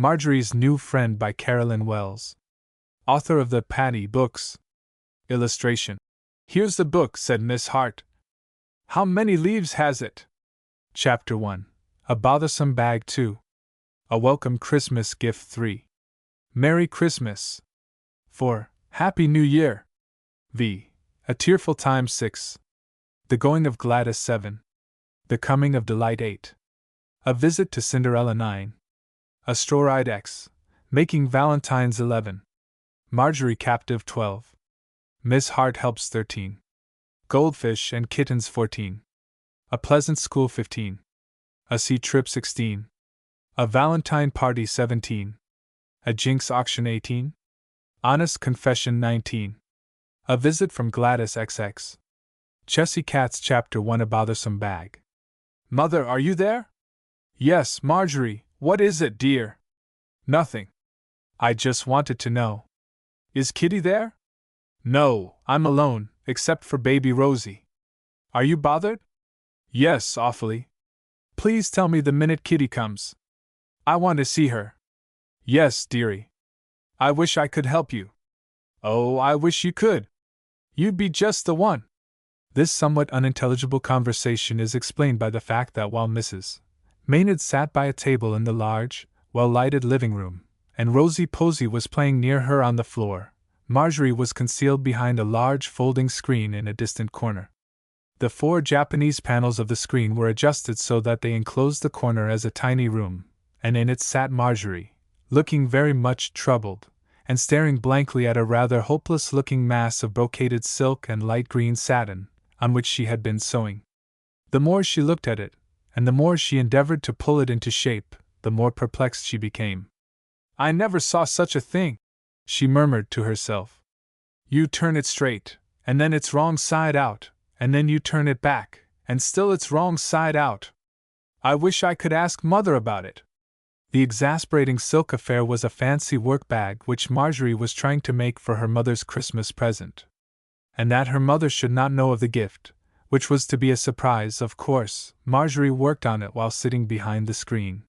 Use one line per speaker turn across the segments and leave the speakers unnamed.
Marjorie's New Friend by Carolyn WELLS. Author of the Patty books. Illustration. Here's the book, said Miss Hart. How many leaves has it? Chapter 1. A Bothersome Bag 2. A Welcome Christmas Gift 3. Merry Christmas. 4. Happy New Year. V. A Tearful Time 6. The Going of Gladys 7. The Coming of Delight 8. A Visit to Cinderella 9. A Straw-Eyed X. Making Valentines 11. Marjorie Captive 12. Miss Hart Helps 13. Goldfish and Kittens 14. A Pleasant School 15. A Sea Trip 16. A Valentine Party 17. A Jinx Auction 18. Honest Confession 19. A Visit from Gladys XX. Chessy Cat's Chapter 1. A Bothersome Bag. Mother, are you there? Yes, Marjorie, what is it, dear? Nothing. I just wanted to know. Is Kitty there? No, I'm alone, except for baby Rosie. Are you bothered? Yes, awfully. Please tell me the minute Kitty comes. I want to see her. Yes, dearie. I wish I could help you. Oh, I wish you could. You'd be just the one. This somewhat unintelligible conversation is explained by the fact that while Mrs. Maynard sat by a table in the large, well-lighted living room, and Rosie Posey was playing near her on the floor, Marjorie was concealed behind a large folding screen in a distant corner. The 4 Japanese panels of the screen were adjusted so that they enclosed the corner as a tiny room, and in it sat Marjorie, looking very much troubled, and staring blankly at a rather hopeless-looking mass of brocaded silk and light green satin, on which she had been sewing. The more she looked at it, and the more she endeavored to pull it into shape, the more perplexed she became. I never saw such a thing, she murmured to herself. You turn it straight, and then it's wrong side out, and then you turn it back, and still it's wrong side out. I wish I could ask Mother about it. The exasperating silk affair was a fancy work bag which Marjorie was trying to make for her mother's Christmas present. And that her mother should not know of the gift, which was to be a surprise, of course, Marjorie worked on it while sitting behind the screen.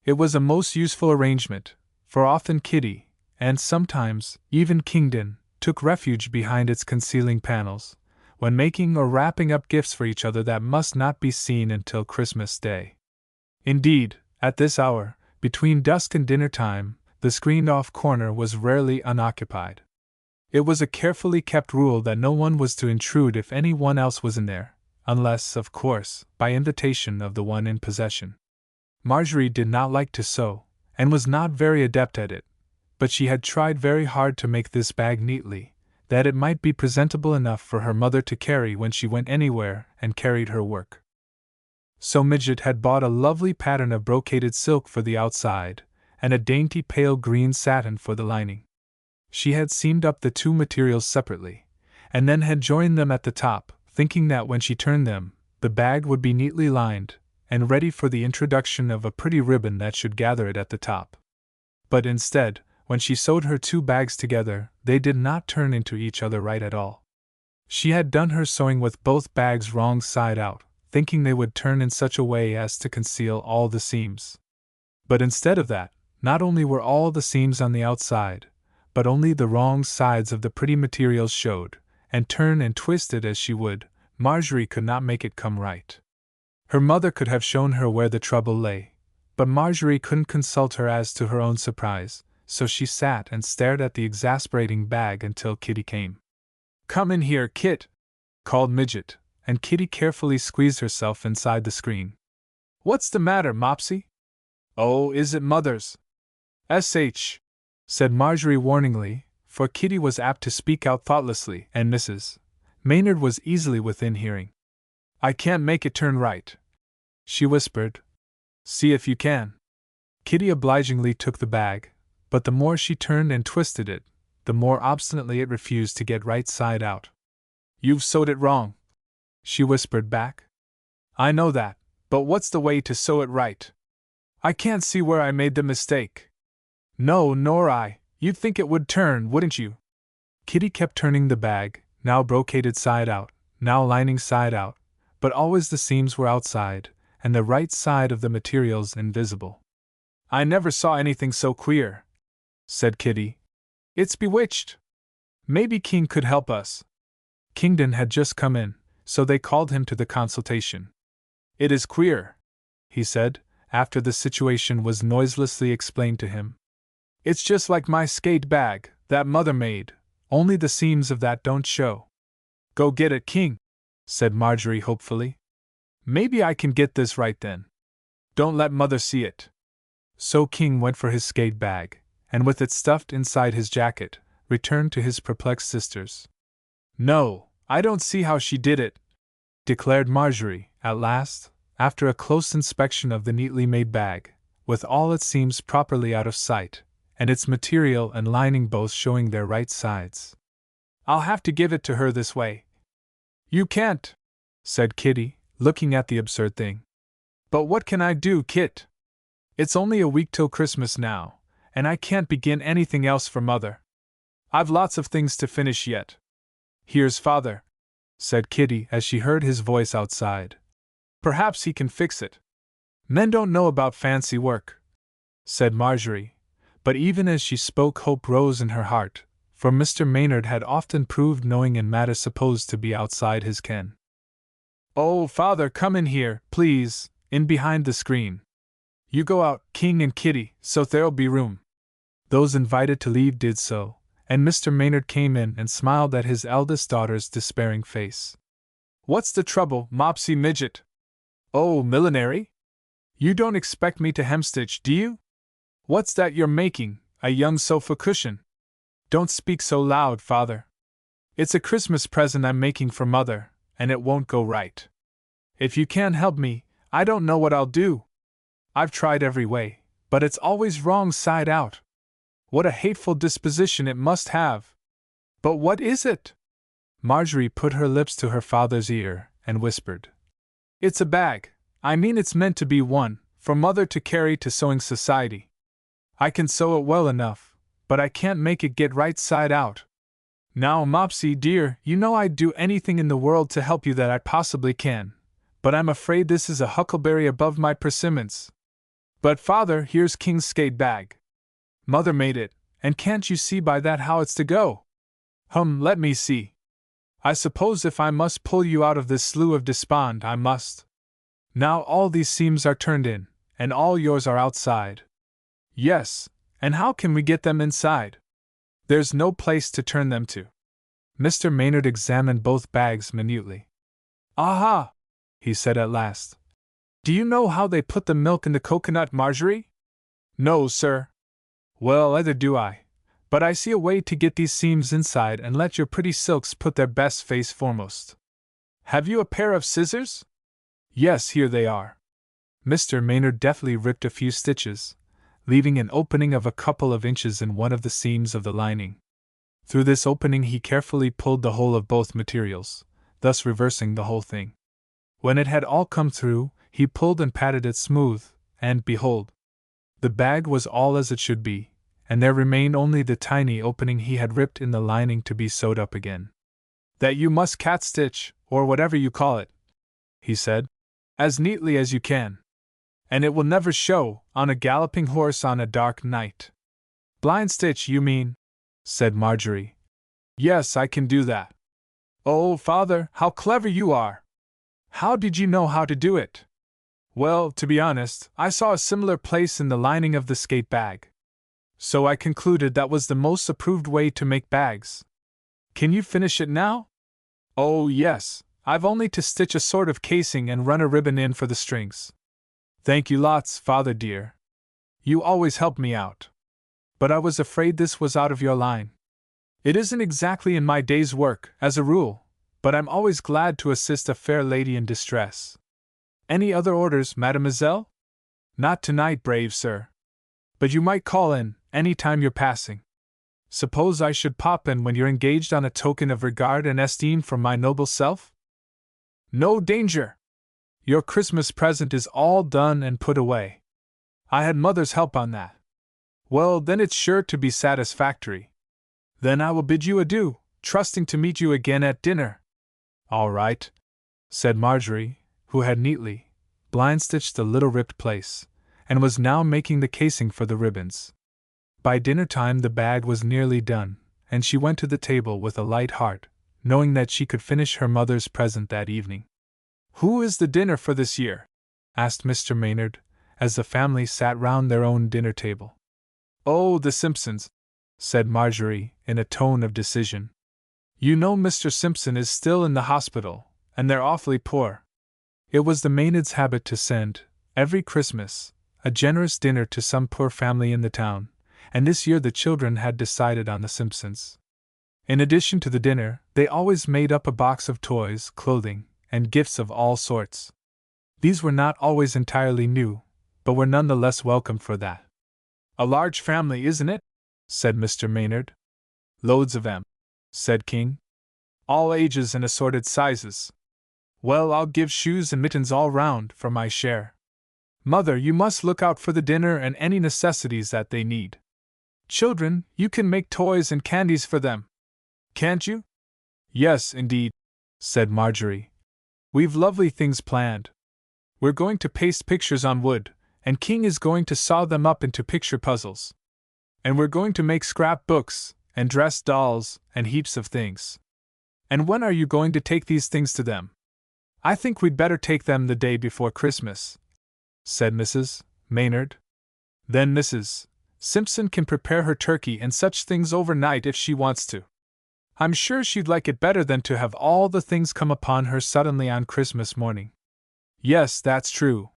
It was a most useful arrangement, for often Kitty, and sometimes even Kingdon, took refuge behind its concealing panels, when making or wrapping up gifts for each other that must not be seen until Christmas Day. Indeed, at this hour, between dusk and dinner time, the screened-off corner was rarely unoccupied. It was a carefully kept rule that no one was to intrude if any one else was in there, unless, of course, by invitation of the one in possession. Marjorie did not like to sew, and was not very adept at it, but she had tried very hard to make this bag neatly, that it might be presentable enough for her mother to carry when she went anywhere and carried her work. So Midget had bought a lovely pattern of brocaded silk for the outside, and a dainty pale green satin for the lining. She had seamed up the 2 materials separately, and then had joined them at the top, thinking that when she turned them, the bag would be neatly lined, and ready for the introduction of a pretty ribbon that should gather it at the top. But instead, when she sewed her 2 bags together, they did not turn into each other right at all. She had done her sewing with both bags wrong side out, thinking they would turn in such a way as to conceal all the seams. But instead of that, not only were all the seams on the outside, but only the wrong sides of the pretty materials showed, and turn and twist it as she would, Marjorie could not make it come right. Her mother could have shown her where the trouble lay, but Marjorie couldn't consult her as to her own surprise, so she sat and stared at the exasperating bag until Kitty came. Come in here, Kit, called Midget, and Kitty carefully squeezed herself inside the screen. What's the matter, Mopsy? Oh, is it Mother's? S.H., said Marjorie warningly, for Kitty was apt to speak out thoughtlessly, and Mrs. Maynard was easily within hearing. I can't make it turn right, she whispered. See if you can. Kitty obligingly took the bag, but the more she turned and twisted it, the more obstinately it refused to get right side out. You've sewed it wrong, she whispered back. I know that, but what's the way to sew it right? I can't see where I made the mistake. No, nor I. You'd think it would turn, wouldn't you? Kitty kept turning the bag, now brocaded side out, now lining side out, but always the seams were outside, and the right side of the materials invisible. I never saw anything so queer, said Kitty. It's bewitched. Maybe King could help us. Kingdon had just come in, so they called him to the consultation. It is queer, he said, after the situation was noiselessly explained to him. It's just like my skate bag, that Mother made, only the seams of that don't show. Go get it, King, said Marjorie hopefully. Maybe I can get this right then. Don't let Mother see it. So King went for his skate bag, and with it stuffed inside his jacket, returned to his perplexed sisters. No, I don't see how she did it, declared Marjorie, at last, after a close inspection of the neatly made bag, with all its seams properly out of sight, and its material and lining both showing their right sides. I'll have to give it to her this way. You can't, said Kitty, looking at the absurd thing. But what can I do, Kit? It's only a week till Christmas now, and I can't begin anything else for Mother. I've lots of things to finish yet. Here's Father, said Kitty as she heard his voice outside. Perhaps he can fix it. Men don't know about fancy work, said Marjorie, but even as she spoke hope rose in her heart, for Mr. Maynard had often proved knowing in matters supposed to be outside his ken. Oh, Father, come in here, please, in behind the screen. You go out, King and Kitty, so there'll be room. Those invited to leave did so, and Mr. Maynard came in and smiled at his eldest daughter's despairing face. What's the trouble, Mopsy Midget? Oh, millinery? You don't expect me to hemstitch, do you? What's that you're making, a young sofa cushion? Don't speak so loud, Father. It's a Christmas present I'm making for Mother, and it won't go right. If you can't help me, I don't know what I'll do. I've tried every way, but it's always wrong side out. What a hateful disposition it must have. But what is it? Marjorie put her lips to her father's ear and whispered. It's a bag. I mean it's meant to be one, for Mother to carry to sewing society. I can sew it well enough, but I can't make it get right side out. Now, Mopsy dear, you know I'd do anything in the world to help you that I possibly can, but I'm afraid this is a huckleberry above my persimmons. But Father, here's King's skate bag. Mother made it, and can't you see by that how it's to go? Let me see. I suppose if I must pull you out of this slough of despond, I must. Now all these seams are turned in, and all yours are outside. Yes, and how can we get them inside? There's no place to turn them to. Mr. Maynard examined both bags minutely. Aha! He said at last. Do you know how they put the milk in the coconut, Marjorie? No, sir. Well, either do I. But I see a way to get these seams inside and let your pretty silks put their best face foremost. Have you a pair of scissors? Yes, here they are. Mr. Maynard deftly ripped a few stitches, leaving an opening of a couple of inches in one of the seams of the lining. Through this opening he carefully pulled the whole of both materials, thus reversing the whole thing. When it had all come through, he pulled and patted it smooth, and behold! The bag was all as it should be, and there remained only the tiny opening he had ripped in the lining to be sewed up again. That you must cat-stitch, or whatever you call it, he said, as neatly as you can. And it will never show, on a galloping horse on a dark night. Blind stitch, you mean? Said Marjorie. Yes, I can do that. Oh, Father, how clever you are! How did you know how to do it? Well, to be honest, I saw a similar place in the lining of the skate bag. So I concluded that was the most approved way to make bags. Can you finish it now? Oh, yes, I've only to stitch a sort of casing and run a ribbon in for the strings. Thank you lots, Father dear. You always help me out. But I was afraid this was out of your line. It isn't exactly in my day's work, as a rule, but I'm always glad to assist a fair lady in distress. Any other orders, mademoiselle? Not tonight, brave sir. But you might call in, any time you're passing. Suppose I should pop in when you're engaged on a token of regard and esteem for my noble self? No danger! Your Christmas present is all done and put away. I had Mother's help on that. Well, then it's sure to be satisfactory. Then I will bid you adieu, trusting to meet you again at dinner. All right, said Marjorie, who had neatly blind-stitched the little ripped place, and was now making the casing for the ribbons. By dinner time the bag was nearly done, and she went to the table with a light heart, knowing that she could finish her mother's present that evening. "Who is the dinner for this year?" asked Mr. Maynard, as the family sat round their own dinner table. "Oh, the Simpsons," said Marjorie, in a tone of decision. "You know Mr. Simpson is still in the hospital, and they're awfully poor." It was the Maynards' habit to send, every Christmas, a generous dinner to some poor family in the town, and this year the children had decided on the Simpsons. In addition to the dinner, they always made up a box of toys, clothing, and gifts of all sorts. These were not always entirely new, but were none the less welcome for that. "A large family, isn't it?" said Mr. Maynard. "Loads of 'em," said King. "All ages and assorted sizes. Well, I'll give shoes and mittens all round, for my share. Mother, you must look out for the dinner and any necessities that they need. Children, you can make toys and candies for them. Can't you?" "Yes, indeed," said Marjorie. "We've lovely things planned. We're going to paste pictures on wood, and King is going to saw them up into picture puzzles. And we're going to make scrap books, and dress dolls, and heaps of things." "And when are you going to take these things to them?" "I think we'd better take them the day before Christmas," said Mrs. Maynard. "Then Mrs. Simpson can prepare her turkey and such things overnight if she wants to. I'm sure she'd like it better than to have all the things come upon her suddenly on Christmas morning." "Yes, that's true,"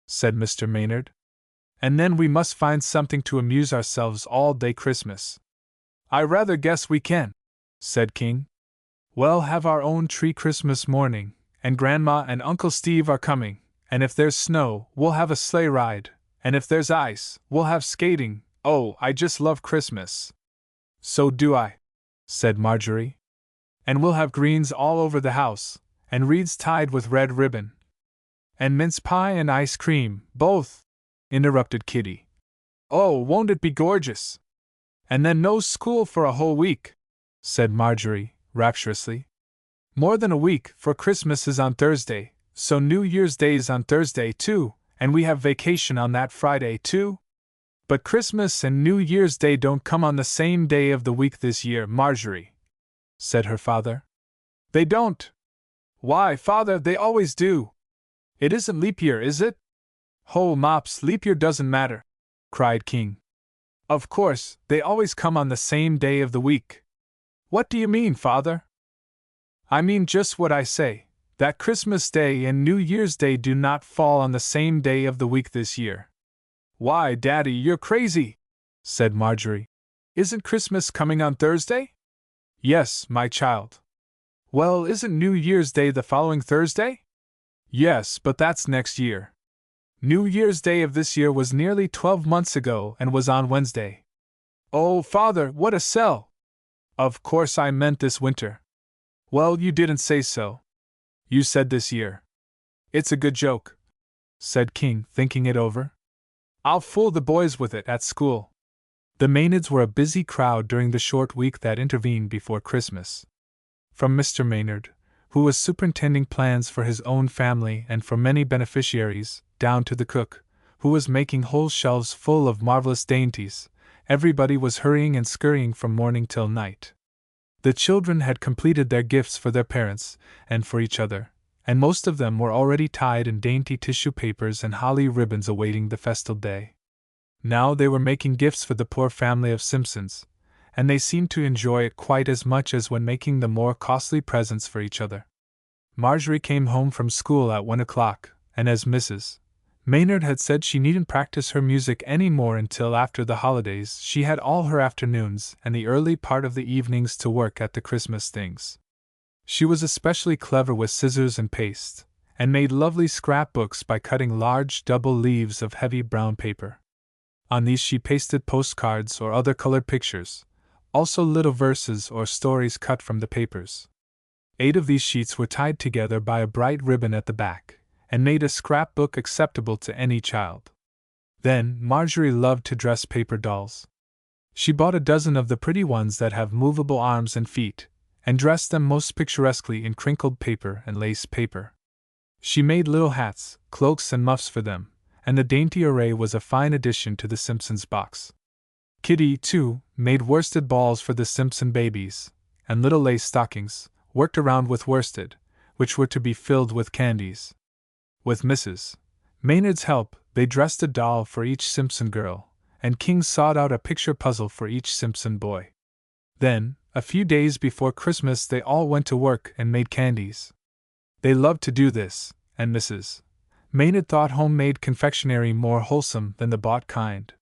said Mr. Maynard. "And then we must find something to amuse ourselves all day Christmas." "I rather guess we can," said King. "We'll have our own tree Christmas morning, and Grandma and Uncle Steve are coming, and if there's snow, we'll have a sleigh ride, and if there's ice, we'll have skating. Oh, I just love Christmas." "So do I," said Marjorie. "And we'll have greens all over the house, and wreaths tied with red ribbon." "And mince pie and ice cream, both," interrupted Kitty. "Oh, won't it be gorgeous! And then no school for a whole week," said Marjorie, rapturously. "More than a week, for Christmas is on Thursday, so New Year's Day's on Thursday too, and we have vacation on that Friday too." "But Christmas and New Year's Day don't come on the same day of the week this year, Marjorie," said her father. "They don't? Why, father, they always do. It isn't leap year, is it?" "Ho, mops, leap year doesn't matter," cried King. "Of course, they always come on the same day of the week." "What do you mean, father?" "I mean just what I say, that Christmas Day and New Year's Day do not fall on the same day of the week this year." "Why, Daddy, you're crazy," said Marjorie. "Isn't Christmas coming on Thursday?" "Yes, my child." "Well, isn't New Year's Day the following Thursday?" "Yes, but that's next year. New Year's Day of this year was nearly 12 months ago and was on Wednesday." "Oh, father, what a sell!" "Of course I meant this winter." "Well, you didn't say so. You said this year." "It's a good joke," said King, thinking it over. "I'll fool the boys with it at school." The Maynards were a busy crowd during the short week that intervened before Christmas. From Mr. Maynard, who was superintending plans for his own family and for many beneficiaries, down to the cook, who was making whole shelves full of marvelous dainties, everybody was hurrying and scurrying from morning till night. The children had completed their gifts for their parents and for each other, and most of them were already tied in dainty tissue papers and holly ribbons awaiting the festal day. Now they were making gifts for the poor family of Simpsons, and they seemed to enjoy it quite as much as when making the more costly presents for each other. Marjorie came home from school at 1 o'clock, and as Mrs. Maynard had said she needn't practice her music any more until after the holidays, she had all her afternoons and the early part of the evenings to work at the Christmas things. She was especially clever with scissors and paste, and made lovely scrapbooks by cutting large double leaves of heavy brown paper. On these she pasted postcards or other colored pictures, also little verses or stories cut from the papers. 8 of these sheets were tied together by a bright ribbon at the back, and made a scrapbook acceptable to any child. Then, Marjorie loved to dress paper dolls. She bought a dozen of the pretty ones that have movable arms and feet, and dressed them most picturesquely in crinkled paper and lace paper. She made little hats, cloaks, and muffs for them, and the dainty array was a fine addition to the Simpsons box. Kitty, too, made worsted balls for the Simpson babies, and little lace stockings, worked around with worsted, which were to be filled with candies. With Mrs. Maynard's help, they dressed a doll for each Simpson girl, and King sought out a picture puzzle for each Simpson boy. Then, a few days before Christmas, they all went to work and made candies. They loved to do this, and Mrs. Maynard thought homemade confectionery more wholesome than the bought kind.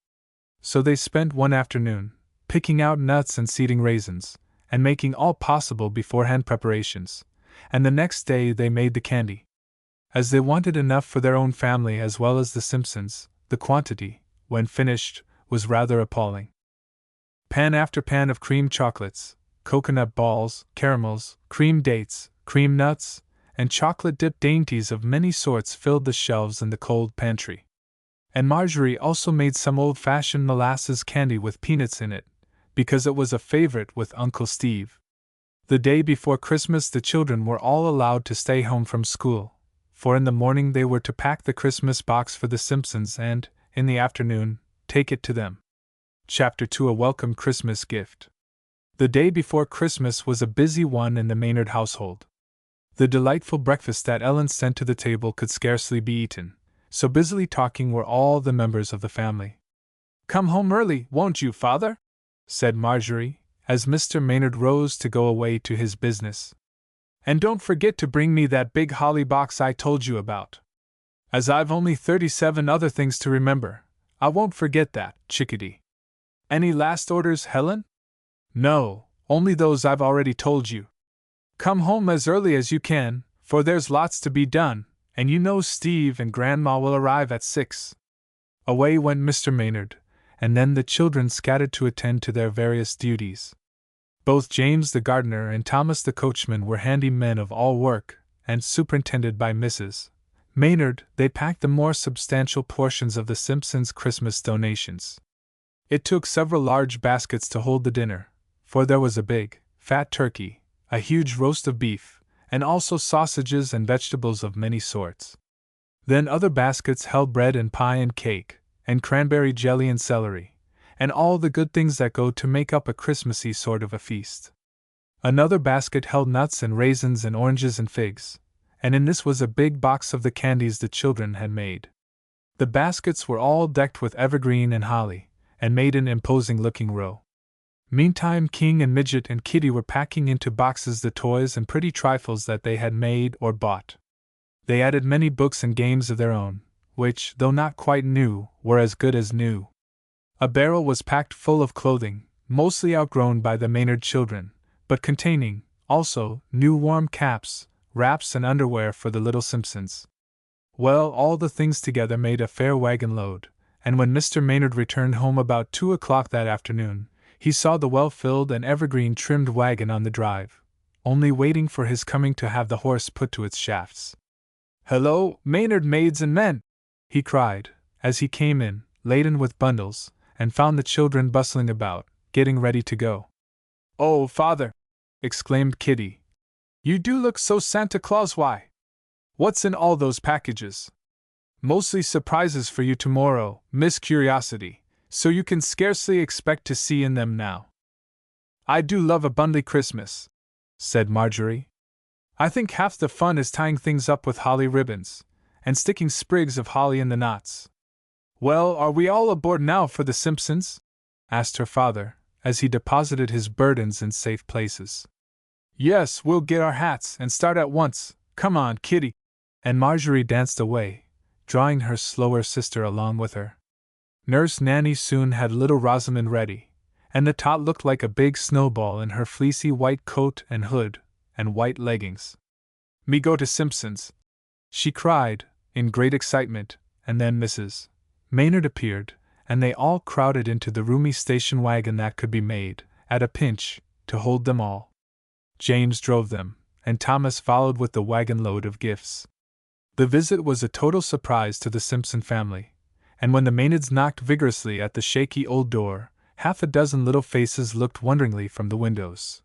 So they spent one afternoon, picking out nuts and seeding raisins, and making all possible beforehand preparations, and the next day they made the candy. As they wanted enough for their own family as well as the Simpsons, the quantity, when finished, was rather appalling. Pan after pan of cream chocolates, coconut balls, caramels, cream dates, cream nuts, and chocolate-dipped dainties of many sorts filled the shelves in the cold pantry. And Marjorie also made some old-fashioned molasses candy with peanuts in it, because it was a favorite with Uncle Steve. The day before Christmas the children were all allowed to stay home from school, for in the morning they were to pack the Christmas box for the Simpsons and, in the afternoon, take it to them. Chapter 2: A Welcome Christmas Gift. The day before Christmas was a busy one in the Maynard household. The delightful breakfast that Ellen sent to the table could scarcely be eaten, so busily talking were all the members of the family. "Come home early, won't you, Father?" said Marjorie, as Mr. Maynard rose to go away to his business. "And don't forget to bring me that big holly box I told you about. As I've only 37 other things to remember, I won't forget that, chickadee. Any last orders, Helen?" "No, only those I've already told you. Come home as early as you can, for there's lots to be done, and you know Steve and Grandma will arrive at 6. Away went Mr. Maynard, and then the children scattered to attend to their various duties. Both James the gardener and Thomas the coachman were handy men of all work, and superintended by Mrs. Maynard, they packed the more substantial portions of the Simpsons' Christmas donations. It took several large baskets to hold the dinner, for there was a big, fat turkey, a huge roast of beef, and also sausages and vegetables of many sorts. Then other baskets held bread and pie and cake, and cranberry jelly and celery, and all the good things that go to make up a Christmassy sort of a feast. Another basket held nuts and raisins and oranges and figs, and in this was a big box of the candies the children had made. The baskets were all decked with evergreen and holly, and made an imposing-looking row. Meantime King and Midget and Kitty were packing into boxes the toys and pretty trifles that they had made or bought. They added many books and games of their own, which, though not quite new, were as good as new. A barrel was packed full of clothing, mostly outgrown by the Maynard children, but containing, also, new warm caps, wraps and underwear for the little Simpsons. Well, all the things together made a fair wagon load, and when Mr. Maynard returned home about 2 o'clock that afternoon, he saw the well-filled and evergreen-trimmed wagon on the drive, only waiting for his coming to have the horse put to its shafts. "Hello, Maynard maids and men!" he cried, as he came in, laden with bundles, and found the children bustling about, getting ready to go. "Oh, Father!" exclaimed Kitty. "You do look so Santa Claus. Why? What's in all those packages?" "Mostly surprises for you tomorrow, Miss Curiosity, so you can scarcely expect to see in them now." "I do love a bundly Christmas," said Marjorie. "I think half the fun is tying things up with holly ribbons, and sticking sprigs of holly in the knots." "Well, are we all aboard now for the Simpsons?" asked her father, as he deposited his burdens in safe places. "Yes, we'll get our hats and start at once. Come on, Kitty." And Marjorie danced away, drawing her slower sister along with her. Nurse Nanny soon had little Rosamond ready, and the tot looked like a big snowball in her fleecy white coat and hood, and white leggings. "Me go to Simpson's," she cried, in great excitement, and then Mrs. Maynard appeared, and they all crowded into the roomy station wagon that could be made, at a pinch, to hold them all. James drove them, and Thomas followed with the wagon load of gifts. The visit was a total surprise to the Simpson family, and when the Maynards knocked vigorously at the shaky old door, half a dozen little faces looked wonderingly from the windows.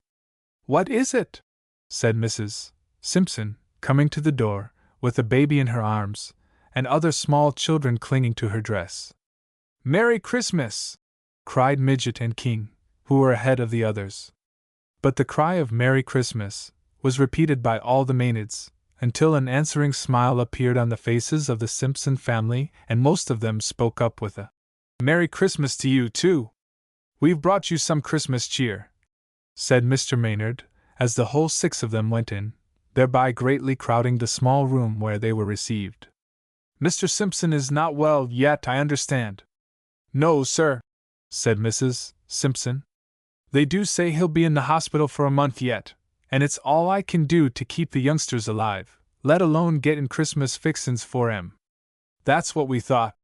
"What is it?" said Mrs. Simpson, coming to the door, with the baby in her arms, and other small children clinging to her dress. "Merry Christmas!" cried Midget and King, who were ahead of the others. But the cry of Merry Christmas was repeated by all the Maynards, until an answering smile appeared on the faces of the Simpson family, and most of them spoke up with a "Merry Christmas to you, too! We've brought you some Christmas cheer," said Mr. Maynard, as the whole 6 of them went in, thereby greatly crowding the small room where they were received. "Mr. Simpson is not well yet, I understand." "No, sir," said Mrs. Simpson. "They do say he'll be in the hospital for a month yet, and it's all I can do to keep the youngsters alive, let alone gettin' Christmas fixin's for 'em." "That's what we thought,"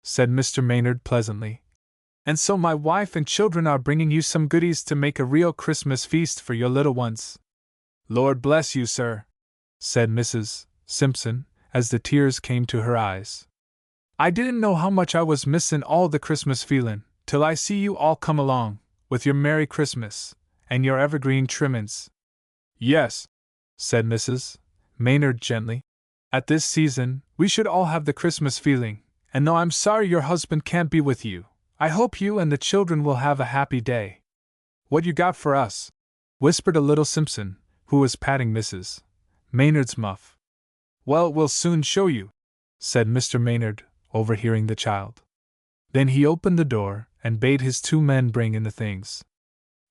said Mr. Maynard pleasantly. "And so my wife and children are bringing you some goodies to make a real Christmas feast for your little ones." "Lord bless you, sir," said Mrs. Simpson, as the tears came to her eyes. "I didn't know how much I was missin' all the Christmas feelin', till I see you all come along, with your Merry Christmas, and your evergreen trimmin's." "Yes," said Mrs. Maynard gently. "At this season, we should all have the Christmas feeling, and though I'm sorry your husband can't be with you, I hope you and the children will have a happy day." "What you got for us?" whispered a little Simpson, who was patting Mrs. Maynard's muff. "Well, we'll soon show you," said Mr. Maynard, overhearing the child. Then he opened the door and bade his 2 men bring in the things.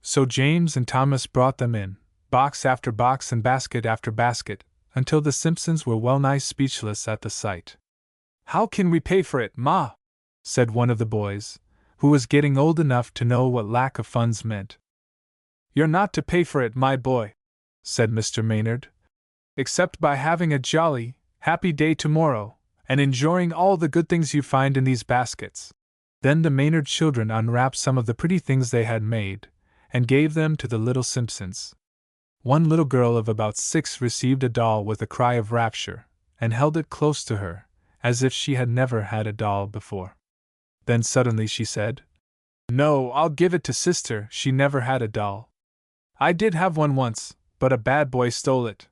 So James and Thomas brought them in, box after box and basket after basket, until the Simpsons were well-nigh speechless at the sight. "How can we pay for it, Ma?" said one of the boys, who was getting old enough to know what lack of funds meant. "You're not to pay for it, my boy," said Mr. Maynard, "except by having a jolly, happy day tomorrow, and enjoying all the good things you find in these baskets." Then the Maynard children unwrapped some of the pretty things they had made, and gave them to the little Simpsons. One little girl of about 6 received a doll with a cry of rapture, and held it close to her, as if she had never had a doll before. Then suddenly she said, "No, I'll give it to sister, she never had a doll. I did have one once, but a bad boy stole it."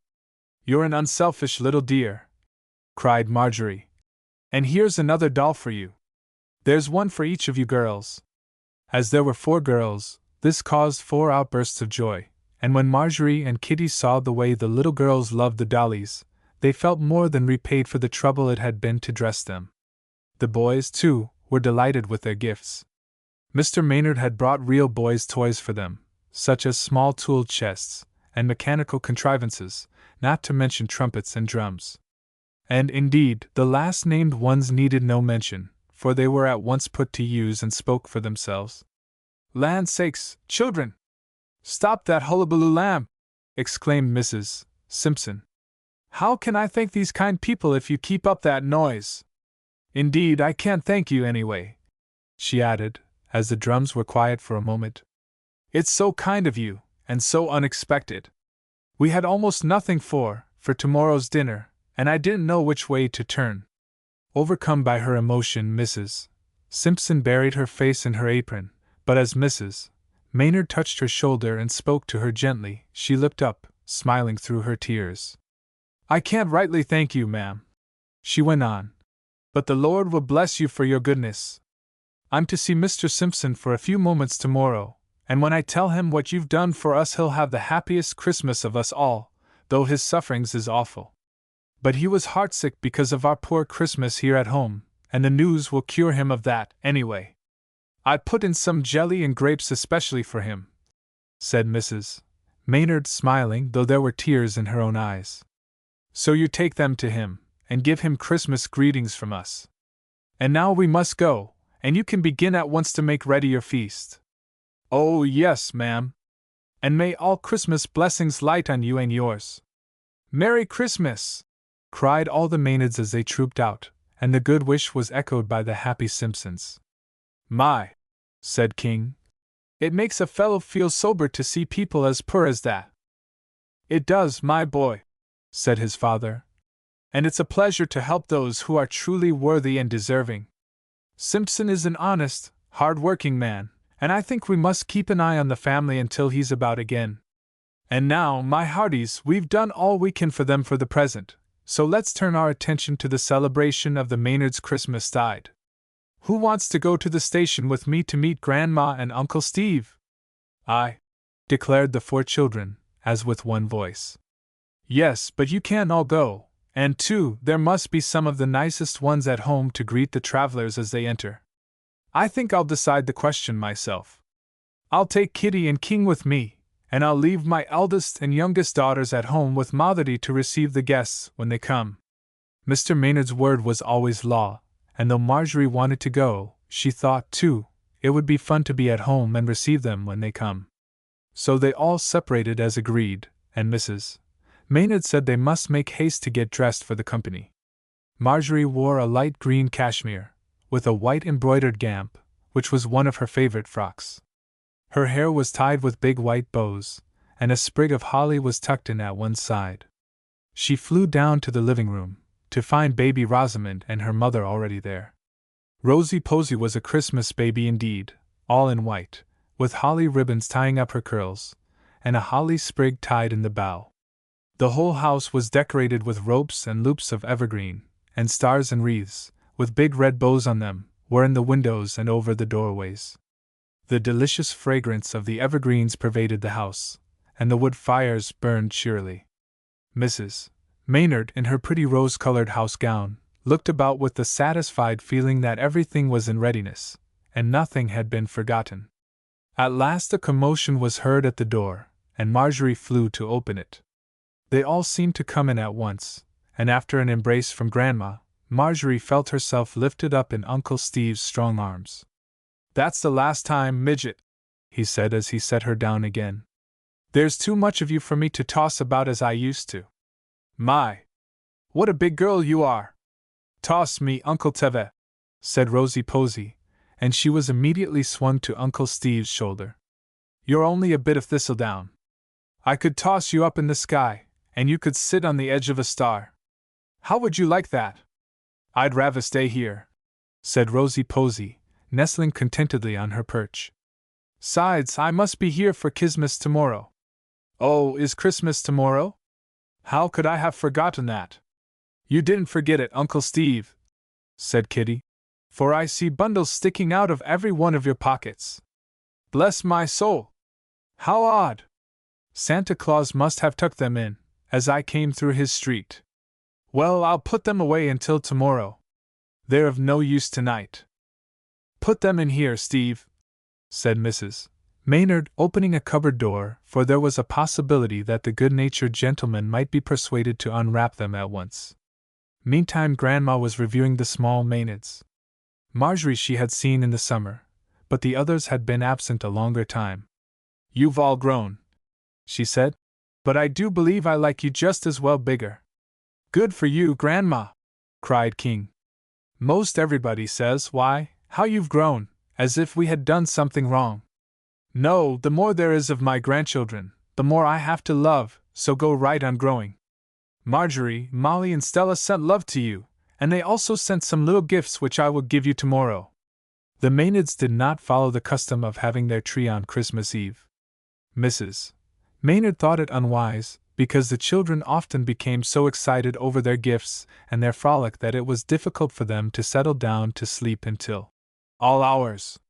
"You're an unselfish little dear," cried Marjorie. "And here's another doll for you. There's one for each of you girls." As there were 4 girls, this caused 4 outbursts of joy, and when Marjorie and Kitty saw the way the little girls loved the dollies, they felt more than repaid for the trouble it had been to dress them. The boys, too, were delighted with their gifts. Mr. Maynard had brought real boys' toys for them, such as small tool chests and mechanical contrivances, not to mention trumpets and drums. And indeed, the last named ones needed no mention, for they were at once put to use and spoke for themselves. "Land sakes, children! Stop that hullabaloo lamb!" exclaimed Mrs. Simpson. "How can I thank these kind people if you keep up that noise? Indeed, I can't thank you anyway," she added, as the drums were quiet for a moment. "It's so kind of you, and so unexpected. We had almost nothing for tomorrow's dinner, and I didn't know which way to turn." Overcome by her emotion, Mrs. Simpson buried her face in her apron, but as Mrs. Maynard touched her shoulder and spoke to her gently, she looked up, smiling through her tears. "I can't rightly thank you, ma'am," she went on, "but the Lord will bless you for your goodness. I'm to see Mr. Simpson for a few moments tomorrow, and when I tell him what you've done for us he'll have the happiest Christmas of us all, though his sufferings is awful. But he was heartsick because of our poor Christmas here at home, and the news will cure him of that, anyway. I put in some jelly and grapes especially for him," said Mrs. Maynard, smiling, though there were tears in her own eyes. "So you take them to him, and give him Christmas greetings from us. And now we must go, and you can begin at once to make ready your feast." "Oh, yes, ma'am. And may all Christmas blessings light on you and yours." "Merry Christmas!" cried all the Maynards as they trooped out, and the good wish was echoed by the happy Simpsons. "My," said King, "it makes a fellow feel sober to see people as poor as that." "It does, my boy," said his father. "And it's a pleasure to help those who are truly worthy and deserving. Simpson is an honest, hard-working man, and I think we must keep an eye on the family until he's about again. And now, my hearties, we've done all we can for them for the present, So let's turn our attention to the celebration of the Maynards' Christmas tide. Who wants to go to the station with me to meet Grandma and Uncle Steve? I, declared the 4 children, as with one voice. Yes, but you can't all go, and too, there must be some of the nicest ones at home to greet the travelers as they enter. I think I'll decide the question myself. I'll take Kitty and King with me, and I'll leave my eldest and youngest daughters at home with Marjorie to receive the guests when they come. Mr. Maynard's word was always law, and though Marjorie wanted to go, she thought, too, it would be fun to be at home and receive them when they come. So they all separated as agreed, and Mrs. Maynard said they must make haste to get dressed for the company. Marjorie wore a light green cashmere, with a white embroidered gamp, which was one of her favorite frocks. Her hair was tied with big white bows, and a sprig of holly was tucked in at one side. She flew down to the living room, to find baby Rosamond and her mother already there. Rosie Posy was a Christmas baby indeed, all in white, with holly ribbons tying up her curls, and a holly sprig tied in the bow. The whole house was decorated with ropes and loops of evergreen, and stars and wreaths, with big red bows on them, were in the windows and over the doorways. The delicious fragrance of the evergreens pervaded the house, and the wood fires burned cheerily. Mrs. Maynard, in her pretty rose-colored house gown, looked about with the satisfied feeling that everything was in readiness, and nothing had been forgotten. At last a commotion was heard at the door, and Marjorie flew to open it. They all seemed to come in at once, and after an embrace from Grandma, Marjorie felt herself lifted up in Uncle Steve's strong arms. "That's the last time, Midget," he said as he set her down again. "There's too much of you for me to toss about as I used to. My! What a big girl you are! Toss me, Uncle Teve," said Rosie Posy, and she was immediately swung to Uncle Steve's shoulder. "You're only a bit of thistledown. I could toss you up in the sky, and you could sit on the edge of a star. How would you like that?" "I'd rather stay here," said Rosie Posy, nestling contentedly on her perch. "'Sides, I must be here for Christmas tomorrow." "Oh, is Christmas tomorrow? How could I have forgotten that?" "You didn't forget it, Uncle Steve," said Kitty, "for I see bundles sticking out of every one of your pockets. Bless my soul! How odd! Santa Claus must have tucked them in, as I came through his street. Well, I'll put them away until tomorrow. They're of no use tonight." "Put them in here, Steve," said Mrs. Maynard, opening a cupboard door, for there was a possibility that the good-natured gentleman might be persuaded to unwrap them at once. Meantime Grandma was reviewing the small Maynards. Marjorie she had seen in the summer, but the others had been absent a longer time. "You've all grown," she said, "but I do believe I like you just as well bigger." "Good for you, Grandma!" cried King. "Most everybody says, 'Why, how you've grown,' as if we had done something wrong. No, the more there is of my grandchildren, the more I have to love, so go right on growing. Marjorie, Molly, and Stella sent love to you, and they also sent some little gifts which I will give you tomorrow." The Maynards did not follow the custom of having their tree on Christmas Eve. Mrs. Maynard thought it unwise, because the children often became so excited over their gifts and their frolic that it was difficult for them to settle down to sleep until all hours.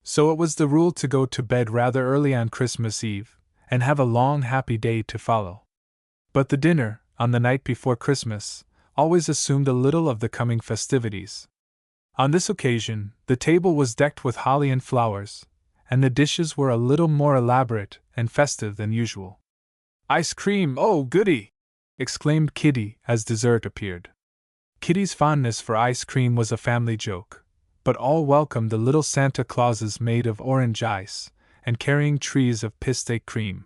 So it was the rule to go to bed rather early on Christmas Eve, and have a long happy day to follow. But the dinner, on the night before Christmas, always assumed a little of the coming festivities. On this occasion, the table was decked with holly and flowers, and the dishes were a little more elaborate and festive than usual. "Ice cream, oh goody!" exclaimed Kitty as dessert appeared. Kitty's fondness for ice cream was a family joke, but all welcomed the little Santa Clauses made of orange ice, and carrying trees of pistachio cream.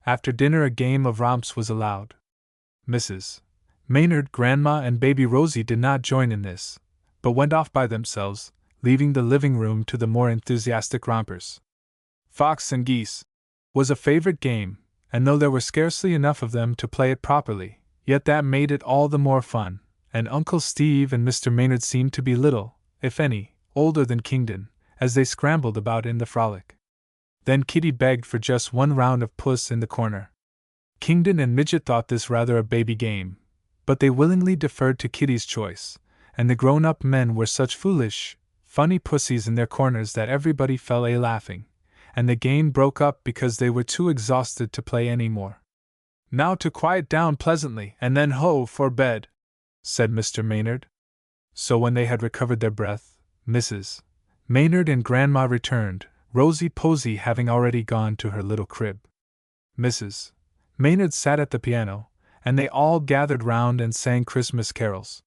After dinner a game of romps was allowed. Mrs. Maynard, Grandma, and baby Rosie did not join in this, but went off by themselves, leaving the living room to the more enthusiastic rompers. Fox and Geese was a favorite game, and though there were scarcely enough of them to play it properly, yet that made it all the more fun, and Uncle Steve and Mr. Maynard seemed to be little, if any, older than Kingdon, as they scrambled about in the frolic. Then Kitty begged for just one round of Puss in the Corner. Kingdon and Midget thought this rather a baby game, But they willingly deferred to Kitty's choice, and the grown-up men were such foolish, funny pussies in their corners that everybody fell a laughing, and the game broke up because they were too exhausted to play any more. "Now to quiet down pleasantly, and then ho for bed," said Mr. Maynard. So when they had recovered their breath, Mrs. Maynard and Grandma returned, Rosie Posy having already gone to her little crib. Mrs. Maynard sat at the piano, and they all gathered round and sang Christmas carols.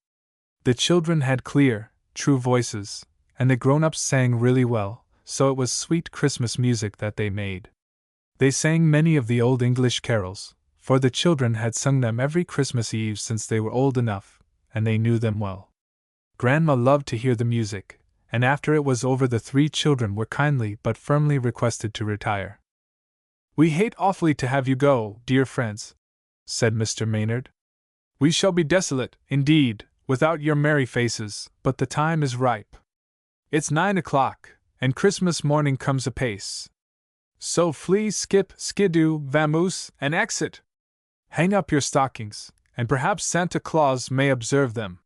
The children had clear, true voices, and the grown-ups sang really well, so it was sweet Christmas music that they made. They sang many of the old English carols, for the children had sung them every Christmas Eve since they were old enough, and they knew them well. Grandma loved to hear the music, and after it was over the three children were kindly but firmly requested to retire. "We hate awfully to have you go, dear friends," said Mr. Maynard. "We shall be desolate, indeed, without your merry faces, but the time is ripe. It's 9 o'clock, and Christmas morning comes apace. So flee, skip, skidoo, vamoose, and exit. Hang up your stockings, and perhaps Santa Claus may observe them.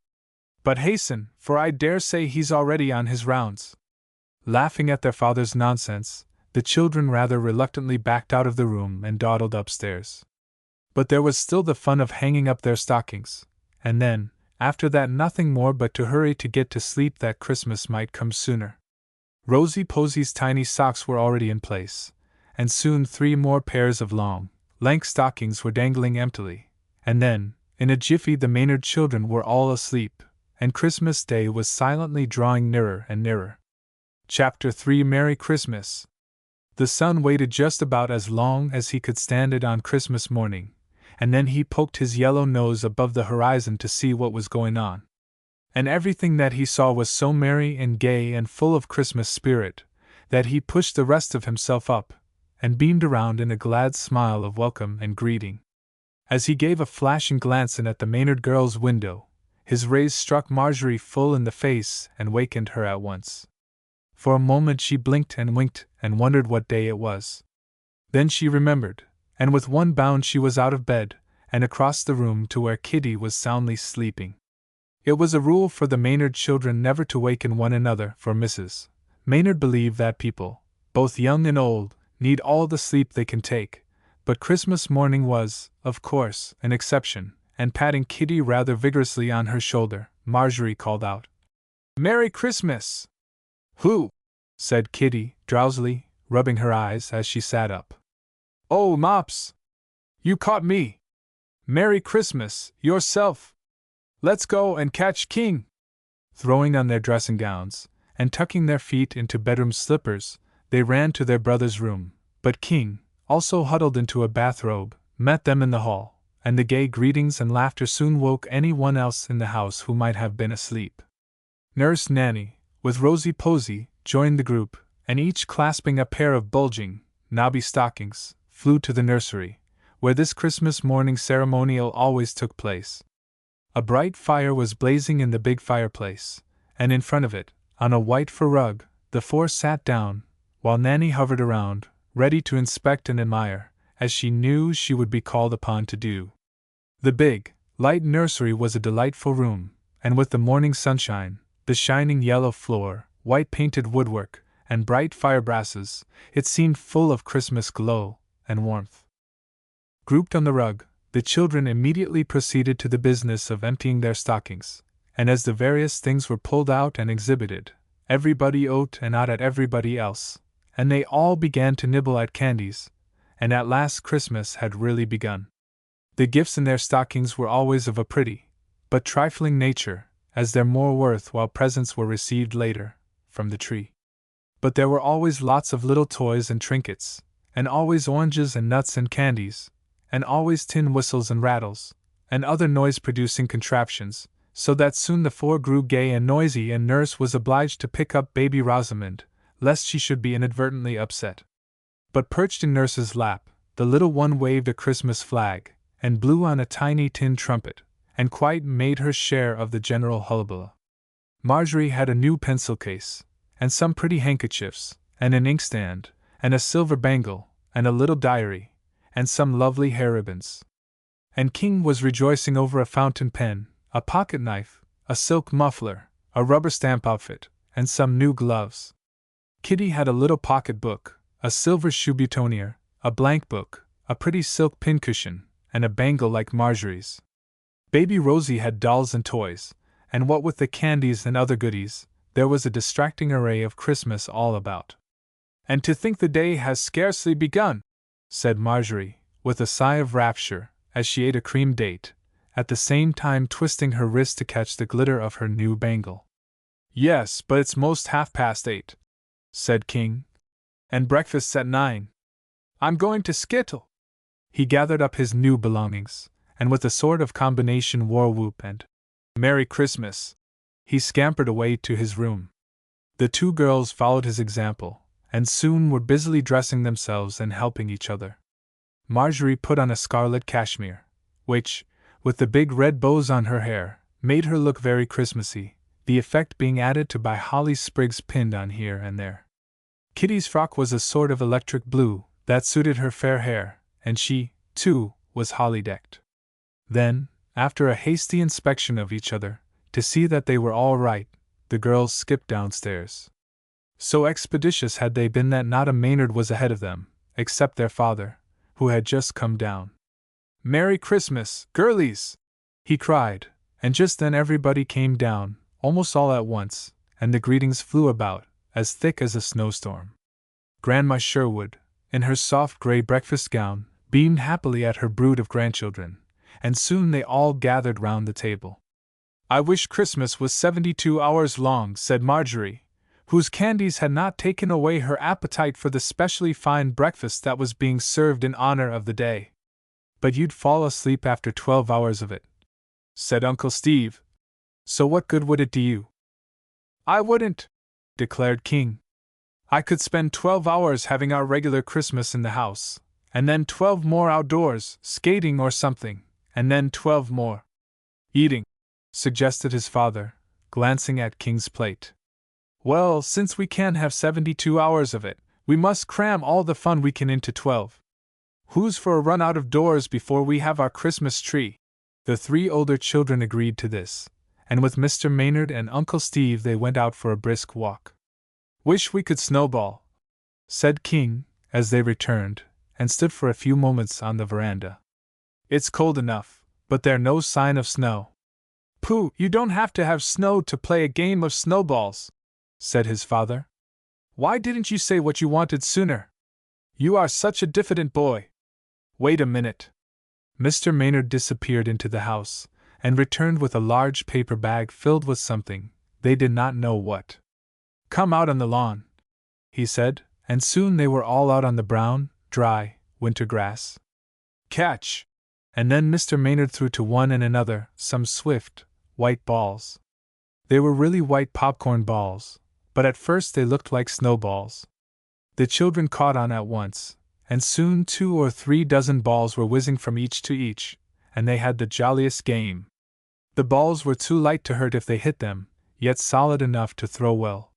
But hasten, for I dare say he's already on his rounds." Laughing at their father's nonsense, the children rather reluctantly backed out of the room and dawdled upstairs. But there was still the fun of hanging up their stockings, and then, after that, nothing more but to hurry to get to sleep that Christmas might come sooner. Rosie Posy's tiny socks were already in place, and soon 3 more pairs of long, lank stockings were dangling emptily, and then, in a jiffy, the Maynard children were all asleep, and Christmas Day was silently drawing nearer and nearer. Chapter 3 Merry Christmas. The sun waited just about as long as he could stand it on Christmas morning, and then he poked his yellow nose above the horizon to see what was going on. And everything that he saw was so merry and gay and full of Christmas spirit, that he pushed the rest of himself up, and beamed around in a glad smile of welcome and greeting. As he gave a flashing glance in at the Maynard girl's window, his rays struck Marjorie full in the face and wakened her at once. For a moment she blinked and winked and wondered what day it was. Then she remembered, and with one bound she was out of bed, and across the room to where Kitty was soundly sleeping. It was a rule for the Maynard children never to waken one another, for Mrs. Maynard believed that people, both young and old, need all the sleep they can take, but Christmas morning was, of course, an exception, and patting Kitty rather vigorously on her shoulder, Marjorie called out, "Merry Christmas!" "Who?" said Kitty, drowsily, rubbing her eyes as she sat up. "Oh, Mops! You caught me! Merry Christmas, yourself! Let's go and catch King!" Throwing on their dressing gowns, and tucking their feet into bedroom slippers, they ran to their brother's room, but King, also huddled into a bathrobe, met them in the hall, and the gay greetings and laughter soon woke any one else in the house who might have been asleep. Nurse Nanny, with Rosie Posy, joined the group, and each clasping a pair of bulging, knobby stockings, flew to the nursery, where this Christmas morning ceremonial always took place. A bright fire was blazing in the big fireplace, and in front of it, on a white fur rug, the 4 sat down, while Nanny hovered around, ready to inspect and admire, as she knew she would be called upon to do. The big, light nursery was a delightful room, and with the morning sunshine, the shining yellow floor, white painted woodwork, and bright fire brasses, it seemed full of Christmas glow and warmth. Grouped on the rug, the children immediately proceeded to the business of emptying their stockings, and as the various things were pulled out and exhibited, everybody ate and out at everybody else, and they all began to nibble at candies, and at last Christmas had really begun. The gifts in their stockings were always of a pretty, but trifling nature, as their more worthwhile presents were received later, from the tree. But there were always lots of little toys and trinkets, and always oranges and nuts and candies, and always tin whistles and rattles, and other noise-producing contraptions, so that soon the 4 grew gay and noisy, and Nurse was obliged to pick up baby Rosamond, lest she should be inadvertently upset. But perched in Nurse's lap, the little one waved a Christmas flag, and blew on a tiny tin trumpet, and quite made her share of the general hullabaloo. Marjorie had a new pencil case, and some pretty handkerchiefs, and an inkstand, and a silver bangle, and a little diary, and some lovely hair ribbons. And King was rejoicing over a fountain pen, a pocket knife, a silk muffler, a rubber stamp outfit, and some new gloves. Kitty had a little pocket book, a silver shoe boutonniere, a blank book, a pretty silk pincushion, and a bangle like Marjorie's. Baby Rosie had dolls and toys, and what with the candies and other goodies, there was a distracting array of Christmas all about. "And to think the day has scarcely begun," said Marjorie, with a sigh of rapture, as she ate a cream date, at the same time twisting her wrist to catch the glitter of her new bangle. "Yes, but it's most 8:30, said King. "And breakfast's at 9. I'm going to skittle." He gathered up his new belongings, and with a sort of combination war whoop and "Merry Christmas," he scampered away to his room. The two girls followed his example, and soon were busily dressing themselves and helping each other. Marjorie put on a scarlet cashmere, which, with the big red bows on her hair, made her look very Christmassy, the effect being added to by holly sprigs pinned on here and there. Kitty's frock was a sort of electric blue that suited her fair hair, and she, too, was holly-decked. Then, after a hasty inspection of each other, to see that they were all right, the girls skipped downstairs. So expeditious had they been that not a Maynard was ahead of them, except their father, who had just come down. "Merry Christmas, girlies!" he cried, and just then everybody came down, almost all at once, and the greetings flew about, as thick as a snowstorm. Grandma Sherwood, in her soft gray breakfast gown, beamed happily at her brood of grandchildren, and soon they all gathered round the table. "I wish Christmas was 72 hours long," said Marjorie, whose candies had not taken away her appetite for the specially fine breakfast that was being served in honor of the day. "But you'd fall asleep after 12 hours of it," said Uncle Steve. "So what good would it do you?" "I wouldn't," declared King. "I could spend 12 hours having our regular Christmas in the house, and then 12 more outdoors, skating or something, and then 12 more eating," suggested his father, glancing at King's plate. "Well, since we can't have 72 hours of it, we must cram all the fun we can into 12. Who's for a run out of doors before we have our Christmas tree?" The three older children agreed to this, and with Mr. Maynard and Uncle Steve they went out for a brisk walk. "Wish we could snowball," said King, as they returned, and stood for a few moments on the veranda. "It's cold enough, but there's no sign of snow." "Pooh, you don't have to have snow to play a game of snowballs," said his father. "Why didn't you say what you wanted sooner? You are such a diffident boy." "Wait a minute." Mr. Maynard disappeared into the house, and returned with a large paper bag filled with something, they did not know what. "Come out on the lawn," he said, and soon they were all out on the brown, dry, winter grass. "Catch!" And then Mr. Maynard threw to one and another some swift, white balls. They were really white popcorn balls, but at first they looked like snowballs. The children caught on at once, and soon 2 or 3 dozen balls were whizzing from each to each, and they had the jolliest game. The balls were too light to hurt if they hit them, yet solid enough to throw well.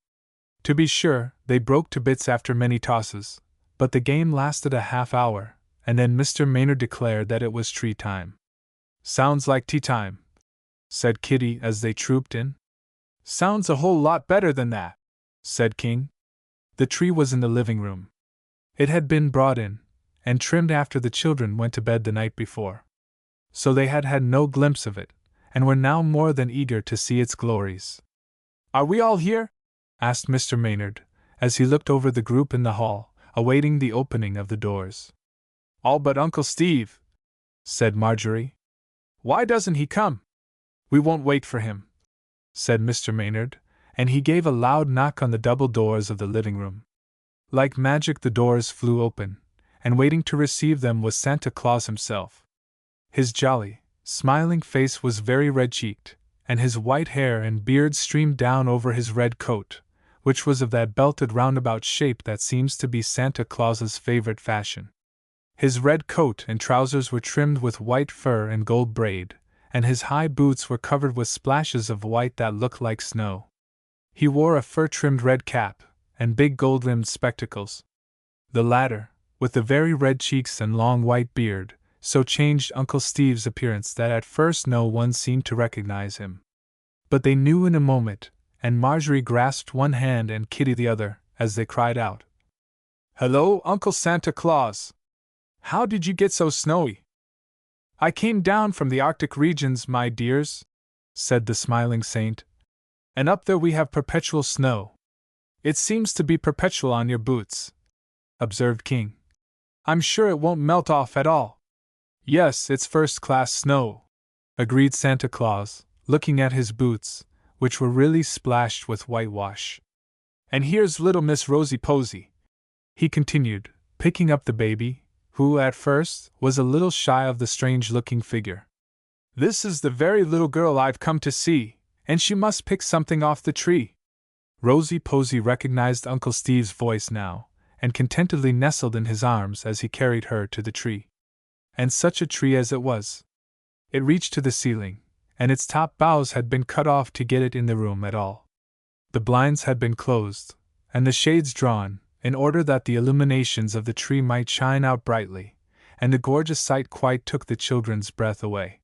To be sure, they broke to bits after many tosses, but the game lasted a half hour, and then Mr. Maynard declared that it was tree time. "Sounds like tea time," said Kitty as they trooped in. "Sounds a whole lot better than that," said King. The tree was in the living room. It had been brought in, and trimmed after the children went to bed the night before. So they had had no glimpse of it, and were now more than eager to see its glories. "Are we all here?" asked Mr. Maynard, as he looked over the group in the hall, awaiting the opening of the doors. "All but Uncle Steve," said Marjorie. "Why doesn't he come?" "We won't wait for him," said Mr. Maynard, and he gave a loud knock on the double doors of the living room. Like magic the doors flew open, and waiting to receive them was Santa Claus himself. His jolly, smiling face was very red-cheeked, and his white hair and beard streamed down over his red coat, which was of that belted roundabout shape that seems to be Santa Claus's favorite fashion. His red coat and trousers were trimmed with white fur and gold braid, and his high boots were covered with splashes of white that looked like snow. He wore a fur-trimmed red cap, and big gold-rimmed spectacles. The latter, with the very red cheeks and long white beard, so changed Uncle Steve's appearance that at first no one seemed to recognize him. But they knew in a moment, and Marjorie grasped one hand and Kitty the other, as they cried out, "Hello, Uncle Santa Claus! How did you get so snowy?" "I came down from the Arctic regions, my dears," said the smiling saint, "and up there we have perpetual snow." "It seems to be perpetual on your boots," observed King. "I'm sure it won't melt off at all." "Yes, it's first-class snow," agreed Santa Claus, looking at his boots, which were really splashed with whitewash. "And here's little Miss Rosie Posy," he continued, picking up the baby, who, at first, was a little shy of the strange-looking figure. "This is the very little girl I've come to see, and she must pick something off the tree." Rosie Posy recognized Uncle Steve's voice now, and contentedly nestled in his arms as he carried her to the tree. And such a tree as it was! It reached to the ceiling, and its top boughs had been cut off to get it in the room at all. The blinds had been closed, and the shades drawn, in order that the illuminations of the tree might shine out brightly, and the gorgeous sight quite took the children's breath away.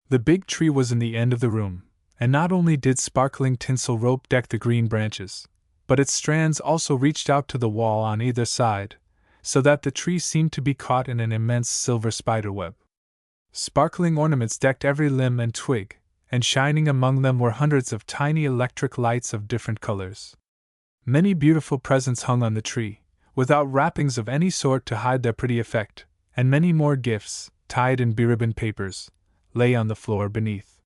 The big tree was in the end of the room, and not only did sparkling tinsel rope deck the green branches, but its strands also reached out to the wall on either side, so that the tree seemed to be caught in an immense silver spiderweb. Sparkling ornaments decked every limb and twig, and shining among them were hundreds of tiny electric lights of different colors. Many beautiful presents hung on the tree, without wrappings of any sort to hide their pretty effect, and many more gifts, tied in beribboned papers, lay on the floor beneath.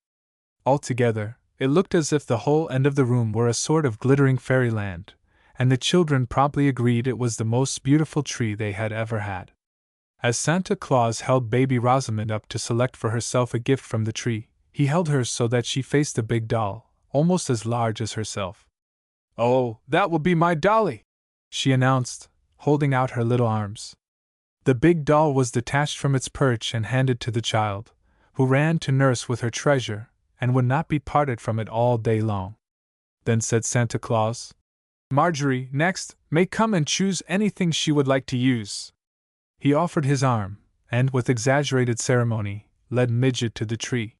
Altogether, it looked as if the whole end of the room were a sort of glittering fairyland, and the children promptly agreed it was the most beautiful tree they had ever had. As Santa Claus held baby Rosamond up to select for herself a gift from the tree, he held her so that she faced a big doll, almost as large as herself. "Oh, that will be my dolly!" she announced, holding out her little arms. The big doll was detached from its perch and handed to the child, who ran to nurse with her treasure, and would not be parted from it all day long. Then said Santa Claus, "Marjorie, next, may come and choose anything she would like to use." He offered his arm, and, with exaggerated ceremony, led Midget to the tree.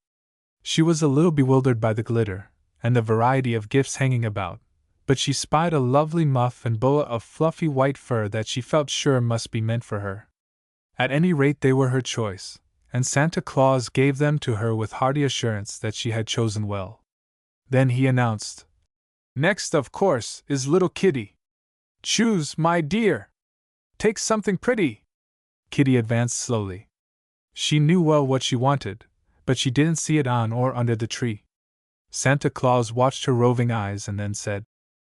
She was a little bewildered by the glitter, and the variety of gifts hanging about, but she spied a lovely muff and boa of fluffy white fur that she felt sure must be meant for her. At any rate they were her choice, and Santa Claus gave them to her with hearty assurance that she had chosen well. Then he announced, "Next, of course, is little Kitty. Choose, my dear. Take something pretty." Kitty advanced slowly. She knew well what she wanted, but she didn't see it on or under the tree. Santa Claus watched her roving eyes and then said,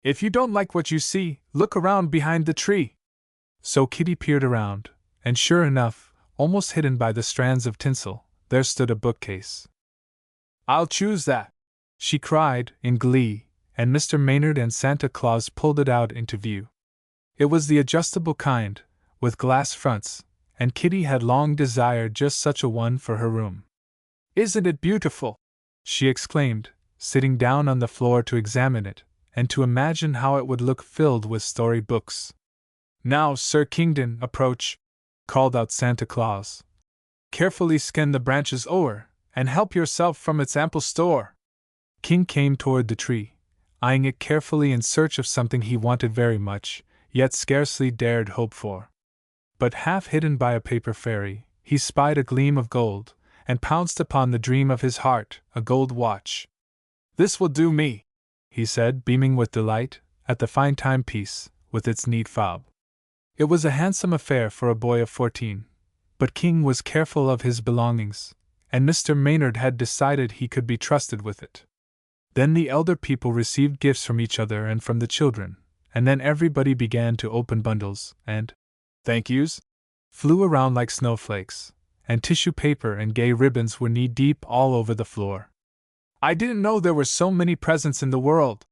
"If you don't like what you see, look around behind the tree." So Kitty peered around, and sure enough, almost hidden by the strands of tinsel, there stood a bookcase. "I'll choose that!" she cried, in glee, and Mr. Maynard and Santa Claus pulled it out into view. It was the adjustable kind, with glass fronts, and Kitty had long desired just such a one for her room. "Isn't it beautiful?" she exclaimed, sitting down on the floor to examine it, and to imagine how it would look filled with story books. "Now, Sir Kingdon, approach," called out Santa Claus. "Carefully scan the branches o'er, and help yourself from its ample store." King came toward the tree, eyeing it carefully in search of something he wanted very much, yet scarcely dared hope for. But half hidden by a paper fairy, he spied a gleam of gold, and pounced upon the dream of his heart, a gold watch. "This will do me," he said, beaming with delight at the fine timepiece, with its neat fob. It was a handsome affair for a boy of 14, but King was careful of his belongings, and Mr. Maynard had decided he could be trusted with it. Then the elder people received gifts from each other and from the children, and then everybody began to open bundles, and "thank yous" flew around like snowflakes, and tissue paper and gay ribbons were knee-deep all over the floor. "I didn't know there were so many presents in the world,"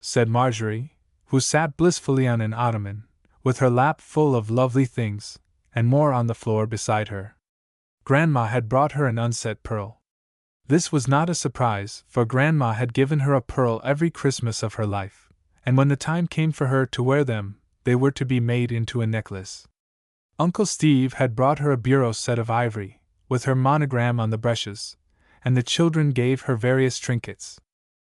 said Marjorie, who sat blissfully on an ottoman, with her lap full of lovely things, and more on the floor beside her. Grandma had brought her an unset pearl. This was not a surprise, for Grandma had given her a pearl every Christmas of her life, and when the time came for her to wear them, they were to be made into a necklace. Uncle Steve had brought her a bureau set of ivory, with her monogram on the brushes, and the children gave her various trinkets.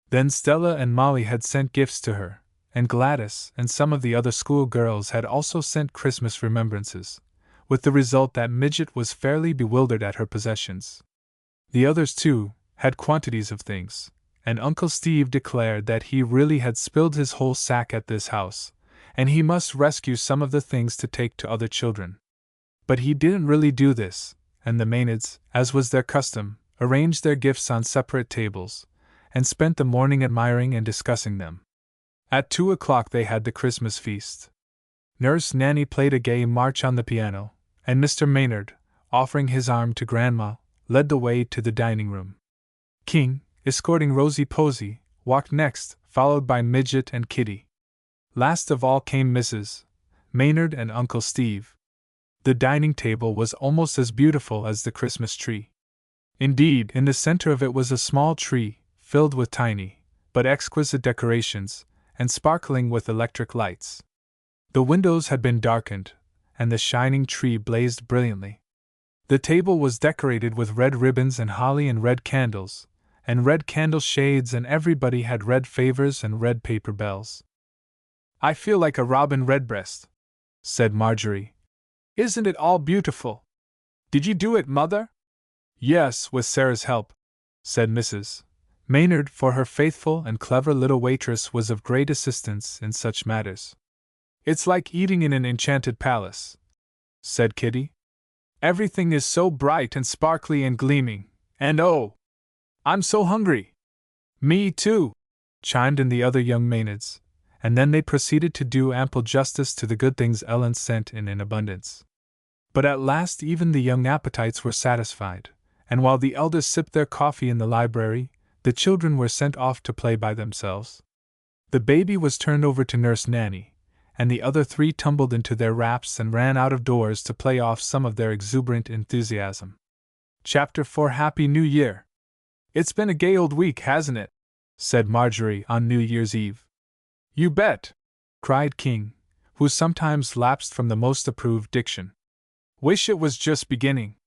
Then Stella and Molly had sent gifts to her, and Gladys and some of the other school girls had also sent Christmas remembrances, with the result that Midget was fairly bewildered at her possessions. The others, too, had quantities of things, and Uncle Steve declared that he really had spilled his whole sack at this house, and he must rescue some of the things to take to other children. But he didn't really do this, and the Maynards, as was their custom, arranged their gifts on separate tables, and spent the morning admiring and discussing them. At 2 o'clock they had the Christmas feast. Nurse Nanny played a gay march on the piano, and Mr. Maynard, offering his arm to Grandma, led the way to the dining room. King, escorting Rosie Posey, walked next, followed by Midget and Kitty. Last of all came Mrs. Maynard and Uncle Steve. The dining table was almost as beautiful as the Christmas tree. Indeed, in the center of it was a small tree, filled with tiny, but exquisite decorations, and sparkling with electric lights. The windows had been darkened, and the shining tree blazed brilliantly. The table was decorated with red ribbons and holly and red candles shades, and everybody had red favors and red paper bells. "I feel like a robin redbreast," said Marjorie. "Isn't it all beautiful? Did you do it, Mother?" "Yes, with Sarah's help," said Mrs. Maynard, for her faithful and clever little waitress was of great assistance in such matters. "It's like eating in an enchanted palace," said Kitty. "Everything is so bright and sparkly and gleaming, and oh, I'm so hungry!" "Me too," chimed in the other young Maynards, and then they proceeded to do ample justice to the good things Ellen sent in abundance. But at last even the young appetites were satisfied, and while the elders sipped their coffee in the library, the children were sent off to play by themselves. The baby was turned over to Nurse Nanny, and the other three tumbled into their wraps and ran out of doors to play off some of their exuberant enthusiasm. Chapter 4 Happy New Year! "It's been a gay old week, hasn't it?" said Marjorie on New Year's Eve. "You bet!" cried King, who sometimes lapsed from the most approved diction. "Wish it was just beginning.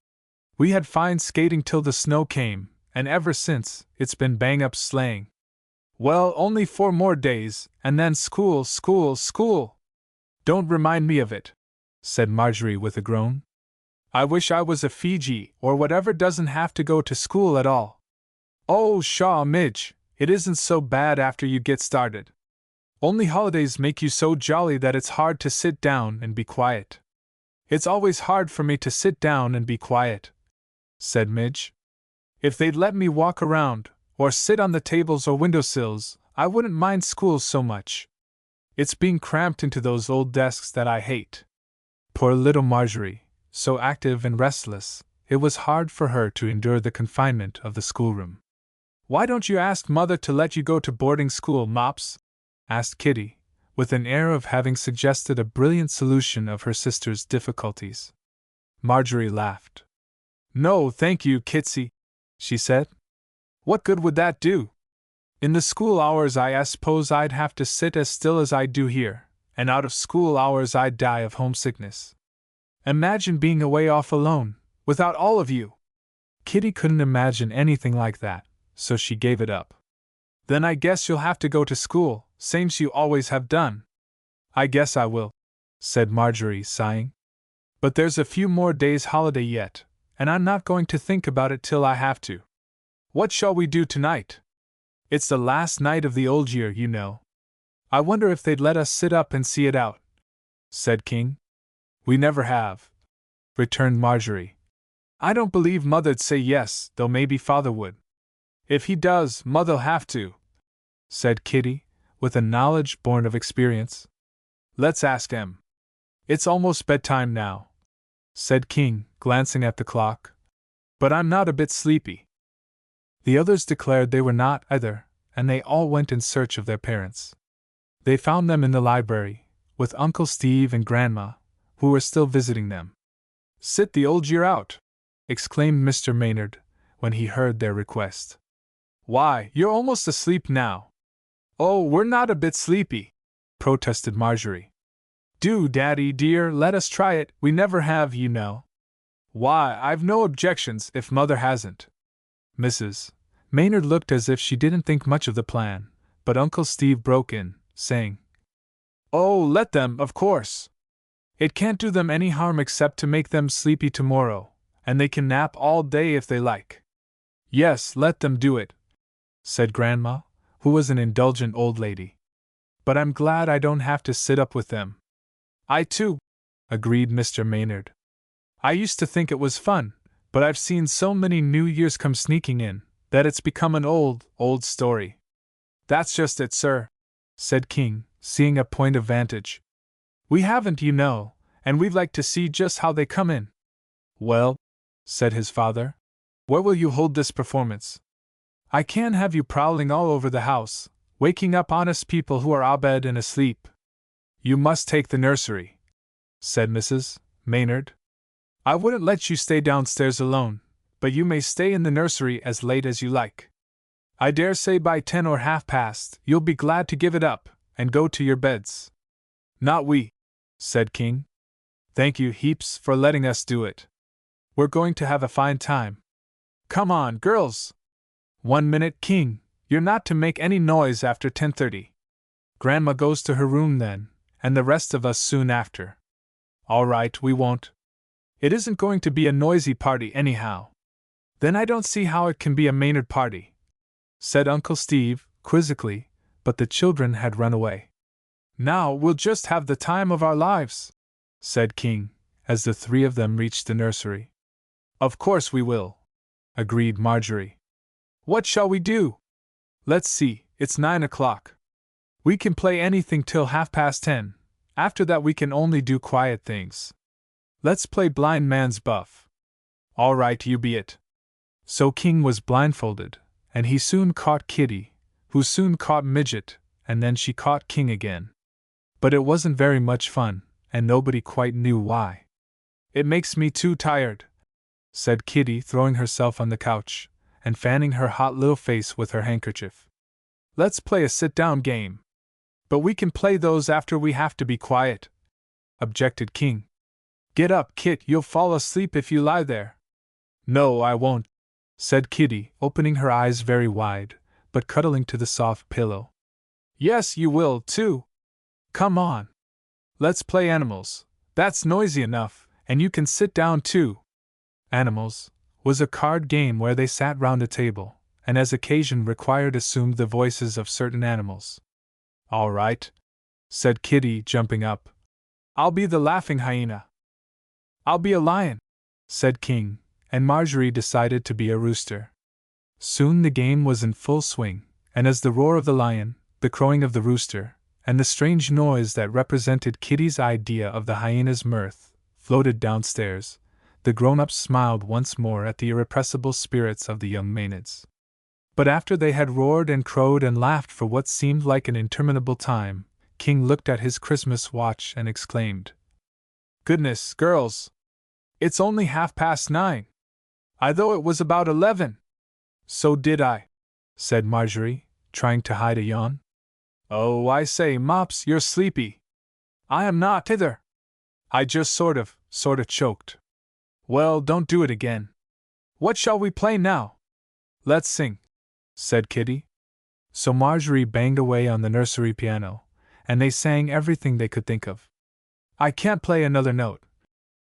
We had fine skating till the snow came, and ever since, it's been bang-up sleighing. Well, only 4 more days, and then school, school, school! Don't remind me of it," said Marjorie with a groan. "I wish I was a Fiji, or whatever doesn't have to go to school at all. Oh, pshaw, Midge, it isn't so bad after you get started. Only holidays make you so jolly that it's hard to sit down and be quiet." "It's always hard for me to sit down and be quiet," said Midge. "If they'd let me walk around, or sit on the tables or windowsills, I wouldn't mind school so much. It's being cramped into those old desks that I hate." Poor little Marjorie, so active and restless, it was hard for her to endure the confinement of the schoolroom. "Why don't you ask Mother to let you go to boarding school, Mops?" asked Kitty, with an air of having suggested a brilliant solution of her sister's difficulties. Marjorie laughed. "No, thank you, Kitsy," she said. "What good would that do? In the school hours I suppose I'd have to sit as still as I do here, and out of school hours I'd die of homesickness. Imagine being away off alone, without all of you!" Kitty couldn't imagine anything like that, so she gave it up. "Then I guess you'll have to go to school, same's you always have done." "I guess I will," said Marjorie, sighing. "But there's a few more days' holiday yet, and I'm not going to think about it till I have to. What shall we do tonight? It's the last night of the old year, you know. I wonder if they'd let us sit up and see it out," said King. "We never have," returned Marjorie. "I don't believe Mother'd say yes, though maybe Father would." "If he does, Mother'll have to," said Kitty, with a knowledge born of experience. "Let's ask him." "It's almost bedtime now," said King, glancing at the clock. "But I'm not a bit sleepy." The others declared they were not either, and they all went in search of their parents. They found them in the library, with Uncle Steve and Grandma, who were still visiting them. "Sit the old year out!" exclaimed Mr. Maynard, when he heard their request. "Why, you're almost asleep now." "Oh, we're not a bit sleepy," protested Marjorie. "Do, Daddy dear, let us try it, we never have, you know." Why, I've no objections if Mother hasn't. Mrs. Maynard looked as if she didn't think much of the plan, but Uncle Steve broke in, saying, "Oh, let them, of course. It can't do them any harm except to make them sleepy tomorrow, and they can nap all day if they like." "Yes, let them do it," said Grandma, who was an indulgent old lady. "But I'm glad I don't have to sit up with them." "I too," agreed Mr. Maynard. "I used to think it was fun, but I've seen so many New Years come sneaking in, that it's become an old story." "That's just it, sir," said King, seeing a point of vantage. "We haven't, you know, and we'd like to see just how they come in." "Well," said his father, "where will you hold this performance? I can't have you prowling all over the house, waking up honest people who are abed and asleep." "You must take the nursery," said Mrs. Maynard. "I wouldn't let you stay downstairs alone, but you may stay in the nursery as late as you like. I dare say by 10 or half past you'll be glad to give it up and go to your beds." "Not we," said King. "Thank you heaps for letting us do it. We're going to have a fine time. Come on, girls!" "1 minute, King, you're not to make any noise after 10:30. Grandma goes to her room then, and the rest of us soon after." "All right, we won't. It isn't going to be a noisy party anyhow." "Then I don't see how it can be a Maynard party," said Uncle Steve, quizzically, but the children had run away. "Now we'll just have the time of our lives," said King, as the three of them reached the nursery. "Of course we will," agreed Marjorie. "What shall we do? Let's see, it's 9 o'clock. We can play anything till 10:30. After that we can only do quiet things. Let's play blind man's buff." "All right, you be it." So King was blindfolded, and he soon caught Kitty, who soon caught Midget, and then she caught King again. But it wasn't very much fun, and nobody quite knew why. "It makes me too tired," said Kitty, throwing herself on the couch, and fanning her hot little face with her handkerchief. "Let's play a sit-down game." "But we can play those after we have to be quiet," objected King. "Get up, Kit, you'll fall asleep if you lie there." "No, I won't," said Kitty, opening her eyes very wide, but cuddling to the soft pillow. "Yes, you will, too. Come on. Let's play animals. That's noisy enough, and you can sit down too." Animals was a card game where they sat round a table, and as occasion required assumed the voices of certain animals. "All right," said Kitty, jumping up. "I'll be the laughing hyena." "I'll be a lion," said King, and Marjorie decided to be a rooster. Soon the game was in full swing, and as the roar of the lion, the crowing of the rooster, and the strange noise that represented Kitty's idea of the hyena's mirth, floated downstairs, the grown-ups smiled once more at the irrepressible spirits of the young Maynads. But after they had roared and crowed and laughed for what seemed like an interminable time, King looked at his Christmas watch and exclaimed, "Goodness, girls! It's only 9:30. I thought it was about 11. "So did I," said Marjorie, trying to hide a yawn. "Oh, I say, Mops, you're sleepy." "I am not either. I just sort of choked." "Well, don't do it again. What shall we play now?" "Let's sing," said Kitty. So Marjorie banged away on the nursery piano, and they sang everything they could think of. "I can't play another note,"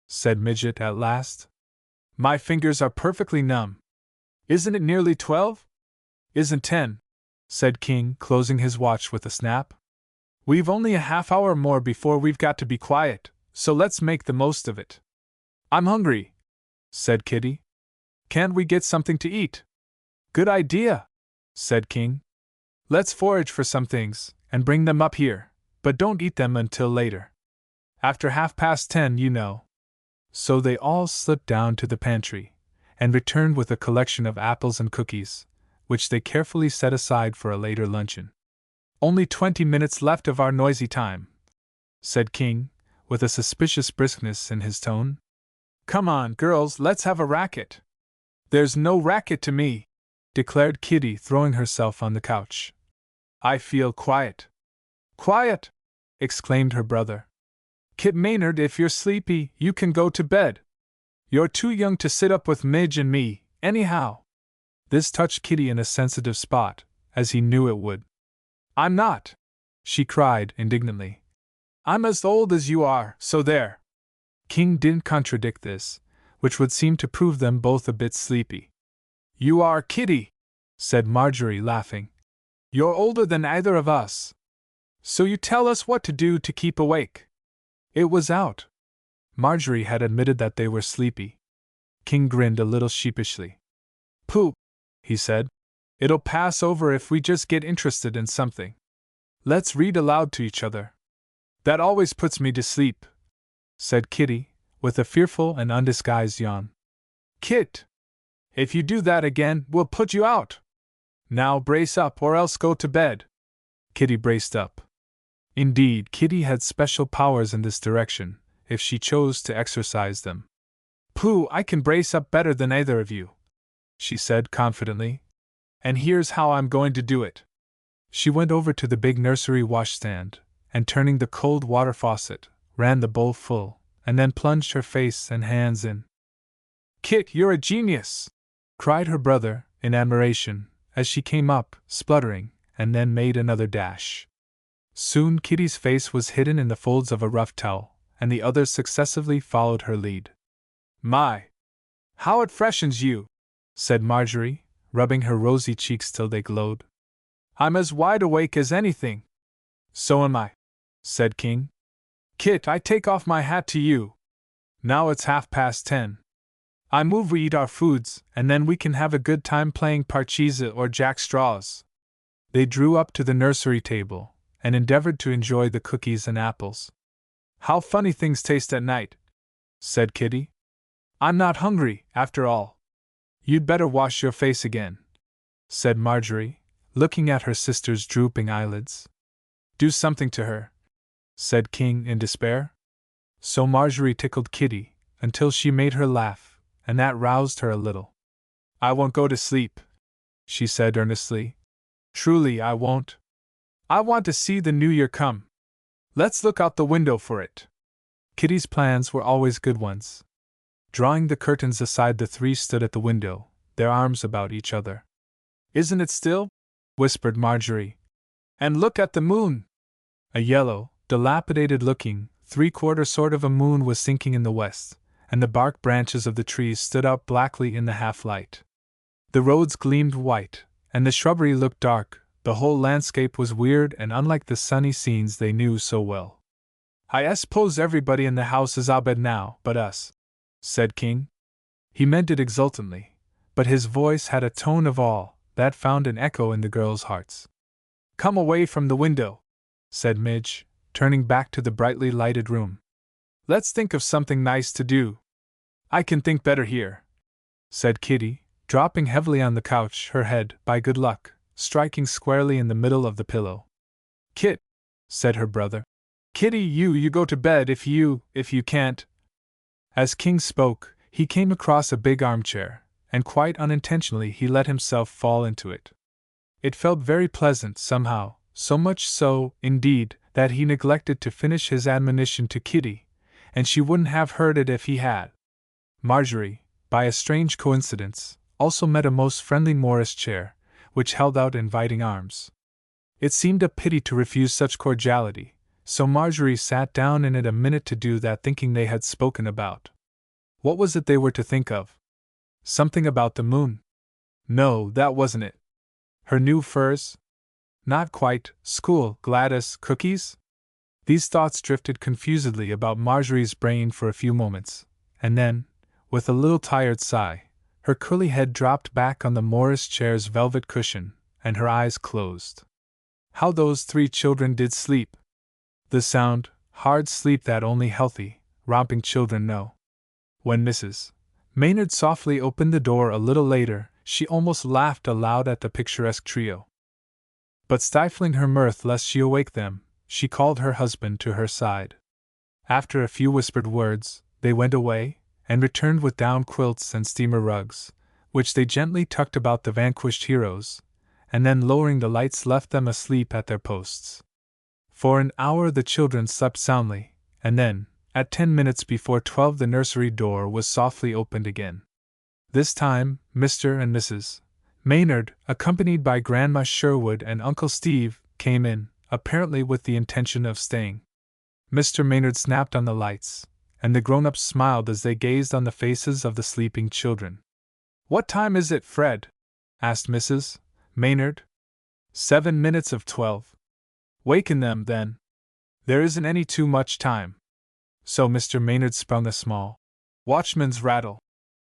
said Midget at last. "My fingers are perfectly numb." "Isn't it nearly 12? "Isn't 10, said King, closing his watch with a snap. "We've only a half hour more before we've got to be quiet, so let's make the most of it." "I'm hungry," said Kitty. "Can't we get something to eat?" "Good idea," said King. "Let's forage for some things, and bring them up here, but don't eat them until later. After 10:30, you know." So they all slipped down to the pantry, and returned with a collection of apples and cookies, which they carefully set aside for a later luncheon. "Only 20 minutes left of our noisy time," said King, with a suspicious briskness in his tone. "Come on, girls, let's have a racket." "There's no racket to me," declared Kitty, throwing herself on the couch. "I feel quiet." "Quiet!" exclaimed her brother. "Kit Maynard, if you're sleepy, you can go to bed." You're too young to sit up with Midge and me, anyhow. This touched Kitty in a sensitive spot, as he knew it would. I'm not, she cried indignantly. I'm as old as you are, so there. King didn't contradict this, which would seem to prove them both a bit sleepy. You are, Kitty, said Marjorie, laughing. You're older than either of us. So you tell us what to do to keep awake. It was out. Marjorie had admitted that they were sleepy. King grinned a little sheepishly. Pooh, he said. It'll pass over if we just get interested in something. Let's read aloud to each other. That always puts me to sleep, said Kitty, with a fearful and undisguised yawn. Kit! If you do that again, we'll put you out. Now brace up or else go to bed. Kitty braced up. Indeed, Kitty had special powers in this direction, if she chose to exercise them. Pooh, I can brace up better than either of you, she said confidently. And here's how I'm going to do it. She went over to the big nursery washstand, and turning the cold water faucet, ran the bowl full, and then plunged her face and hands in. Kit, you're a genius! Cried her brother, in admiration, as she came up, spluttering, and then made another dash. Soon Kitty's face was hidden in the folds of a rough towel, and the others successively followed her lead. My! How it freshens you! Said Marjorie, rubbing her rosy cheeks till they glowed. I'm as wide awake as anything. So am I, said King. Kit, I take off my hat to you. Now it's 10:30. I move we eat our foods, and then we can have a good time playing parcheesi or jack-straws. They drew up to the nursery table, and endeavored to enjoy the cookies and apples. How funny things taste at night, said Kitty. I'm not hungry, after all. You'd better wash your face again, said Marjorie, looking at her sister's drooping eyelids. Do something to her, said King in despair. So Marjorie tickled Kitty, until she made her laugh, and that roused her a little. I won't go to sleep, she said earnestly. Truly I won't. I want to see the new year come. Let's look out the window for it. Kitty's plans were always good ones. Drawing the curtains aside, the three stood at the window, their arms about each other. Isn't it still? Whispered Marjorie. And look at the moon! A yellow, dilapidated-looking, three-quarter sort of a moon was sinking in the west, and the bark branches of the trees stood out blackly in the half-light. The roads gleamed white, and the shrubbery looked dark. The whole landscape was weird and unlike the sunny scenes they knew so well. I suppose everybody in the house is abed now, but us, said King. He meant it exultantly, but his voice had a tone of awe that found an echo in the girls' hearts. Come away from the window, said Midge, turning back to the brightly lighted room. Let's think of something nice to do. I can think better here, said Kitty, dropping heavily on the couch, her head, by good luck, striking squarely in the middle of the pillow. Kit, said her brother. Kitty, you go to bed if you can't. As King spoke, he came across a big armchair, and quite unintentionally he let himself fall into it. It felt very pleasant somehow, so much so, indeed, that he neglected to finish his admonition to Kitty, and she wouldn't have heard it if he had. Marjorie, by a strange coincidence, also met a most friendly Morris chair, which held out inviting arms. It seemed a pity to refuse such cordiality, so Marjorie sat down in it a minute to do that thinking they had spoken about. What was it they were to think of? Something about the moon? No, that wasn't it. Her new furs? Not quite. School, Gladys, cookies? These thoughts drifted confusedly about Marjorie's brain for a few moments, and then, with a little tired sigh, her curly head dropped back on the Morris chair's velvet cushion, and her eyes closed. How those three children did sleep! The sound, hard sleep that only healthy, romping children know. When Mrs. Maynard softly opened the door a little later, she almost laughed aloud at the picturesque trio. But stifling her mirth lest she awake them, she called her husband to her side. After a few whispered words, they went away, and returned with down quilts and steamer rugs, which they gently tucked about the vanquished heroes, and then lowering the lights left them asleep at their posts. For an hour the children slept soundly, and then, At 10 minutes before 12 the nursery door was softly opened again. This time, Mr. and Mrs. Maynard, accompanied by Grandma Sherwood and Uncle Steve, came in, apparently with the intention of staying. Mr. Maynard snapped on the lights, and the grown-ups smiled as they gazed on the faces of the sleeping children. "What time is it, Fred?" asked Mrs. Maynard. 7 minutes of 12. "Waken them, then. There isn't any too much time." So Mr. Maynard sprung a small watchman's rattle.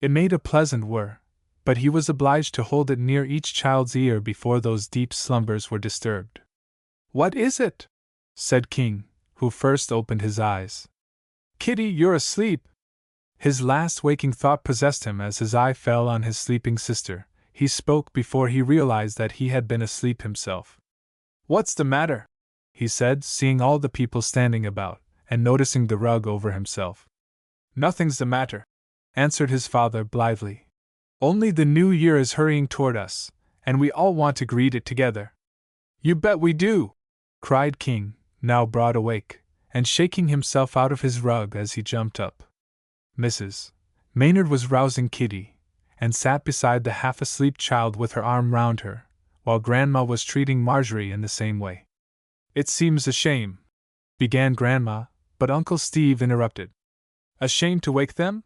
It made a pleasant whir, but he was obliged to hold it near each child's ear before those deep slumbers were disturbed. "What is it?" said King, who first opened his eyes. "Kitty, you're asleep." His last waking thought possessed him as his eye fell on his sleeping sister. He spoke before he realized that he had been asleep himself. "What's the matter?" he said, seeing all the people standing about, and noticing the rug over himself. "Nothing's the matter," answered his father blithely. "Only the new year is hurrying toward us, and we all want to greet it together." "You bet we do!" cried King, now broad awake, and shaking himself out of his rug as he jumped up. Mrs. Maynard was rousing Kitty, and sat beside the half-asleep child with her arm round her, while Grandma was treating Marjorie in the same way. "It seems a shame," began Grandma, but Uncle Steve interrupted. "A shame to wake them?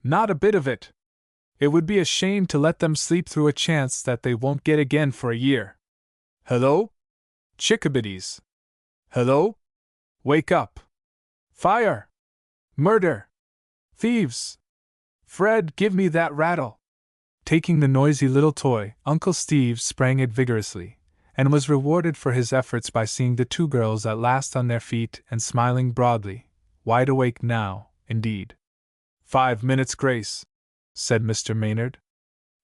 Not a bit of it. It would be a shame to let them sleep through a chance that they won't get again for a year. Hello? Chickabiddies! Hello? Wake up! Fire! Murder! Thieves! Fred, give me that rattle!" Taking the noisy little toy, Uncle Steve sprang it vigorously, and was rewarded for his efforts by seeing the two girls at last on their feet and smiling broadly, wide awake now, indeed. 5 minutes grace," said Mr. Maynard.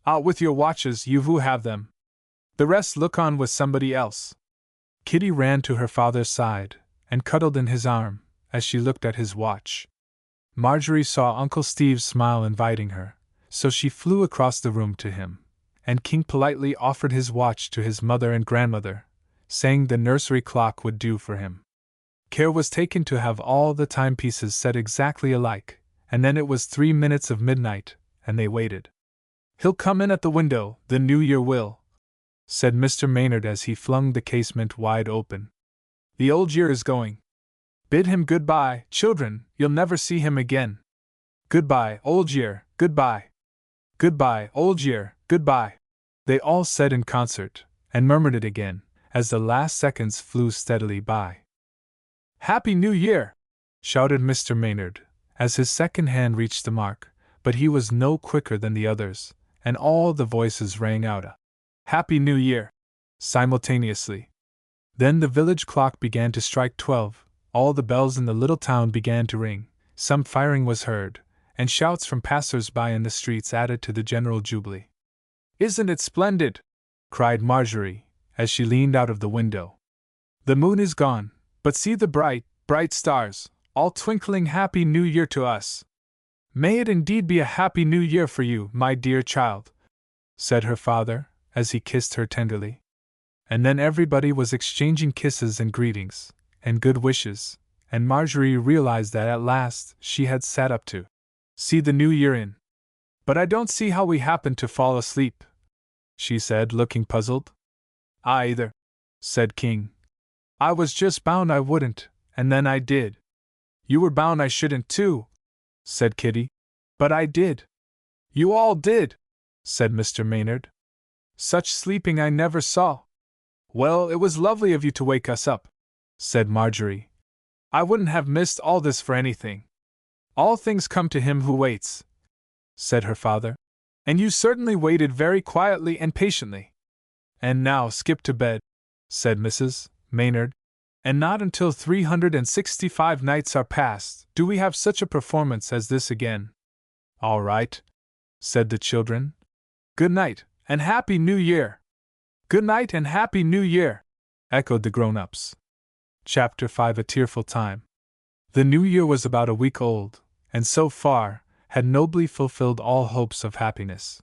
"Out with your watches, you who have them. The rest look on with somebody else." Kitty ran to her father's side, and cuddled in his arm, as she looked at his watch. Marjorie saw Uncle Steve smile inviting her, so she flew across the room to him, and King politely offered his watch to his mother and grandmother, saying the nursery clock would do for him. Care was taken to have all the timepieces set exactly alike, and then it was 3 minutes of midnight, and they waited. "He'll come in at the window, the new year will," said Mr. Maynard as he flung the casement wide open. "The old year is going. Bid him good-bye, children, you'll never see him again. Good-bye, old year, good-bye. Good-bye, old year, good-bye," they all said in concert, and murmured it again, as the last seconds flew steadily by. "Happy New Year!" shouted Mr. Maynard, as his second hand reached the mark, but he was no quicker than the others, and all the voices rang out a "Happy New Year!" simultaneously. Then the village clock began to strike 12, all the bells in the little town began to ring, some firing was heard, and shouts from passers-by in the streets added to the general jubilee. "Isn't it splendid?" cried Marjorie, as she leaned out of the window. "The moon is gone, but see the bright, bright stars, all twinkling Happy New Year to us." "May it indeed be a Happy New Year for you, my dear child," said her father, as he kissed her tenderly. And then everybody was exchanging kisses and greetings, and good wishes, and Marjorie realized that at last she had sat up to see the new year in. "But I don't see how we happened to fall asleep," she said, looking puzzled. "I either," said King. "I was just bound I wouldn't, and then I did." "You were bound I shouldn't too," said Kitty. "But I did." "You all did," said Mr. Maynard. "Such sleeping I never saw." "Well, it was lovely of you to wake us up," said Marjorie. "I wouldn't have missed all this for anything." "All things come to him who waits," said her father. "And you certainly waited very quietly and patiently." "And now skip to bed," said Mrs. Maynard. "And not until 365 nights are past do we have such a performance as this again." "All right," said the children. "Good night, and Happy New Year!" "Good night and Happy New Year!" echoed the grown-ups. Chapter 5: A Tearful Time. The new year was about a week old, and so far had nobly fulfilled all hopes of happiness.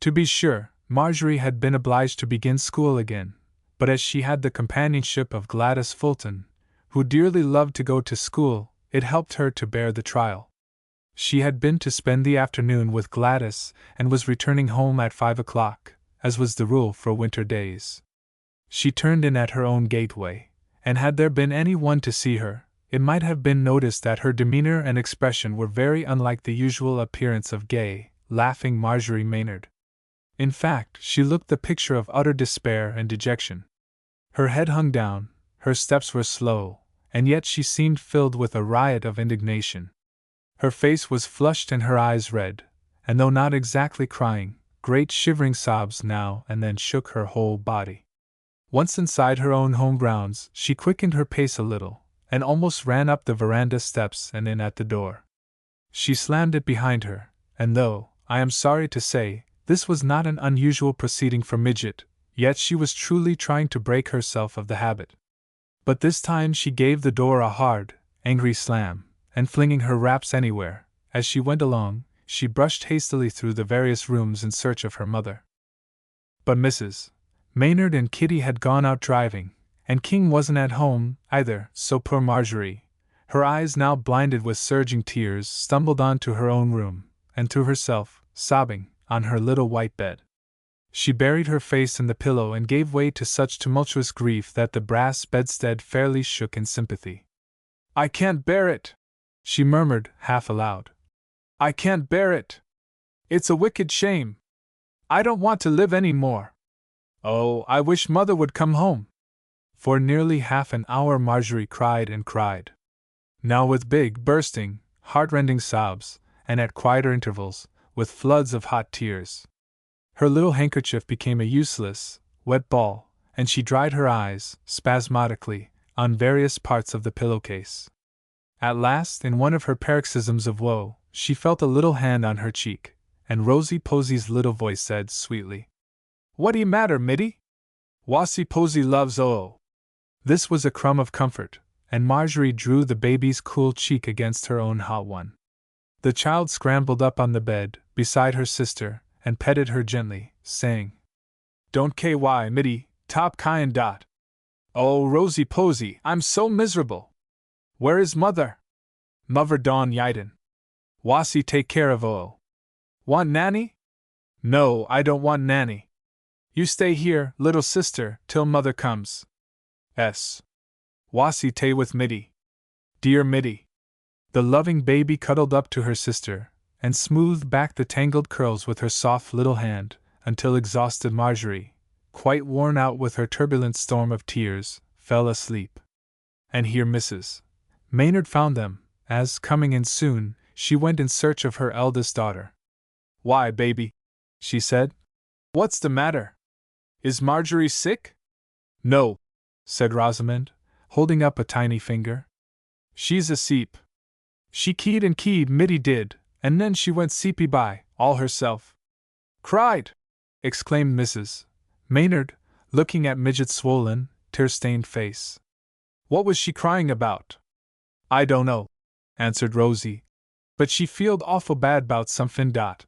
To be sure, Marjorie had been obliged to begin school again, but as she had the companionship of Gladys Fulton, who dearly loved to go to school, it helped her to bear the trial. She had been to spend the afternoon with Gladys and was returning home at 5 o'clock, as was the rule for winter days. She turned in at her own gateway, and had there been any one to see her, it might have been noticed that her demeanor and expression were very unlike the usual appearance of gay, laughing Marjorie Maynard. In fact, she looked the picture of utter despair and dejection. Her head hung down, her steps were slow, and yet she seemed filled with a riot of indignation. Her face was flushed and her eyes red, and though not exactly crying, great shivering sobs now and then shook her whole body. Once inside her own home grounds, she quickened her pace a little, and almost ran up the veranda steps and in at the door. She slammed it behind her, and though, I am sorry to say, this was not an unusual proceeding for Midget, yet she was truly trying to break herself of the habit. But this time she gave the door a hard, angry slam, and flinging her wraps anywhere, as she went along, she brushed hastily through the various rooms in search of her mother. But Mrs. Maynard and Kitty had gone out driving, and King wasn't at home, either, so poor Marjorie, her eyes now blinded with surging tears, stumbled on to her own room, and threw herself, sobbing, on her little white bed. She buried her face in the pillow and gave way to such tumultuous grief that the brass bedstead fairly shook in sympathy. "I can't bear it!" she murmured, half aloud. "I can't bear it! It's a wicked shame! I don't want to live any more! Oh, I wish Mother would come home!" For nearly half an hour Marjorie cried and cried. Now with big, bursting, heart-rending sobs, and at quieter intervals, with floods of hot tears. Her little handkerchief became a useless, wet ball, and she dried her eyes, spasmodically, on various parts of the pillowcase. At last, in one of her paroxysms of woe, she felt a little hand on her cheek, and Rosie Posey's little voice said sweetly, "What'd matter, Mitty? Wassy Posey loves oo." This was a crumb of comfort, and Marjorie drew the baby's cool cheek against her own hot one. The child scrambled up on the bed, beside her sister, and petted her gently, saying, "Don't ky, Mitty, top kyin' dot. Oh, Rosie Posey, I'm so miserable. Where is Mother? Muvver dawn yiden. Wassy take care of oo. Want Nanny? No, I don't want Nanny. You stay here, little sister, till Mother comes. S. Wassy tay with Mitty. Dear Mitty." The loving baby cuddled up to her sister, and smoothed back the tangled curls with her soft little hand, until exhausted Marjorie, quite worn out with her turbulent storm of tears, fell asleep. And here Mrs. Maynard found them, as, coming in soon, she went in search of her eldest daughter. "Why, baby," she said, "what's the matter? Is Marjorie sick?" "No," said Rosamond, holding up a tiny finger. "She's asleep. She keyed and keyed, Mitty did, and then she went seepy by, all herself." "Cried!" exclaimed Mrs. Maynard, looking at Midget's swollen, tear-stained face. "What was she crying about?" "I don't know," answered Rosie, "but she feeled awful bad 'bout somefin dot."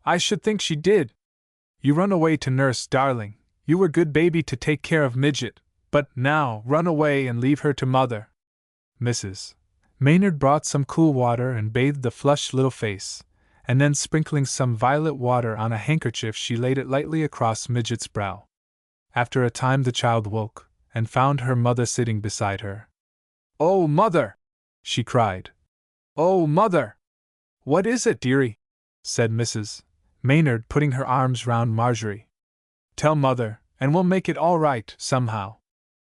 "I should think she did. You run away to nurse, darling. You were good baby to take care of Midget, but now run away and leave her to Mother." Mrs. Maynard brought some cool water and bathed the flushed little face, and then sprinkling some violet water on a handkerchief she laid it lightly across Midget's brow. After a time the child woke, and found her mother sitting beside her. "Oh, Mother!" she cried. "Oh, Mother!" "What is it, dearie?" said Mrs. Maynard, putting her arms round Marjorie. "Tell Mother, and we'll make it all right, somehow."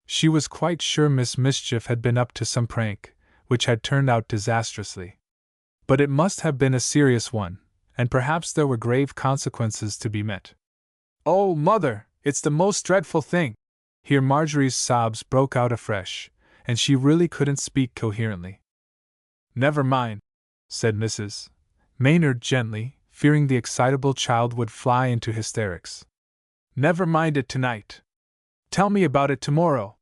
She was quite sure Miss Mischief had been up to some prank, which had turned out disastrously. But it must have been a serious one, and perhaps there were grave consequences to be met. "Oh, Mother, it's the most dreadful thing!" Here Marjorie's sobs broke out afresh, and she really couldn't speak coherently. "Never mind," said Mrs. Maynard gently, fearing the excitable child would fly into hysterics. "Never mind it tonight. Tell me about it tomorrow.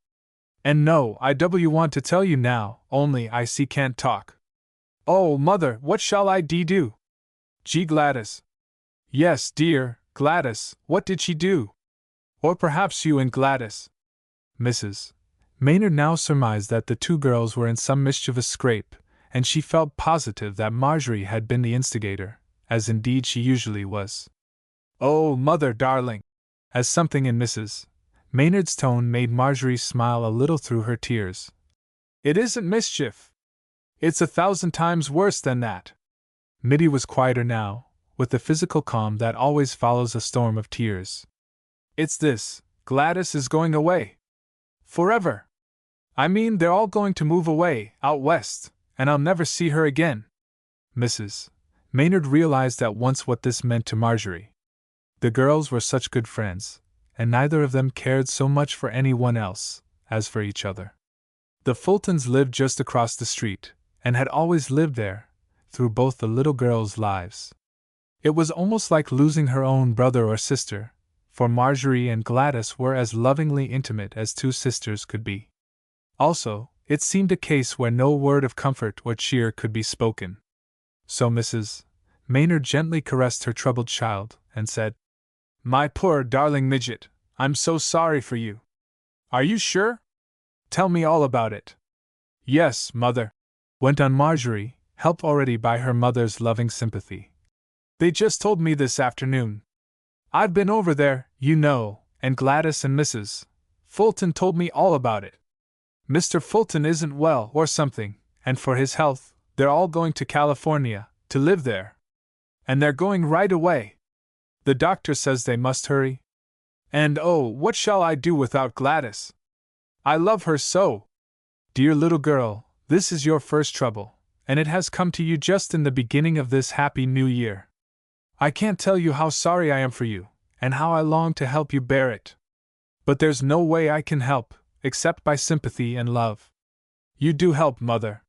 And no, I want to tell you now, only I can't talk. Oh, Mother, what shall I do? Gee, Gladys." "Yes, dear, Gladys, what did she do? Or perhaps you and Gladys." Mrs. Maynard now surmised that the two girls were in some mischievous scrape, and she felt positive that Marjorie had been the instigator, as indeed she usually was. "Oh, Mother, darling!" As something in Mrs. Maynard's tone made Marjorie smile a little through her tears. "It isn't mischief. It's 1,000 times worse than that." Mitty was quieter now, with the physical calm that always follows a storm of tears. "It's this: Gladys is going away. Forever. I mean, they're all going to move away, out west, and I'll never see her again." Mrs. Maynard realized at once what this meant to Marjorie. The girls were such good friends, and neither of them cared so much for anyone else as for each other. The Fultons lived just across the street, and had always lived there, through both the little girls' lives. It was almost like losing her own brother or sister, for Marjorie and Gladys were as lovingly intimate as two sisters could be. Also, it seemed a case where no word of comfort or cheer could be spoken. So Mrs. Maynard gently caressed her troubled child, and said, "My poor darling midget, I'm so sorry for you." "Are you sure? Tell me all about it." "Yes, Mother," went on Marjorie, helped already by her mother's loving sympathy. "They just told me this afternoon. I've been over there, you know, and Gladys and Mrs. Fulton told me all about it. Mr. Fulton isn't well or something, and for his health, they're all going to California, to live there. And they're going right away. The doctor says they must hurry. And oh, what shall I do without Gladys? I love her so. Dear little girl, this is your first trouble, and it has come to you just in the beginning of this happy new year. I can't tell you how sorry I am for you, and how I long to help you bear it. But there's no way I can help, except by sympathy and love. You do help, Mother.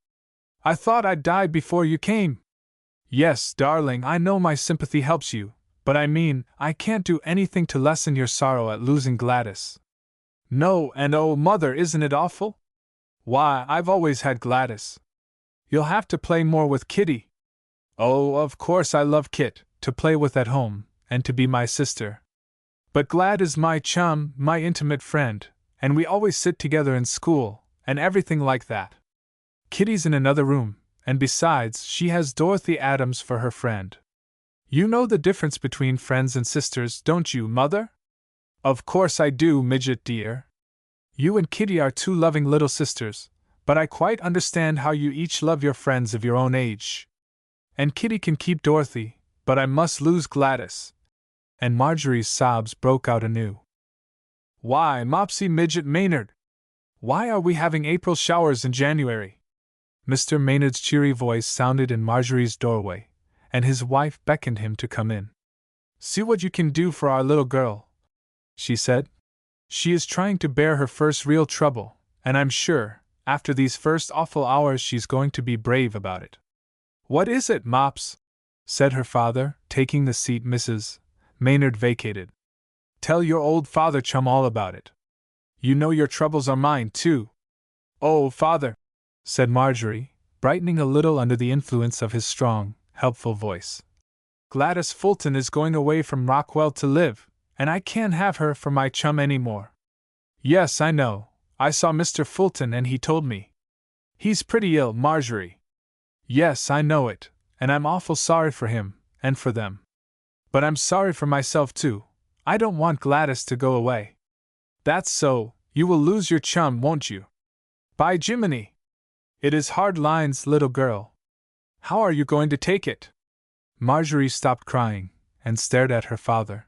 I thought I'd die before you came. Yes, darling, I know my sympathy helps you, but I mean, I can't do anything to lessen your sorrow at losing Gladys. No, and oh, Mother, isn't it awful? Why, I've always had Gladys. You'll have to play more with Kitty. Oh, of course I love Kit, to play with at home, and to be my sister. But Glad is my chum, my intimate friend, and we always sit together in school, and everything like that. Kitty's in another room, and besides, she has Dorothy Adams for her friend. You know the difference between friends and sisters, don't you, Mother? Of course I do, Midget dear. You and Kitty are two loving little sisters, but I quite understand how you each love your friends of your own age. And Kitty can keep Dorothy, but I must lose Gladys. And Marjorie's sobs broke out anew. Why, Mopsy Midget Maynard! Why are we having April showers in January? Mr. Maynard's cheery voice sounded in Marjorie's doorway, and his wife beckoned him to come in. See what you can do for our little girl, she said. She is trying to bear her first real trouble, and I'm sure, after these first awful hours, she's going to be brave about it. What is it, Mops? Said her father, taking the seat Mrs. Maynard vacated. Tell your old father chum all about it. You know your troubles are mine, too. Oh, father, said Marjorie, brightening a little under the influence of his strong, helpful voice. Gladys Fulton is going away from Rockwell to live, and I can't have her for my chum any more. Yes, I know. I saw Mr. Fulton and he told me. He's pretty ill, Marjorie. Yes, I know it, and I'm awful sorry for him, and for them. But I'm sorry for myself too. I don't want Gladys to go away. That's so, you will lose your chum, won't you? By Jiminy! It is hard lines, little girl. How are you going to take it? Marjorie stopped crying, and stared at her father.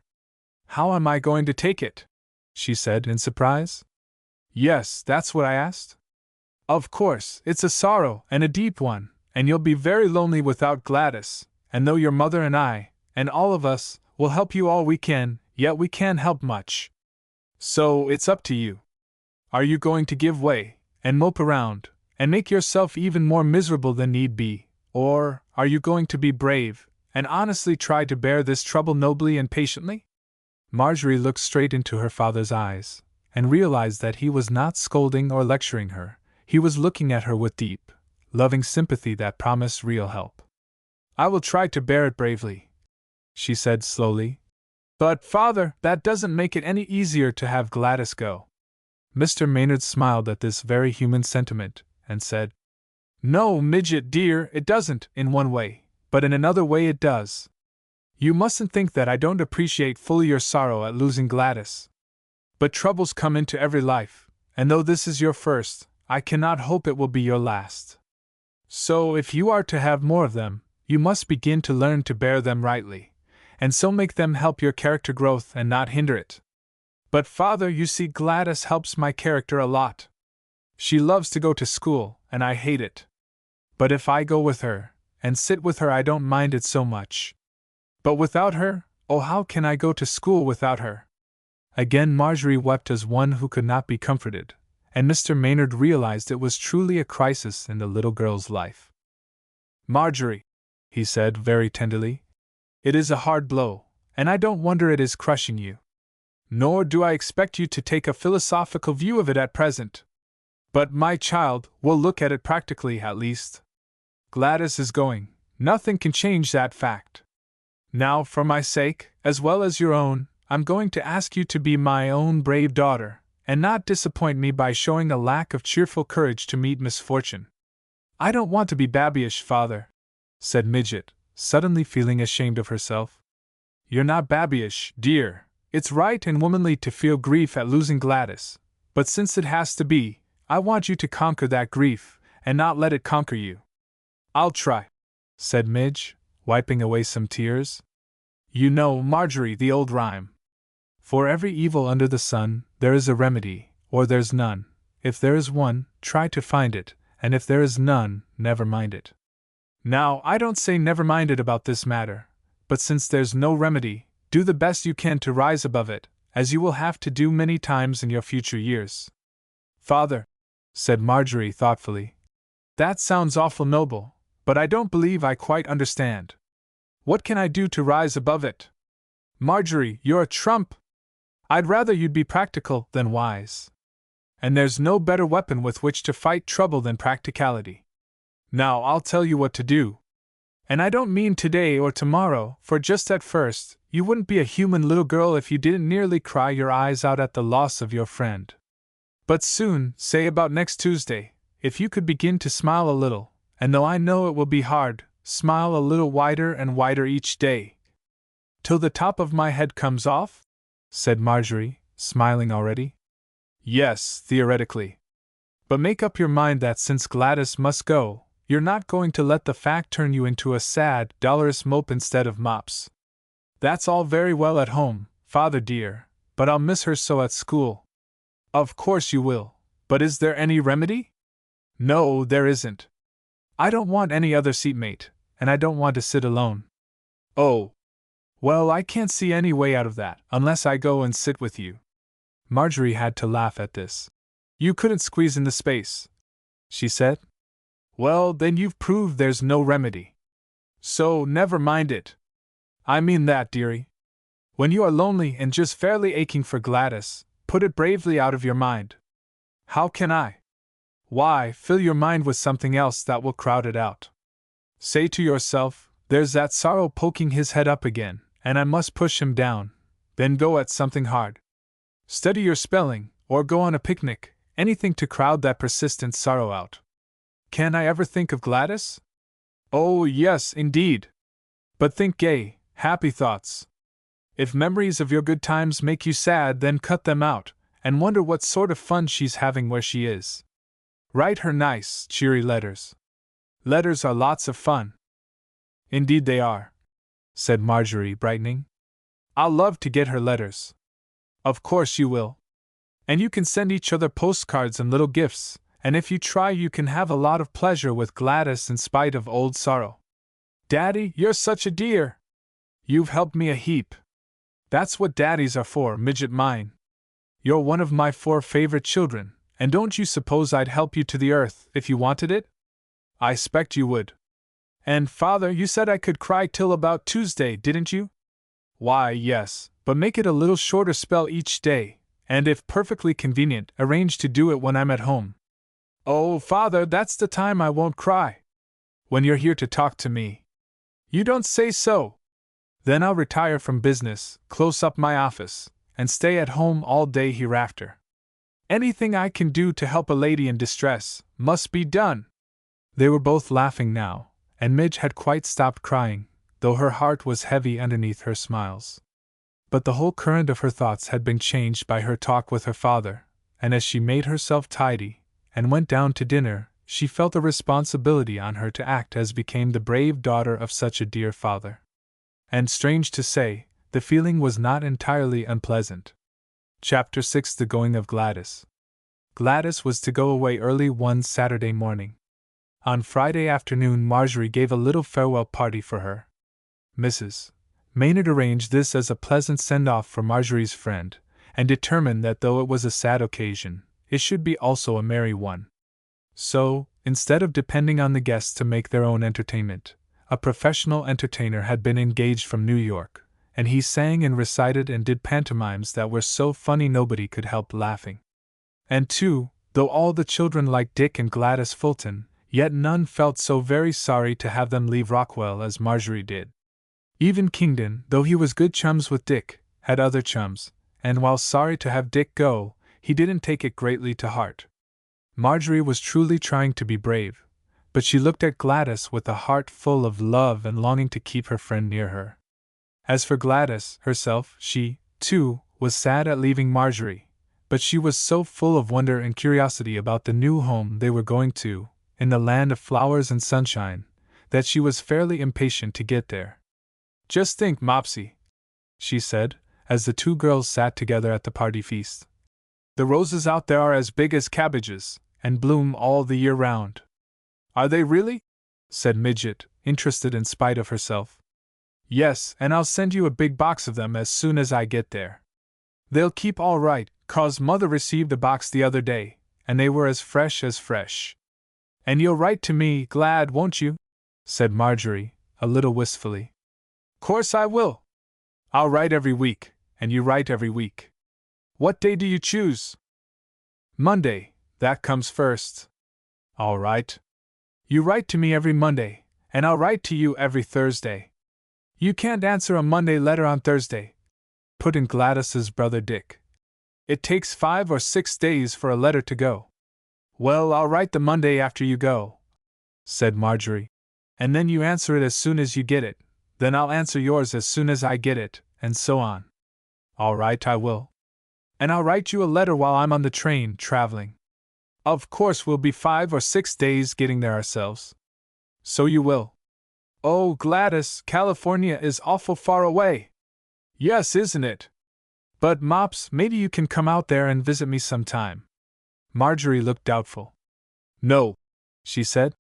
How am I going to take it? She said in surprise. Yes, that's what I asked. Of course, it's a sorrow, and a deep one, and you'll be very lonely without Gladys, and though your mother and I, and all of us, will help you all we can, yet we can't help much. So, it's up to you. Are you going to give way, and mope around, and make yourself even more miserable than need be, or are you going to be brave, and honestly try to bear this trouble nobly and patiently? Marjorie looked straight into her father's eyes, and realized that he was not scolding or lecturing her. He was looking at her with deep, loving sympathy that promised real help. I will try to bear it bravely, she said slowly. But, father, that doesn't make it any easier to have Gladys go. Mr. Maynard smiled at this very human sentiment, and said, "No, Midget dear, it doesn't, in one way, but in another way it does. You mustn't think that I don't appreciate fully your sorrow at losing Gladys. But troubles come into every life, and though this is your first, I cannot hope it will be your last. So if you are to have more of them, you must begin to learn to bear them rightly, and so make them help your character growth and not hinder it. But Father, you see, Gladys helps my character a lot. She loves to go to school, and I hate it. But if I go with her, and sit with her, I don't mind it so much. But without her, oh, how can I go to school without her?" Again Marjorie wept as one who could not be comforted, and Mr. Maynard realized it was truly a crisis in the little girl's life. "Marjorie," he said very tenderly, "it is a hard blow, and I don't wonder it is crushing you. Nor do I expect you to take a philosophical view of it at present. But, my child, we'll look at it practically at least. Gladys is going, nothing can change that fact. Now, for my sake, as well as your own, I'm going to ask you to be my own brave daughter, and not disappoint me by showing a lack of cheerful courage to meet misfortune." "I don't want to be babyish, Father," said Midget, suddenly feeling ashamed of herself. "You're not babyish, dear. It's right and womanly to feel grief at losing Gladys, but since it has to be, I want you to conquer that grief, and not let it conquer you." "I'll try," said Midge, wiping away some tears. "You know, Marjorie, the old rhyme. For every evil under the sun, there is a remedy, or there's none. If there is one, try to find it, and if there is none, never mind it. Now, I don't say never mind it about this matter, but since there's no remedy, do the best you can to rise above it, as you will have to do many times in your future years." "Father," said Marjorie thoughtfully, "that sounds awful noble, but I don't believe I quite understand. What can I do to rise above it?" "Marjorie, you're a trump! I'd rather you'd be practical than wise. And there's no better weapon with which to fight trouble than practicality. Now I'll tell you what to do. And I don't mean today or tomorrow, for just at first, you wouldn't be a human little girl if you didn't nearly cry your eyes out at the loss of your friend. But soon, say about next Tuesday, if you could begin to smile a little, and though I know it will be hard, smile a little wider and wider each day." "Till the top of my head comes off?" said Marjorie, smiling already. "Yes, theoretically. But make up your mind that since Gladys must go, you're not going to let the fact turn you into a sad, dolorous mope instead of mops. That's all very well at home, Father dear, but I'll miss her so at school." "Of course you will, but is there any remedy?" "No, there isn't. I don't want any other seatmate, and I don't want to sit alone." "Oh. Well, I can't see any way out of that, unless I go and sit with you." Marjorie had to laugh at this. "You couldn't squeeze in the space," she said. "Well, then you've proved there's no remedy. So, never mind it. I mean that, dearie. When you are lonely and just fairly aching for Gladys, put it bravely out of your mind." "How can I?" "Why, fill your mind with something else that will crowd it out. Say to yourself, there's that sorrow poking his head up again, and I must push him down. Then go at something hard. Study your spelling, or go on a picnic, anything to crowd that persistent sorrow out." "Can I ever think of Gladys?" "Oh, yes, indeed. But think gay, happy thoughts. If memories of your good times make you sad, then cut them out, and wonder what sort of fun she's having where she is. Write her nice, cheery letters. Letters are lots of fun." "Indeed they are," said Marjorie, brightening. "I'll love to get her letters." "Of course you will. And you can send each other postcards and little gifts, and if you try you can have a lot of pleasure with Gladys in spite of old sorrow." "Daddy, you're such a dear! You've helped me a heap. That's what daddies are for, midget mine. You're one of my 4 favorite children, and don't you suppose I'd help you to the earth if you wanted it?" "I 'spect you would." "And, Father, you said I could cry till about Tuesday, didn't you?" "Why, yes, but make it a little shorter spell each day, and if perfectly convenient, arrange to do it when I'm at home." "Oh, Father, that's the time I won't cry." "When you're here to talk to me." "You don't say so." "Then I'll retire from business, close up my office, and stay at home all day hereafter." Anything I can do to help a lady in distress must be done. They were both laughing now, and Midge had quite stopped crying, though her heart was heavy underneath her smiles. But the whole current of her thoughts had been changed by her talk with her father, and as she made herself tidy and went down to dinner, she felt a responsibility on her to act as became the brave daughter of such a dear father. And strange to say, the feeling was not entirely unpleasant. Chapter 6: The Going of Gladys. Gladys was to go away early one Saturday morning. On Friday afternoon Marjorie gave a little farewell party for her. Mrs. Maynard arranged this as a pleasant send-off for Marjorie's friend, and determined that though it was a sad occasion, it should be also a merry one. So, instead of depending on the guests to make their own entertainment, a professional entertainer had been engaged from New York, and he sang and recited and did pantomimes that were so funny nobody could help laughing. And too, though all the children liked Dick and Gladys Fulton, yet none felt so very sorry to have them leave Rockwell as Marjorie did. Even Kingdon, though he was good chums with Dick, had other chums, and while sorry to have Dick go, he didn't take it greatly to heart. Marjorie was truly trying to be brave, but she looked at Gladys with a heart full of love and longing to keep her friend near her. As for Gladys herself, she, too, was sad at leaving Marjorie, but she was so full of wonder and curiosity about the new home they were going to, in the land of flowers and sunshine, that she was fairly impatient to get there. "Just think, Mopsy," she said, as the two girls sat together at the party feast. "The roses out there are as big as cabbages, and bloom all the year round." "Are they really?" said Midget, interested in spite of herself. "Yes, and I'll send you a big box of them as soon as I get there. They'll keep all right, 'cause Mother received a box the other day, and they were as fresh as fresh. And you'll write to me, Glad, won't you?" said Marjorie, a little wistfully. "Course I will. I'll write every week, and you write every week. What day do you choose?" "Monday, that comes first." "All right. You write to me every Monday, and I'll write to you every Thursday." "You can't answer a Monday letter on Thursday," put in Gladys's brother Dick. "It takes 5 or 6 days for a letter to go." "Well, I'll write the Monday after you go," said Marjorie, "and then you answer it as soon as you get it, then I'll answer yours as soon as I get it, and so on." "All right, I will. And I'll write you a letter while I'm on the train, traveling. Of course we'll be 5 or 6 days getting there ourselves." "So you will." "Oh, Gladys, California is awful far away." "Yes, isn't it? But, Mops, maybe you can come out there and visit me sometime." Marjorie looked doubtful. "No," she said.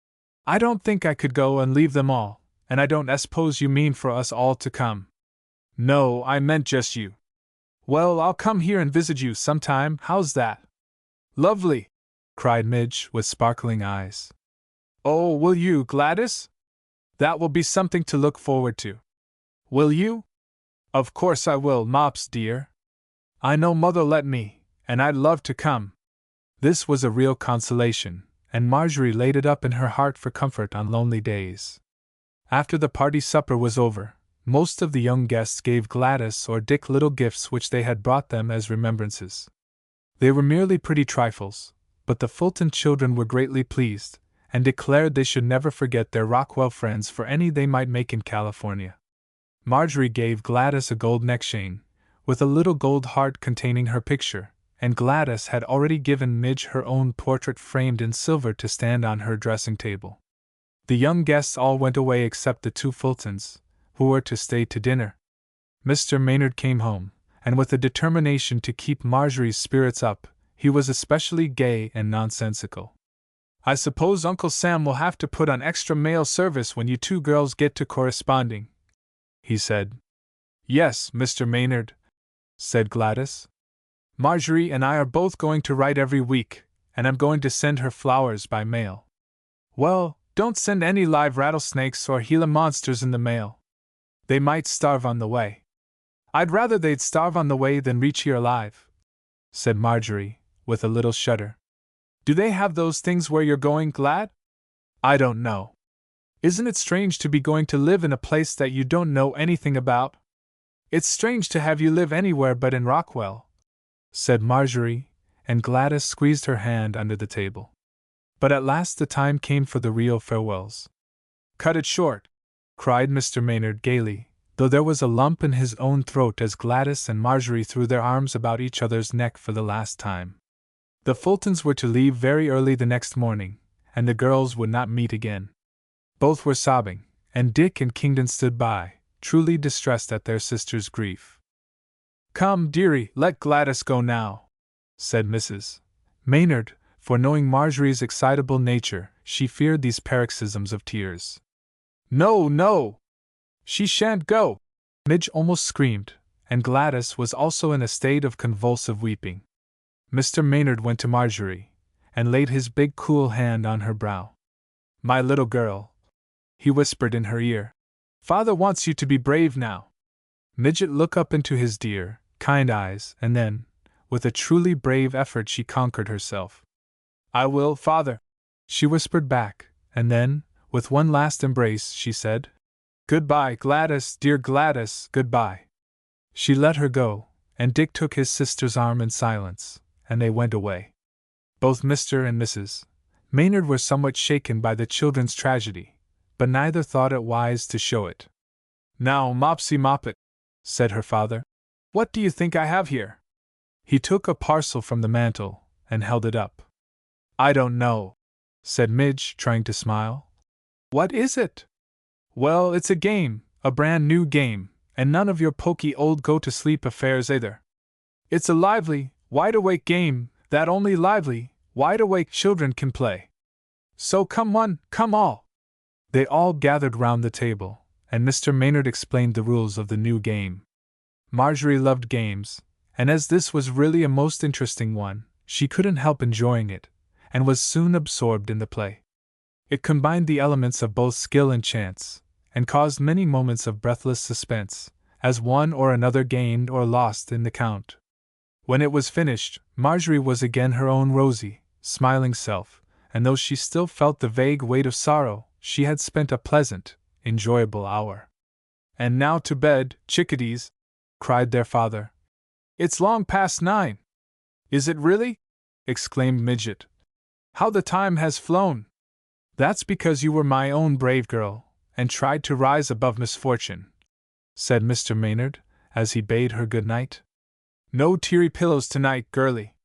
"I don't think I could go and leave them all, and I don't suppose you mean for us all to come." "No, I meant just you." "Well, I'll come here and visit you sometime, how's that?" "Lovely!" cried Midge, with sparkling eyes. "Oh, will you, Gladys? That will be something to look forward to." "Will you?" "Of course I will, Mops dear. I know Mother'll let me, and I'd love to come." This was a real consolation, and Marjorie laid it up in her heart for comfort on lonely days. After the party supper was over, most of the young guests gave Gladys or Dick little gifts which they had brought them as remembrances. They were merely pretty trifles, but the Fulton children were greatly pleased, and declared they should never forget their Rockwell friends for any they might make in California. Marjorie gave Gladys a gold neckchain, with a little gold heart containing her picture, and Gladys had already given Midge her own portrait framed in silver to stand on her dressing table. The young guests all went away except the two Fultons, who were to stay to dinner. Mr. Maynard came home, and with a determination to keep Marjorie's spirits up, he was especially gay and nonsensical. "I suppose Uncle Sam will have to put on extra mail service when you two girls get to corresponding," he said. "Yes, Mr. Maynard," said Gladys. "Marjorie and I are both going to write every week, and I'm going to send her flowers by mail." "Well, don't send any live rattlesnakes or Gila monsters in the mail. They might starve on the way." "I'd rather they'd starve on the way than reach here alive," said Marjorie, with a little shudder. "Do they have those things where you're going, Glad?" "I don't know. Isn't it strange to be going to live in a place that you don't know anything about?" "It's strange to have you live anywhere but in Rockwell," said Marjorie, and Gladys squeezed her hand under the table. But at last the time came for the real farewells. "Cut it short!" cried Mr. Maynard gaily, though there was a lump in his own throat as Gladys and Marjorie threw their arms about each other's neck for the last time. The Fultons were to leave very early the next morning, and the girls would not meet again. Both were sobbing, and Dick and Kingdon stood by, truly distressed at their sister's grief. "Come, dearie, let Gladys go now," said Mrs. Maynard, for knowing Marjorie's excitable nature, she feared these paroxysms of tears. "No, no! She shan't go!" Midge almost screamed, and Gladys was also in a state of convulsive weeping. Mr. Maynard went to Marjorie, and laid his big cool hand on her brow. "My little girl," he whispered in her ear, "Father wants you to be brave now." Midget looked up into his dear, kind eyes, and then, with a truly brave effort, she conquered herself. "I will, Father," she whispered back, and then, with one last embrace, she said, "Goodbye, Gladys, dear Gladys, goodbye." She let her go, and Dick took his sister's arm in silence, and they went away. Both Mr. and Mrs. Maynard were somewhat shaken by the children's tragedy, but neither thought it wise to show it. "Now, Mopsy Moppet," said her father, "what do you think I have here?" He took a parcel from the mantel, and held it up. "I don't know," said Midge, trying to smile. "What is it?" "Well, it's a game, a brand new game, and none of your poky old go-to-sleep affairs either. It's a lively, wide-awake game that only lively, wide-awake children can play. So come one, come all." They all gathered round the table, and Mr. Maynard explained the rules of the new game. Marjorie loved games, and as this was really a most interesting one, she couldn't help enjoying it, and was soon absorbed in the play. It combined the elements of both skill and chance, and caused many moments of breathless suspense, as one or another gained or lost in the count. When it was finished, Marjorie was again her own rosy, smiling self, and though she still felt the vague weight of sorrow, she had spent a pleasant, enjoyable hour. "And now to bed, chickadees," cried their father. "It's long past 9. "Is it really?" exclaimed Midget. "How the time has flown!" "That's because you were my own brave girl, and tried to rise above misfortune," said Mr. Maynard, as he bade her good night. "No teary pillows tonight, girlie."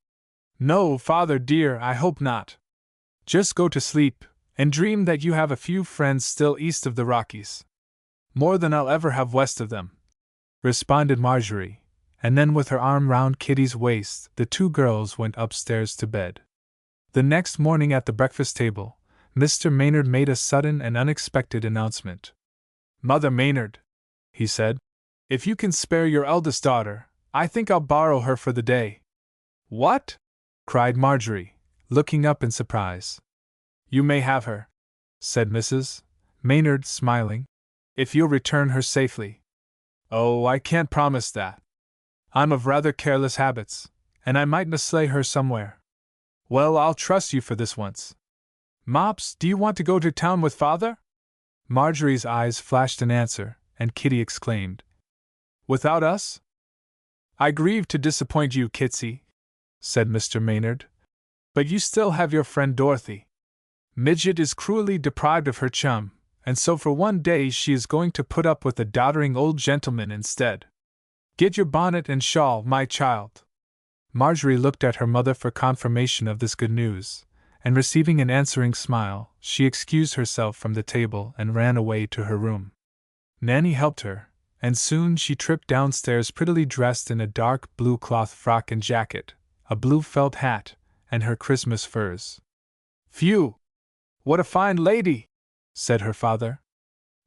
"No, father dear, I hope not. Just go to sleep, and dream that you have a few friends still east of the Rockies. More than I'll ever have west of them," responded Marjorie, and then with her arm round Kitty's waist, the two girls went upstairs to bed. The next morning at the breakfast table, Mr. Maynard made a sudden and unexpected announcement. "Mother Maynard," he said, "if you can spare your eldest daughter, I think I'll borrow her for the day." "What?" cried Marjorie, looking up in surprise. "You may have her," said Mrs. Maynard, smiling, "if you'll return her safely." "Oh, I can't promise that. I'm of rather careless habits, and I might mislay her somewhere." "Well, I'll trust you for this once. Mops, do you want to go to town with Father?" Marjorie's eyes flashed an answer, and Kitty exclaimed, "Without us?" "I grieve to disappoint you, Kitsy," said Mr. Maynard, "but you still have your friend Dorothy. Midget is cruelly deprived of her chum, and so for one day she is going to put up with a doddering old gentleman instead. Get your bonnet and shawl, my child." Marjorie looked at her mother for confirmation of this good news, and receiving an answering smile, she excused herself from the table and ran away to her room. Nanny helped her, and soon she tripped downstairs prettily dressed in a dark blue cloth frock and jacket, a blue felt hat, and her Christmas furs. "Phew! What a fine lady!" said her father.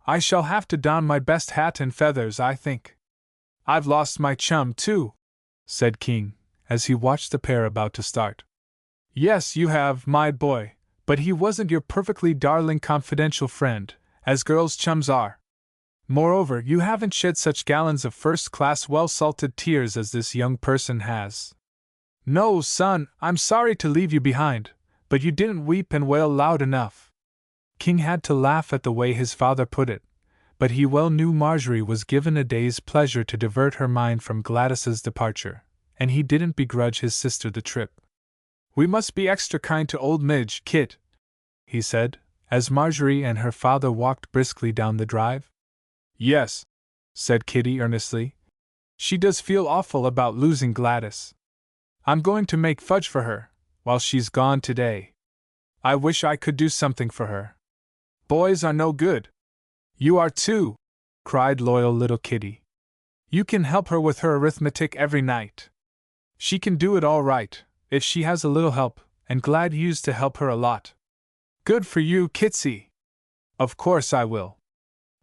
"I shall have to don my best hat and feathers, I think." "I've lost my chum, too," said King, as he watched the pair about to start. "Yes, you have, my boy, but he wasn't your perfectly darling confidential friend, as girls' chums are. Moreover, you haven't shed such gallons of first-class well-salted tears as this young person has. No, son, I'm sorry to leave you behind, but you didn't weep and wail loud enough." King had to laugh at the way his father put it, but he well knew Marjorie was given a day's pleasure to divert her mind from Gladys's departure, and he didn't begrudge his sister the trip. We must be extra kind to old Midge, Kit, he said, as Marjorie and her father walked briskly down the drive. Yes, said Kitty earnestly. She does feel awful about losing Gladys. I'm going to make fudge for her, while she's gone today. I wish I could do something for her. Boys are no good. You are too, cried loyal little Kitty. You can help her with her arithmetic every night. She can do it all right, if she has a little help, and Glad used to help her a lot. Good for you, Kitsy. Of course I will.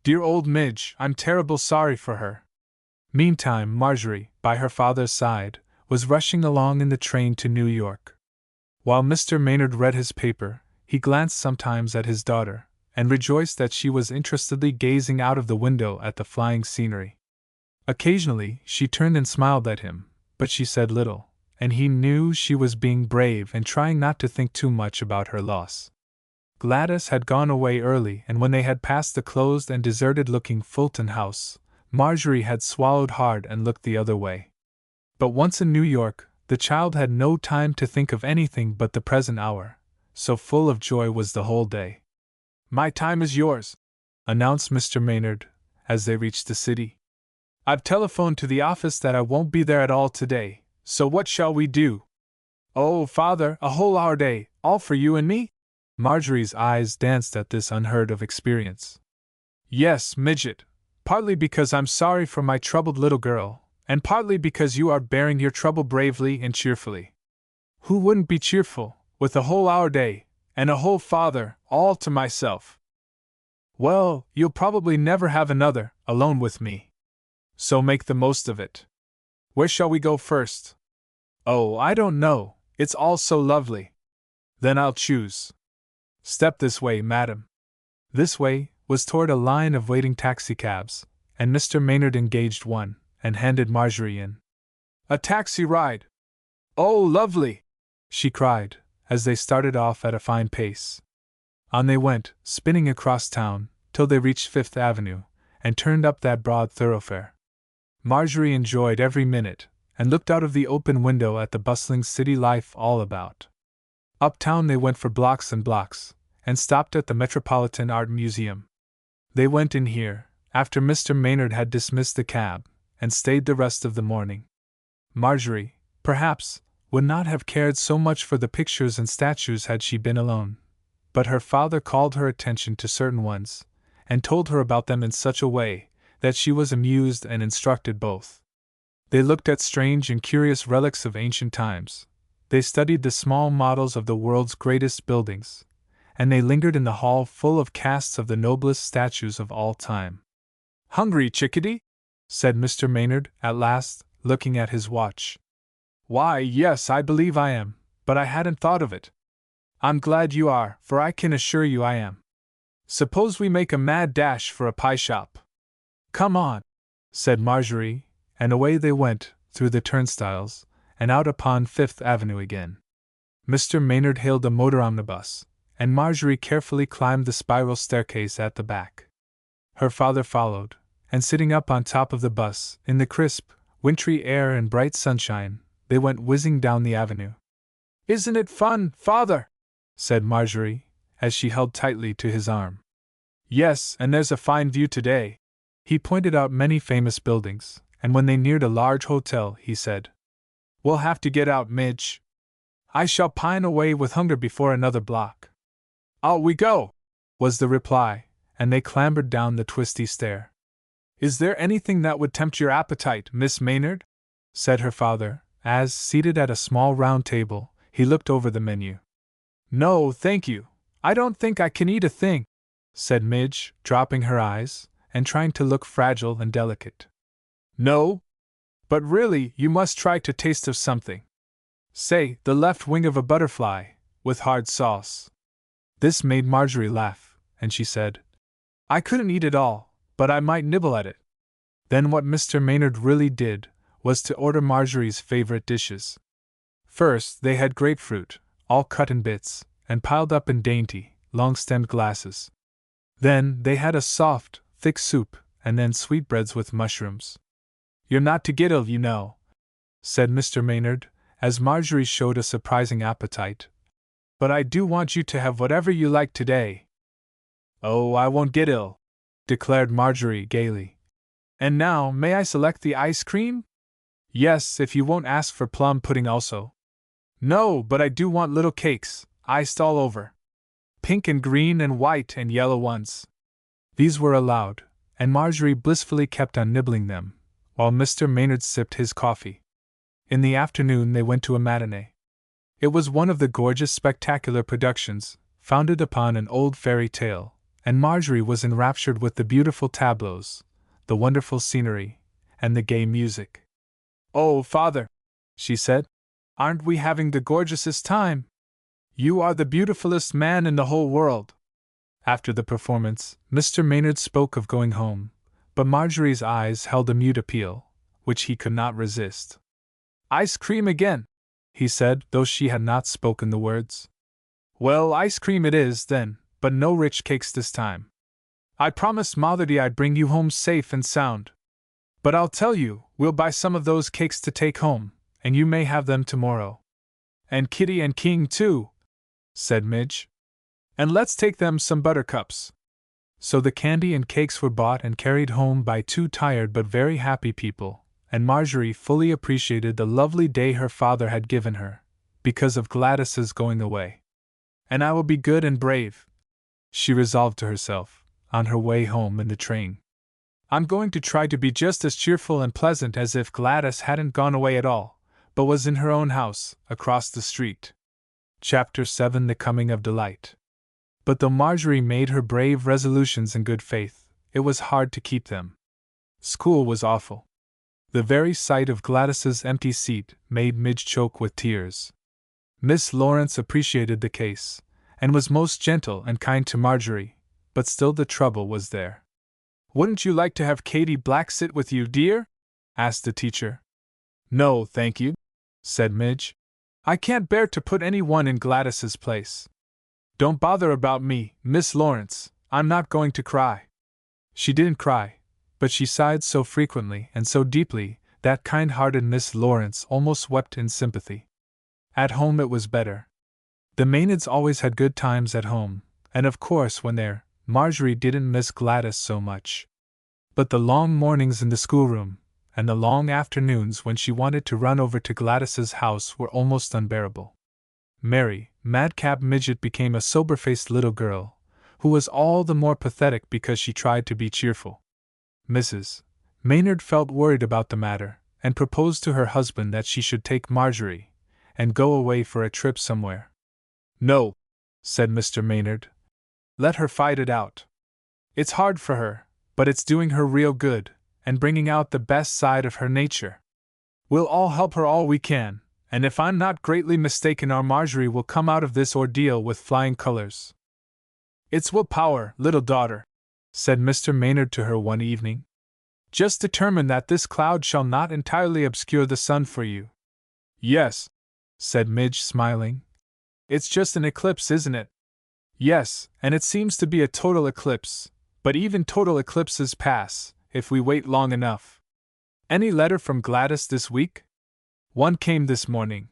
Dear old Midge, I'm terrible sorry for her. Meantime, Marjorie, by her father's side, was rushing along in the train to New York. While Mr. Maynard read his paper, he glanced sometimes at his daughter, and rejoiced that she was interestedly gazing out of the window at the flying scenery. Occasionally, she turned and smiled at him, but she said little, and he knew she was being brave and trying not to think too much about her loss. Gladys had gone away early, and when they had passed the closed and deserted-looking Fulton house, Marjorie had swallowed hard and looked the other way. But once in New York, the child had no time to think of anything but the present hour, so full of joy was the whole day. My time is yours, announced Mr. Maynard, as they reached the city. I've telephoned to the office that I won't be there at all today, so what shall we do? Oh, Father, a whole hour day, all for you and me? Marjorie's eyes danced at this unheard-of experience. Yes, Midget, partly because I'm sorry for my troubled little girl, and partly because you are bearing your trouble bravely and cheerfully. Who wouldn't be cheerful, with a whole hour day, and a whole father, all to myself? Well, you'll probably never have another, alone with me. So make the most of it. Where shall we go first? Oh, I don't know, it's all so lovely. Then I'll choose. Step this way, madam. This way was toward a line of waiting taxicabs, and Mr. Maynard engaged one, and handed Marjorie in. A taxi ride! Oh, lovely! She cried, as they started off at a fine pace. On they went, spinning across town, till they reached Fifth Avenue, and turned up that broad thoroughfare. Marjorie enjoyed every minute, and looked out of the open window at the bustling city life all about. Uptown they went for blocks and blocks, and stopped at the Metropolitan Art Museum. They went in here, after Mr. Maynard had dismissed the cab, and stayed the rest of the morning. Marjorie, perhaps, would not have cared so much for the pictures and statues had she been alone, but her father called her attention to certain ones, and told her about them in such a way that she was amused and instructed both. They looked at strange and curious relics of ancient times, they studied the small models of the world's greatest buildings, and they lingered in the hall full of casts of the noblest statues of all time. Hungry, chickadee? Said Mr. Maynard, at last, looking at his watch. Why, yes, I believe I am, but I hadn't thought of it. I'm glad you are, for I can assure you I am. Suppose we make a mad dash for a pie shop. Come on, said Marjorie, and away they went, through the turnstiles, and out upon Fifth Avenue again. Mr. Maynard hailed a motor omnibus, and Marjorie carefully climbed the spiral staircase at the back. Her father followed, and sitting up on top of the bus, in the crisp, wintry air and bright sunshine, they went whizzing down the avenue. Isn't it fun, Father? Said Marjorie, as she held tightly to his arm. Yes, and there's a fine view today. He pointed out many famous buildings, and when they neared a large hotel, he said, We'll have to get out, Midge. I shall pine away with hunger before another block. Out we go, was the reply, and they clambered down the twisty stair. Is there anything that would tempt your appetite, Miss Maynard? Said her father, as, seated at a small round table, he looked over the menu. No, thank you. I don't think I can eat a thing, said Midge, dropping her eyes, and trying to look fragile and delicate. No? But really, you must try to taste of something. Say, the left wing of a butterfly, with hard sauce. This made Marjorie laugh, and she said, I couldn't eat it all, but I might nibble at it. Then what Mr. Maynard really did was to order Marjorie's favorite dishes. First, they had grapefruit, all cut in bits, and piled up in dainty, long-stemmed glasses. Then they had a soft, thick soup, and then sweetbreads with mushrooms. You're not to get ill, you know, said Mr. Maynard, as Marjorie showed a surprising appetite. "But I do want you to have whatever you like today." "Oh, I won't get ill," declared Marjorie gaily. "And now, may I select the ice cream?" "Yes, if you won't ask for plum pudding also." "No, but I do want little cakes, iced all over. Pink and green and white and yellow ones." These were allowed, and Marjorie blissfully kept on nibbling them, while Mr. Maynard sipped his coffee. In the afternoon they went to a matinee. It was one of the gorgeous spectacular productions, founded upon an old fairy tale, and Marjorie was enraptured with the beautiful tableaux, the wonderful scenery, and the gay music. "Oh, Father," she said, "aren't we having the gorgeousest time? You are the beautifulest man in the whole world." After the performance, Mr. Maynard spoke of going home, but Marjorie's eyes held a mute appeal, which he could not resist. "Ice cream again," he said, though she had not spoken the words. "Well, ice cream it is, then, but no rich cakes this time. I promised Marjorie I'd bring you home safe and sound. But I'll tell you, we'll buy some of those cakes to take home, and you may have them tomorrow. And Kitty and King, too," said Midge. "And let's take them some buttercups." So the candy and cakes were bought and carried home by two tired but very happy people, and Marjorie fully appreciated the lovely day her father had given her, because of Gladys's going away. "And I will be good and brave," she resolved to herself, on her way home in the train. "I'm going to try to be just as cheerful and pleasant as if Gladys hadn't gone away at all, but was in her own house, across the street." Chapter 7: The Coming of Delight. But though Marjorie made her brave resolutions in good faith, it was hard to keep them. School was awful. The very sight of Gladys's empty seat made Midge choke with tears. Miss Lawrence appreciated the case, and was most gentle and kind to Marjorie, but still the trouble was there. "Wouldn't you like to have Katy Black sit with you, dear?" asked the teacher. "No, thank you," said Midge. "I can't bear to put any one in Gladys's place." "Don't bother about me, Miss Lawrence, I'm not going to cry." She didn't cry, but she sighed so frequently and so deeply that kind-hearted Miss Lawrence almost wept in sympathy. At home it was better. The Maynads always had good times at home, and of course when there, Marjorie didn't miss Gladys so much. But the long mornings in the schoolroom, and the long afternoons when she wanted to run over to Gladys's house were almost unbearable. Mary, Madcap Midget, became a sober-faced little girl, who was all the more pathetic because she tried to be cheerful. Mrs. Maynard felt worried about the matter, and proposed to her husband that she should take Marjorie, and go away for a trip somewhere. "No," said Mr. Maynard. "Let her fight it out. It's hard for her, but it's doing her real good, and bringing out the best side of her nature. We'll all help her all we can, and if I'm not greatly mistaken, our Marjorie will come out of this ordeal with flying colors." "It's willpower, little daughter," said Mr. Maynard to her one evening. "Just determine that this cloud shall not entirely obscure the sun for you." "Yes," said Midge, smiling. "It's just an eclipse, isn't it?" "Yes, and it seems to be a total eclipse, but even total eclipses pass, if we wait long enough. Any letter from Gladys this week?" "One came this morning."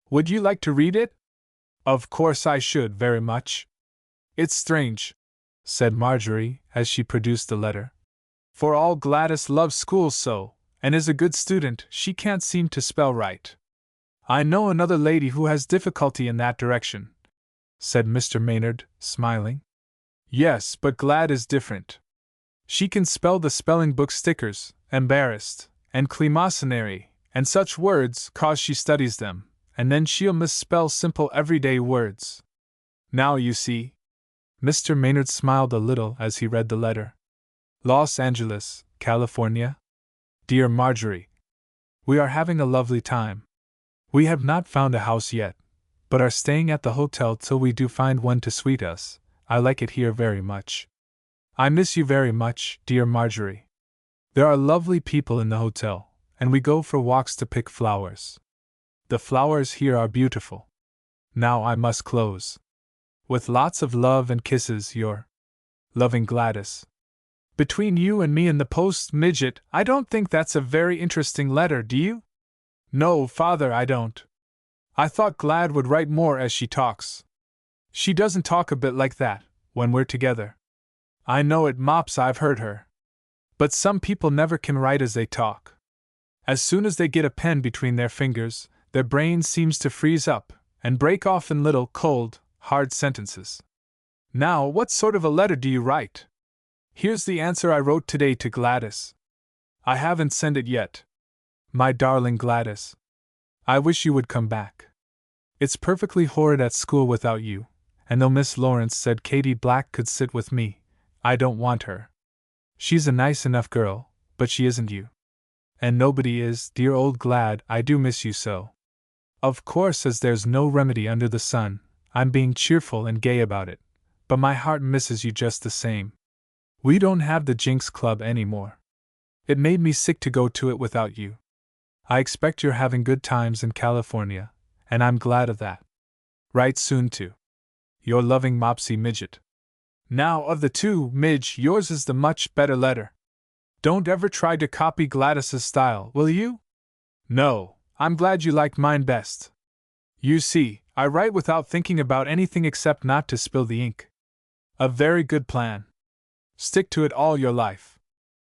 "Would you like to read it?" "Of course I should, very much." "It's strange," said Marjorie, as she produced the letter. "For all Gladys loves school so, and is a good student, she can't seem to spell right. I know another lady who has difficulty in that direction," said Mr. Maynard, smiling. "Yes, but Glad is different. She can spell the spelling book stickers, embarrassed, and climacynary, and such words, 'cause she studies them, and then she'll misspell simple everyday words. Now you see." Mr. Maynard smiled a little as he read the letter. "Los Angeles, California. Dear Marjorie, we are having a lovely time. We have not found a house yet, but are staying at the hotel till we do find one to suit us. I like it here very much. I miss you very much, dear Marjorie. There are lovely people in the hotel, and we go for walks to pick flowers. The flowers here are beautiful. Now I must close. With lots of love and kisses, your loving Gladys." "Between you and me and the post, Midget, I don't think that's a very interesting letter, do you?" "No, Father, I don't," I thought Glad would write more as she talks. She doesn't talk a bit like that when we're together. I know it, Mops, I've heard her. But some people never can write as they talk. As soon as they get a pen between their fingers, their brain seems to freeze up and break off in little, cold, hard sentences. Now, what sort of a letter do you write? Here's the answer I wrote today to Gladys. I haven't sent it yet. My darling Gladys, I wish you would come back. It's perfectly horrid at school without you, and though Miss Lawrence said Katie Black could sit with me, I don't want her. She's a nice enough girl, but she isn't you. And nobody is, dear old Glad, I do miss you so. Of course, as there's no remedy under the sun, I'm being cheerful and gay about it, but my heart misses you just the same. We don't have the Jinx Club anymore. It made me sick to go to it without you. I expect you're having good times in California, and I'm glad of that. Write soon to your loving Mopsy Midget. Now, of the two, Midge, yours is the much better letter. Don't ever try to copy Gladys's style, will you? No, I'm glad you liked mine best. You see, I write without thinking about anything except not to spill the ink. A very good plan. Stick to it all your life.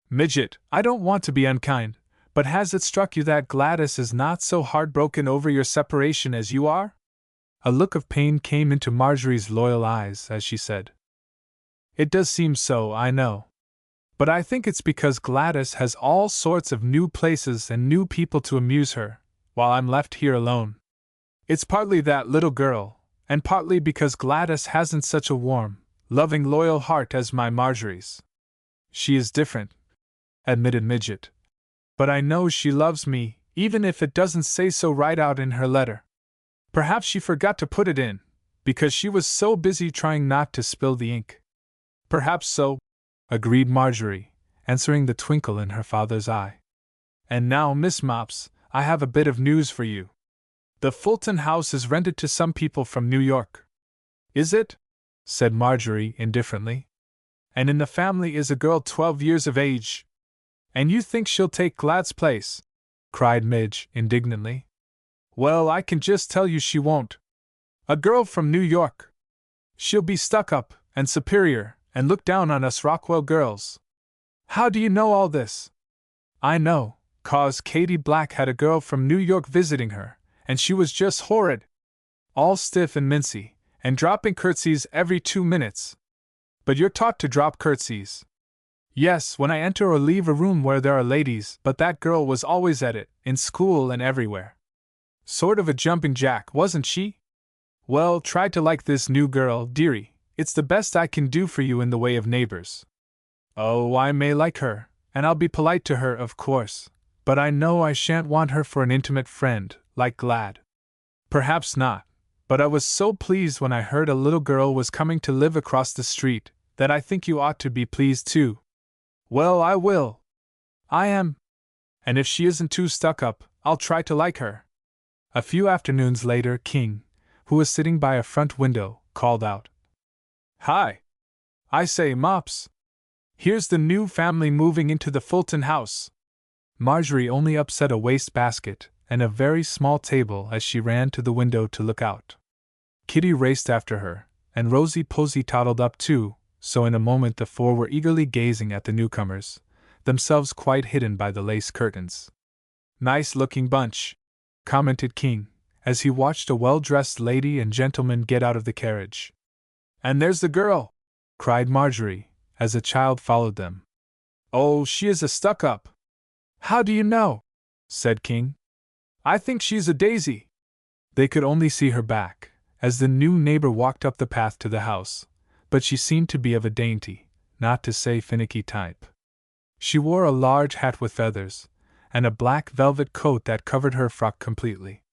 Midget, I don't want to be unkind, but has it struck you that Gladys is not so heartbroken over your separation as you are? A look of pain came into Marjorie's loyal eyes as she said, It does seem so, I know. But I think it's because Gladys has all sorts of new places and new people to amuse her, while I'm left here alone. It's partly that little girl, and partly because Gladys hasn't such a warm, loving, loyal heart as my Marjorie's. She is different, admitted Midget. But I know she loves me, even if it doesn't say so right out in her letter. Perhaps she forgot to put it in, because she was so busy trying not to spill the ink. Perhaps so, agreed Marjorie, answering the twinkle in her father's eye. And now, Miss Mops, I have a bit of news for you. The Fulton house is rented to some people from New York. Is it? Said Marjorie indifferently. And in the family is a girl 12 years of age. And you think she'll take Glad's place? Cried Midge indignantly. Well, I can just tell you she won't. A girl from New York. She'll be stuck up and superior and look down on us Rockwell girls. How do you know all this? I know, 'cause Katie Black had a girl from New York visiting her, and she was just horrid. All stiff and mincy, and dropping curtsies every 2 minutes. But you're taught to drop curtsies. Yes, when I enter or leave a room where there are ladies, but that girl was always at it, in school and everywhere. Sort of a jumping jack, wasn't she? Well, try to like this new girl, dearie. It's the best I can do for you in the way of neighbors. Oh, I may like her, and I'll be polite to her, of course, but I know I shan't want her for an intimate friend, like Glad. Perhaps not, but I was so pleased when I heard a little girl was coming to live across the street, that I think you ought to be pleased too. Well, I will. I am. And if she isn't too stuck up, I'll try to like her. A few afternoons later, King, who was sitting by a front window, called out, Hi! I say, Mops. Here's the new family moving into the Fulton house. Marjorie only upset a waste basket and a very small table as she ran to the window to look out. Kitty raced after her, and Rosie Posy toddled up too, so in a moment the four were eagerly gazing at the newcomers, themselves quite hidden by the lace curtains. Nice-looking bunch, commented King, as he watched a well-dressed lady and gentleman get out of the carriage. And there's the girl, cried Marjorie, as a child followed them. Oh, she is a stuck-up. How do you know? Said King. I think she's a daisy. They could only see her back, as the new neighbor walked up the path to the house, but she seemed to be of a dainty, not to say finicky type. She wore a large hat with feathers, and a black velvet coat that covered her frock completely.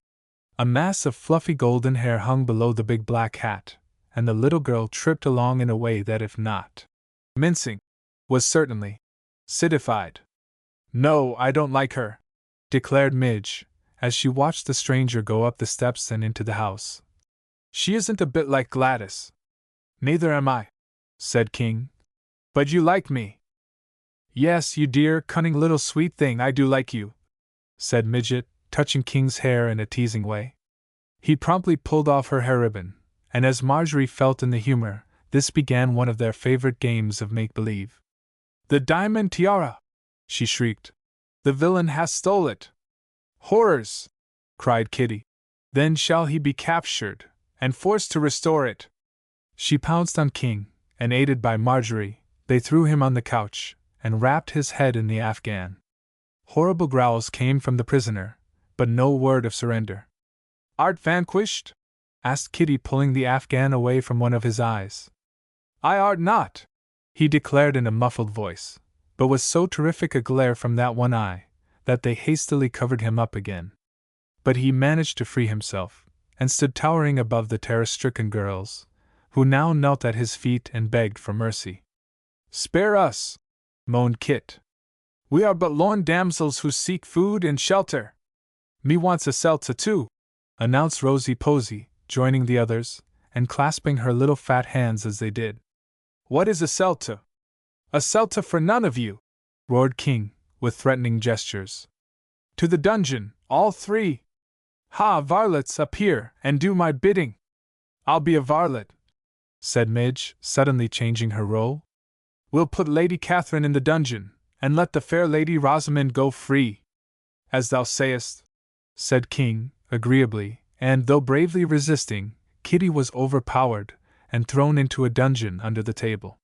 A mass of fluffy golden hair hung below the big black hat, and the little girl tripped along in a way that, if not mincing, was certainly citified. No, I don't like her, declared Midge, as she watched the stranger go up the steps and into the house. She isn't a bit like Gladys. Neither am I, said King. But you like me. Yes, you dear, cunning little sweet thing, I do like you, said Midget, touching King's hair in a teasing way. He promptly pulled off her hair ribbon, and as Marjorie felt in the humor, this began one of their favorite games of make-believe. "The diamond tiara!" she shrieked. "The villain has stole it!" "Horrors!" cried Kitty. "Then shall he be captured, and forced to restore it!" She pounced on King, and aided by Marjorie, they threw him on the couch, and wrapped his head in the afghan. Horrible growls came from the prisoner, but no word of surrender. "Art vanquished?" asked Kitty, pulling the afghan away from one of his eyes. "I art not," he declared in a muffled voice, but with so terrific a glare from that one eye, that they hastily covered him up again. But he managed to free himself, and stood towering above the terror-stricken girls, who now knelt at his feet and begged for mercy. "Spare us!" moaned Kit. "We are but lorn damsels who seek food and shelter." "Me wants a seltzer too," announced Rosy Posy, joining the others, and clasping her little fat hands as they did. "What is a seltzer?" "A seltzer for none of you!" roared King, with threatening gestures. "To the dungeon, all three! Ha, varlets, up here, and do my bidding!" "I'll be a varlet," said Midge, suddenly changing her role. "We'll put Lady Catherine in the dungeon, and let the fair Lady Rosamond go free." "As thou sayest," said King, agreeably, and though bravely resisting, Kitty was overpowered, and thrown into a dungeon under the table.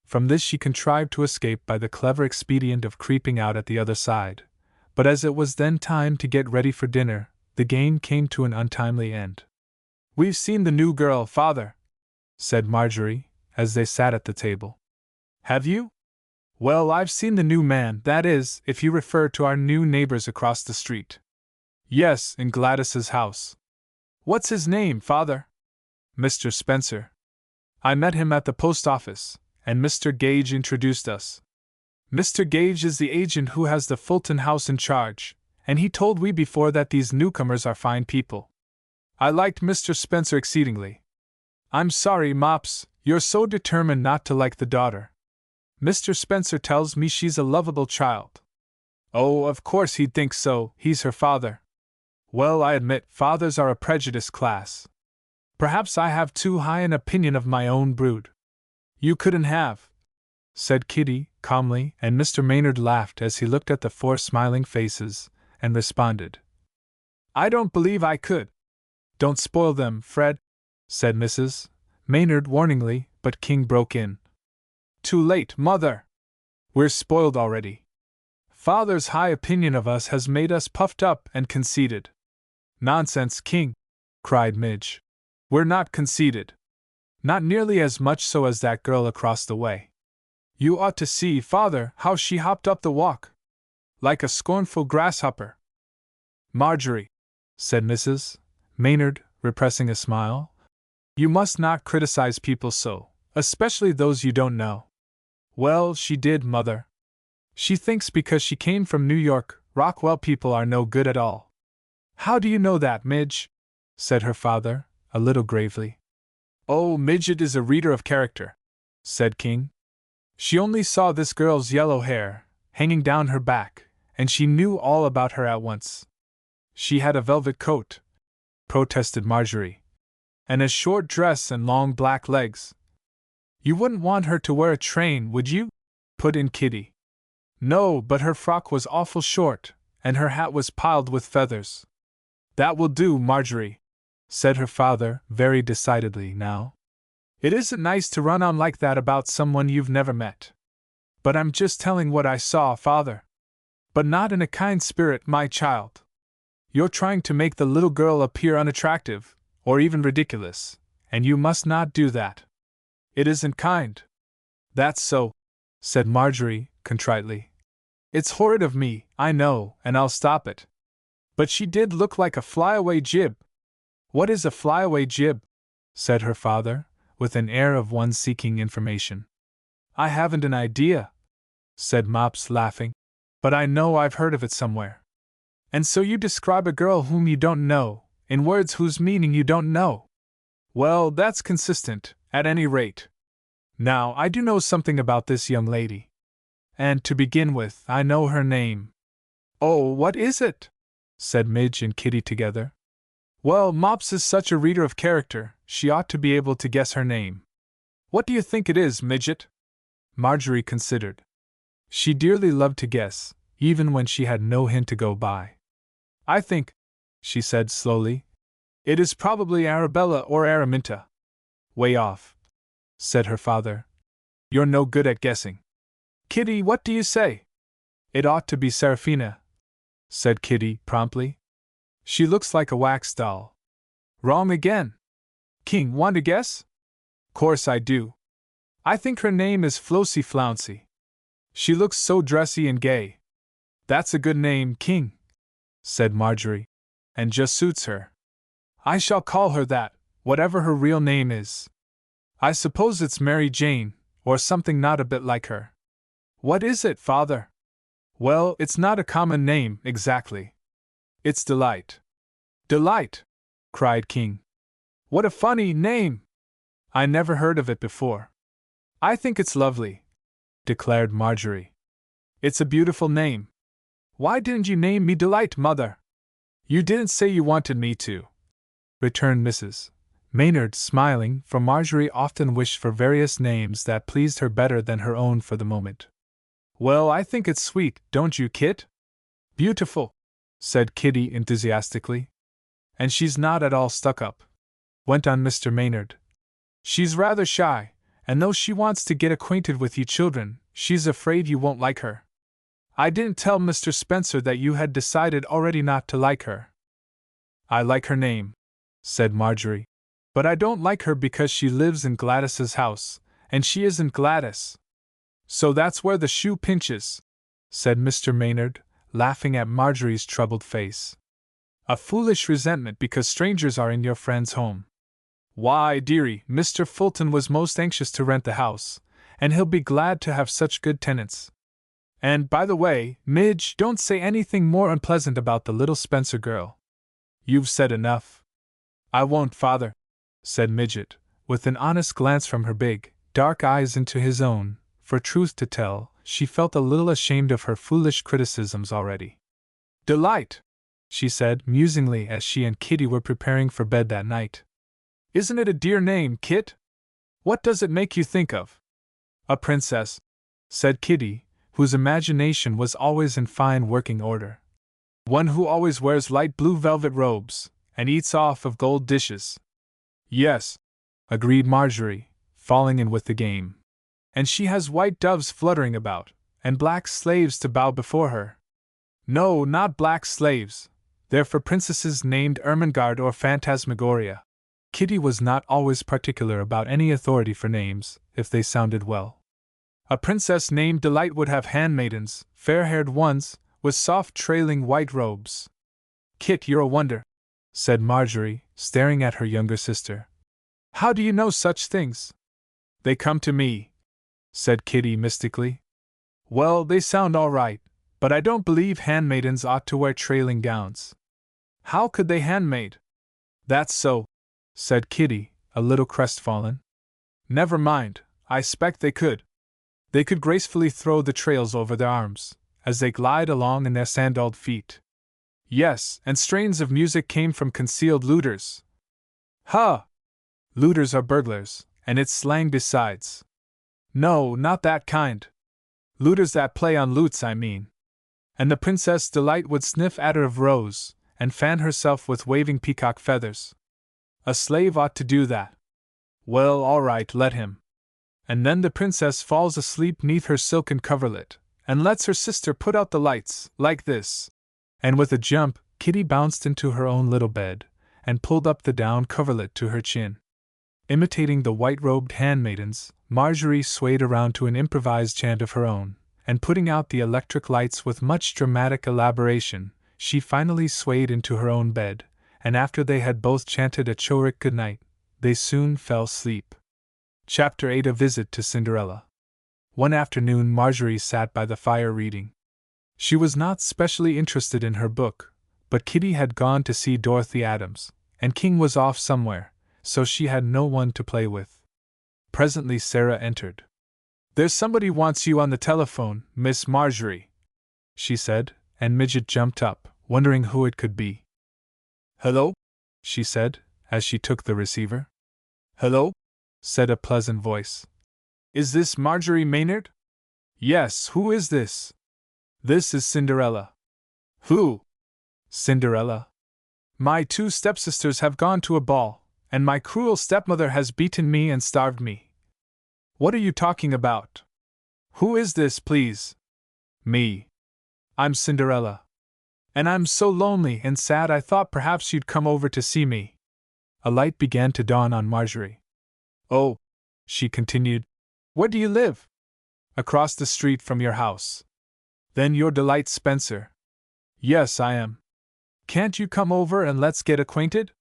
From this she contrived to escape by the clever expedient of creeping out at the other side, but as it was then time to get ready for dinner, the game came to an untimely end. "We've seen the new girl, Father," said Marjorie, as they sat at the table. "Have you? Well, I've seen the new man, that is, if you refer to our new neighbors across the street." "Yes, in Gladys's house." "What's his name, Father?" "Mr. Spencer. I met him at the post office, and Mr. Gage introduced us. Mr. Gage is the agent who has the Fulton house in charge, and he told we before that these newcomers are fine people. I liked Mr. Spencer exceedingly." "I'm sorry, Mops, you're so determined not to like the daughter. Mr. Spencer tells me she's a lovable child." "Oh, of course he'd think so, he's her father." "Well, I admit fathers are a prejudiced class. Perhaps I have too high an opinion of my own brood." "You couldn't have," said Kitty, calmly, and Mr. Maynard laughed as he looked at the four smiling faces, and responded, "I don't believe I could." "Don't spoil them, Fred," said Mrs. Maynard warningly, but King broke in. "Too late, Mother! We're spoiled already. Father's high opinion of us has made us puffed up and conceited." "Nonsense, King!" cried Midge. "We're not conceited. Not nearly as much so as that girl across the way. You ought to see, Father, how she hopped up the walk. Like a scornful grasshopper." "Marjorie," said Mrs. Maynard, repressing a smile, "you must not criticize people so, especially those you don't know." "Well, she did, Mother. She thinks because she came from New York, Rockwell people are no good at all." "How do you know that, Midge?" said her father, a little gravely. "Oh, Midget is a reader of character," said King. "She only saw this girl's yellow hair, hanging down her back, and she knew all about her at once." "She had a velvet coat," protested Marjorie, "and a short dress and long black legs." "You wouldn't want her to wear a train, would you?" put in Kitty. "No, but her frock was awful short, and her hat was piled with feathers." "That will do, Marjorie," said her father, very decidedly now. "It isn't nice to run on like that about someone you've never met." "But I'm just telling what I saw, Father." "But not in a kind spirit, my child. You're trying to make the little girl appear unattractive, or even ridiculous, and you must not do that. It isn't kind." "That's so," said Marjorie, contritely. "It's horrid of me, I know, and I'll stop it. But she did look like a flyaway jib." "What is a flyaway jib?" said her father, with an air of one seeking information. "I haven't an idea," said Mops, laughing, "but I know I've heard of it somewhere." "And so you describe a girl whom you don't know, in words whose meaning you don't know? Well, that's consistent, at any rate. Now, I do know something about this young lady. And, to begin with, I know her name." "Oh, what is it?" said Midge and Kitty together. Well, Mops is such a reader of character, she ought to be able to guess her name. What do you think it is, Midget? Marjorie considered. She dearly loved to guess, even when she had no hint to go by. I think, she said slowly, it is probably Arabella or Araminta. Way off, said her father. You're no good at guessing. Kitty, what do you say? It ought to be Seraphina, said Kitty promptly. She looks like a wax doll. Wrong again. King, want to guess? Course I do. I think her name is Flouncy Flouncy. She looks so dressy and gay. That's a good name, King, said Marjorie, and just suits her. I shall call her that, whatever her real name is. I suppose it's Mary Jane, or something not a bit like her. What is it, father? Well, it's not a common name, exactly. It's Delight. Delight! Cried King. What a funny name! I never heard of it before. I think it's lovely, declared Marjorie. It's a beautiful name. Why didn't you name me Delight, Mother? You didn't say you wanted me to, returned Mrs. Maynard, smiling, for Marjorie often wished for various names that pleased her better than her own for the moment. Well, I think it's sweet, don't you, Kit? Beautiful, said Kitty enthusiastically. And she's not at all stuck up, went on Mr. Maynard. She's rather shy, and though she wants to get acquainted with you children, she's afraid you won't like her. I didn't tell Mr. Spencer that you had decided already not to like her. I like her name, said Marjorie, but I don't like her because she lives in Gladys's house, and she isn't Gladys. So that's where the shoe pinches, said Mr. Maynard, laughing at Marjorie's troubled face. A foolish resentment because strangers are in your friend's home. Why, dearie, Mr. Fulton was most anxious to rent the house, and he'll be glad to have such good tenants. And, by the way, Midge, don't say anything more unpleasant about the little Spencer girl. You've said enough. I won't, father, said Midget, with an honest glance from her big, dark eyes into his own. For truth to tell, she felt a little ashamed of her foolish criticisms already. Delight, she said musingly as she and Kitty were preparing for bed that night. Isn't it a dear name, Kit? What does it make you think of? A princess, said Kitty, whose imagination was always in fine working order. One who always wears light blue velvet robes, and eats off of gold dishes. Yes, agreed Marjorie, falling in with the game. And she has white doves fluttering about, and black slaves to bow before her. No, not black slaves. They're for princesses named Ermengarde or Phantasmagoria. Kitty was not always particular about any authority for names, if they sounded well. A princess named Delight would have handmaidens, fair-haired ones, with soft trailing white robes. Kit, you're a wonder, said Marjorie, staring at her younger sister. How do you know such things? They come to me, said Kitty mystically. Well, they sound all right, but I don't believe handmaidens ought to wear trailing gowns. How could they handmaid? That's so, said Kitty, a little crestfallen. Never mind, I 'spect they could. They could gracefully throw the trails over their arms, as they glide along in their sandaled feet. Yes, and strains of music came from concealed looters. Ha! Looters are burglars, and it's slang besides. No, not that kind. Looters that play on lutes, I mean. And the Princess Delight would sniff attar of rose, and fan herself with waving peacock feathers. A slave ought to do that. Well, all right, let him. And then the princess falls asleep 'neath her silken coverlet, and lets her sister put out the lights, like this. And with a jump, Kitty bounced into her own little bed, and pulled up the down coverlet to her chin. Imitating the white-robed handmaidens, Marjorie swayed around to an improvised chant of her own, and putting out the electric lights with much dramatic elaboration, she finally swayed into her own bed, and after they had both chanted a choric goodnight, they soon fell asleep. Chapter 8: A Visit to Cinderella. One afternoon Marjorie sat by the fire reading. She was not specially interested in her book, but Kitty had gone to see Dorothy Adams, and King was off somewhere, so she had no one to play with. Presently Sarah entered. "There's somebody wants you on the telephone, Miss Marjorie," she said, and Midget jumped up, wondering who it could be. "Hello?" she said, as she took the receiver. Hello? Said a pleasant voice. Is this Marjorie Maynard? Yes, who is this? This is Cinderella. Who? Cinderella. My 2 stepsisters have gone to a ball, and my cruel stepmother has beaten me and starved me. What are you talking about? Who is this, please? Me. I'm Cinderella. And I'm so lonely and sad I thought perhaps you'd come over to see me. A light began to dawn on Marjorie. Oh, she continued, where do you live? Across the street from your house. Then you're Delight Spencer. Yes, I am. Can't you come over and let's get acquainted?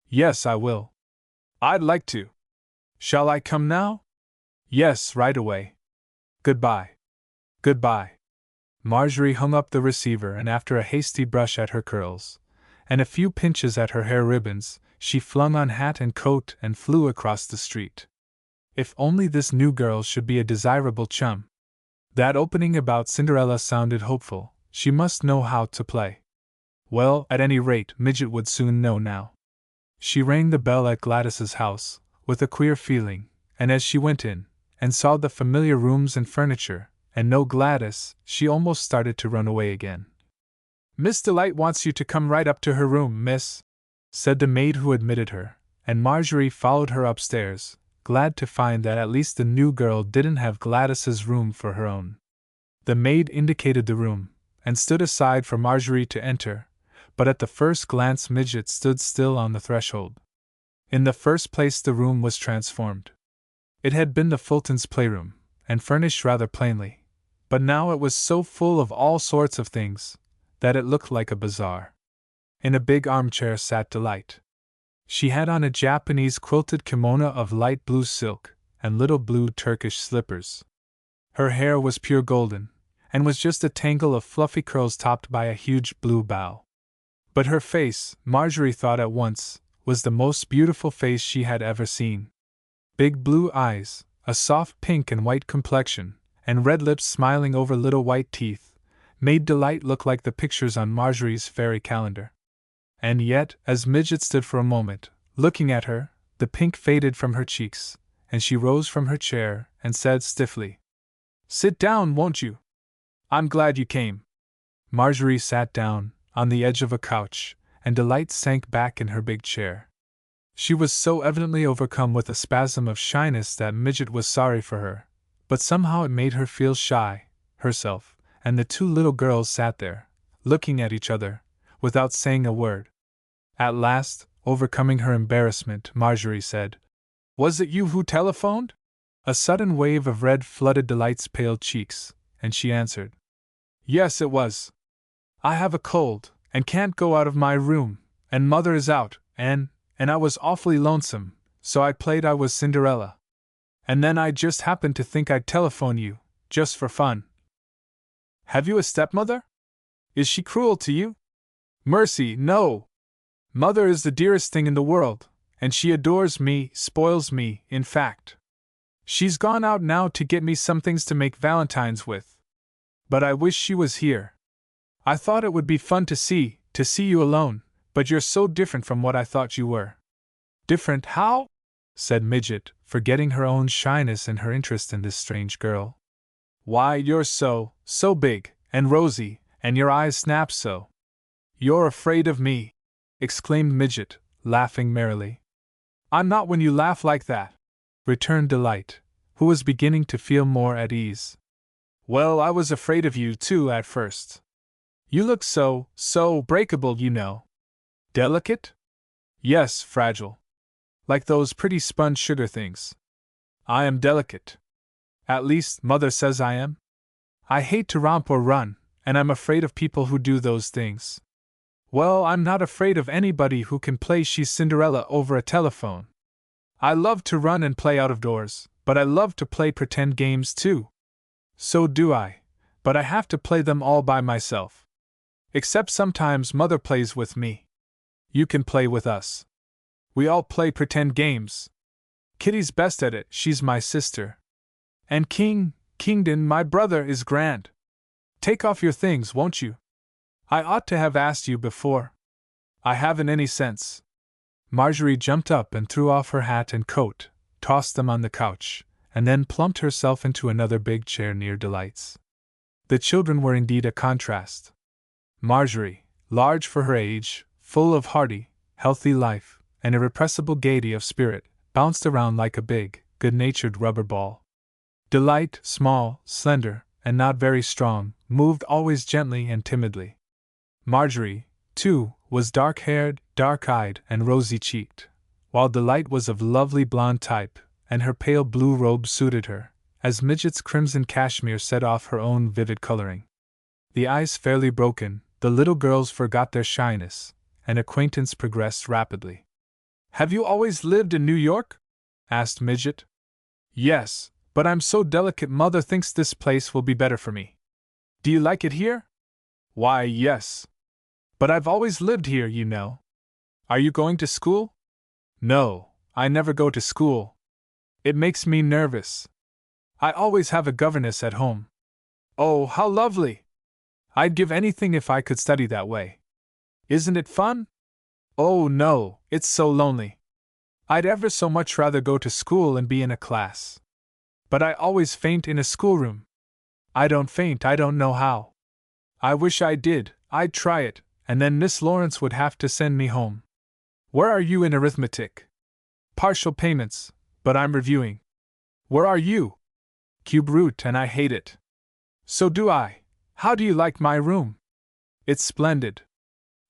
Yes, I will. I'd like to. Shall I come now? Yes, right away. Goodbye. Goodbye. Marjorie hung up the receiver, and after a hasty brush at her curls, and a few pinches at her hair ribbons, she flung on hat and coat and flew across the street. If only this new girl should be a desirable chum. That opening about Cinderella sounded hopeful. She must know how to play. Well, at any rate, Midget would soon know now. She rang the bell at Gladys's house, with a queer feeling, and as she went in, and saw the familiar rooms and furniture, and no Gladys, she almost started to run away again. Miss Delight wants you to come right up to her room, miss, said the maid who admitted her, and Marjorie followed her upstairs, glad to find that at least the new girl didn't have Gladys's room for her own. The maid indicated the room, and stood aside for Marjorie to enter, but at the first glance Midget stood still on the threshold. In the first place the room was transformed. It had been the Fultons' playroom, and furnished rather plainly, but now it was so full of all sorts of things that it looked like a bazaar. In a big armchair sat Delight. She had on a Japanese quilted kimono of light blue silk, and little blue Turkish slippers. Her hair was pure golden, and was just a tangle of fluffy curls topped by a huge blue bow. But her face, Marjorie thought at once, was the most beautiful face she had ever seen. Big blue eyes, a soft pink and white complexion, and red lips smiling over little white teeth, made Delight look like the pictures on Marjorie's fairy calendar. And yet, as Midget stood for a moment, looking at her, the pink faded from her cheeks, and she rose from her chair and said stiffly, Sit down, won't you? I'm glad you came. Marjorie sat down, on the edge of a couch, and Delight sank back in her big chair. She was so evidently overcome with a spasm of shyness that Midget was sorry for her, but somehow it made her feel shy, herself, and the 2 little girls sat there, looking at each other, without saying a word. At last, overcoming her embarrassment, Marjorie said, Was it you who telephoned? A sudden wave of red flooded Delight's pale cheeks, and she answered, Yes, it was. I have a cold, and can't go out of my room, and Mother is out, and I was awfully lonesome, so I played I was Cinderella. And then I just happened to think I'd telephone you, just for fun. Have you a stepmother? Is she cruel to you? Mercy, no! Mother is the dearest thing in the world, and she adores me, spoils me, in fact. She's gone out now to get me some things to make valentines with. But I wish she was here. I thought it would be fun to see you alone, but you're so different from what I thought you were. Different how? Said Midget, forgetting her own shyness in her interest in this strange girl. Why, you're so big, and rosy, and your eyes snap so. You're afraid of me, exclaimed Midget, laughing merrily. I'm not when you laugh like that, returned Delight, who was beginning to feel more at ease. Well, I was afraid of you too at first. You look so breakable, you know. Delicate? Yes, fragile. Like those pretty sponge sugar things. I am delicate. At least, Mother says I am. I hate to romp or run, and I'm afraid of people who do those things. Well, I'm not afraid of anybody who can play she's Cinderella over a telephone. I love to run and play out of doors, but I love to play pretend games too. So do I, but I have to play them all by myself. Except sometimes Mother plays with me. You can play with us. We all play pretend games. Kitty's best at it, she's my sister. And Kingdon, my brother, is grand. Take off your things, won't you? I ought to have asked you before. I haven't any sense. Marjorie jumped up and threw off her hat and coat, tossed them on the couch, and then plumped herself into another big chair near Delight's. The children were indeed a contrast. Marjorie, large for her age, full of hearty, healthy life, and irrepressible gaiety of spirit, bounced around like a big, good-natured rubber ball. Delight, small, slender, and not very strong, moved always gently and timidly. Marjorie, too, was dark-haired, dark-eyed, and rosy-cheeked, while Delight was of lovely blonde type, and her pale blue robe suited her, as Midget's crimson cashmere set off her own vivid coloring. The ice fairly broken, the little girls forgot their shyness, and acquaintance progressed rapidly. "Have you always lived in New York?" asked Midget. "Yes, but I'm so delicate Mother thinks this place will be better for me." "Do you like it here?" "Why, yes. But I've always lived here, you know." "Are you going to school?" "No, I never go to school. It makes me nervous. I always have a governess at home." "Oh, how lovely! I'd give anything if I could study that way." "Isn't it fun?" "Oh, no, it's so lonely. I'd ever so much rather go to school and be in a class. But I always faint in a schoolroom." "I don't faint, I don't know how." "I wish I did, I'd try it, and then Miss Lawrence would have to send me home." "Where are you in arithmetic?" "Partial payments, but I'm reviewing." "Where are you?" "Cube root, and I hate it." "So do I. How do you like my room?" "It's splendid.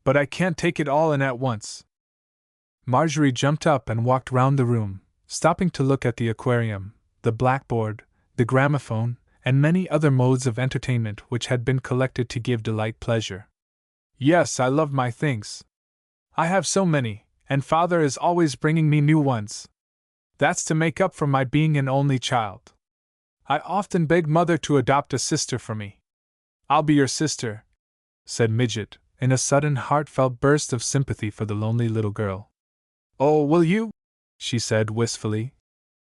But I can't take it all in at once." Marjorie jumped up and walked round the room, stopping to look at the aquarium, the blackboard, the gramophone, and many other modes of entertainment which had been collected to give Delight pleasure. "Yes, I love my things. I have so many, and Father is always bringing me new ones. That's to make up for my being an only child. I often beg Mother to adopt a sister for me." "I'll be your sister," said Midget, in a sudden heartfelt burst of sympathy for the lonely little girl. "Oh, will you?" she said wistfully.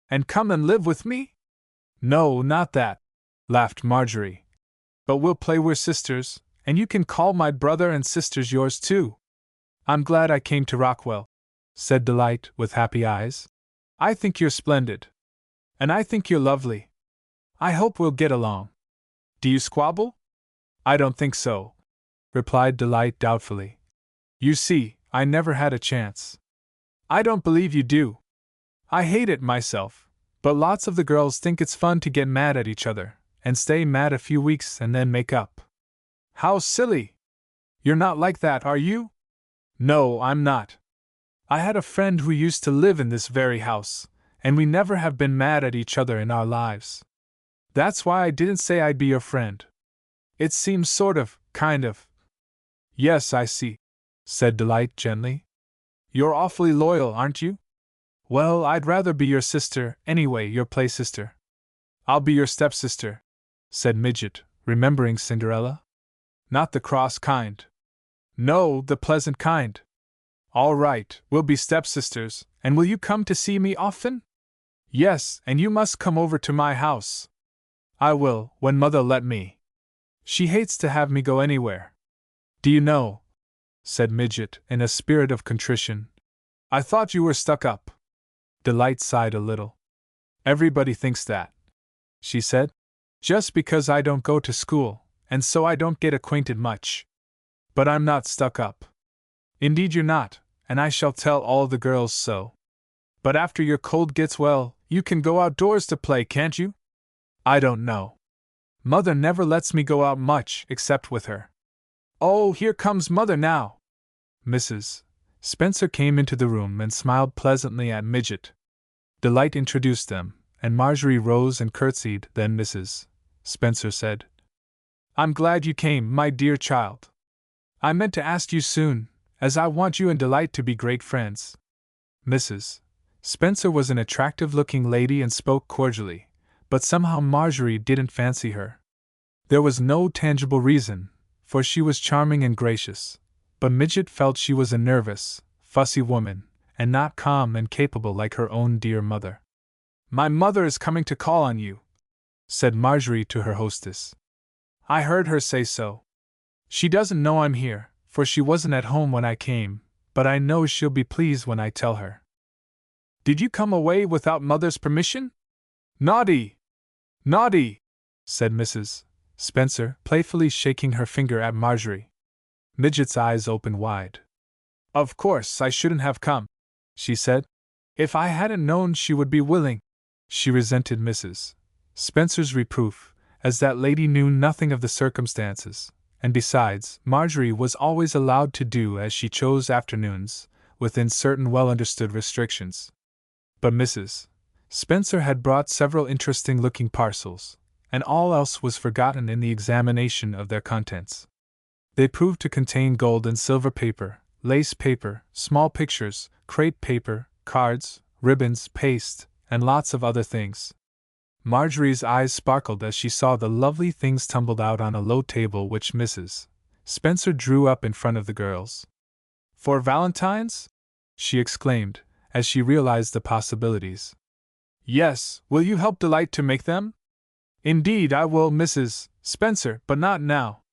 "And come and live with me?" "No, not that," laughed Marjorie. "But we'll play we're sisters, and you can call my brother and sisters yours too." "I'm glad I came to Rockwell," said Delight with happy eyes. "I think you're splendid. And I think you're lovely. I hope we'll get along. Do you squabble?" "I don't think so," replied Delight doubtfully. "You see, I never had a chance." "I don't believe you do. I hate it myself, but lots of the girls think it's fun to get mad at each other, and stay mad a few weeks and then make up." "How silly! You're not like that, are you?" "No, I'm not. I had a friend who used to live in this very house, and we never have been mad at each other in our lives. That's why I didn't say I'd be your friend. It seems sort of, kind of." "Yes, I see," said Delight gently. "You're awfully loyal, aren't you? Well, I'd rather be your sister, anyway, your play sister." "I'll be your stepsister," said Midget, remembering Cinderella. "Not the cross kind." "No, the pleasant kind." "All right, we'll be stepsisters, and will you come to see me often?" "Yes, and you must come over to my house." "I will, when Mother let me. She hates to have me go anywhere." "Do you know," said Midget, in a spirit of contrition, "I thought you were stuck up." Delight sighed a little. "Everybody thinks that," she said, "just because I don't go to school, and so I don't get acquainted much. But I'm not stuck up. Indeed you're not, and I shall tell all the girls so. But after your cold gets well, you can go outdoors to play, can't you?" "I don't know. Mother never lets me go out much except with her." "Oh, here comes Mother now." Mrs. Spencer came into the room and smiled pleasantly at Midget. Delight introduced them, and Marjorie rose and curtsied. Then Mrs. Spencer said, "I'm glad you came, my dear child. I meant to ask you soon, as I want you and Delight to be great friends." Mrs. Spencer was an attractive-looking lady and spoke cordially, but somehow Marjorie didn't fancy her. There was no tangible reason, for she was charming and gracious, but Midget felt she was a nervous, fussy woman, and not calm and capable like her own dear mother. "My mother is coming to call on you," said Marjorie to her hostess. "I heard her say so. She doesn't know I'm here, for she wasn't at home when I came, but I know she'll be pleased when I tell her. Did you come away without Mother's permission? Naughty! Naughty! Said Mrs. Spencer, playfully shaking her finger at Marjorie. Midget's eyes opened wide. Of course I shouldn't have come, she said. If I hadn't known she would be willing. She resented Mrs. Spencer's reproof, as that lady knew nothing of the circumstances, and besides, Marjorie was always allowed to do as she chose afternoons, within certain well-understood restrictions. But Mrs. Spencer had brought several interesting-looking parcels, and all else was forgotten in the examination of their contents. They proved to contain gold and silver paper, lace paper, small pictures, crepe paper, cards, ribbons, paste, and lots of other things. Marjorie's eyes sparkled as she saw the lovely things tumbled out on a low table which Mrs. Spencer drew up in front of the girls. For Valentine's? She exclaimed, as she realized the possibilities. Yes, will you help Delight to make them? Indeed I will, Mrs. Spencer, but not now.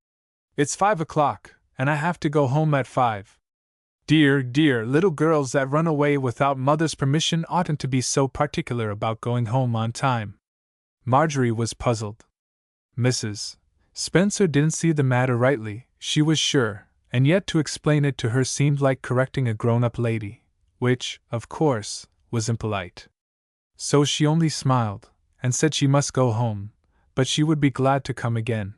It's 5 o'clock, and I have to go home at 5. Dear, dear, little girls that run away without Mother's permission oughtn't to be so particular about going home on time. Marjorie was puzzled. Mrs. Spencer didn't see the matter rightly, she was sure, and yet to explain it to her seemed like correcting a grown-up lady, which, of course, was impolite. So she only smiled, and said she must go home, but she would be glad to come again.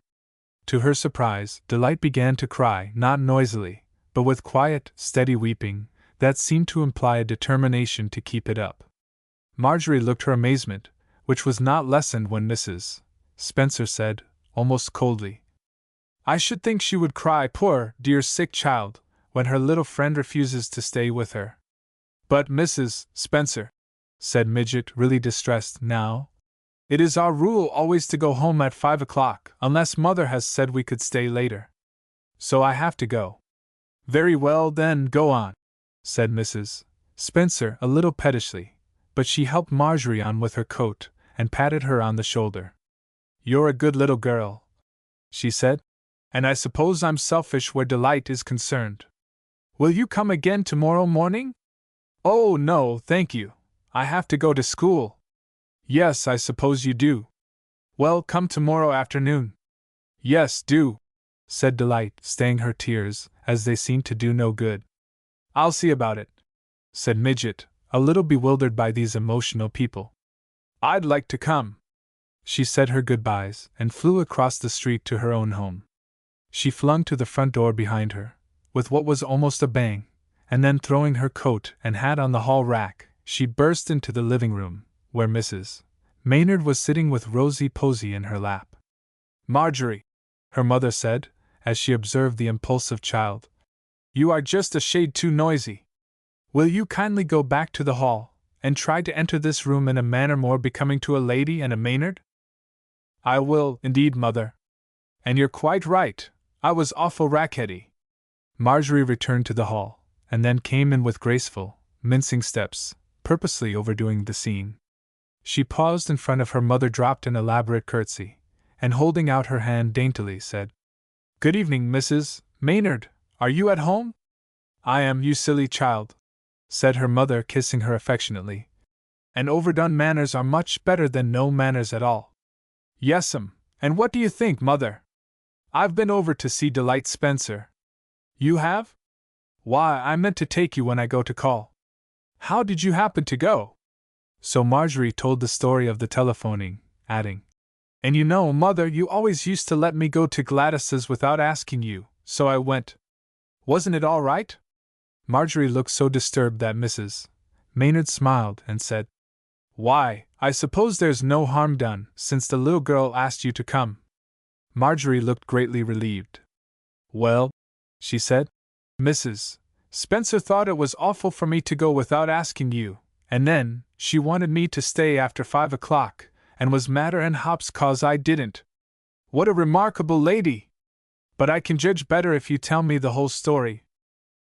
To her surprise, Delight began to cry, not noisily, but with quiet, steady weeping, that seemed to imply a determination to keep it up. Marjorie looked her amazement, which was not lessened when Mrs. Spencer said, almost coldly, I should think she would cry, poor, dear sick child, when her little friend refuses to stay with her. But Mrs. Spencer, said Midget, really distressed now, it is our rule always to go home at 5 o'clock, unless Mother has said we could stay later. So I have to go. Very well then, go on, said Mrs. Spencer a little pettishly, but she helped Marjorie on with her coat, and patted her on the shoulder. You're a good little girl, she said, and I suppose I'm selfish where Delight is concerned. Will you come again tomorrow morning? Oh no, thank you. I have to go to school. Yes, I suppose you do. Well, come tomorrow afternoon. Yes, do, said Delight, staying her tears, as they seemed to do no good. I'll see about it, said Midget, a little bewildered by these emotional people. I'd like to come. She said her goodbyes and flew across the street to her own home. She flung to the front door behind her, with what was almost a bang, and then throwing her coat and hat on the hall rack, she burst into the living room, where Mrs. Maynard was sitting with Rosie Posey in her lap. Marjorie, her mother said, as she observed the impulsive child, you are just a shade too noisy. Will you kindly go back to the hall, and try to enter this room in a manner more becoming to a lady and a Maynard? I will, indeed, Mother. And you're quite right, I was awful rackety. Marjorie returned to the hall, and then came in with graceful, mincing steps, purposely overdoing the scene. She paused in front of her mother, dropped an elaborate curtsy, and holding out her hand daintily said, Good evening, Mrs. Maynard, are you at home? I am, you silly child, said her mother, kissing her affectionately. And overdone manners are much better than no manners at all. Yes'm, and what do you think, Mother? I've been over to see Delight Spencer. You have? Why, I meant to take you when I go to call. How did you happen to go? So Marjorie told the story of the telephoning, adding, And you know, Mother, you always used to let me go to Gladys's without asking you, so I went. Wasn't it all right? Marjorie looked so disturbed that Mrs. Maynard smiled and said, Why, I suppose there's no harm done, since the little girl asked you to come. Marjorie looked greatly relieved. Well, she said, Mrs. Spencer thought it was awful for me to go without asking you, and then, she wanted me to stay after 5 o'clock, and was madder and hops 'cause I didn't. What a remarkable lady! But I can judge better if you tell me the whole story.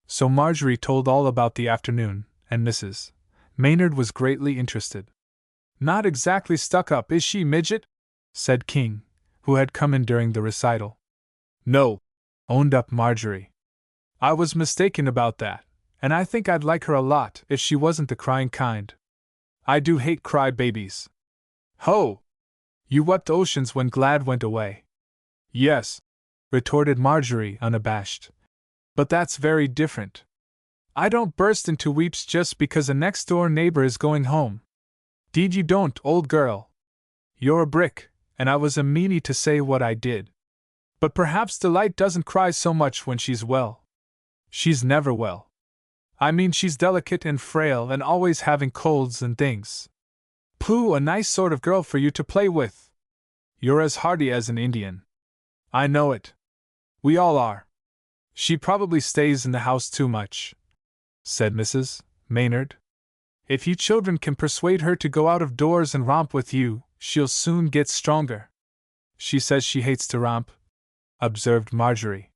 So Marjorie told all about the afternoon, and Mrs. Maynard was greatly interested. Not exactly stuck up, is she, Midget? Said King, who had come in during the recital. No, owned up Marjorie. I was mistaken about that, And I think I'd like her a lot if she wasn't the crying kind. I do hate cry babies. Ho! You wept oceans when Glad went away. Yes, retorted Marjorie, unabashed. But that's very different. I don't burst into weeps just because a next-door neighbor is going home. Deed you don't, old girl. You're a brick, and I was a meanie to say what I did. But perhaps Delight doesn't cry so much when she's well. She's never well. I mean, she's delicate and frail and always having colds and things. Pooh, a nice sort of girl for you to play with. You're as hardy as an Indian. I know it. We all are. She probably stays in the house too much, said Mrs. Maynard. If you children can persuade her to go out of doors and romp with you, she'll soon get stronger. She says she hates to romp, observed Marjorie.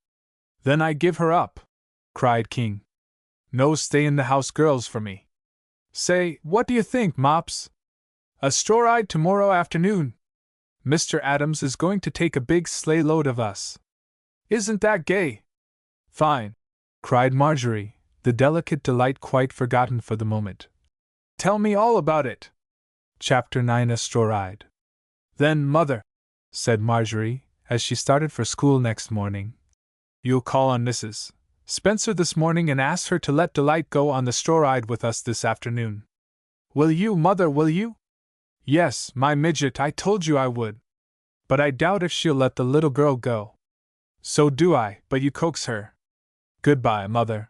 Then I give her up, cried King. No stay-in-the-house girls for me. Say, what do you think, Mops? A straw ride tomorrow afternoon. Mr. Adams is going to take a big sleigh load of us. Isn't that gay? Fine, cried Marjorie, the delicate Delight quite forgotten for the moment. Tell me all about it. Chapter 9: A Straw Ride. Then, Mother, said Marjorie, as she started for school next morning, you'll call on Mrs. Spencer this morning and ask her to let Delight go on the straw ride with us this afternoon. Will you, Mother, will you? Yes, my midget, I told you I would. But I doubt if she'll let the little girl go. So do I, but you coax her. Goodbye, Mother.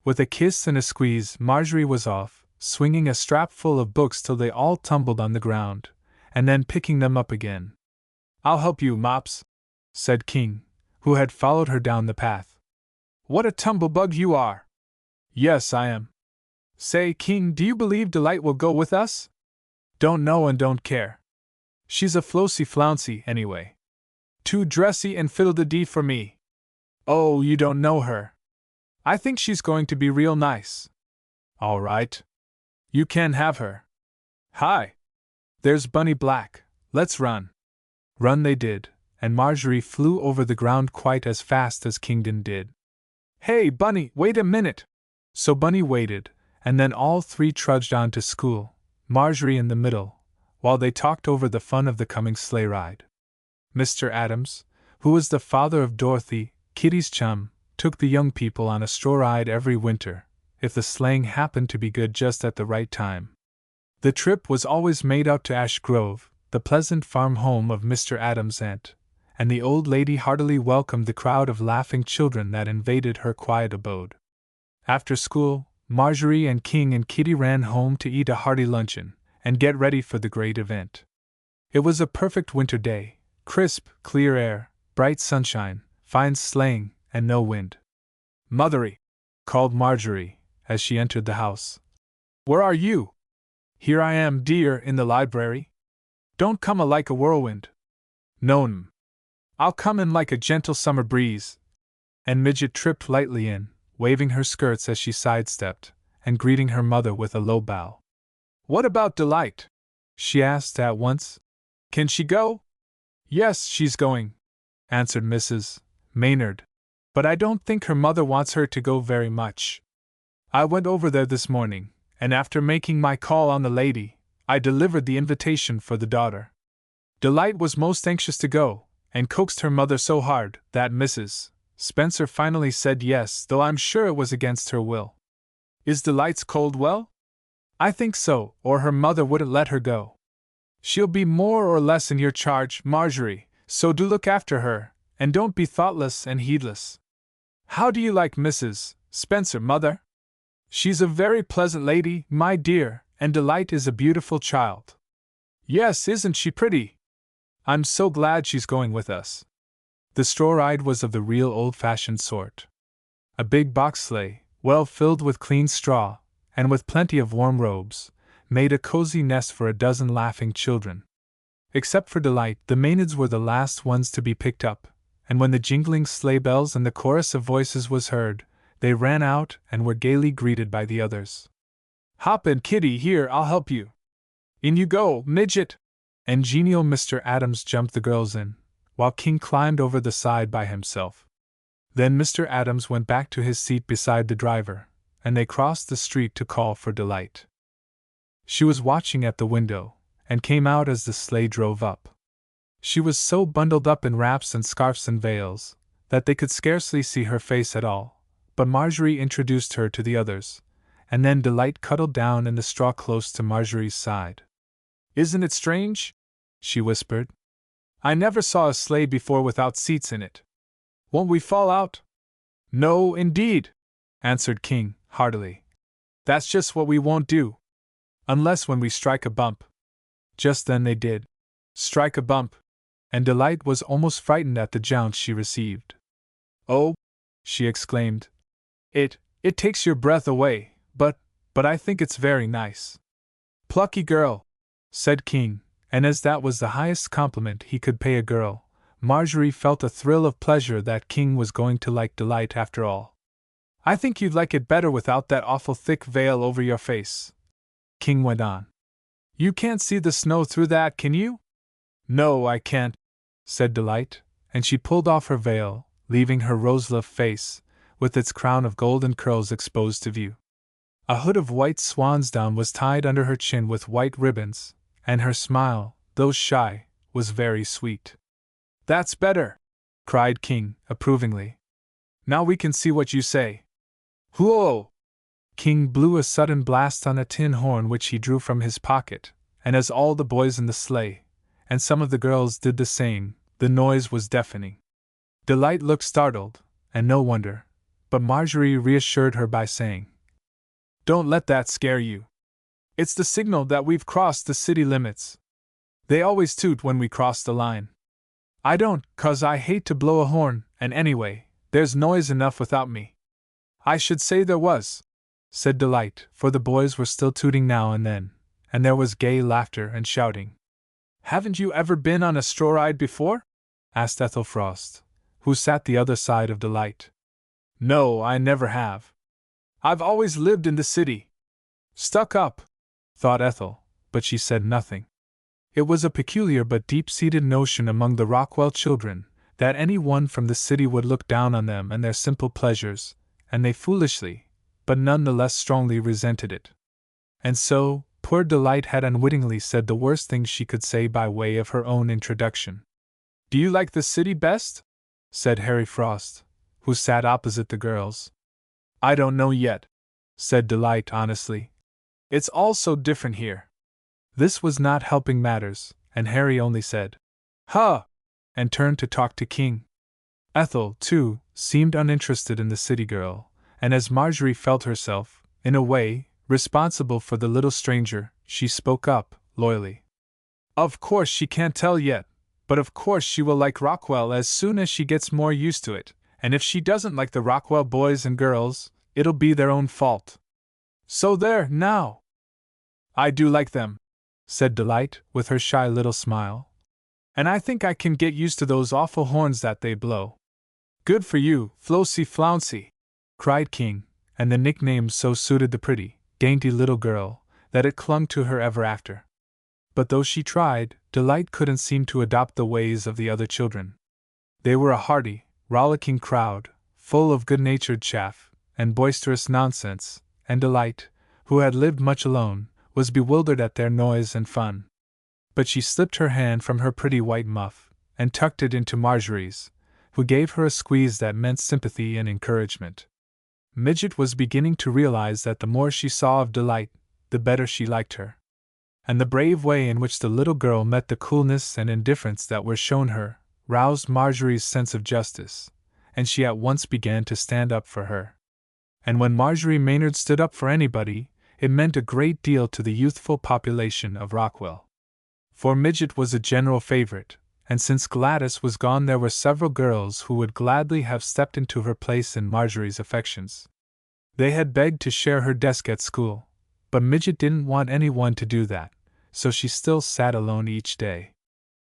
With a kiss and a squeeze, Marjorie was off, swinging a strap full of books till they all tumbled on the ground, and then picking them up again. I'll help you, Mops, said King, who had followed her down the path. What a tumblebug you are! Yes, I am. Say, King, do you believe Delight will go with us? Don't know and don't care. She's a flouncy anyway. Too dressy and fiddle-de-dee for me. Oh, you don't know her. I think she's going to be real nice. All right. You can have her. Hi! There's Bunny Black. Let's run. Run they did, and Marjorie flew over the ground quite as fast as Kingdon did. Hey, Bunny, wait a minute! So Bunny waited, and then all three trudged on to school, Marjorie in the middle, while they talked over the fun of the coming sleigh ride. Mr. Adams, who was the father of Dorothy, Kitty's chum, took the young people on a straw ride every winter, if the sleighing happened to be good just at the right time. The trip was always made out to Ash Grove, the pleasant farm home of Mr. Adams' aunt, and the old lady heartily welcomed the crowd of laughing children that invaded her quiet abode. After school, Marjorie and King and Kitty ran home to eat a hearty luncheon, and get ready for the great event. It was a perfect winter day, crisp, clear air, bright sunshine, fine sleighing, and no wind. Mothery, called Marjorie, as she entered the house. Where are you? Here I am, dear, in the library. Don't come like a whirlwind. No'm. I'll come in like a gentle summer breeze. And Midget tripped lightly in, waving her skirts as she sidestepped, and greeting her mother with a low bow. What about Delight? She asked at once. Can she go? Yes, she's going, answered Mrs. Maynard. But I don't think her mother wants her to go very much. I went over there this morning, and after making my call on the lady, I delivered the invitation for the daughter. Delight was most anxious to go, and coaxed her mother so hard that Mrs. Spencer finally said yes, though I'm sure it was against her will. Is Delight's cold well? I think so, or her mother wouldn't let her go. She'll be more or less in your charge, Marjorie, so do look after her, and don't be thoughtless and heedless. How do you like Mrs. Spencer, Mother? She's a very pleasant lady, my dear, and Delight is a beautiful child. Yes, isn't she pretty? I'm so glad she's going with us. The straw ride was of the real old-fashioned sort. A big box sleigh, well filled with clean straw, and with plenty of warm robes, made a cozy nest for a dozen laughing children. Except for Delight, the Maynads were the last ones to be picked up, and when the jingling sleigh bells and the chorus of voices was heard, they ran out and were gaily greeted by the others. Hop in, Kitty, here, I'll help you. In you go, Midget! And genial Mr. Adams jumped the girls in, while King climbed over the side by himself. Then Mr. Adams went back to his seat beside the driver, and they crossed the street to call for Delight. She was watching at the window, and came out as the sleigh drove up. She was so bundled up in wraps and scarfs and veils that they could scarcely see her face at all, but Marjorie introduced her to the others, and then Delight cuddled down in the straw close to Marjorie's side. "Isn't it strange?" she whispered. "I never saw a sleigh before without seats in it. Won't we fall out?" "No, indeed," answered King, heartily. "That's just what we won't do. Unless when we strike a bump." Just then they did strike a bump, and Delight was almost frightened at the jounce she received. "Oh," she exclaimed, It takes your breath away, but I think it's very nice." "Plucky girl," said King, and as that was the highest compliment he could pay a girl, Marjorie felt a thrill of pleasure that King was going to like Delight after all. "I think you'd like it better without that awful thick veil over your face," King went on. "You can't see the snow through that, can you?" "No, I can't," said Delight, and she pulled off her veil, leaving her rose-leaf face, with its crown of golden curls exposed to view. A hood of white swansdown was tied under her chin with white ribbons, and her smile, though shy, was very sweet. "That's better!" cried King, approvingly. "Now we can see what you say." "Whoa!" King blew a sudden blast on a tin horn which he drew from his pocket, and as all the boys in the sleigh, and some of the girls did the same, the noise was deafening. Delight looked startled, and no wonder, but Marjorie reassured her by saying, "Don't let that scare you. It's the signal that we've crossed the city limits. They always toot when we cross the line. I don't, 'cause I hate to blow a horn, and anyway, there's noise enough without me." "I should say there was," said Delight, for the boys were still tooting now and then, and there was gay laughter and shouting. "Haven't you ever been on a straw ride before?" asked Ethel Frost, who sat the other side of Delight. "No, I never have. I've always lived in the city." "Stuck up," thought Ethel, but she said nothing. It was a peculiar but deep-seated notion among the Rockwell children that any one from the city would look down on them and their simple pleasures, and they foolishly, but none the less strongly resented it. And so, poor Delight had unwittingly said the worst thing she could say by way of her own introduction. "Do you like the city best?" said Harry Frost, who sat opposite the girls. "I don't know yet," said Delight honestly. "It's all so different here." This was not helping matters, and Harry only said, "Huh!" and turned to talk to King. Ethel, too, seemed uninterested in the city girl, and as Marjorie felt herself, in a way, responsible for the little stranger, she spoke up, loyally. "Of course she can't tell yet, but of course she will like Rockwell as soon as she gets more used to it, and if she doesn't like the Rockwell boys and girls, it'll be their own fault. So there, now!" "I do like them," said Delight, with her shy little smile. "And I think I can get used to those awful horns that they blow." "Good for you, Flossie Flouncy!" cried King, and the nickname so suited the pretty, dainty little girl that it clung to her ever after. But though she tried, Delight couldn't seem to adopt the ways of the other children. They were a hearty, rollicking crowd, full of good-natured chaff and boisterous nonsense, and Delight, who had lived much alone, was bewildered at their noise and fun. But she slipped her hand from her pretty white muff, and tucked it into Marjorie's, who gave her a squeeze that meant sympathy and encouragement. Midget was beginning to realize that the more she saw of Delight, the better she liked her. And the brave way in which the little girl met the coolness and indifference that were shown her roused Marjorie's sense of justice, and she at once began to stand up for her. And when Marjorie Maynard stood up for anybody, it meant a great deal to the youthful population of Rockwell. For Midget was a general favorite, and since Gladys was gone there were several girls who would gladly have stepped into her place in Marjorie's affections. They had begged to share her desk at school, but Midget didn't want anyone to do that, so she still sat alone each day.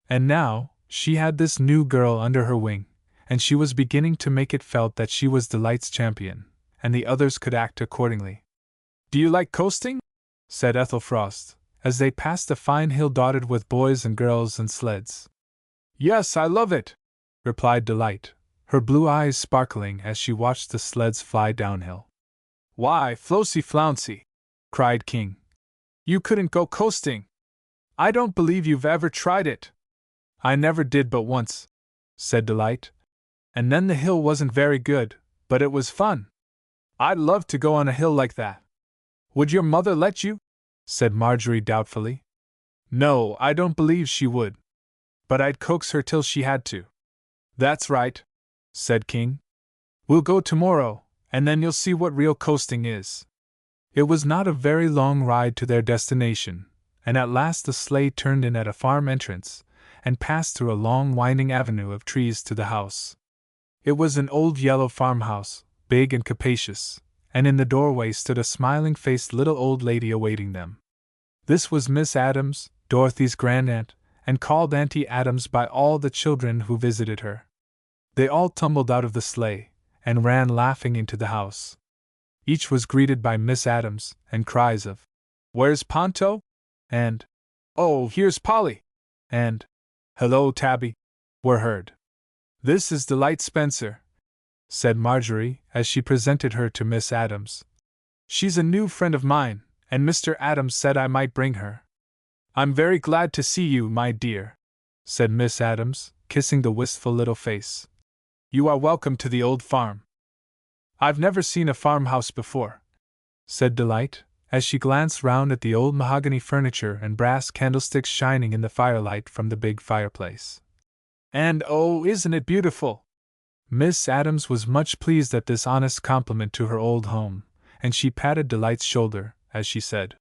And now, she had this new girl under her wing, and she was beginning to make it felt that she was Delight's champion, and the others could act accordingly. "Do you like coasting?" said Ethel Frost, as they passed a fine hill dotted with boys and girls and sleds. "Yes, I love it," replied Delight, her blue eyes sparkling as she watched the sleds fly downhill. Why, Flouncy Flouncy, cried King. You couldn't go coasting. I don't believe you've ever tried it. I never did but once, said Delight. And then the hill wasn't very good, but it was fun. I'd love to go on a hill like that. Would your mother let you? Said Marjorie doubtfully. No, I don't believe she would. But I'd coax her till she had to. That's right, said King. We'll go tomorrow, and then you'll see what real coasting is. It was not a very long ride to their destination, and at last the sleigh turned in at a farm entrance, and passed through a long winding avenue of trees to the house. It was an old yellow farmhouse, big and capacious, and in the doorway stood a smiling-faced little old lady awaiting them. This was Miss Adams, Dorothy's grandaunt, and called Auntie Adams by all the children who visited her. They all tumbled out of the sleigh, and ran laughing into the house. Each was greeted by Miss Adams, and cries of, "Where's Ponto?" and, "Oh, here's Polly!" and, "Hello, Tabby!" were heard. "This is Delight Spencer," said Marjorie, as she presented her to Miss Adams. "She's a new friend of mine, and Mr. Adams said I might bring her." "I'm very glad to see you, my dear," said Miss Adams, kissing the wistful little face. "You are welcome to the old farm." "I've never seen a farmhouse before," said Delight, as she glanced round at the old mahogany furniture and brass candlesticks shining in the firelight from the big fireplace. "And oh, isn't it beautiful!" Miss Adams was much pleased at this honest compliment to her old home, and she patted Delight's shoulder, as she said,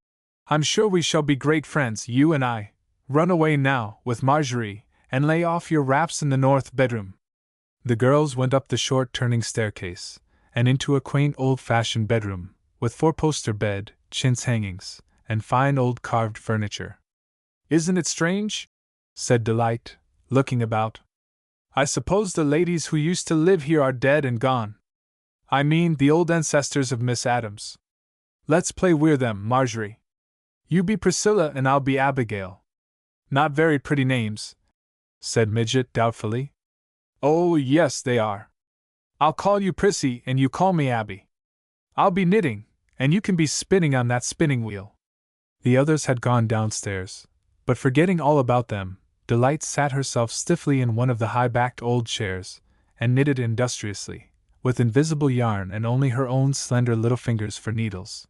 "I'm sure we shall be great friends, you and I. Run away now, with Marjorie, and lay off your wraps in the north bedroom." The girls went up the short turning staircase, and into a quaint old-fashioned bedroom, with four-poster bed, chintz hangings, and fine old carved furniture. "Isn't it strange?" said Delight, looking about. "I suppose the ladies who used to live here are dead and gone. I mean the old ancestors of Miss Adams. Let's play we're them, Marjorie. You be Priscilla and I'll be Abigail." "Not very pretty names," said Midget doubtfully. "Oh, yes, they are. I'll call you Prissy and you call me Abby. I'll be knitting, and you can be spinning on that spinning wheel." The others had gone downstairs, but forgetting all about them, Delight sat herself stiffly in one of the high-backed old chairs, and knitted industriously, with invisible yarn and only her own slender little fingers for needles.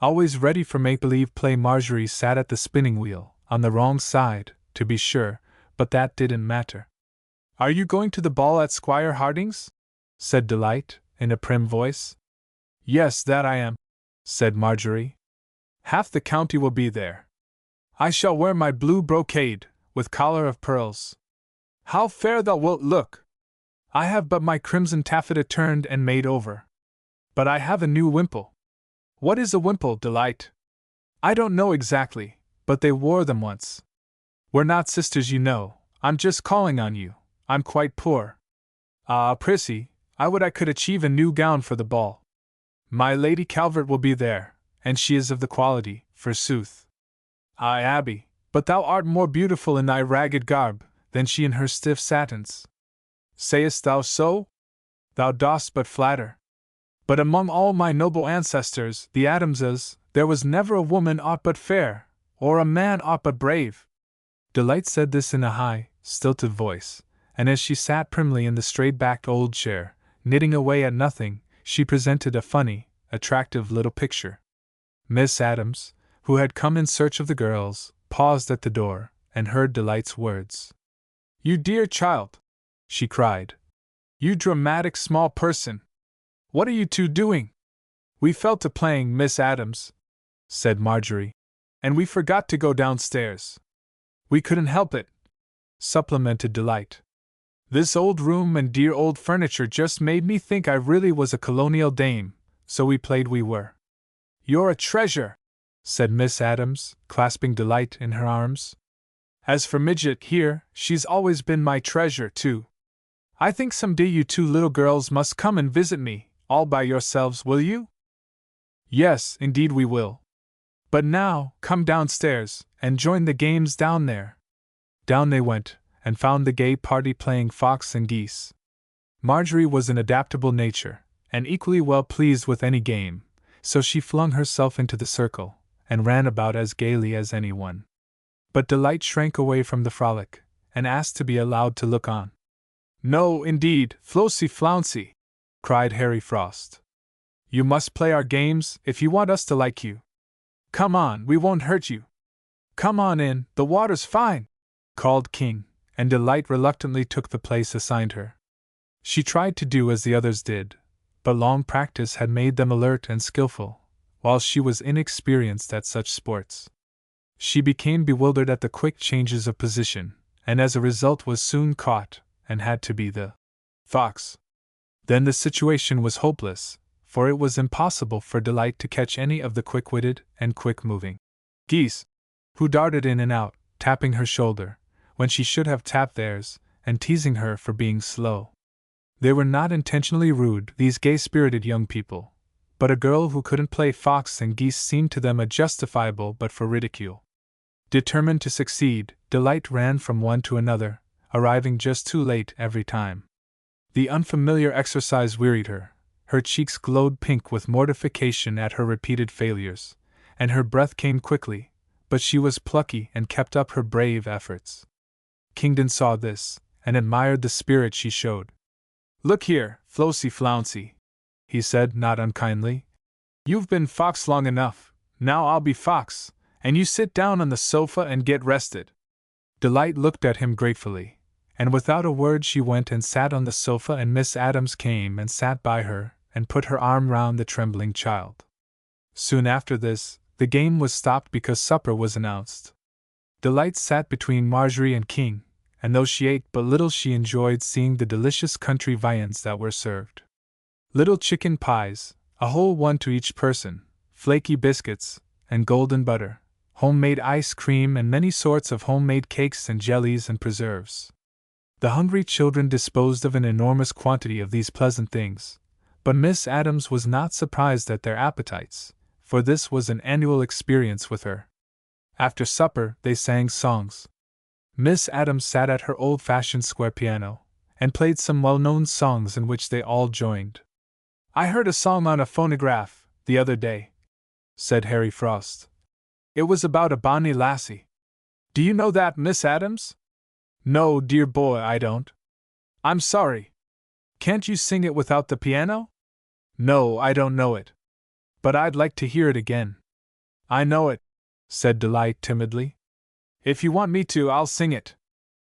Always ready for make-believe play, Marjorie sat at the spinning wheel, on the wrong side, to be sure, but that didn't matter. "Are you going to the ball at Squire Harding's?" said Delight, in a prim voice. "Yes, that I am," said Marjorie. "Half the county will be there. I shall wear my blue brocade, with collar of pearls. How fair thou wilt look! I have but my crimson taffeta turned and made over. But I have a new wimple." "What is a wimple, Delight?" "I don't know exactly, but they wore them once. We're not sisters, you know. I'm just calling on you. I'm quite poor." "Ah, Prissy, I would I could achieve a new gown for the ball. My Lady Calvert will be there, and she is of the quality, forsooth." "Ay, Abby, but thou art more beautiful in thy ragged garb than she in her stiff satins." "Sayest thou so? Thou dost but flatter. But among all my noble ancestors, the Adamses, there was never a woman aught but fair, or a man aught but brave." Delight said this in a high, stilted voice, and as she sat primly in the straight-backed old chair, knitting away at nothing, she presented a funny, attractive little picture. Miss Adams, who had come in search of the girls, paused at the door, and heard Delight's words. "You dear child!" she cried. "You dramatic small person! What are you two doing?" "We fell to playing, Miss Adams," said Marjorie, "and we forgot to go downstairs." "We couldn't help it," supplemented Delight. "This old room and dear old furniture just made me think I really was a colonial dame, so we played we were." "You're a treasure," said Miss Adams, clasping Delight in her arms. "As for Midget here, she's always been my treasure, too. I think some day you two little girls must come and visit me, all by yourselves, will you?" "Yes, indeed we will. But now, come downstairs, and join the games down there." Down they went, and found the gay party playing fox and geese. Marjorie was an adaptable nature, and equally well pleased with any game, so she flung herself into the circle, and ran about as gaily as anyone. But Delight shrank away from the frolic, and asked to be allowed to look on. "No, indeed, Flossy Flouncy!" cried Harry Frost. "You must play our games if you want us to like you. Come on, we won't hurt you. Come on in, the water's fine!" called King, and Delight reluctantly took the place assigned her. She tried to do as the others did, but long practice had made them alert and skillful, while she was inexperienced at such sports. She became bewildered at the quick changes of position, and as a result was soon caught, and had to be the fox. Then the situation was hopeless, for it was impossible for Delight to catch any of the quick-witted and quick-moving geese, who darted in and out, tapping her shoulder, when she should have tapped theirs, and teasing her for being slow. They were not intentionally rude, these gay-spirited young people, but a girl who couldn't play fox and geese seemed to them a justifiable but for ridicule. Determined to succeed, Delight ran from one to another, arriving just too late every time. The unfamiliar exercise wearied her cheeks glowed pink with mortification at her repeated failures, and her breath came quickly, but she was plucky and kept up her brave efforts. Kingdon saw this, and admired the spirit she showed. "Look here, Flossy Flouncy," he said not unkindly. "You've been fox long enough, now I'll be fox, and you sit down on the sofa and get rested." Delight looked at him gratefully, and without a word she went and sat on the sofa, and Miss Addams came and sat by her, and put her arm round the trembling child. Soon after this, the game was stopped because supper was announced. Delight sat between Marjorie and King, and though she ate but little she enjoyed seeing the delicious country viands that were served. Little chicken pies, a whole one to each person, flaky biscuits, and golden butter, homemade ice cream and many sorts of homemade cakes and jellies and preserves. The hungry children disposed of an enormous quantity of these pleasant things, but Miss Addams was not surprised at their appetites, for this was an annual experience with her. After supper, they sang songs. Miss Addams sat at her old-fashioned square piano, and played some well-known songs in which they all joined. "I heard a song on a phonograph, the other day," said Harry Frost. "It was about a bonny lassie. Do you know that, Miss Addams?" "No, dear boy, I don't." "I'm sorry. Can't you sing it without the piano?" "No, I don't know it. But I'd like to hear it again." "I know it," said Delight timidly. "If you want me to, I'll sing it."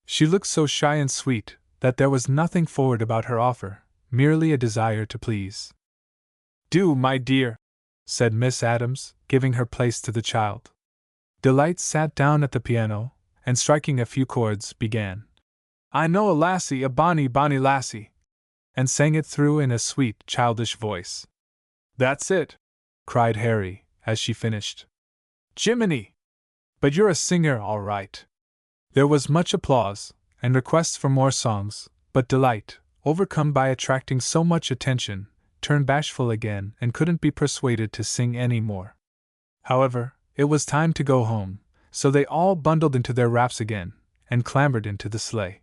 She looked so shy and sweet that there was nothing forward about her offer, merely a desire to please. "Do, my dear," said Miss Addams, giving her place to the child. Delight sat down at the piano, and striking a few chords, began, "I know a lassie, a bonny, bonny lassie," and sang it through in a sweet, childish voice. "That's it!" cried Harry, as she finished. "Jiminy! But you're a singer, all right." There was much applause, and requests for more songs, but Delight, overcome by attracting so much attention, turned bashful again and couldn't be persuaded to sing any more. However, it was time to go home, so they all bundled into their wraps again, and clambered into the sleigh.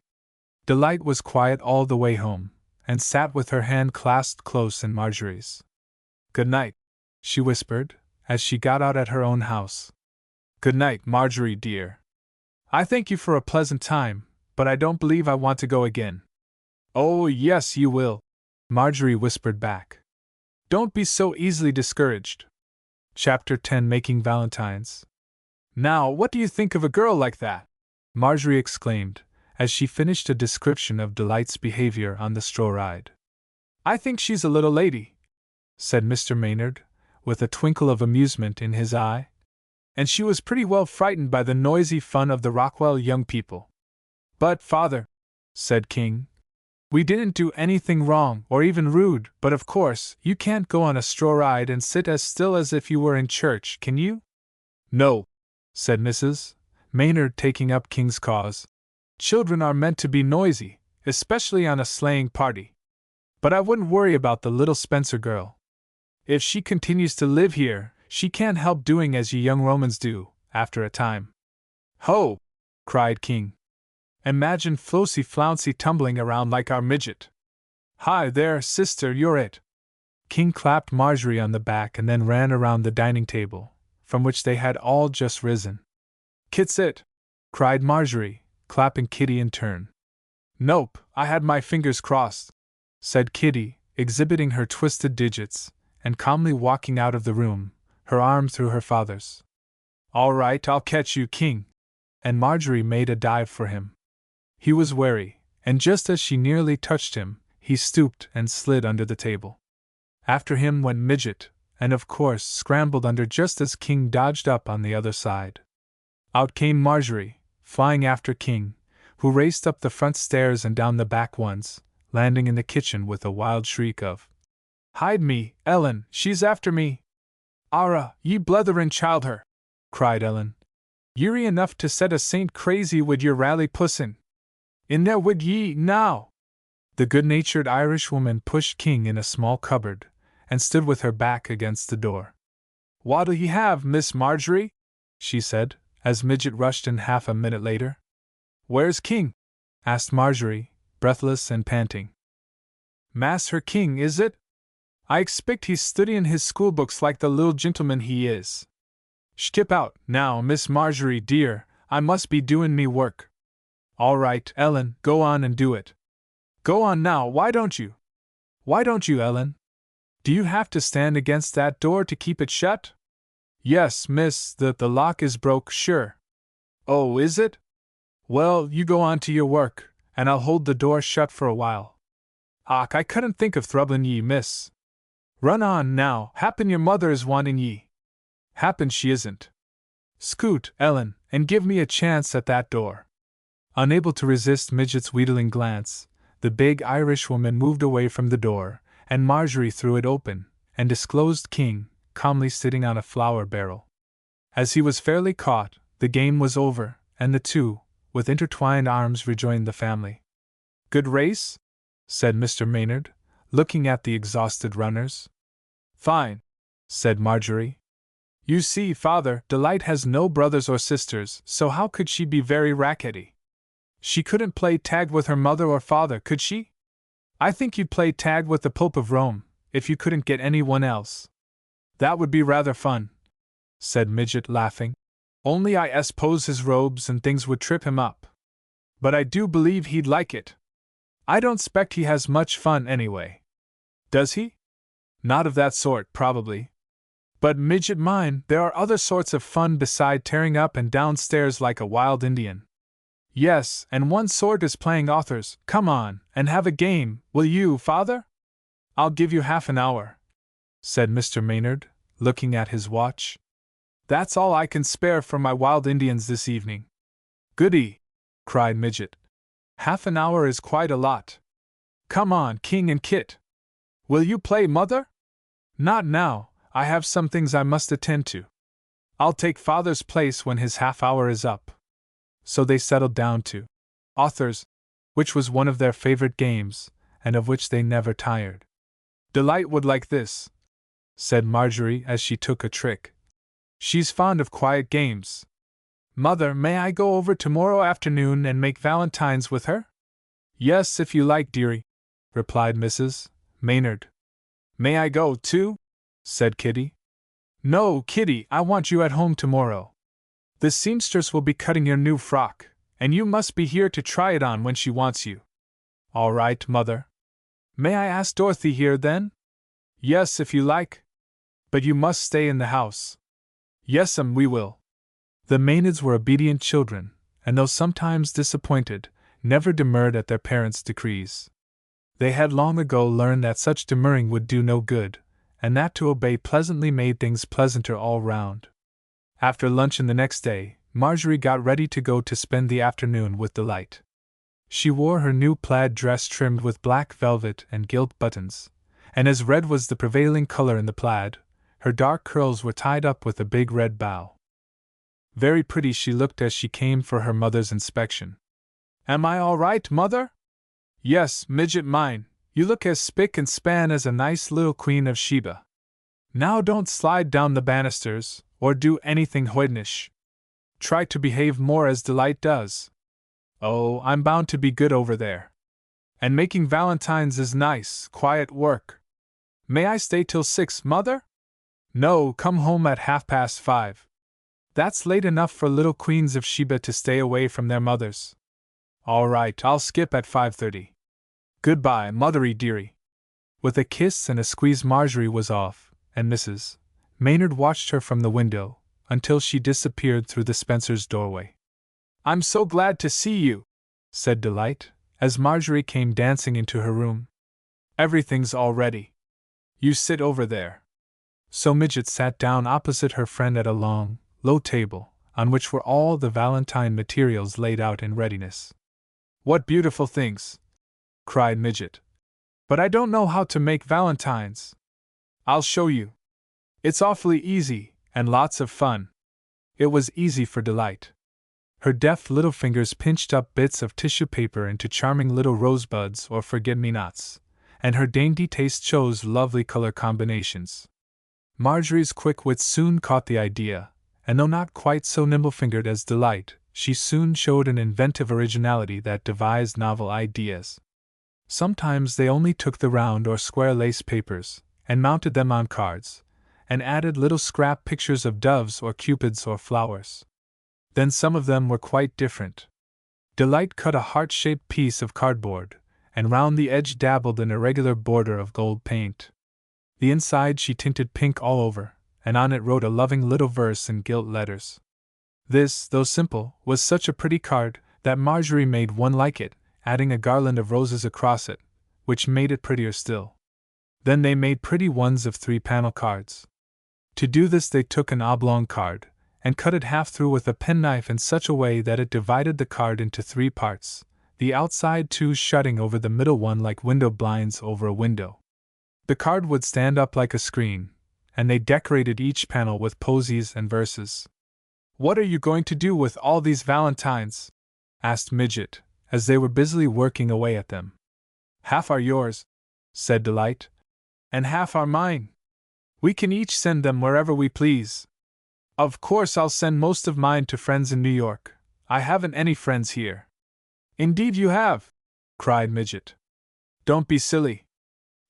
Delight was quiet all the way home, and sat with her hand clasped close in Marjorie's. "Good night," she whispered, as she got out at her own house. "Good night, Marjorie dear. I thank you for a pleasant time, but I don't believe I want to go again." "Oh, yes, you will," Marjorie whispered back. "Don't be so easily discouraged." Chapter 10, Making Valentines. "Now, what do you think of a girl like that?" Marjorie exclaimed, as she finished a description of Delight's behavior on the straw ride. "I think she's a little lady," said Mr. Maynard, with a twinkle of amusement in his eye. "And she was pretty well frightened by the noisy fun of the Rockwell young people." "But, father," said King, "we didn't do anything wrong or even rude, but of course, you can't go on a straw ride and sit as still as if you were in church, can you?" "No," said Mrs. Maynard, taking up King's cause. "Children are meant to be noisy, especially on a sleighing party. But I wouldn't worry about the little Spencer girl. If she continues to live here, she can't help doing as you young Romans do, after a time." "Ho!" cried King. "Imagine Flossy Flouncy tumbling around like our midget." "Hi there, sister, you're it!" King clapped Marjorie on the back and then ran around the dining table, from which they had all just risen. "Kit's it!" cried Marjorie, clapping Kitty in turn. "Nope, I had my fingers crossed," said Kitty, exhibiting her twisted digits, and calmly walking out of the room, her arm through her father's. "All right, I'll catch you, King." And Marjorie made a dive for him. He was wary, and just as she nearly touched him, he stooped and slid under the table. After him went Midget, and of course scrambled under just as King dodged up on the other side. Out came Marjorie, flying after King, who raced up the front stairs and down the back ones, landing in the kitchen with a wild shriek of, "Hide me, Ellen, she's after me!" "Arrah, ye bletherin' child her!" cried Ellen. "Ye're enough to set a saint crazy wid your rally pussin'. In there wid ye, now!" The good-natured Irishwoman pushed King in a small cupboard, and stood with her back against the door. "What'll ye have, Miss Marjorie?" she said, as Midget rushed in half a minute later. "Where's King?" asked Marjorie, breathless and panting. "Mass her King, is it? I expect he's studyin' his schoolbooks like the little gintleman he is. Skip out, now, Miss Marjorie dear, I must be doin' me work." "All right, Ellen, go on and do it. Go on now, why don't you? Why don't you, Ellen? Do you have to stand against that door to keep it shut?" "Yes, miss, the lock is broke, sure." "Oh, is it? Well, you go on to your work, and I'll hold the door shut for a while." "Och, I couldn't think of thrubblin' ye, miss." "Run on, now, happen your mother is wanting ye." "Happen she isn't." "Scoot, Ellen, and give me a chance at that door." Unable to resist Midget's wheedling glance, the big Irishwoman moved away from the door, and Marjorie threw it open, and disclosed King, calmly sitting on a flour barrel. As he was fairly caught, the game was over, and the two, with intertwined arms, rejoined the family. "Good race?" said Mr. Maynard, looking at the exhausted runners. "Fine," said Marjorie. "You see, Father, Delight has no brothers or sisters, so how could she be very rackety? She couldn't play tag with her mother or father, could she? I think you'd play tag with the Pope of Rome, if you couldn't get anyone else." "That would be rather fun," said Midget, laughing. "Only I suppose his robes and things would trip him up. But I do believe he'd like it. I don't s'pect he has much fun anyway." "Does he?" "Not of that sort, probably. But, Midget mine, there are other sorts of fun beside tearing up and down stairs like a wild Indian." "Yes, and one sort is playing authors. Come on, and have a game, will you, Father?" "I'll give you half an hour," said Mr. Maynard, looking at his watch. "That's all I can spare for my wild Indians this evening." "Goody!" cried Midget. "Half an hour is quite a lot. Come on, King and Kit. Will you play, Mother?" "Not now, I have some things I must attend to. I'll take Father's place when his half hour is up." So they settled down to authors, which was one of their favorite games, and of which they never tired. "Delight would like this," said Marjorie as she took a trick. "She's fond of quiet games. Mother, may I go over tomorrow afternoon and make valentines with her?" "Yes, if you like, dearie," replied Mrs. Maynard. "May I go, too?" said Kitty. "No, Kitty, I want you at home tomorrow. The seamstress will be cutting your new frock, and you must be here to try it on when she wants you." "All right, Mother." "May I ask Dorothy here, then?" "Yes, if you like. But you must stay in the house." "Yes'm, we will." The Maynads were obedient children, and though sometimes disappointed, never demurred at their parents' decrees. They had long ago learned that such demurring would do no good, and that to obey pleasantly made things pleasanter all round. After luncheon the next day, Marjorie got ready to go to spend the afternoon with Delight. She wore her new plaid dress trimmed with black velvet and gilt buttons, and as red was the prevailing color in the plaid, her dark curls were tied up with a big red bow. Very pretty she looked as she came for her mother's inspection. "Am I all right, Mother?" "Yes, Midget mine, you look as spick and span as a nice little Queen of Sheba. Now don't slide down the banisters, or do anything hoydenish. Try to behave more as Delight does. Oh, I'm bound to be good over there. And making valentines is nice, quiet work. May I stay till 6, Mother? No, come home at 5:30. That's late enough for little queens of Sheba to stay away from their mothers. All right, I'll skip at 5:30. Goodbye, Mothery dearie. With a kiss and a squeeze, Marjorie was off, and Mrs. Maynard watched her from the window until she disappeared through the Spencers' doorway. I'm so glad to see you, said Delight, as Marjorie came dancing into her room. Everything's all ready. You sit over there. So Midget sat down opposite her friend at a long, low table, on which were all the Valentine materials laid out in readiness. What beautiful things! Cried Midget. But I don't know how to make valentines. I'll show you. It's awfully easy, and lots of fun. It was easy for Delight. Her deft little fingers pinched up bits of tissue paper into charming little rosebuds or forget-me-nots, and her dainty taste chose lovely color combinations. Marjorie's quick wit soon caught the idea, and though not quite so nimble-fingered as Delight, she soon showed an inventive originality that devised novel ideas. Sometimes they only took the round or square lace papers, and mounted them on cards, and added little scrap pictures of doves or cupids or flowers. Then some of them were quite different. Delight cut a heart-shaped piece of cardboard, and round the edge dabbled an irregular border of gold paint. The inside she tinted pink all over, and on it wrote a loving little verse in gilt letters. This, though simple, was such a pretty card that Marjorie made one like it, adding a garland of roses across it, which made it prettier still. Then they made pretty ones of 3-panel cards. To do this they took an oblong card, and cut it half through with a penknife in such a way that it divided the card into 3 parts, the outside 2 shutting over the middle one like window blinds over a window. The card would stand up like a screen, and they decorated each panel with posies and verses. What are you going to do with all these valentines? Asked Midget, as they were busily working away at them. Half are yours, said Delight, and half are mine. We can each send them wherever we please. Of course I'll send most of mine to friends in New York. I haven't any friends here. Indeed you have, cried Midget. Don't be silly.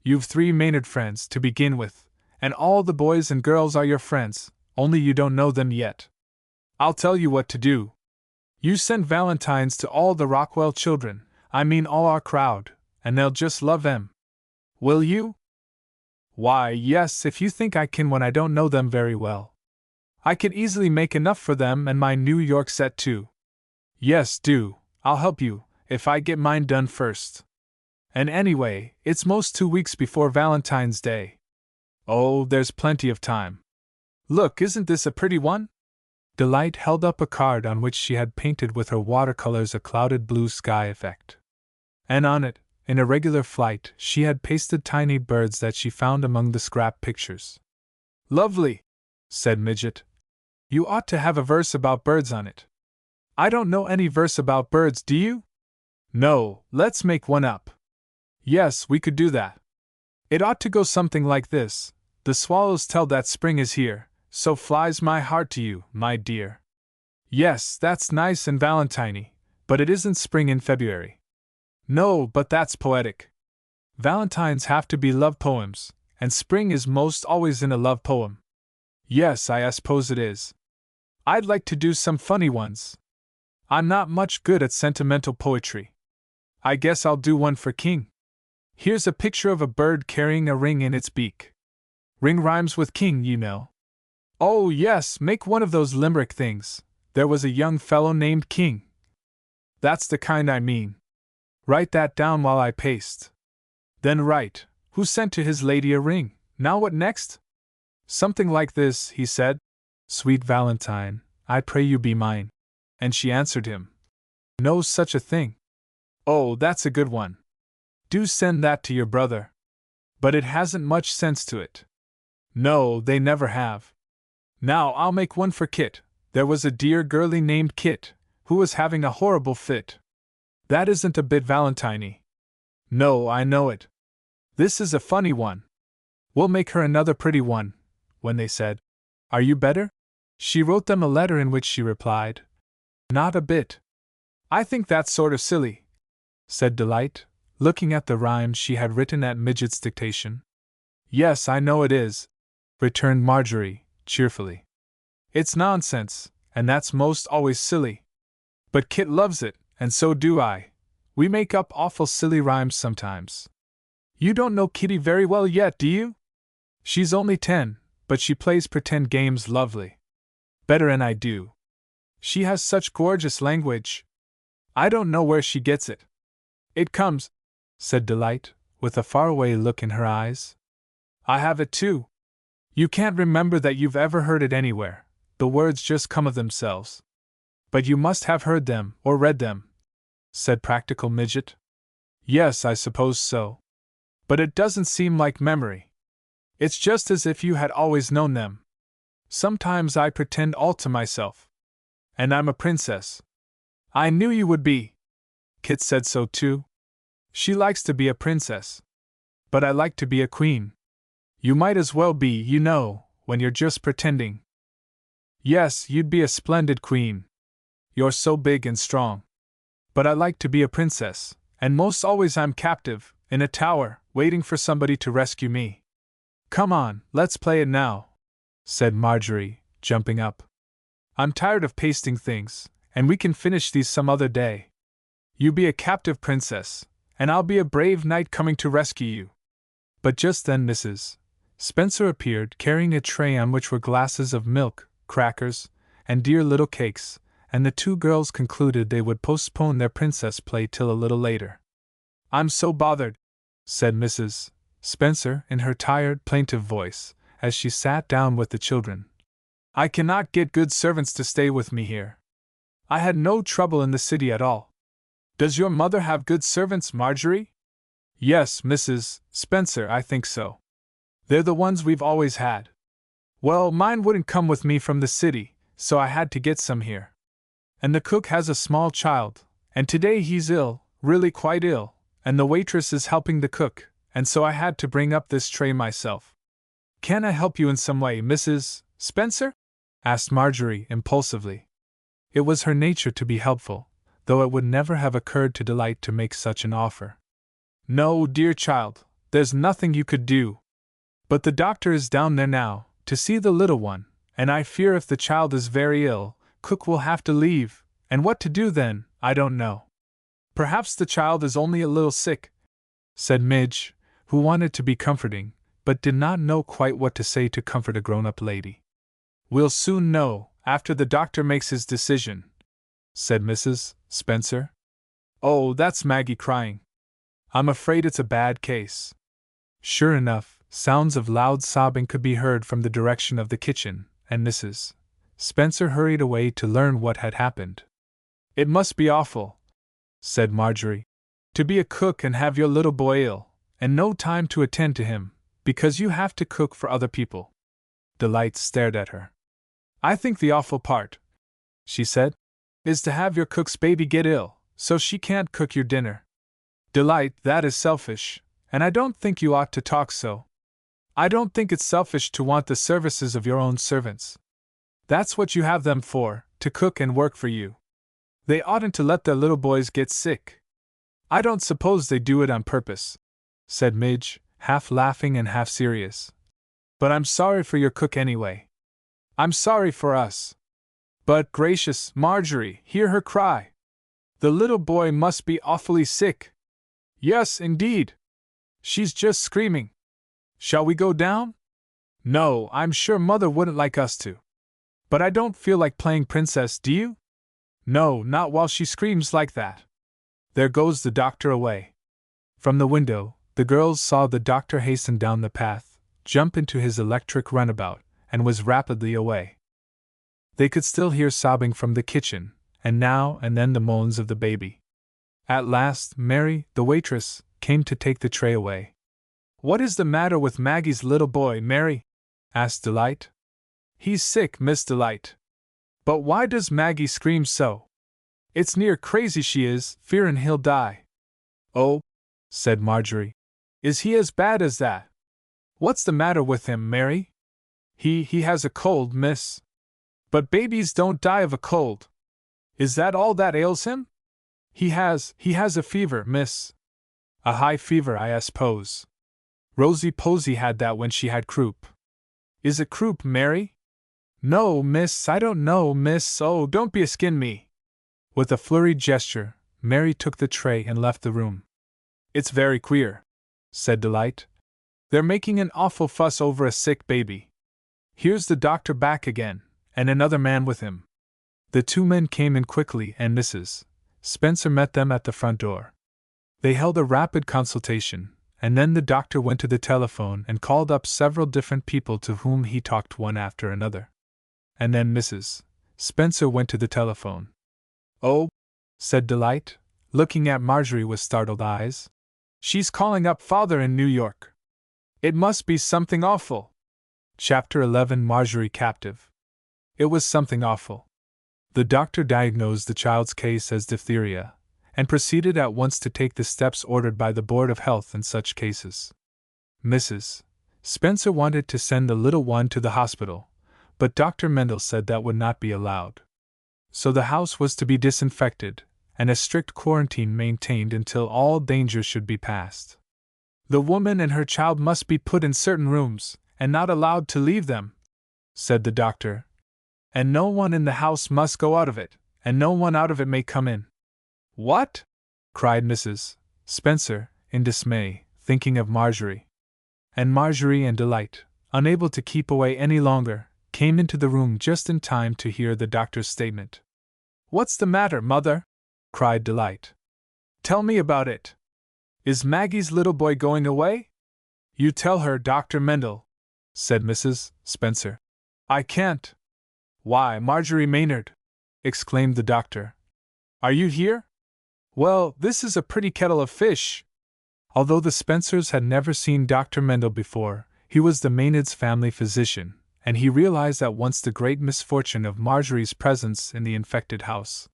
You've 3 Maynard friends to begin with, and all the boys and girls are your friends, only you don't know them yet. I'll tell you what to do. You send valentines to all the Rockwell children, I mean all our crowd, and they'll just love them. Will you? Why, yes, if you think I can when I don't know them very well. I could easily make enough for them and my New York set too. Yes, do, I'll help you, if I get mine done first. And anyway, it's most 2 weeks before Valentine's Day. Oh, there's plenty of time. Look, isn't this a pretty one? Delight held up a card on which she had painted with her watercolors a clouded blue sky effect. And on it, in irregular flight, she had pasted tiny birds that she found among the scrap pictures. Lovely, said Midget. You ought to have a verse about birds on it. I don't know any verse about birds, do you? No, let's make one up. Yes, we could do that. It ought to go something like this. The swallows tell that spring is here, so flies my heart to you, my dear. Yes, that's nice and valentine-y, but it isn't spring in February. No, but that's poetic. Valentines have to be love poems, and spring is most always in a love poem. Yes, I suppose it is. I'd like to do some funny ones. I'm not much good at sentimental poetry. I guess I'll do one for King. Here's a picture of a bird carrying a ring in its beak. Ring rhymes with king, you know. Oh, yes, make one of those limerick things. There was a young fellow named King. That's the kind I mean. Write that down while I paste. Then write, who sent to his lady a ring? Now what next? Something like this, he said. Sweet Valentine, I pray you be mine. And she answered him. No such a thing. Oh, that's a good one. Do send that to your brother. But it hasn't much sense to it. No, they never have. Now I'll make one for Kit. There was a dear girlie named Kit, who was having a horrible fit. That isn't a bit valentine-y. No, I know it. This is a funny one. We'll make her another pretty one. When they said, Are you better? She wrote them a letter in which she replied, Not a bit. I think that's sort of silly, said Delight, looking at the rhymes she had written at Midget's dictation. Yes, I know it is, returned Marjorie, cheerfully. It's nonsense, and that's most always silly. But Kit loves it, and so do I. We make up awful silly rhymes sometimes. You don't know Kitty very well yet, do you? She's only 10, but she plays pretend games lovely. Better'n I do. She has such gorgeous language. I don't know where she gets it. It comes, said Delight, with a faraway look in her eyes. I have it too. You can't remember that you've ever heard it anywhere, the words just come of themselves. But you must have heard them, or read them, said Practical Midget. Yes, I suppose so. But it doesn't seem like memory. It's just as if you had always known them. Sometimes I pretend all to myself. And I'm a princess. I knew you would be. Kit said so too. She likes to be a princess. But I like to be a queen. You might as well be, you know, when you're just pretending. Yes, you'd be a splendid queen. You're so big and strong. But I like to be a princess, and most always I'm captive, in a tower, waiting for somebody to rescue me. Come on, let's play it now, said Marjorie, jumping up. I'm tired of pasting things, and we can finish these some other day. You be a captive princess, and I'll be a brave knight coming to rescue you. But just then Mrs. Spencer appeared, carrying a tray on which were glasses of milk, crackers, and dear little cakes, and the two girls concluded they would postpone their princess play till a little later. I'm so bothered, said Mrs. Spencer in her tired, plaintive voice, as she sat down with the children. I cannot get good servants to stay with me here. I had no trouble in the city at all. Does your mother have good servants, Marjorie? Yes, Mrs. Spencer, I think so. They're the ones we've always had. Well, mine wouldn't come with me from the city, so I had to get some here. And the cook has a small child, and today he's ill, really quite ill, and the waitress is helping the cook, and so I had to bring up this tray myself. Can I help you in some way, Mrs. Spencer? Asked Marjorie impulsively. It was her nature to be helpful, though it would never have occurred to Delight to make such an offer. No, dear child, there's nothing you could do. But the doctor is down there now, to see the little one, and I fear if the child is very ill, cook will have to leave, and what to do then, I don't know. Perhaps the child is only a little sick, said Midge, who wanted to be comforting, but did not know quite what to say to comfort a grown-up lady. We'll soon know, after the doctor makes his decision, said Mrs. Spencer. Oh, that's Maggie crying. I'm afraid it's a bad case. Sure enough, sounds of loud sobbing could be heard from the direction of the kitchen, and Mrs. Spencer hurried away to learn what had happened. It must be awful, said Marjorie, to be a cook and have your little boy ill, and no time to attend to him, because you have to cook for other people. Delight stared at her. I think the awful part, she said, is to have your cook's baby get ill, so she can't cook your dinner. Delight, that is selfish, and I don't think you ought to talk so. I don't think it's selfish to want the services of your own servants. That's what you have them for, to cook and work for you. They oughtn't to let their little boys get sick. I don't suppose they do it on purpose, said Midge, half laughing and half serious. But I'm sorry for your cook anyway. I'm sorry for us. But, gracious, Marjorie, hear her cry. The little boy must be awfully sick. Yes, indeed. She's just screaming. Shall we go down? No, I'm sure Mother wouldn't like us to. But I don't feel like playing princess, do you? No, not while she screams like that. There goes the doctor away. From the window, the girls saw the doctor hasten down the path, jump into his electric runabout, and was rapidly away. They could still hear sobbing from the kitchen, and now and then the moans of the baby. At last, Mary, the waitress, came to take the tray away. What is the matter with Maggie's little boy, Mary? Asked Delight. He's sick, Miss Delight. But why does Maggie scream so? It's near crazy she is, fearin' he'll die. Oh, said Marjorie. Is he as bad as that? What's the matter with him, Mary? He has a cold, miss. But babies don't die of a cold. Is that all that ails him? He has a fever, miss. A high fever, I suppose. Rosie Posey had that when she had croup. Is it croup, Mary? No, miss, I don't know, miss, oh, don't be a-skin me. With a flurried gesture, Mary took the tray and left the room. It's very queer, said Delight. They're making an awful fuss over a sick baby. Here's the doctor back again, and another man with him. The two men came in quickly and Mrs. Spencer met them at the front door. They held a rapid consultation, and then the doctor went to the telephone and called up several different people to whom he talked one after another. And then Mrs. Spencer went to the telephone. Oh, said Delight, looking at Marjorie with startled eyes. She's calling up Father in New York. It must be something awful. Chapter 11 Marjorie Captive. It was something awful. The doctor diagnosed the child's case as diphtheria, and proceeded at once to take the steps ordered by the Board of Health in such cases. Mrs. Spencer wanted to send the little one to the hospital, but Dr. Mendel said that would not be allowed. So the house was to be disinfected, and a strict quarantine maintained until all danger should be past. The woman and her child must be put in certain rooms, and not allowed to leave them, said the doctor. And no one in the house must go out of it, and no one out of it may come in. What? Cried Mrs. Spencer, in dismay, thinking of Marjorie. And Marjorie and Delight, unable to keep away any longer, came into the room just in time to hear the doctor's statement. What's the matter, Mother? Cried Delight. Tell me about it. Is Maggie's little boy going away? You tell her, Dr. Mendel, said Mrs. Spencer. I can't. Why, Marjorie Maynard, exclaimed the doctor. Are you here? Well, this is a pretty kettle of fish. Although the Spencers had never seen Dr. Mendel before, he was the Maynards' family physician, and he realized at once the great misfortune of Marjorie's presence in the infected house.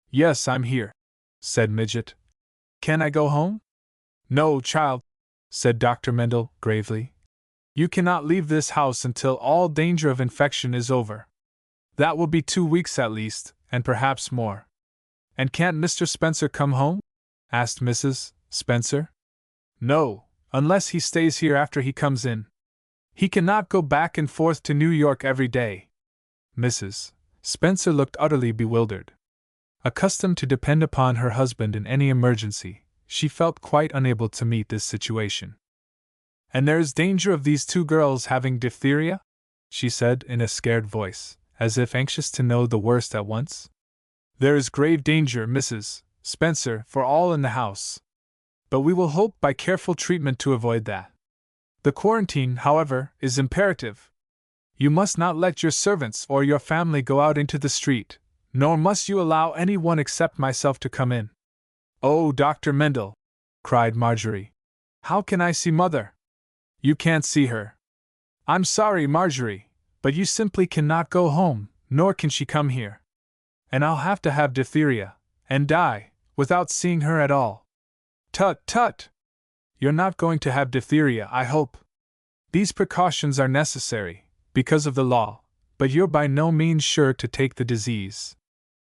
Yes, I'm here, said Midget. Can I go home? No, child, said Dr. Mendel gravely. You cannot leave this house until all danger of infection is over. That will be 2 weeks at least, and perhaps more. And can't Mr. Spencer come home? Asked Mrs. Spencer. No, unless he stays here after he comes in. He cannot go back and forth to New York every day. Mrs. Spencer looked utterly bewildered. Accustomed to depend upon her husband in any emergency, she felt quite unable to meet this situation. And there is danger of these 2 girls having diphtheria? She said in a scared voice, as if anxious to know the worst at once. There is grave danger, Mrs. Spencer, for all in the house. But we will hope by careful treatment to avoid that. The quarantine, however, is imperative. You must not let your servants or your family go out into the street, nor must you allow any one except myself to come in. Oh, Dr. Mendel, cried Marjorie. How can I see Mother? You can't see her. I'm sorry, Marjorie, but you simply cannot go home, nor can she come here. And I'll have to have diphtheria, and die, without seeing her at all. Tut, tut! You're not going to have diphtheria, I hope. These precautions are necessary, because of the law, but you're by no means sure to take the disease.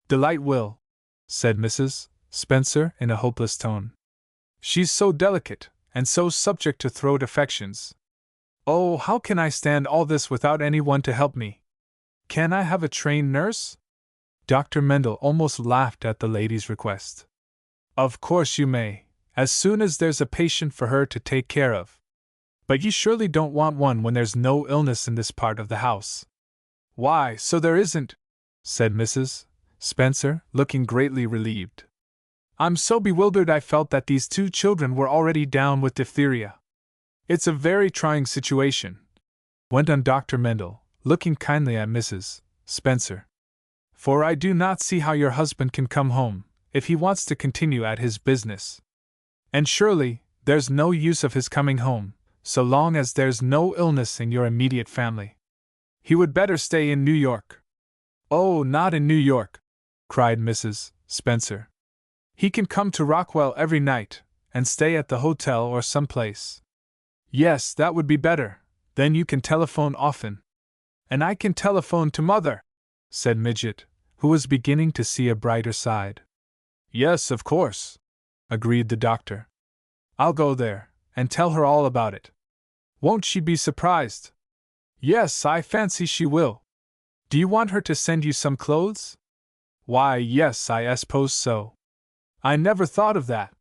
Delight will, said Mrs. Spencer in a hopeless tone. She's so delicate, and so subject to throat affections. Oh, how can I stand all this without anyone to help me? Can I have a trained nurse? Dr. Mendel almost laughed at the lady's request. Of course you may, as soon as there's a patient for her to take care of. But you surely don't want one when there's no illness in this part of the house. Why, so there isn't, said Mrs. Spencer, looking greatly relieved. I'm so bewildered I felt that these 2 children were already down with diphtheria. It's a very trying situation, went on Dr. Mendel, looking kindly at Mrs. Spencer. For I do not see how your husband can come home, if he wants to continue at his business. And surely, there's no use of his coming home, so long as there's no illness in your immediate family. He would better stay in New York. Oh, not in New York, cried Mrs. Spencer. He can come to Rockwell every night, and stay at the hotel or someplace. Yes, that would be better, then you can telephone often. And I can telephone to Mother, said Midget, who was beginning to see a brighter side. Yes, of course, agreed the doctor. I'll go there, and tell her all about it, Won't she be surprised? Yes, I fancy she will. Do you want her to send you some clothes? Why, yes, I suppose so. I never thought of that.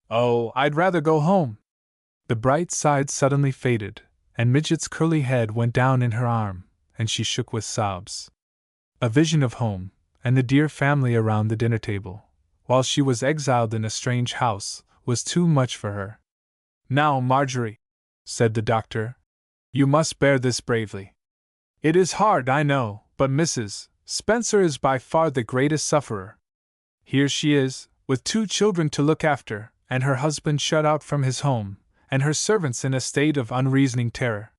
Oh, I'd rather go home. The bright side suddenly faded, and Midget's curly head went down in her arm, and she shook with sobs. A vision of home, and the dear family around the dinner table, while she was exiled in a strange house, was too much for her. Now, Marjorie, said the doctor, you must bear this bravely. It is hard, I know, but Mrs. Spencer is by far the greatest sufferer. Here she is, with 2 children to look after, and her husband shut out from his home, and her servants in a state of unreasoning terror.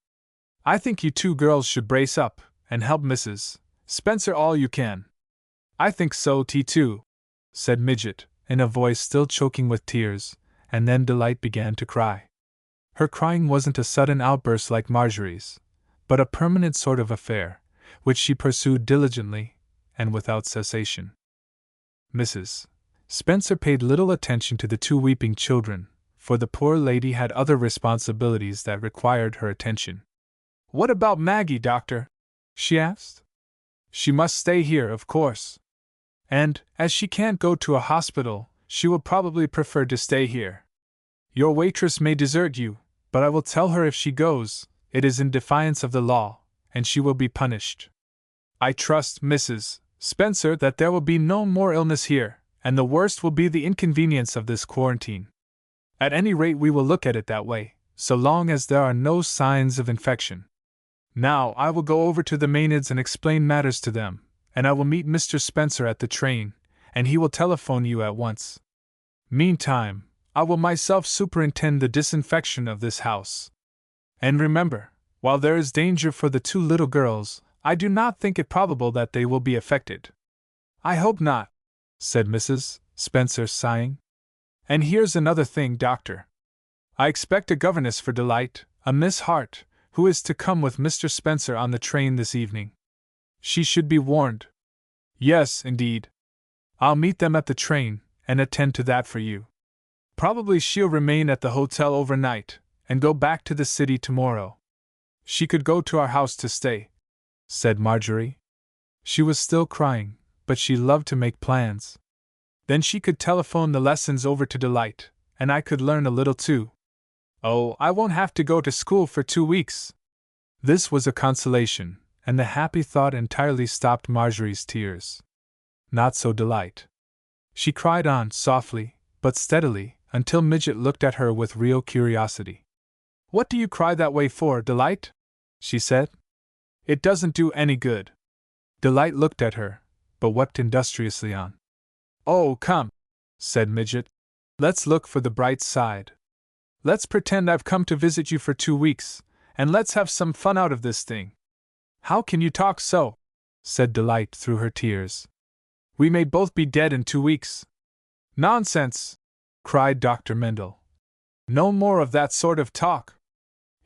I think you 2 girls should brace up, and help Mrs. Spencer all you can. I think so, too, said Midget, in a voice still choking with tears, and then Delight began to cry. Her crying wasn't a sudden outburst like Marjorie's, but a permanent sort of affair, which she pursued diligently, and without cessation. Mrs. Spencer paid little attention to the 2 weeping children, for the poor lady had other responsibilities that required her attention. What about Maggie, doctor? She asked. She must stay here, of course. And, as she can't go to a hospital, she will probably prefer to stay here. Your waitress may desert you, but I will tell her if she goes, it is in defiance of the law, and she will be punished. I trust, Mrs. Spencer, that there will be no more illness here, and the worst will be the inconvenience of this quarantine. At any rate, we will look at it that way, so long as there are no signs of infection. Now, I will go over to the Maynards and explain matters to them, and I will meet Mr. Spencer at the train, and he will telephone you at once. Meantime, I will myself superintend the disinfection of this house. And remember, while there is danger for the 2 little girls, I do not think it probable that they will be affected. I hope not, said Mrs. Spencer, sighing. And here's another thing, doctor. I expect a governess for Delight, a Miss Hart, who is to come with Mr. Spencer on the train this evening. She should be warned. Yes, indeed. I'll meet them at the train, and attend to that for you. Probably she'll remain at the hotel overnight, and go back to the city tomorrow. She could go to our house to stay, said Marjorie. She was still crying, but she loved to make plans. Then she could telephone the lessons over to Delight, and I could learn a little too. Oh, I won't have to go to school for 2 weeks. This was a consolation, and the happy thought entirely stopped Marjorie's tears. Not so Delight. She cried on, softly, but steadily, until Midget looked at her with real curiosity. What do you cry that way for, Delight? She said. It doesn't do any good. Delight looked at her, but wept industriously on. Oh, come, said Midget. Let's look for the bright side. Let's pretend I've come to visit you for 2 weeks, and let's have some fun out of this thing. How can you talk so? Said Delight through her tears. We may both be dead in 2 weeks. Nonsense, cried Dr. Mendel. No more of that sort of talk.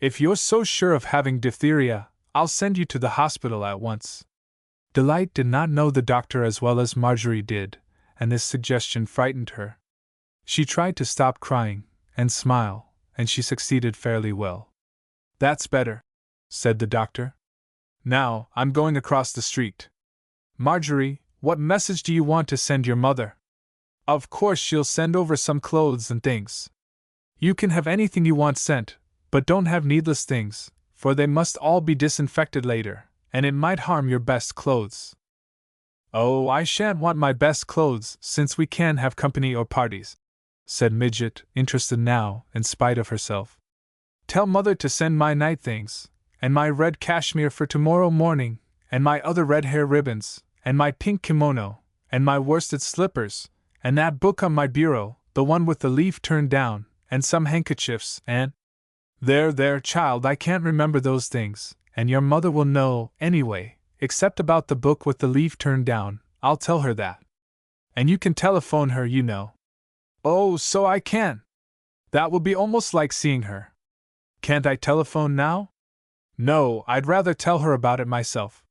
If you're so sure of having diphtheria, I'll send you to the hospital at once. Delight did not know the doctor as well as Marjorie did, and this suggestion frightened her. She tried to stop crying, and smile, and she succeeded fairly well. That's better, said the doctor. Now, I'm going across the street. Marjorie, what message do you want to send your mother? Of course she'll send over some clothes and things. You can have anything you want sent, but don't have needless things, for they must all be disinfected later, and it might harm your best clothes. Oh, I shan't want my best clothes, since we can't have company or parties, said Midget, interested now, in spite of herself. Tell Mother to send my night things, and my red cashmere for tomorrow morning, and my other red hair ribbons, and my pink kimono, and my worsted slippers, and that book on my bureau, the one with the leaf turned down, and some handkerchiefs, and… There, child, I can't remember those things, and your mother will know, anyway, except about the book with the leaf turned down. I'll tell her that. And you can telephone her, you know. Oh, so I can. That will be almost like seeing her. Can't I telephone now? No, I'd rather tell her about it myself.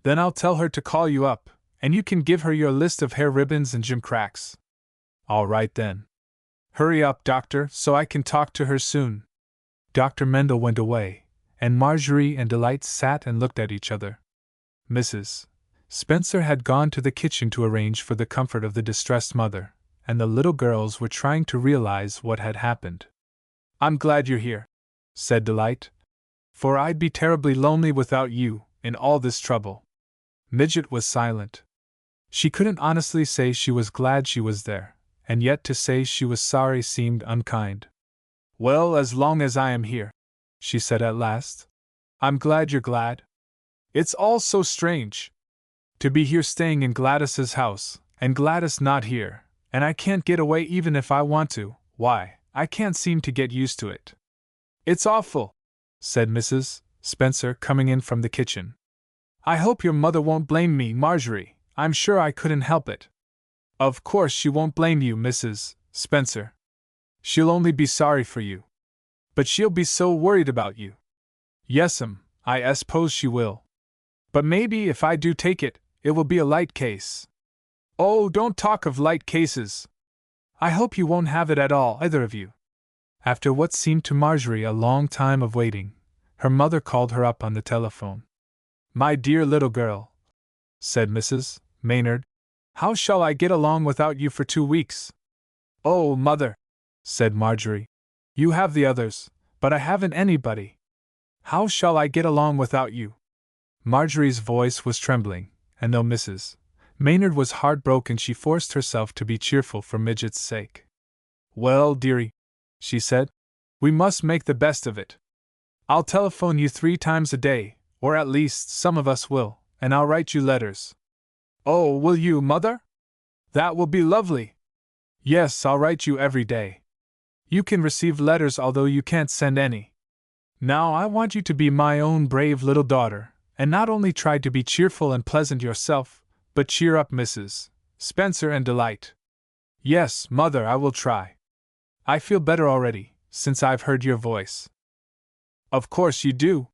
Then I'll tell her to call you up, and you can give her your list of hair ribbons and gimcracks. All right then. Hurry up, doctor, so I can talk to her soon. Dr. Mendel went away, and Marjorie and Delight sat and looked at each other. Mrs. Spencer had gone to the kitchen to arrange for the comfort of the distressed mother, and the little girls were trying to realize what had happened. "I'm glad you're here," said Delight, "for I'd be terribly lonely without you, in all this trouble." Midget was silent. She couldn't honestly say she was glad she was there, and yet to say she was sorry seemed unkind. "Well, as long as I am here," she said at last. "I'm glad you're glad. It's all so strange. To be here staying in Gladys's house, and Gladys not here, and I can't get away even if I want to. Why, I can't seem to get used to it." "It's awful," said Mrs. Spencer, coming in from the kitchen. "I hope your mother won't blame me, Marjorie. I'm sure I couldn't help it." "Of course she won't blame you, Mrs. Spencer. She'll only be sorry for you. But she'll be so worried about you." "Yes'm, I suppose she will. But maybe if I do take it, it will be a light case." "Oh, don't talk of light cases. I hope you won't have it at all, either of you." After what seemed to Marjorie a long time of waiting, her mother called her up on the telephone. "My dear little girl," said Mrs. Maynard, "how shall I get along without you for 2 weeks?" "Oh, Mother," said Marjorie, "you have the others, but I haven't anybody. How shall I get along without you?" Marjorie's voice was trembling, and though Mrs. Maynard was heartbroken, she forced herself to be cheerful for Midget's sake. "Well, dearie," she said, "we must make the best of it. I'll telephone you 3 times a day, or at least some of us will, and I'll write you letters." "Oh, will you, Mother? That will be lovely." "Yes, I'll write you every day. You can receive letters although you can't send any. Now I want you to be my own brave little daughter, and not only try to be cheerful and pleasant yourself, but cheer up Mrs. Spencer and Delight." "Yes, Mother, I will try. I feel better already, since I've heard your voice." "Of course you do.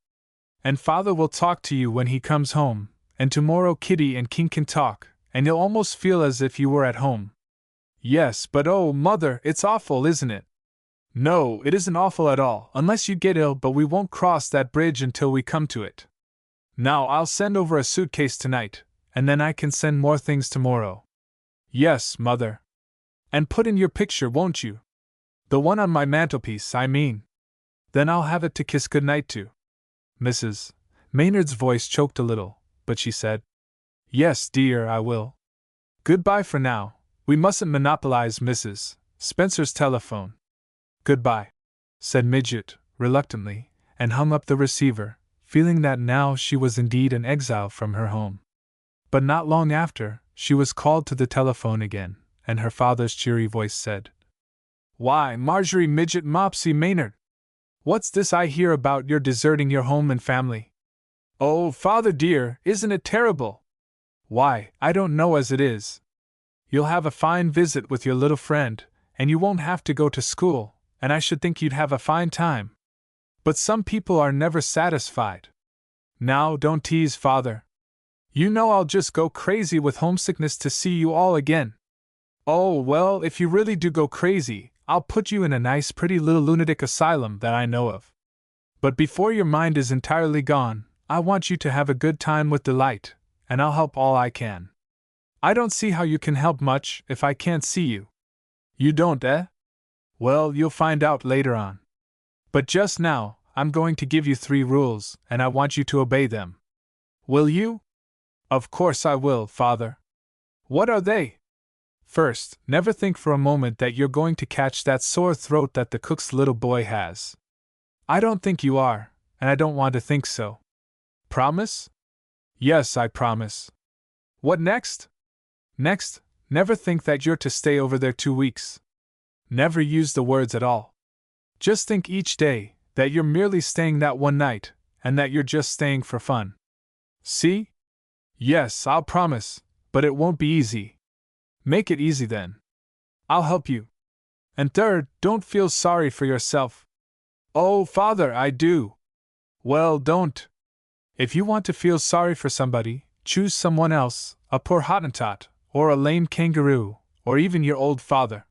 And Father will talk to you when he comes home, and tomorrow Kitty and King can talk, and you'll almost feel as if you were at home." "Yes, but oh, Mother, it's awful, isn't it?" "No, it isn't awful at all, unless you get ill, but we won't cross that bridge until we come to it. Now I'll send over a suitcase tonight, and then I can send more things tomorrow." "Yes, Mother. And put in your picture, won't you? The one on my mantelpiece, I mean. Then I'll have it to kiss goodnight to." Mrs. Maynard's voice choked a little, but she said, "Yes, dear, I will. Goodbye for now. We mustn't monopolize Mrs. Spencer's telephone." "Goodbye," said Midget, reluctantly, and hung up the receiver, feeling that now she was indeed an exile from her home. But not long after, she was called to the telephone again, and her father's cheery voice said, "Why, Marjorie Midget Mopsy Maynard! What's this I hear about your deserting your home and family? Oh, Father dear, isn't it terrible? Why, I don't know as it is. You'll have a fine visit with your little friend, and you won't have to go to school, and I should think you'd have a fine time. But some people are never satisfied. Now, don't tease, Father. You know I'll just go crazy with homesickness to see you all again. Oh, well, if you really do go crazy, I'll put you in a nice pretty little lunatic asylum that I know of. But before your mind is entirely gone, I want you to have a good time with Delight, and I'll help all I can. I don't see how you can help much if I can't see you." "You don't, eh? Well, you'll find out later on. But just now, I'm going to give you 3 rules, and I want you to obey them. Will you?" "Of course I will, Father." "What are they?" "First, never think for a moment that you're going to catch that sore throat that the cook's little boy has. I don't think you are, and I don't want to think so. Promise?" "Yes, I promise." "What next?" "Next, never think that you're to stay over there 2 weeks. Never use the words at all. Just think each day that you're merely staying that one night, and that you're just staying for fun. See?" "Yes, I'll promise, but it won't be easy." "Make it easy then. I'll help you. And third, don't feel sorry for yourself." "Oh, Father, I do." "Well, don't. If you want to feel sorry for somebody, choose someone else, a poor Hottentot, or a lame kangaroo, or even your old father.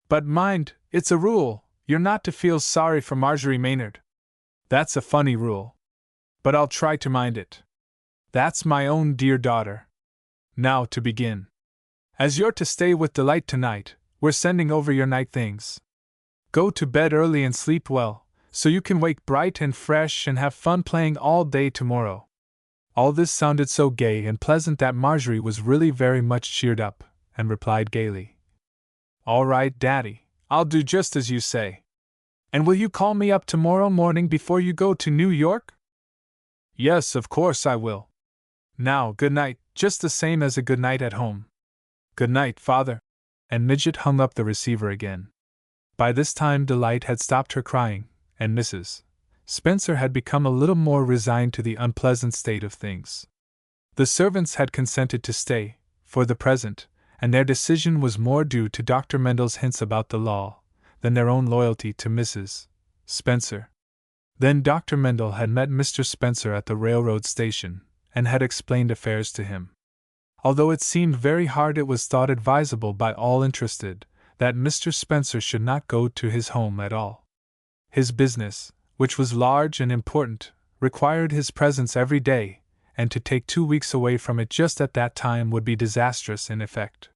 But mind, it's a rule, you're not to feel sorry for Marjorie Maynard." That's a funny rule. But I'll try to mind it. That's my own dear daughter. Now to begin. As you're to stay with Delight tonight, we're sending over your night things. Go to bed early and sleep well, so you can wake bright and fresh and have fun playing all day tomorrow. All this sounded so gay and pleasant that Marjorie was really very much cheered up, and replied gaily, "All right, Daddy, I'll do just as you say. And will you call me up tomorrow morning before you go to New York?" "Yes, of course I will. Now, good night, just the same as a good night at home." "Good night, Father." And Midget hung up the receiver again. By this time Delight had stopped her crying, and Mrs. Spencer had become a little more resigned to the unpleasant state of things. The servants had consented to stay, for the present, and their decision was more due to Dr. Mendel's hints about the law than their own loyalty to Mrs. Spencer. Then Dr. Mendel had met Mr. Spencer at the railroad station, and had explained affairs to him. Although it seemed very hard, it was thought advisable by all interested that Mr. Spencer should not go to his home at all. His business, which was large and important, required his presence every day, and to take 2 weeks away from it just at that time would be disastrous in effect.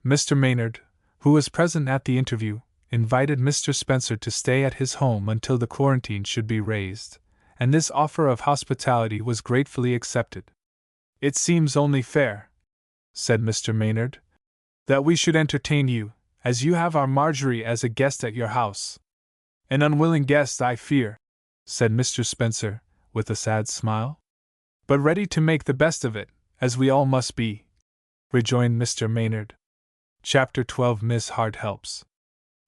Mr. Maynard, who was present at the interview, invited Mr. Spencer to stay at his home until the quarantine should be raised, and this offer of hospitality was gratefully accepted. "It seems only fair," said Mr. Maynard, "that we should entertain you, as you have our Marjorie as a guest at your house." "An unwilling guest, I fear," said Mr. Spencer, with a sad smile. "But ready to make the best of it, as we all must be," rejoined Mr. Maynard. Chapter 12. Miss Hart Helps.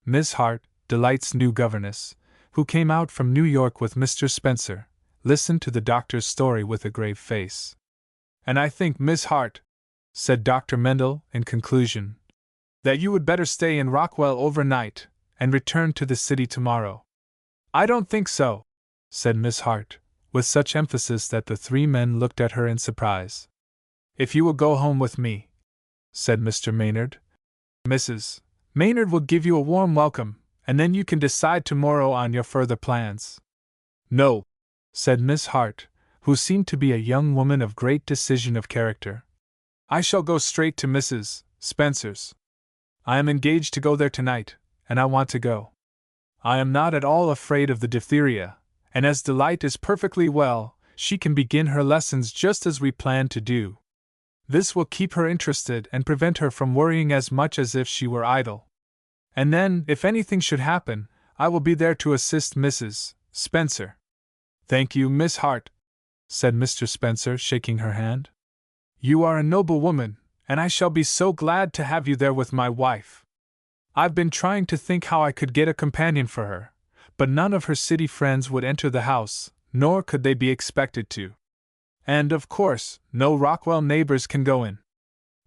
Miss Hart, Delight's new governess, who came out from New York with Mr. Spencer, listened to the doctor's story with a grave face. "And I think, Miss Hart," said Dr. Mendel, in conclusion, "that you would better stay in Rockwell overnight, and return to the city tomorrow." "I don't think so," said Miss Hart, with such emphasis that the 3 men looked at her in surprise. "If you will go home with me," said Mr. Maynard, "Mrs. Maynard will give you a warm welcome, and then you can decide tomorrow on your further plans." "No," said Miss Hart, who seemed to be a young woman of great decision of character. "I shall go straight to Mrs. Spencer's. I am engaged to go there tonight, and I want to go. I am not at all afraid of the diphtheria, and as Delight is perfectly well, she can begin her lessons just as we planned to do. This will keep her interested and prevent her from worrying as much as if she were idle. And then, if anything should happen, I will be there to assist Mrs. Spencer." "Thank you, Miss Hart," said Mr. Spencer, shaking her hand. "You are a noble woman, and I shall be so glad to have you there with my wife. I've been trying to think how I could get a companion for her, but none of her city friends would enter the house, nor could they be expected to. And, of course, no Rockwell neighbors can go in.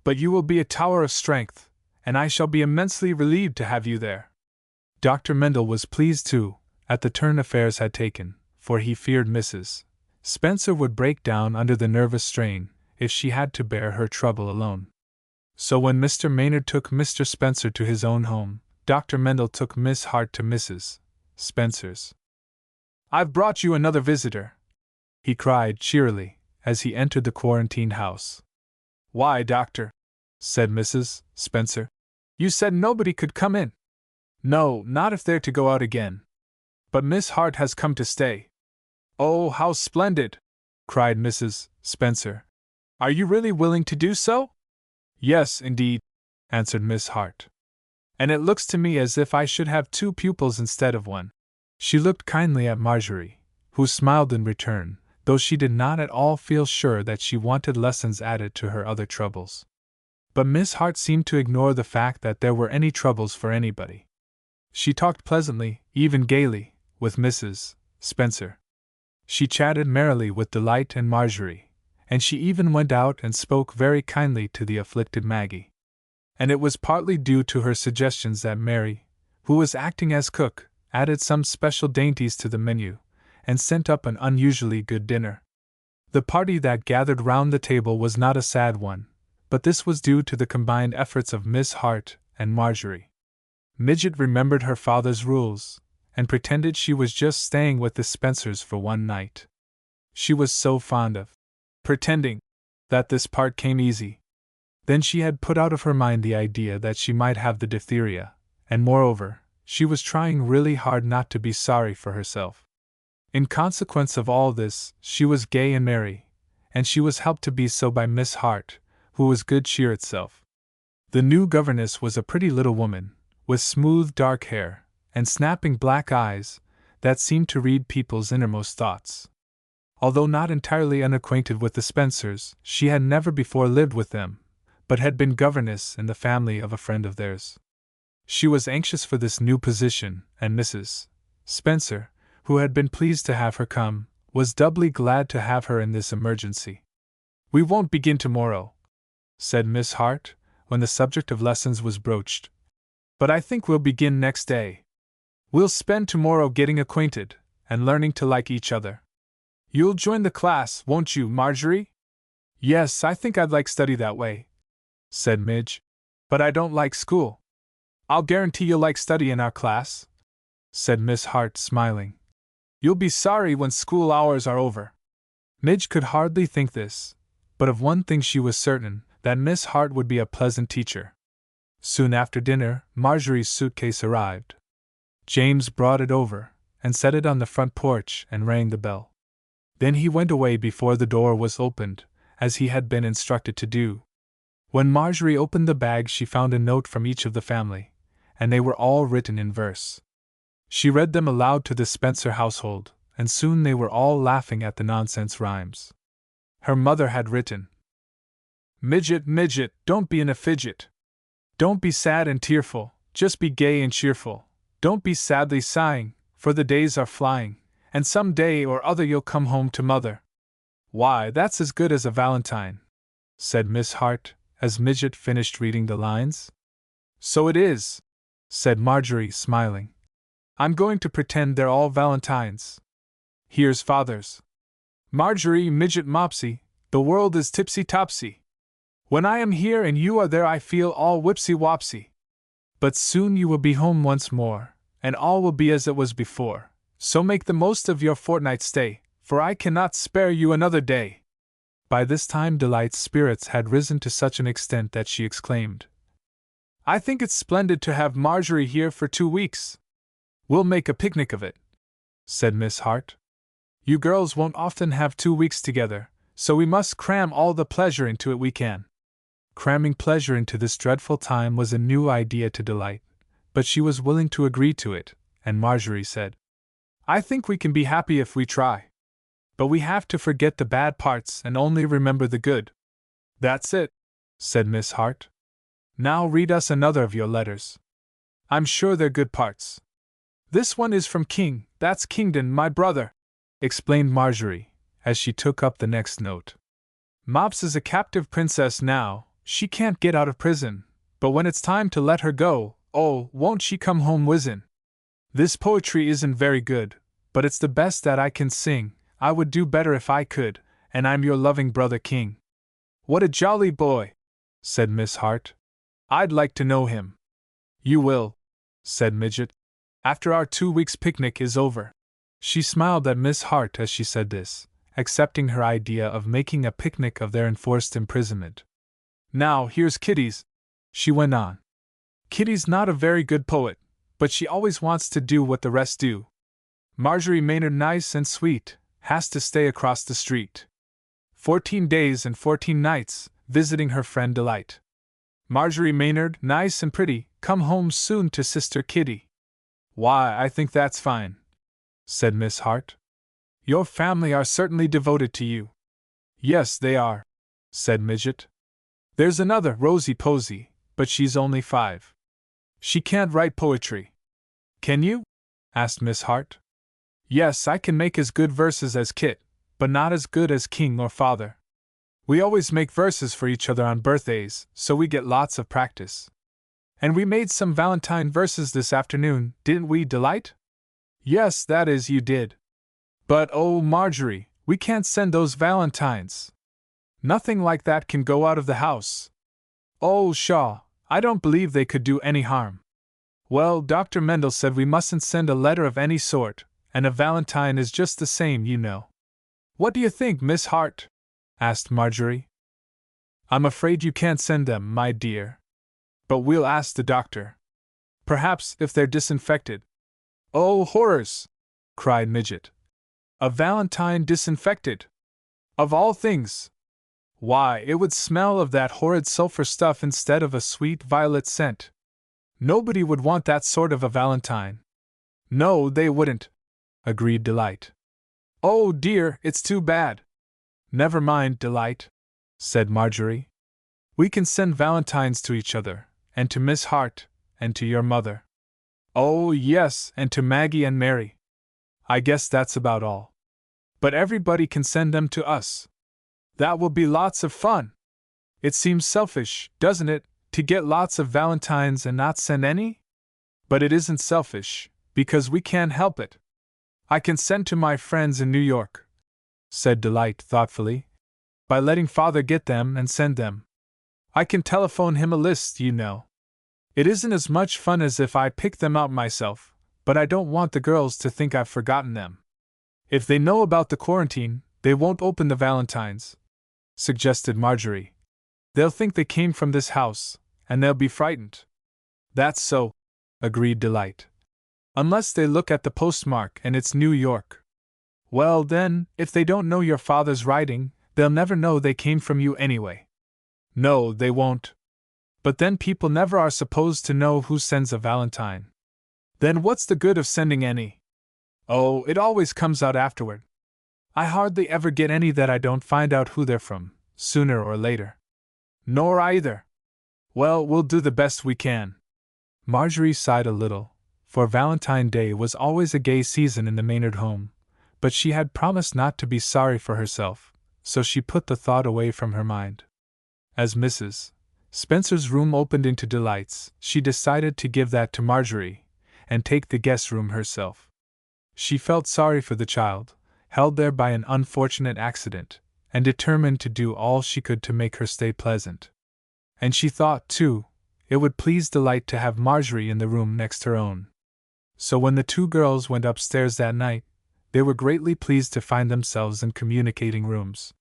But you will be a tower of strength, and I shall be immensely relieved to have you there." Dr. Mendel was pleased too, at the turn affairs had taken, for he feared Mrs. Spencer would break down under the nervous strain if she had to bear her trouble alone. So when Mr. Maynard took Mr. Spencer to his own home, Dr. Mendel took Miss Hart to Mrs. Spencer's. "I've brought you another visitor," he cried cheerily, as he entered the quarantined house. "Why, Doctor," said Mrs. Spencer, "you said nobody could come in." "No, not if they're to go out again. But Miss Hart has come to stay." "Oh, how splendid!" cried Mrs. Spencer. "Are you really willing to do so?" "Yes, indeed," answered Miss Hart. "And it looks to me as if I should have 2 pupils instead of 1. She looked kindly at Marjorie, who smiled in return, though she did not at all feel sure that she wanted lessons added to her other troubles. But Miss Hart seemed to ignore the fact that there were any troubles for anybody. She talked pleasantly, even gaily, with Mrs. Spencer. She chatted merrily with Delight and Marjorie, and she even went out and spoke very kindly to the afflicted Maggie. And it was partly due to her suggestions that Mary, who was acting as cook, added some special dainties to the menu, and sent up an unusually good dinner. The party that gathered round the table was not a sad one, but this was due to the combined efforts of Miss Hart and Marjorie. Midget remembered her father's rules, and pretended she was just staying with the Spencers for one night. She was so fond of pretending that this part came easy. Then she had put out of her mind the idea that she might have the diphtheria, and moreover, she was trying really hard not to be sorry for herself. In consequence of all this, she was gay and merry, and she was helped to be so by Miss Hart, who was good cheer itself. The new governess was a pretty little woman, with smooth dark hair, and snapping black eyes, that seemed to read people's innermost thoughts. Although not entirely unacquainted with the Spencers, she had never before lived with them, but had been governess in the family of a friend of theirs. She was anxious for this new position, and Mrs. Spencer, who had been pleased to have her come, was doubly glad to have her in this emergency. "We won't begin tomorrow," said Miss Hart, when the subject of lessons was broached. "But I think we'll begin next day. We'll spend tomorrow getting acquainted, and learning to like each other. You'll join the class, won't you, Marjorie?" "Yes, I think I'd like study that way," said Midge. "But I don't like school." "I'll guarantee you'll like study in our class," said Miss Hart, smiling. "You'll be sorry when school hours are over." Midge could hardly think this, but of one thing she was certain, that Miss Hart would be a pleasant teacher. Soon after dinner, Marjorie's suitcase arrived. James brought it over, and set it on the front porch and rang the bell. Then he went away before the door was opened, as he had been instructed to do. When Marjorie opened the bag, she found a note from each of the family, and they were all written in verse. She read them aloud to the Spencer household, and soon they were all laughing at the nonsense rhymes. Her mother had written: "Midget, midget, don't be in a fidget. Don't be sad and tearful, just be gay and cheerful. Don't be sadly sighing, for the days are flying, and some day or other you'll come home to mother." "Why, that's as good as a valentine," said Miss Hart, as Midget finished reading the lines. "So it is," said Marjorie, smiling. "I'm going to pretend they're all valentines. Here's Father's. Marjorie, Midget, Mopsy, the world is tipsy-topsy. When I am here and you are there I feel all whipsy-wopsy. But soon you will be home once more, and all will be as it was before. So make the most of your fortnight stay, for I cannot spare you another day." By this time Delight's spirits had risen to such an extent that she exclaimed, "I think it's splendid to have Marjorie here for 2 weeks. We'll make a picnic of it," said Miss Hart. "You girls won't often have 2 weeks together, so we must cram all the pleasure into it we can." Cramming pleasure into this dreadful time was a new idea to Delight, but she was willing to agree to it, and Marjorie said, "I think we can be happy if we try. But we have to forget the bad parts and only remember the good." "That's it," said Miss Hart. "Now read us another of your letters. I'm sure they're good parts." "This one is from King, that's Kingdon, my brother," explained Marjorie, as she took up the next note. "Mops is a captive princess now, she can't get out of prison, but when it's time to let her go, oh, won't she come home whizzin'. This poetry isn't very good, but it's the best that I can sing. I would do better if I could, and I'm your loving brother King." "What a jolly boy," said Miss Hart. "I'd like to know him." "You will," said Midget, "after our 2 weeks' picnic is over." She smiled at Miss Hart as she said this, accepting her idea of making a picnic of their enforced imprisonment. "Now here's Kitty's," she went on. "Kitty's not a very good poet, but she always wants to do what the rest do. Marjorie Maynard, nice and sweet, has to stay across the street 14 days and 14 nights, visiting her friend Delight. Marjorie Maynard, nice and pretty, come home soon to sister Kitty." "Why, I think that's fine," said Miss Hart. "Your family are certainly devoted to you." "Yes, they are," said Midget. "There's another, Rosy Posy, but she's only 5. She can't write poetry." "Can you?" asked Miss Hart. "Yes, I can make as good verses as Kit, but not as good as King or Father. We always make verses for each other on birthdays, so we get lots of practice. And we made some Valentine verses this afternoon, didn't we, Delight?" "Yes, that is, you did. But oh, Marjorie, we can't send those valentines. Nothing like that can go out of the house." "Oh, pshaw, I don't believe they could do any harm." Well, Dr. Mendel said we mustn't send a letter of any sort, and a valentine is just the same, you know. What do you think, Miss Hart? Asked Marjorie. I'm afraid you can't send them, my dear. But we'll ask the doctor. Perhaps if they're disinfected. Oh, horrors! Cried Midget. A valentine disinfected! Of all things! Why, it would smell of that horrid sulfur stuff instead of a sweet violet scent. Nobody would want that sort of a valentine. No, they wouldn't, agreed Delight. Oh dear, it's too bad. Never mind, Delight, said Marjorie. We can send valentines to each other, and to Miss Hart, and to your mother. Oh, yes, and to Maggie and Mary. I guess that's about all. But everybody can send them to us. That will be lots of fun. It seems selfish, doesn't it, to get lots of valentines and not send any? But it isn't selfish, because we can't help it. I can send to my friends in New York, said Delight thoughtfully, by letting Father get them and send them. I can telephone him a list, you know. It isn't as much fun as if I picked them out myself, but I don't want the girls to think I've forgotten them. If they know about the quarantine, they won't open the valentines, suggested Marjorie. They'll think they came from this house, and they'll be frightened. That's so, agreed Delight. Unless they look at the postmark and it's New York. Well then, if they don't know your father's writing, they'll never know they came from you anyway. No, they won't. But then people never are supposed to know who sends a valentine. Then what's the good of sending any? Oh, it always comes out afterward. I hardly ever get any that I don't find out who they're from, sooner or later. Nor either. Well, we'll do the best we can. Marjorie sighed a little, for Valentine Day was always a gay season in the Maynard home, but she had promised not to be sorry for herself, so she put the thought away from her mind. As Mrs. Spencer's room opened into Delight's, she decided to give that to Marjorie, and take the guest room herself. She felt sorry for the child, held there by an unfortunate accident, and determined to do all she could to make her stay pleasant. And she thought, too, it would please Delight to have Marjorie in the room next her own. So when the two girls went upstairs that night, they were greatly pleased to find themselves in communicating rooms.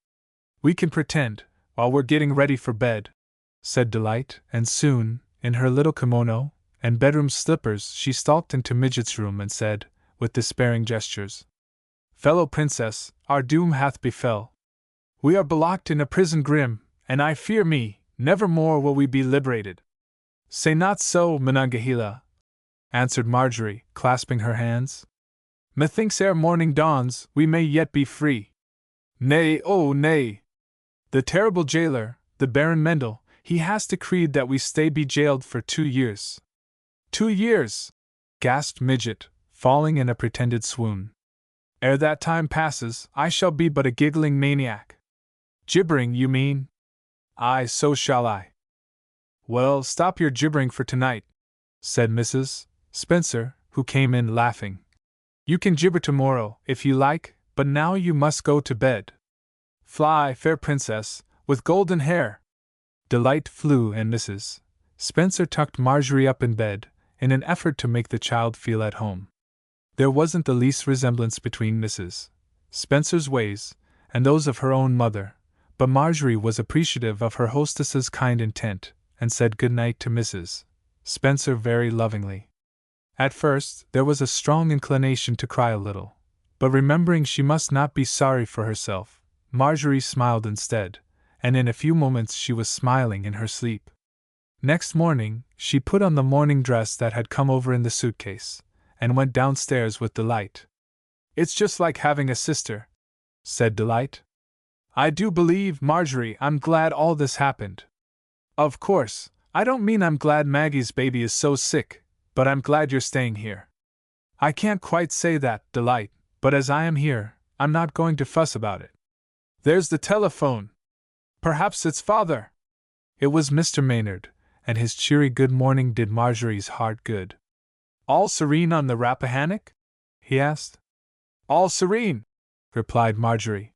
We can pretend, while we're getting ready for bed, said Delight, and soon, in her little kimono and bedroom slippers, she stalked into Midget's room and said, with despairing gestures, Fellow princess, our doom hath befell. We are belocked in a prison grim, and I fear me, never more will we be liberated. Say not so, Monongahela, answered Marjorie, clasping her hands. Methinks ere morning dawns, we may yet be free. Nay, oh nay! The terrible jailer, the Baron Mendel, he has decreed that we stay be jailed for 2 years. 2 years! Gasped Midget, falling in a pretended swoon. Ere that time passes, I shall be but a giggling maniac. Gibbering, you mean? Aye, so shall I. Well, stop your gibbering for tonight, said Mrs. Spencer, who came in laughing. You can gibber tomorrow, if you like, but now you must go to bed. Fly, fair princess, with golden hair. Delight flew, and Mrs. Spencer tucked Marjorie up in bed, in an effort to make the child feel at home. There wasn't the least resemblance between Mrs. Spencer's ways and those of her own mother, but Marjorie was appreciative of her hostess's kind intent, and said good night to Mrs. Spencer very lovingly. At first, there was a strong inclination to cry a little, but remembering she must not be sorry for herself, Marjorie smiled instead, and in a few moments she was smiling in her sleep. Next morning, she put on the morning dress that had come over in the suitcase, and went downstairs with Delight. It's just like having a sister, said Delight. I do believe, Marjorie, I'm glad all this happened. Of course, I don't mean I'm glad Maggie's baby is so sick, but I'm glad you're staying here. I can't quite say that, Delight, but as I am here, I'm not going to fuss about it. There's the telephone. Perhaps it's Father. It was Mr. Maynard, and his cheery good morning did Marjorie's heart good. All serene on the Rappahannock? He asked. All serene, replied Marjorie.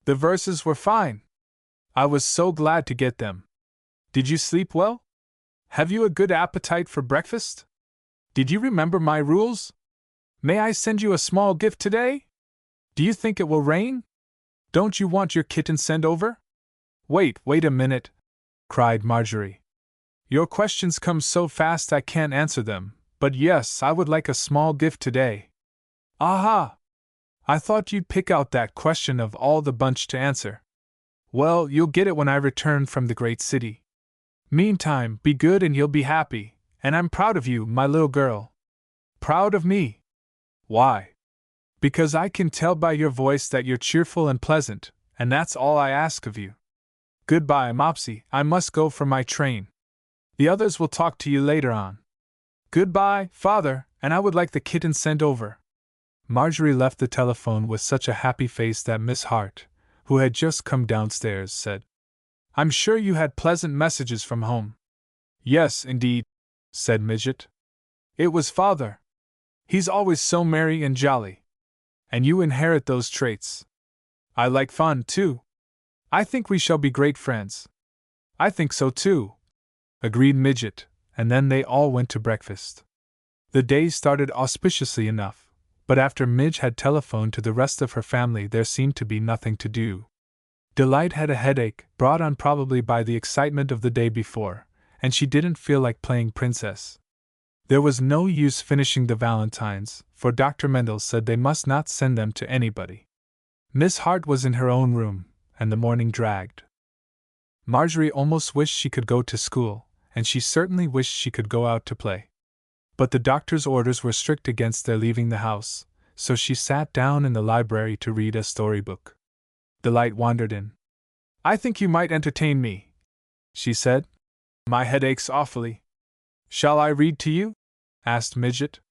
The verses were fine. I was so glad to get them. Did you sleep well? Have you a good appetite for breakfast? Did you remember my rules? May I send you a small gift today? Do you think it will rain? Don't you want your kitten sent over? Wait a minute, cried Marjorie. Your questions come so fast I can't answer them, but yes, I would like a small gift today. Aha! I thought you'd pick out that question of all the bunch to answer. Well, you'll get it when I return from the great city. Meantime, be good and you'll be happy, and I'm proud of you, my little girl. Proud of me? Why? Because I can tell by your voice that you're cheerful and pleasant, and that's all I ask of you. Goodbye, Mopsy, I must go for my train. The others will talk to you later on. Goodbye, Father, and I would like the kitten sent over. Marjorie left the telephone with such a happy face that Miss Hart, who had just come downstairs, said, I'm sure you had pleasant messages from home. Yes, indeed, said Midget. It was Father. He's always so merry and jolly. And you inherit those traits. I like fun, too. I think we shall be great friends. I think so, too, agreed Midget, and then they all went to breakfast. The day started auspiciously enough, but after Midge had telephoned to the rest of her family there seemed to be nothing to do. Delight had a headache, brought on probably by the excitement of the day before, and she didn't feel like playing princess. There was no use finishing the valentines, for Dr. Mendel said they must not send them to anybody. Miss Hart was in her own room, and the morning dragged. Marjorie almost wished she could go to school, and she certainly wished she could go out to play. But the doctor's orders were strict against their leaving the house, so she sat down in the library to read a storybook. Delight wandered in. I think you might entertain me, she said. My head aches awfully. Shall I read to you? Asked Midget.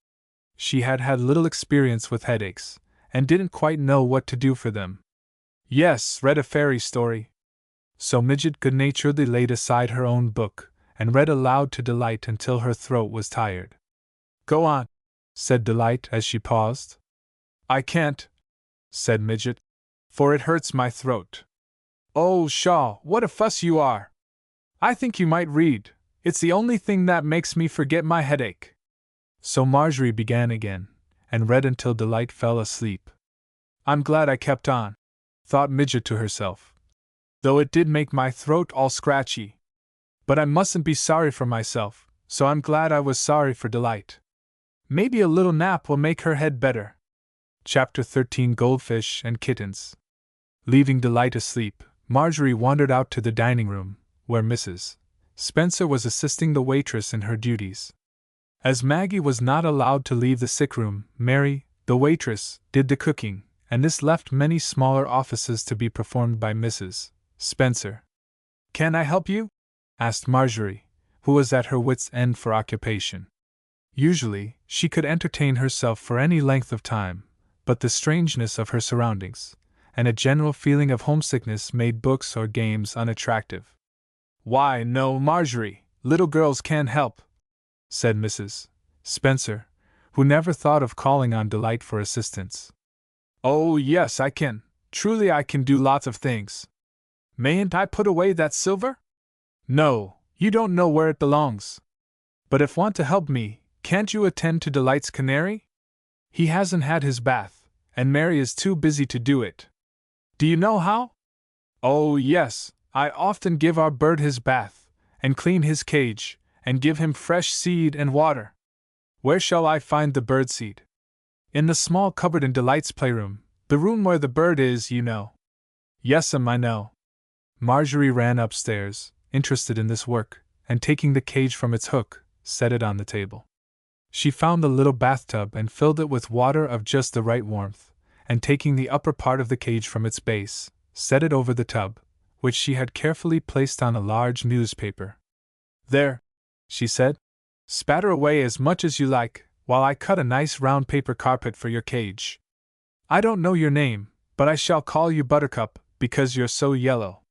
She had had little experience with headaches, and didn't quite know what to do for them. Yes, read a fairy story. So Midget good-naturedly laid aside her own book, and read aloud to Delight until her throat was tired. Go on, said Delight as she paused. I can't, said Midget, for it hurts my throat. Oh, Shaw, what a fuss you are! I think you might read. It's the only thing that makes me forget my headache. So Marjorie began again, and read until Delight fell asleep. I'm glad I kept on, thought Midget to herself, though it did make my throat all scratchy. But I mustn't be sorry for myself, so I'm glad I was sorry for Delight. Maybe a little nap will make her head better. Chapter 13 Goldfish and Kittens. Leaving Delight asleep, Marjorie wandered out to the dining room, where Mrs. Spencer was assisting the waitress in her duties. As Maggie was not allowed to leave the sick room, Mary, the waitress, did the cooking, and this left many smaller offices to be performed by Mrs. Spencer. Can I help you? Asked Marjorie, who was at her wits' end for occupation. Usually, she could entertain herself for any length of time, but the strangeness of her surroundings, and a general feeling of homesickness made books or games unattractive. Why, no, Marjorie, little girls can't help, said Mrs. Spencer, who never thought of calling on Delight for assistance. Oh, yes, I can. Truly, I can do lots of things. Mayn't I put away that silver? No, you don't know where it belongs. But if want to help me, can't you attend to Delight's canary? He hasn't had his bath, and Mary is too busy to do it. Do you know how? Oh, yes. I often give our bird his bath, and clean his cage, and give him fresh seed and water. Where shall I find the birdseed? In the small cupboard in Delight's playroom, the room where the bird is, you know. Yes'm, I know. Marjorie ran upstairs, interested in this work, and taking the cage from its hook, set it on the table. She found the little bathtub and filled it with water of just the right warmth, and taking the upper part of the cage from its base, set it over the tub, which she had carefully placed on a large newspaper. There, she said, spatter away as much as you like, while I cut a nice round paper carpet for your cage. I don't know your name, but I shall call you Buttercup, because you're so yellow.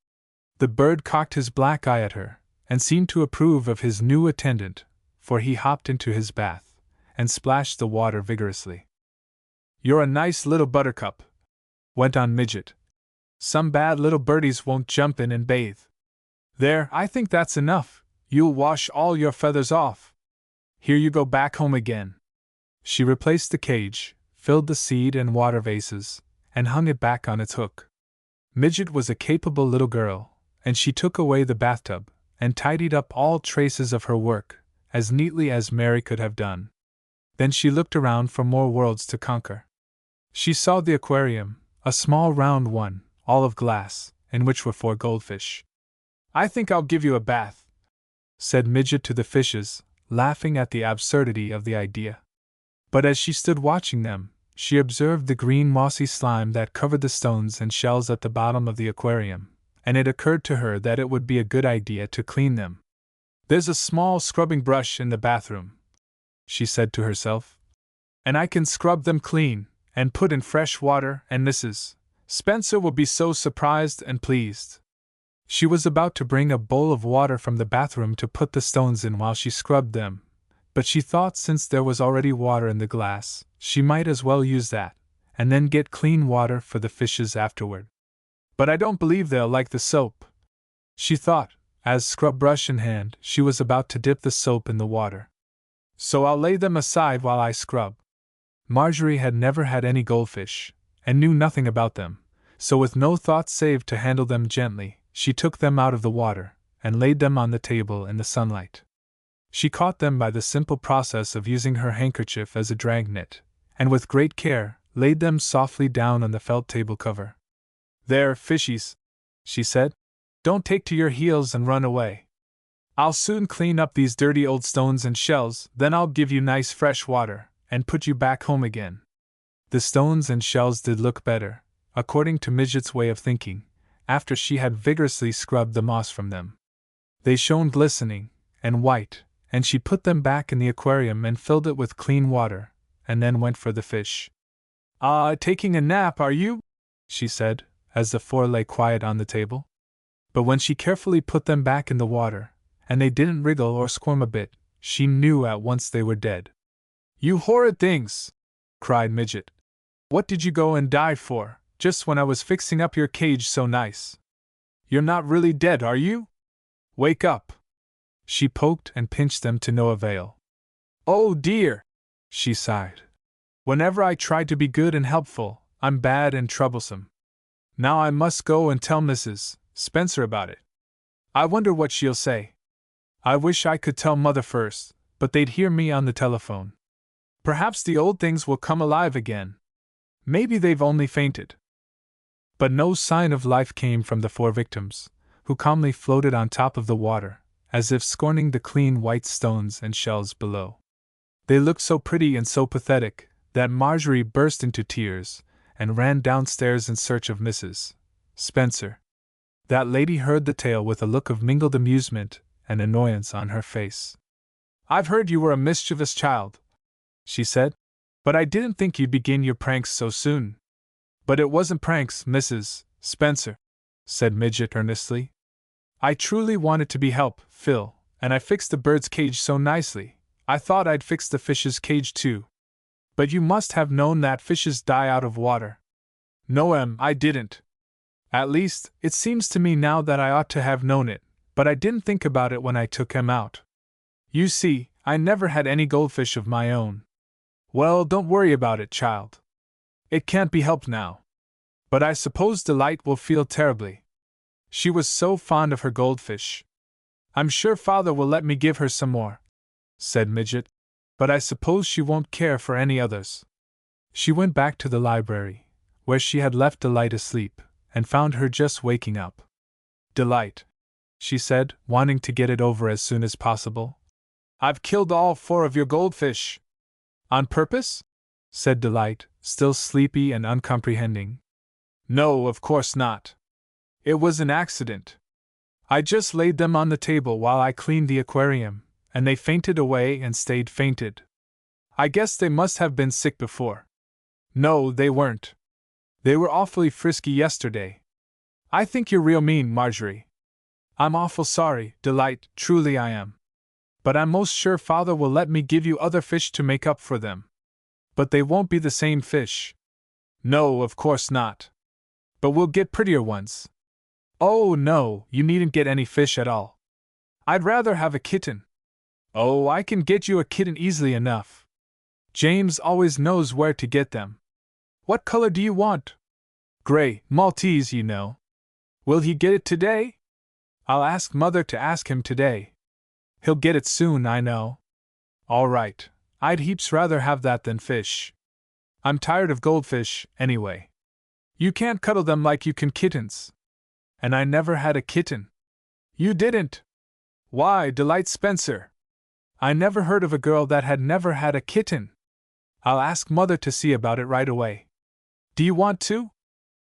The bird cocked his black eye at her, and seemed to approve of his new attendant, for he hopped into his bath, and splashed the water vigorously. You're a nice little Buttercup, went on Midget. Some bad little birdies won't jump in and bathe. There, I think that's enough. You'll wash all your feathers off. Here you go back home again. She replaced the cage, filled the seed and water vases, and hung it back on its hook. Midget was a capable little girl, and she took away the bathtub, and tidied up all traces of her work, as neatly as Mary could have done. Then she looked around for more worlds to conquer. She saw the aquarium, a small round one, all of glass, in which were 4 goldfish. I think I'll give you a bath, said Midget to the fishes, laughing at the absurdity of the idea. But as she stood watching them, she observed the green mossy slime that covered the stones and shells at the bottom of the aquarium, and it occurred to her that it would be a good idea to clean them. There's a small scrubbing brush in the bathroom, she said to herself, and I can scrub them clean, and put in fresh water, and Mrs. Spencer will be so surprised and pleased. She was about to bring a bowl of water from the bathroom to put the stones in while she scrubbed them, but she thought since there was already water in the glass, she might as well use that, and then get clean water for the fishes afterward. But I don't believe they'll like the soap, she thought, as scrub brush in hand she was about to dip the soap in the water. So I'll lay them aside while I scrub. Marjorie had never had any goldfish, and knew nothing about them, so with no thought save to handle them gently, she took them out of the water, and laid them on the table in the sunlight. She caught them by the simple process of using her handkerchief as a dragnet, and with great care, laid them softly down on the felt table cover. There, fishies, she said. Don't take to your heels and run away. I'll soon clean up these dirty old stones and shells, then I'll give you nice fresh water, and put you back home again. The stones and shells did look better, according to Midget's way of thinking, after she had vigorously scrubbed the moss from them. They shone glistening and white, and she put them back in the aquarium and filled it with clean water, and then went for the fish. Taking a nap, are you? She said, as the 4 lay quiet on the table. But when she carefully put them back in the water, and they didn't wriggle or squirm a bit, she knew at once they were dead. You horrid things! Cried Midget. What did you go and dive for, just when I was fixing up your cage so nice? You're not really dead, are you? Wake up! She poked and pinched them to no avail. Oh dear! She sighed. Whenever I try to be good and helpful, I'm bad and troublesome. Now I must go and tell Mrs. Spencer about it. I wonder what she'll say. I wish I could tell Mother first, but they'd hear me on the telephone. Perhaps the old things will come alive again. Maybe they've only fainted. But no sign of life came from the 4 victims, who calmly floated on top of the water, as if scorning the clean white stones and shells below. They looked so pretty and so pathetic that Marjorie burst into tears and ran downstairs in search of Mrs. Spencer. That lady heard the tale with a look of mingled amusement and annoyance on her face. I've heard you were a mischievous child, she said, but I didn't think you'd begin your pranks so soon. But it wasn't pranks, Mrs. Spencer, said Midget earnestly. I truly wanted to be help, Phil, and I fixed the bird's cage so nicely, I thought I'd fix the fish's cage too. But you must have known that fishes die out of water. No, I didn't. At least, it seems to me now that I ought to have known it, but I didn't think about it when I took him out. You see, I never had any goldfish of my own. Well, don't worry about it, child. It can't be helped now. But I suppose Delight will feel terribly. She was so fond of her goldfish. I'm sure Father will let me give her some more, said Midget, but I suppose she won't care for any others. She went back to the library, where she had left Delight asleep, and found her just waking up. Delight, she said, wanting to get it over as soon as possible. I've killed all 4 of your goldfish. On purpose? Said Delight, still sleepy and uncomprehending. No, of course not. It was an accident. I just laid them on the table while I cleaned the aquarium, and they fainted away and stayed fainted. I guess they must have been sick before. No, they weren't. They were awfully frisky yesterday. I think you're real mean, Marjorie. I'm awful sorry, Delight, truly I am. But I'm most sure Father will let me give you other fish to make up for them. But they won't be the same fish. No, of course not. But we'll get prettier ones. Oh no, you needn't get any fish at all. I'd rather have a kitten. Oh, I can get you a kitten easily enough. James always knows where to get them. What color do you want? Gray, Maltese, you know. Will he get it today? I'll ask Mother to ask him today. He'll get it soon, I know. All right, I'd heaps rather have that than fish. I'm tired of goldfish, anyway. You can't cuddle them like you can kittens. And I never had a kitten. You didn't? Why, Delight Spencer. I never heard of a girl that had never had a kitten. I'll ask Mother to see about it right away. Do you want to?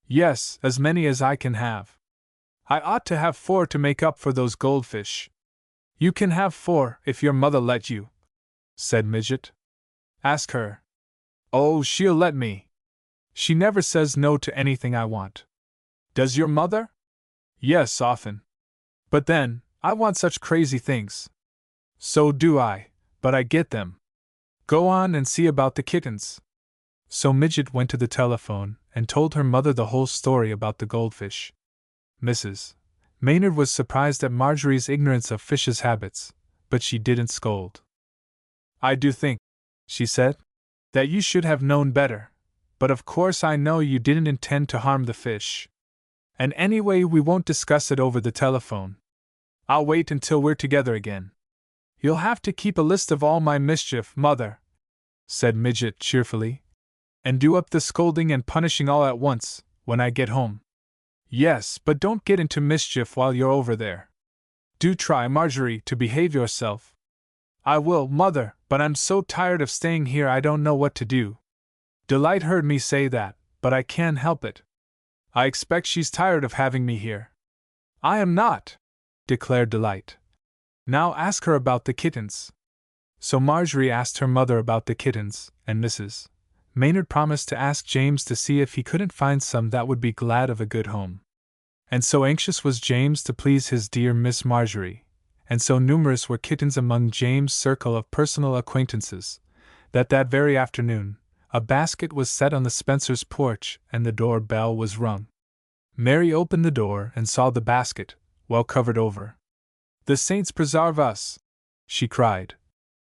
Yes, as many as I can have. I ought to have 4 to make up for those goldfish. You can have 4 if your mother let you, said Midget. Ask her. Oh, she'll let me. She never says no to anything I want. Does your mother? Yes, often. But then, I want such crazy things. So do I, but I get them. Go on and see about the kittens. So Midget went to the telephone and told her mother the whole story about the goldfish. Mrs. Maynard was surprised at Marjorie's ignorance of fish's habits, but she didn't scold. I do think, she said, that you should have known better, but of course I know you didn't intend to harm the fish. And anyway, we won't discuss it over the telephone. I'll wait until we're together again. You'll have to keep a list of all my mischief, Mother, said Midget cheerfully, and do up the scolding and punishing all at once, when I get home. Yes, but don't get into mischief while you're over there. Do try, Marjorie, to behave yourself. I will, Mother, but I'm so tired of staying here I don't know what to do. Delight heard me say that, but I can't help it. I expect she's tired of having me here. I am not, declared Delight. Now ask her about the kittens. So Marjorie asked her mother about the kittens, and Mrs. Maynard promised to ask James to see if he couldn't find some that would be glad of a good home. And so anxious was James to please his dear Miss Marjorie, and so numerous were kittens among James' circle of personal acquaintances, that very afternoon, a basket was set on the Spencers' porch and the door bell was rung. Mary opened the door and saw the basket, well covered over. The saints preserve us! She cried.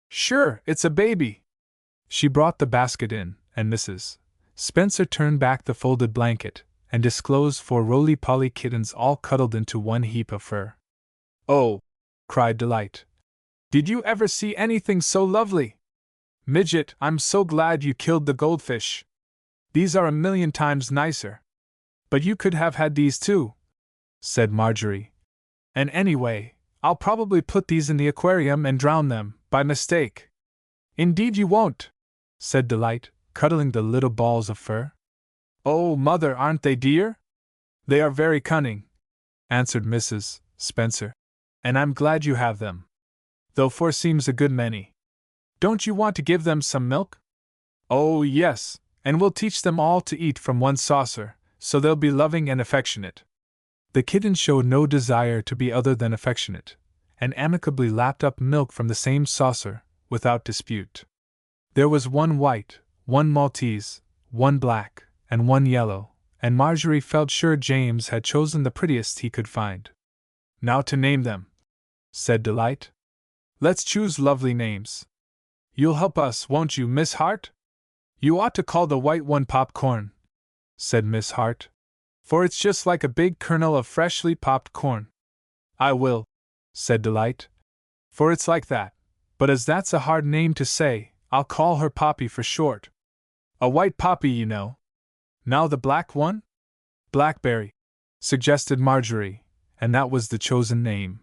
Sure, it's a baby! She brought the basket in, and Mrs. Spencer turned back the folded blanket, and disclosed 4 roly-poly kittens all cuddled into one heap of fur. Oh! Cried Delight. Did you ever see anything so lovely? Midget, I'm so glad you killed the goldfish. These are 1,000,000 times nicer. But you could have had these too, said Marjorie. And anyway, I'll probably put these in the aquarium and drown them, by mistake. Indeed you won't, said Delight, cuddling the little balls of fur. Oh, Mother, aren't they dear? They are very cunning, answered Mrs. Spencer. And I'm glad you have them. Though 4 seems a good many. Don't you want to give them some milk? Oh, yes, and we'll teach them all to eat from one saucer, so they'll be loving and affectionate. The kittens showed no desire to be other than affectionate, and amicably lapped up milk from the same saucer, without dispute. There was 1 white, 1 Maltese, 1 black, and 1 yellow, and Marjorie felt sure James had chosen the prettiest he could find. Now to name them, said Delight. Let's choose lovely names. You'll help us, won't you, Miss Hart? You ought to call the white one Popcorn, said Miss Hart, for it's just like a big kernel of freshly popped corn. I will, said Delight, for it's like that, but as that's a hard name to say, I'll call her Poppy for short. A white poppy, you know. Now the black one? Blackberry, suggested Marjorie, and that was the chosen name.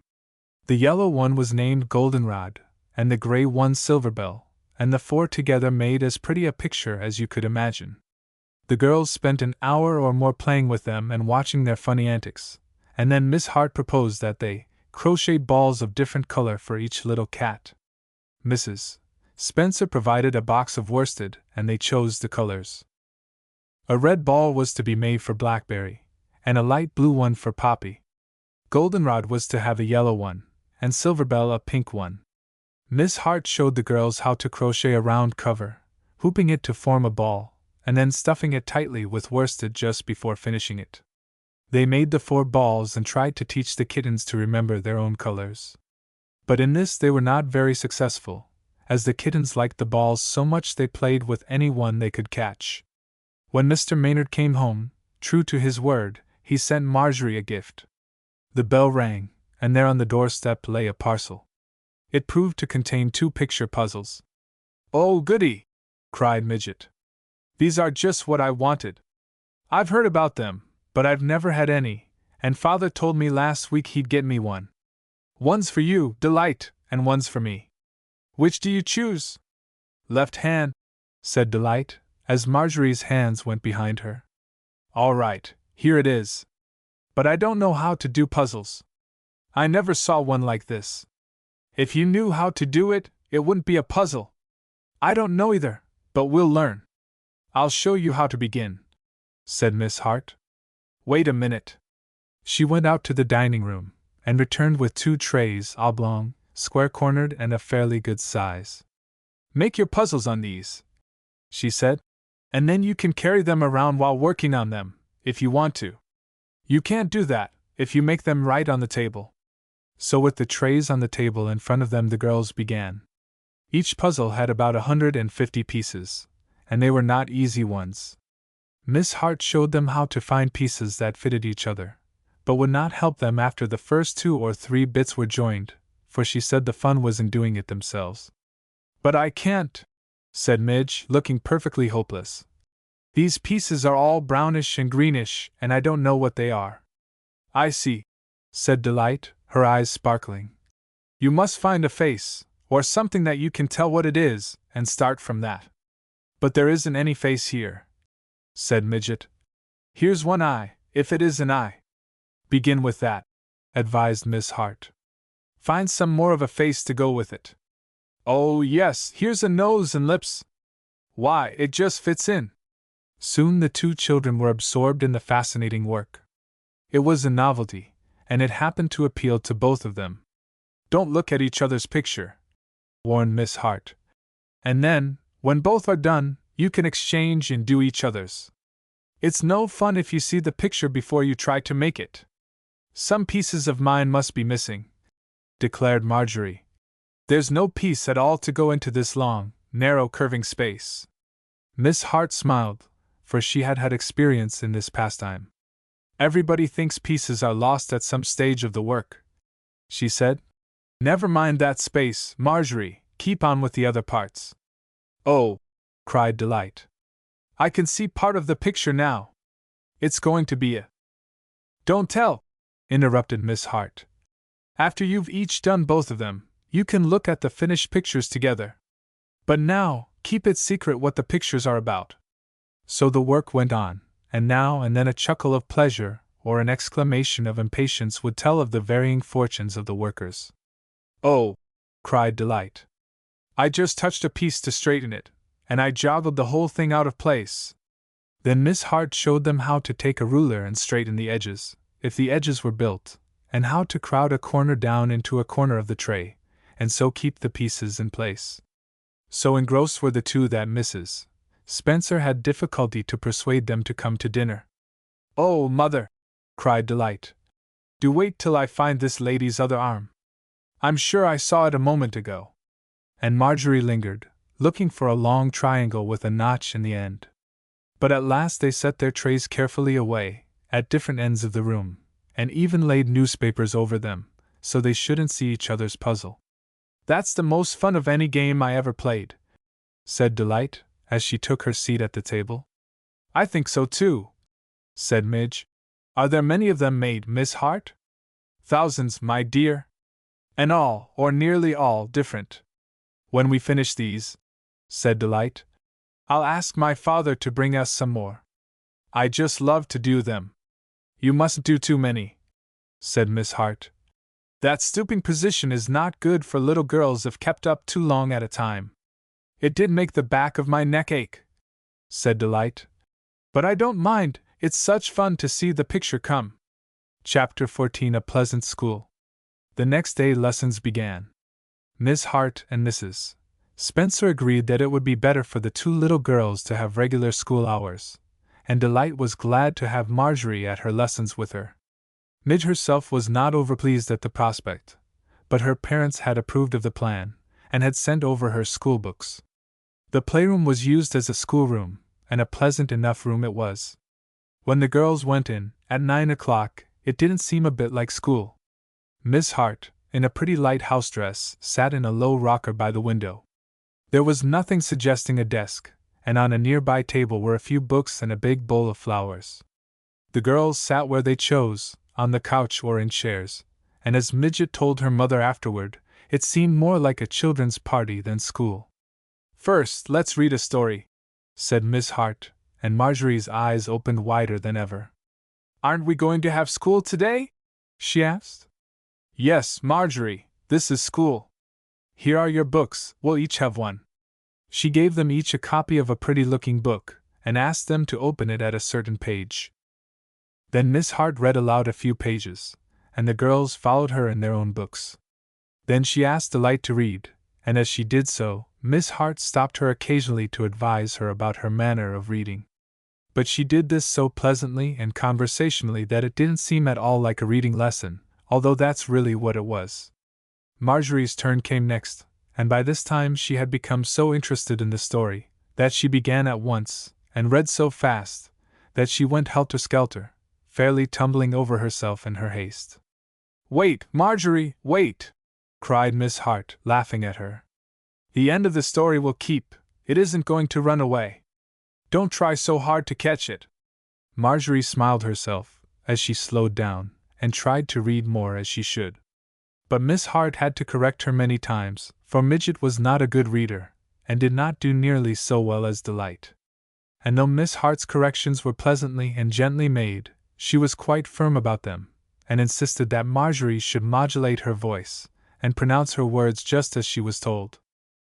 The yellow one was named Goldenrod, and the gray one Silverbell, and the 4 together made as pretty a picture as you could imagine. The girls spent an hour or more playing with them and watching their funny antics, and then Miss Hart proposed that they crochet balls of different color for each little cat. Mrs. Spencer provided a box of worsted, and they chose the colors. A red ball was to be made for Blackberry, and a light blue one for Poppy. Goldenrod was to have a yellow one, and Silverbell a pink one. Miss Hart showed the girls how to crochet a round cover, hooping it to form a ball, and then stuffing it tightly with worsted just before finishing it. They made the 4 balls and tried to teach the kittens to remember their own colors. But in this they were not very successful, as the kittens liked the balls so much they played with any one they could catch. When Mr. Maynard came home, true to his word, he sent Marjorie a gift. The bell rang, and there on the doorstep lay a parcel. It proved to contain 2 picture puzzles. "Oh, goody!" cried Midget. "These are just what I wanted. I've heard about them, but I've never had any, and Father told me last week he'd get me one. One's for you, Delight, and one's for me. Which do you choose?" "Left hand," said Delight, as Marjorie's hands went behind her. "All right, here it is. But I don't know how to do puzzles. I never saw one like this. If you knew how to do it, it wouldn't be a puzzle." "I don't know either, but we'll learn. I'll show you how to begin," said Miss Hart. "Wait a minute." She went out to the dining room, and returned with 2 trays, oblong, square-cornered, and of fairly good size. "Make your puzzles on these," she said, "and then you can carry them around while working on them, if you want to. You can't do that if you make them right on the table." So with the trays on the table in front of them the girls began. Each puzzle had about 150 pieces, and they were not easy ones. Miss Hart showed them how to find pieces that fitted each other, but would not help them after the first 2 or 3 bits were joined, for she said the fun was in doing it themselves. "But I can't," said Midge, looking perfectly hopeless. "These pieces are all brownish and greenish, and I don't know what they are." "I see," said Delight, her eyes sparkling. "You must find a face, or something that you can tell what it is, and start from that." "But there isn't any face here," said Midget. "Here's one eye, if it is an eye." "Begin with that," advised Miss Hart. "Find some more of a face to go with it." "Oh, yes, here's a nose and lips. Why, it just fits in." Soon the 2 children were absorbed in the fascinating work. It was a novelty, and it happened to appeal to both of them. "Don't look at each other's picture," warned Miss Hart. "And then, when both are done, you can exchange and do each other's. It's no fun if you see the picture before you try to make it." "Some pieces of mine must be missing," declared Marjorie. "There's no piece at all to go into this long, narrow curving space." Miss Hart smiled, for she had had experience in this pastime. "Everybody thinks pieces are lost at some stage of the work," she said. "Never mind that space, Marjorie, keep on with the other parts." "Oh!" cried Delight. "I can see part of the picture now. It's going to be a—" "Don't tell!" interrupted Miss Hart. "After you've each done both of them, you can look at the finished pictures together. But now, keep it secret what the pictures are about." So the work went on, and now and then a chuckle of pleasure or an exclamation of impatience would tell of the varying fortunes of the workers. "Oh!" cried Delight. "I just touched a piece to straighten it, and I joggled the whole thing out of place." Then Miss Hart showed them how to take a ruler and straighten the edges, if the edges were built, and how to crowd a corner down into a corner of the tray, and so keep the pieces in place. So engrossed were the 2 that Mrs. Spencer had difficulty to persuade them to come to dinner. "Oh, Mother!" cried Delight. "Do wait till I find this lady's other arm. I'm sure I saw it a moment ago." And Marjorie lingered, looking for a long triangle with a notch in the end. But at last they set their trays carefully away, at different ends of the room, and even laid newspapers over them, so they shouldn't see each other's puzzle. "That's the most fun of any game I ever played," said Delight, as she took her seat at the table. "I think so too," said Midge. "Are there many of them made, Miss Hart?" "Thousands, my dear. And all, or nearly all, different. When we finish these," said Delight, "I'll ask my father to bring us some more. I just love to do them." "You mustn't do too many," said Miss Hart. "That stooping position is not good for little girls if kept up too long at a time." "It did make the back of my neck ache," said Delight. "But I don't mind, it's such fun to see the picture come." Chapter 14 A Pleasant School. The next day lessons began. Miss Hart and Mrs. Spencer agreed that it would be better for the 2 little girls to have regular school hours, and Delight was glad to have Marjorie at her lessons with her. Midge herself was not overpleased at the prospect, but her parents had approved of the plan, and had sent over her schoolbooks. The playroom was used as a schoolroom, and a pleasant enough room it was. When the girls went in, at 9 o'clock, it didn't seem a bit like school. Miss Hart, in a pretty light house dress, sat in a low rocker by the window. There was nothing suggesting a desk, and on a nearby table were a few books and a big bowl of flowers. The girls sat where they chose, on the couch or in chairs, and as Midget told her mother afterward, it seemed more like a children's party than school. "First, let's read a story," said Miss Hart, and Marjorie's eyes opened wider than ever. "Aren't we going to have school today?" she asked. "Yes, Marjorie, this is school. Here are your books, we'll each have one." She gave them each a copy of a pretty-looking book, and asked them to open it at a certain page. Then Miss Hart read aloud a few pages, and the girls followed her in their own books. Then she asked Delight to read, and as she did so, Miss Hart stopped her occasionally to advise her about her manner of reading. But she did this so pleasantly and conversationally that it didn't seem at all like a reading lesson, although that's really what it was. Marjorie's turn came next, and by this time she had become so interested in the story that she began at once, and read so fast that she went helter-skelter, fairly tumbling over herself in her haste. "Wait, Marjorie, wait!" cried Miss Hart, laughing at her. "The end of the story will keep, it isn't going to run away. Don't try so hard to catch it." Marjorie smiled herself, as she slowed down, and tried to read more as she should. But Miss Hart had to correct her many times, for Midget was not a good reader, and did not do nearly so well as Delight. And though Miss Hart's corrections were pleasantly and gently made, she was quite firm about them, and insisted that Marjorie should modulate her voice, and pronounce her words just as she was told.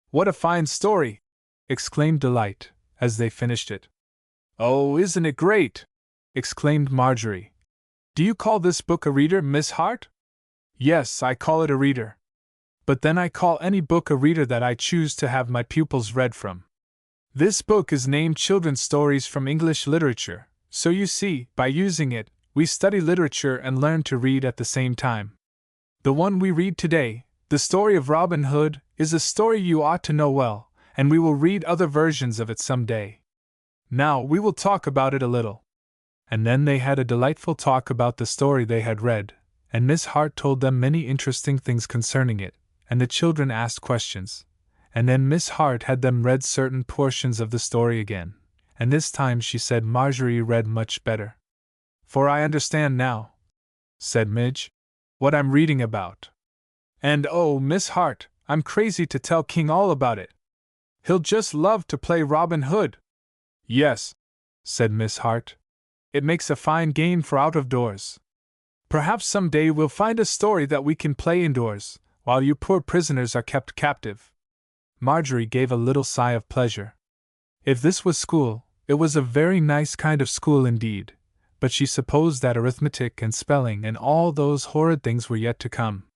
"What a fine story!" exclaimed Delight, as they finished it. "Oh, isn't it great!" exclaimed Marjorie. "Do you call this book a reader, Miss Hart?" "Yes, I call it a reader. But then I call any book a reader that I choose to have my pupils read from. This book is named Children's Stories from English Literature, so you see, by using it, we study literature and learn to read at the same time. The one we read today, the story of Robin Hood, is a story you ought to know well, and we will read other versions of it some day. Now we will talk about it a little." And then they had a delightful talk about the story they had read, and Miss Hart told them many interesting things concerning it, and the children asked questions, and then Miss Hart had them read certain portions of the story again, and this time she said Marjorie read much better. "For I understand now," said Midge, "what I'm reading about. And oh, Miss Hart, I'm crazy to tell King all about it. He'll just love to play Robin Hood." "Yes," said Miss Hart. "It makes a fine game for out of doors. Perhaps some day we'll find a story that we can play indoors, while you poor prisoners are kept captive." Marjorie gave a little sigh of pleasure. If this was school, it was a very nice kind of school indeed, but she supposed that arithmetic and spelling and all those horrid things were yet to come.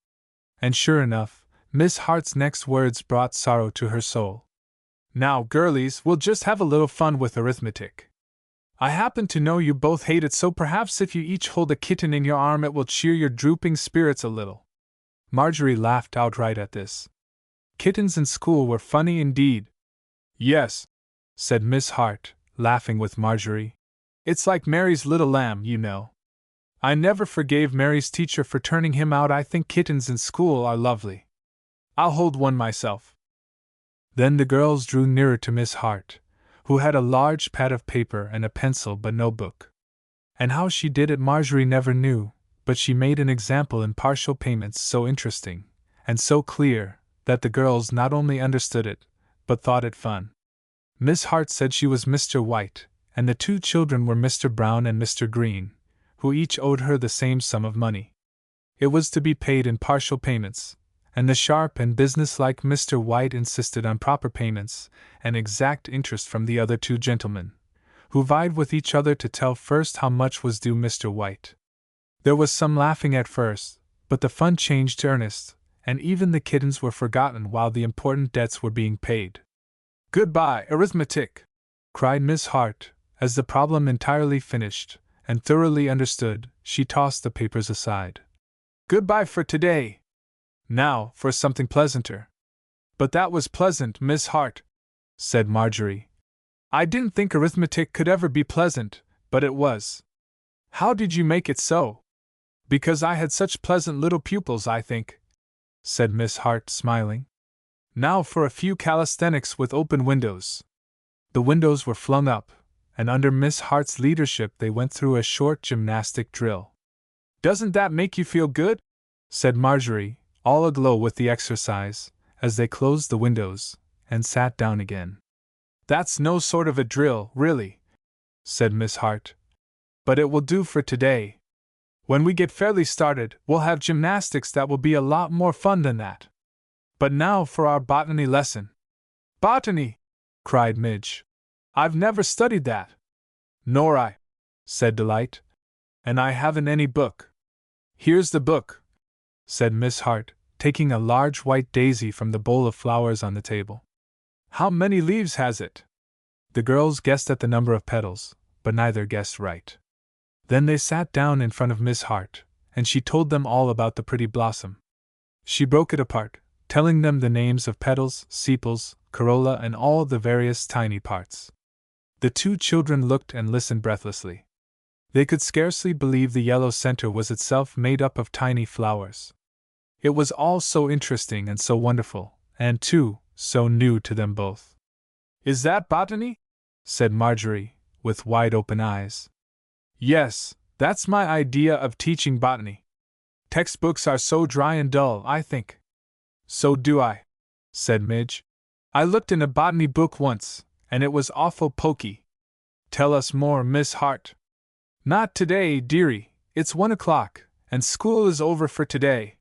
And sure enough, Miss Hart's next words brought sorrow to her soul. "Now, girlies, we'll just have a little fun with arithmetic. I happen to know you both hate it, so perhaps if you each hold a kitten in your arm it will cheer your drooping spirits a little." Marjorie laughed outright at this. Kittens in school were funny indeed. "Yes," said Miss Hart, laughing with Marjorie. "It's like Mary's little lamb, you know. I never forgave Mary's teacher for turning him out. I think kittens in school are lovely. I'll hold one myself." Then the girls drew nearer to Miss Hart, who had a large pad of paper and a pencil but no book. And how she did it Marjorie never knew, but she made an example in partial payments so interesting, and so clear, that the girls not only understood it, but thought it fun. Miss Hart said she was Mr. White, and the two children were Mr. Brown and Mr. Green, who each owed her the same sum of money. It was to be paid in partial payments, and the sharp and businesslike Mr. White insisted on proper payments and exact interest from the other two gentlemen, who vied with each other to tell first how much was due Mr. White. There was some laughing at first, but the fun changed to earnest, and even the kittens were forgotten while the important debts were being paid. "Goodbye, arithmetic!" cried Miss Hart, as the problem entirely finished and thoroughly understood, she tossed the papers aside. "Goodbye for today!" Now, for something pleasanter. But that was pleasant, Miss Hart, said Marjorie. I didn't think arithmetic could ever be pleasant, but it was. How did you make it so? Because I had such pleasant little pupils, I think, said Miss Hart, smiling. Now for a few calisthenics with open windows. The windows were flung up, and under Miss Hart's leadership they went through a short gymnastic drill. Doesn't that make you feel good? Said Marjorie, all aglow with the exercise, as they closed the windows and sat down again. That's no sort of a drill, really, said Miss Hart. But it will do for today. When we get fairly started, we'll have gymnastics that will be a lot more fun than that. But now for our botany lesson. Botany! Cried Midge. I've never studied that. Nor I, said Delight. And I haven't any book. Here's the book, said Miss Hart, taking a large white daisy from the bowl of flowers on the table. How many leaves has it? The girls guessed at the number of petals, but neither guessed right. Then they sat down in front of Miss Hart, and she told them all about the pretty blossom. She broke it apart, telling them the names of petals, sepals, corolla, and all the various tiny parts. The two children looked and listened breathlessly. They could scarcely believe the yellow center was itself made up of tiny flowers. It was all so interesting and so wonderful, and, too, so new to them both. Is that botany? Said Marjorie, with wide-open eyes. Yes, that's my idea of teaching botany. Textbooks are so dry and dull, I think. So do I, said Midge. I looked in a botany book once, and it was awful pokey. Tell us more, Miss Hart. Not today, dearie. It's 1 o'clock, and school is over for today.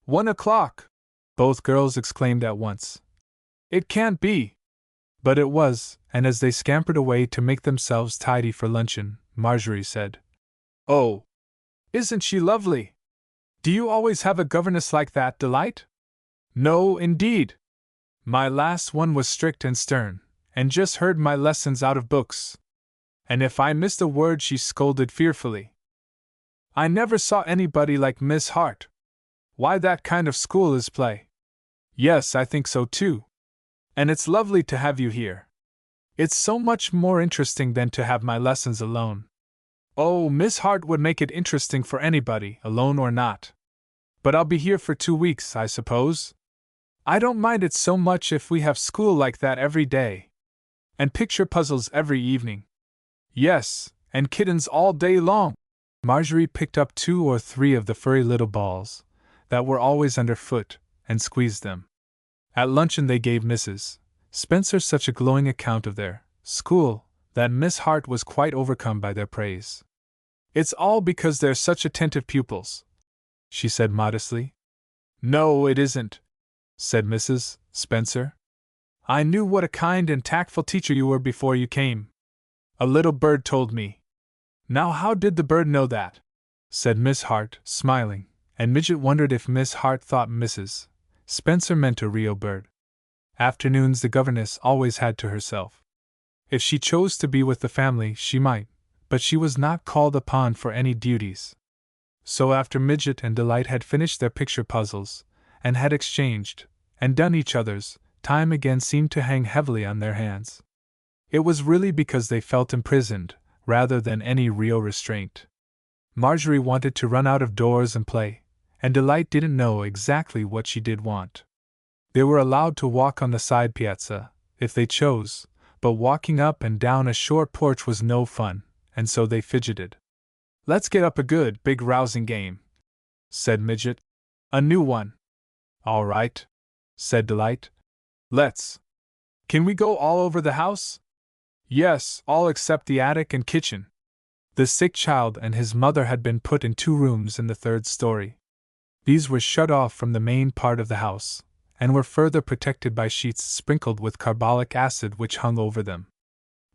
1 o'clock! Both girls exclaimed at once. It can't be! But it was, and as they scampered away to make themselves tidy for luncheon, Marjorie said, Oh! Isn't she lovely? Do you always have a governess like that, Delight? No, indeed. My last one was strict and stern, and just heard my lessons out of books. And if I missed a word she scolded fearfully. I never saw anybody like Miss Hart. Why, that kind of school is play. Yes, I think so too. And it's lovely to have you here. It's so much more interesting than to have my lessons alone. Oh, Miss Hart would make it interesting for anybody, alone or not. But I'll be here for 2 weeks, I suppose. I don't mind it so much if we have school like that every day. And picture puzzles every evening. Yes, and kittens all day long. Marjorie picked up 2 or 3 of the furry little balls that were always underfoot, and squeezed them. At luncheon they gave Mrs. Spencer such a glowing account of their school that Miss Hart was quite overcome by their praise. It's all because they're such attentive pupils, she said modestly. No, it isn't, said Mrs. Spencer. I knew what a kind and tactful teacher you were before you came. A little bird told me. Now how did the bird know that? Said Miss Hart, smiling, and Midget wondered if Miss Hart thought Mrs. Spencer meant a real bird. Afternoons the governess always had to herself. If she chose to be with the family, she might, but she was not called upon for any duties. So after Midget and Delight had finished their picture puzzles, and had exchanged, and done each other's, time again seemed to hang heavily on their hands. It was really because they felt imprisoned, rather than any real restraint. Marjorie wanted to run out of doors and play, and Delight didn't know exactly what she did want. They were allowed to walk on the side piazza, if they chose, but walking up and down a short porch was no fun, and so they fidgeted. Let's get up a good, big rousing game, said Midget. A new one. All right, said Delight. Let's. Can we go all over the house? Yes, all except the attic and kitchen. The sick child and his mother had been put in 2 rooms in the 3rd story. These were shut off from the main part of the house, and were further protected by sheets sprinkled with carbolic acid which hung over them.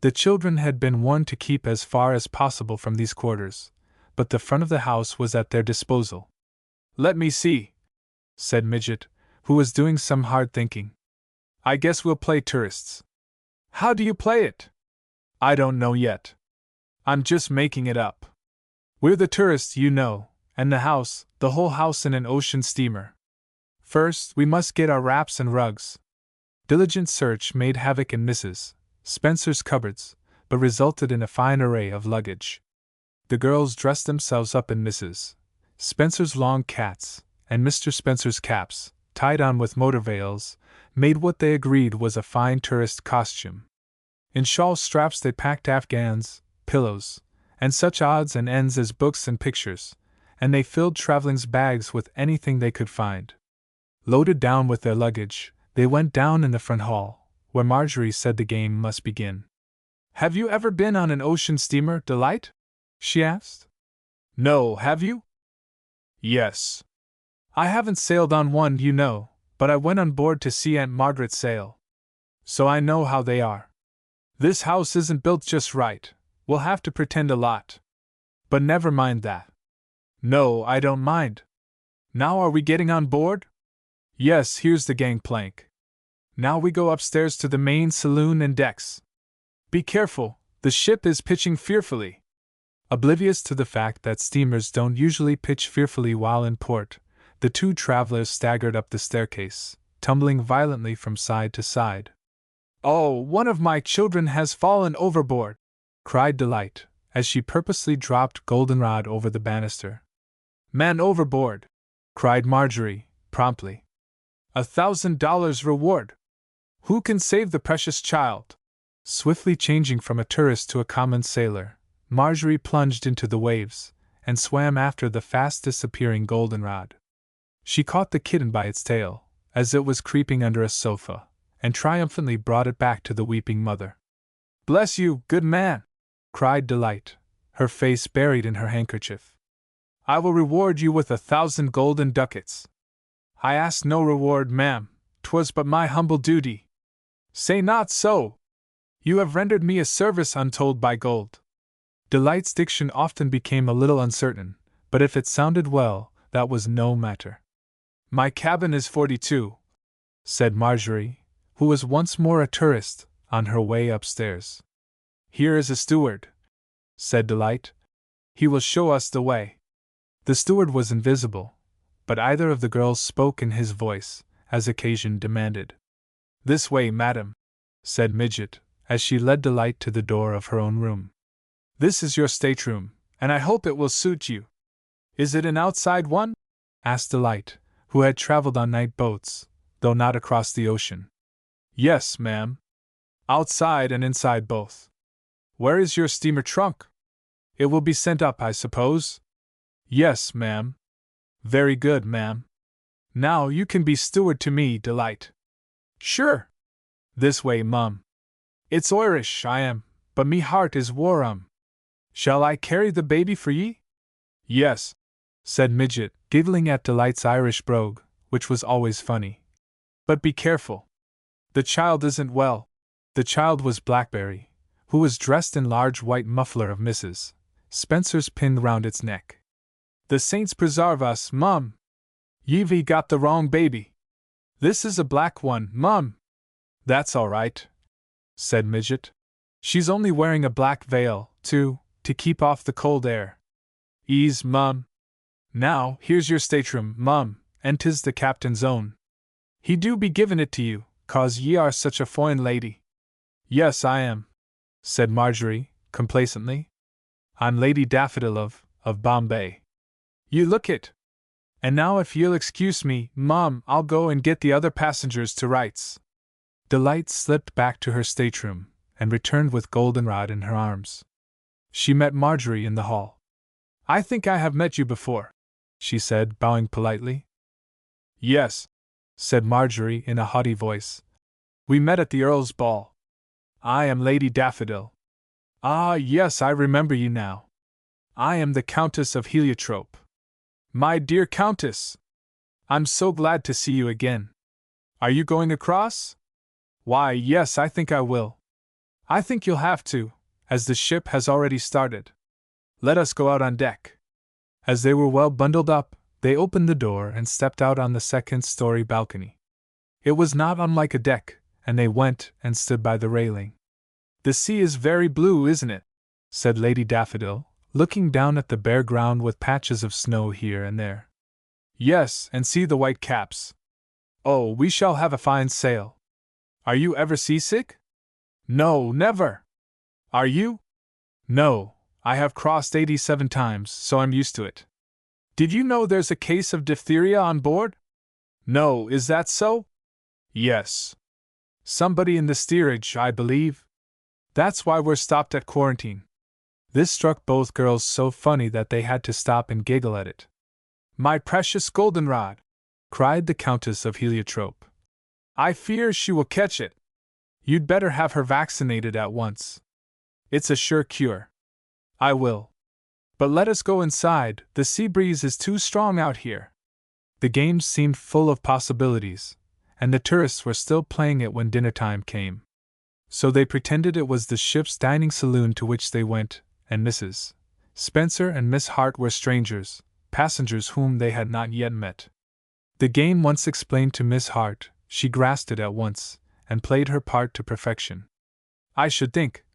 The children had been warned to keep as far as possible from these quarters, but the front of the house was at their disposal. Let me see, said Midget, who was doing some hard thinking. I guess we'll play tourists. How do you play it? I don't know yet. I'm just making it up. We're the tourists, you know, and the house, the whole house in an ocean steamer. First, we must get our wraps and rugs. Diligent search made havoc in Mrs. Spencer's cupboards, but resulted in a fine array of luggage. The girls dressed themselves up in Mrs. Spencer's long cats, and Mr. Spencer's caps, tied on with motor veils, made what they agreed was a fine tourist costume. In shawl straps they packed afghans, pillows, and such odds and ends as books and pictures, and they filled traveling's bags with anything they could find. Loaded down with their luggage, they went down in the front hall, where Marjorie said the game must begin. "Have you ever been on an ocean steamer, Delight?" she asked. "No, have you?" "Yes. I haven't sailed on one, you know, but I went on board to see Aunt Margaret sail. So I know how they are. This house isn't built just right, we'll have to pretend a lot. But never mind that." "No, I don't mind. Now are we getting on board?" "Yes, here's the gangplank. Now we go upstairs to the main saloon and decks. Be careful, the ship is pitching fearfully." Oblivious to the fact that steamers don't usually pitch fearfully while in port, the two travelers staggered up the staircase, tumbling violently from side to side. "Oh, one of my children has fallen overboard!" cried Delight, as she purposely dropped Goldenrod over the banister. "Man overboard!" cried Marjorie, promptly. $1,000 reward! Who can save the precious child?" Swiftly changing from a tourist to a common sailor, Marjorie plunged into the waves, and swam after the fast disappearing Goldenrod. She caught the kitten by its tail, as it was creeping under a sofa, and triumphantly brought it back to the weeping mother. "Bless you, good man!" cried Delight, her face buried in her handkerchief. "I will reward you with 1,000 golden ducats." "I ask no reward, ma'am, 'twas but my humble duty." "Say not so! You have rendered me a service untold by gold." Delight's diction often became a little uncertain, but if it sounded well, that was no matter. "My cabin is 42, said Marjorie, who was once more a tourist, on her way upstairs. "Here is a steward," said Delight. "He will show us the way." The steward was invisible, but either of the girls spoke in his voice, as occasion demanded. "This way, madam," said Midget, as she led Delight to the door of her own room. "This is your stateroom, and I hope it will suit you." "Is it an outside one?" asked Delight, who had traveled on night boats, though not across the ocean. "Yes, ma'am. Outside and inside both." "Where is your steamer trunk?" "It will be sent up, I suppose?" "Yes, ma'am." "Very good, ma'am. Now you can be steward to me, Delight." "Sure." "This way, mum. It's Irish, I am, but me heart is Warrum. Shall I carry the baby for ye?" "Yes," said Midget, giggling at Delight's Irish brogue, which was always funny. "But be careful. The child isn't well." The child was Blackberry, who was dressed in large white muffler of Mrs. Spencer's pinned round its neck. "The saints preserve us, mum! Ye've got the wrong baby. This is a black one, mum." "That's all right," said Midget. "She's only wearing a black veil, too, to keep off the cold air. Ease, mum. Now, here's your stateroom, mum, and 'tis the captain's own. He do be givin' it to you, 'cause ye are such a foine lady." "Yes, I am," said Marjorie, complacently. "I'm Lady Daffodil of Bombay. You look it. And now if you'll excuse me, mum, I'll go and get the other passengers to rights." Delight slipped back to her stateroom, and returned with Goldenrod in her arms. She met Marjorie in the hall. "I think I have met you before," she said, bowing politely. "Yes," said Marjorie in a haughty voice. "We met at the Earl's ball. I am Lady Daffodil." "Ah, yes, I remember you now. I am the Countess of Heliotrope." "My dear Countess! I'm so glad to see you again. Are you going across?" "Why, yes, I think I will. I think you'll have to, as the ship has already started. Let us go out on deck." As they were well bundled up, they opened the door and stepped out on the second-story balcony. It was not unlike a deck, and they went and stood by the railing. "The sea is very blue, isn't it?" said Lady Daffodil, looking down at the bare ground with patches of snow here and there. "Yes, and see the white caps. Oh, we shall have a fine sail. Are you ever seasick? No, never. Are you? No, I have crossed 87 times, so I'm used to it. Did you know there's a case of diphtheria on board? No, is that so? Yes. Somebody in the steerage, I believe. That's why we're stopped at quarantine. This struck both girls so funny that they had to stop and giggle at it. My precious goldenrod! Cried the Countess of Heliotrope. I fear she will catch it. You'd better have her vaccinated at once. It's a sure cure. I will. But let us go inside, the sea breeze is too strong out here. The games seemed full of possibilities, and the tourists were still playing it when dinner time came. So they pretended it was the ship's dining saloon to which they went, and Mrs. Spencer and Miss Hart were strangers, passengers whom they had not yet met. The game once explained to Miss Hart, she grasped it at once, and played her part to perfection. I should think,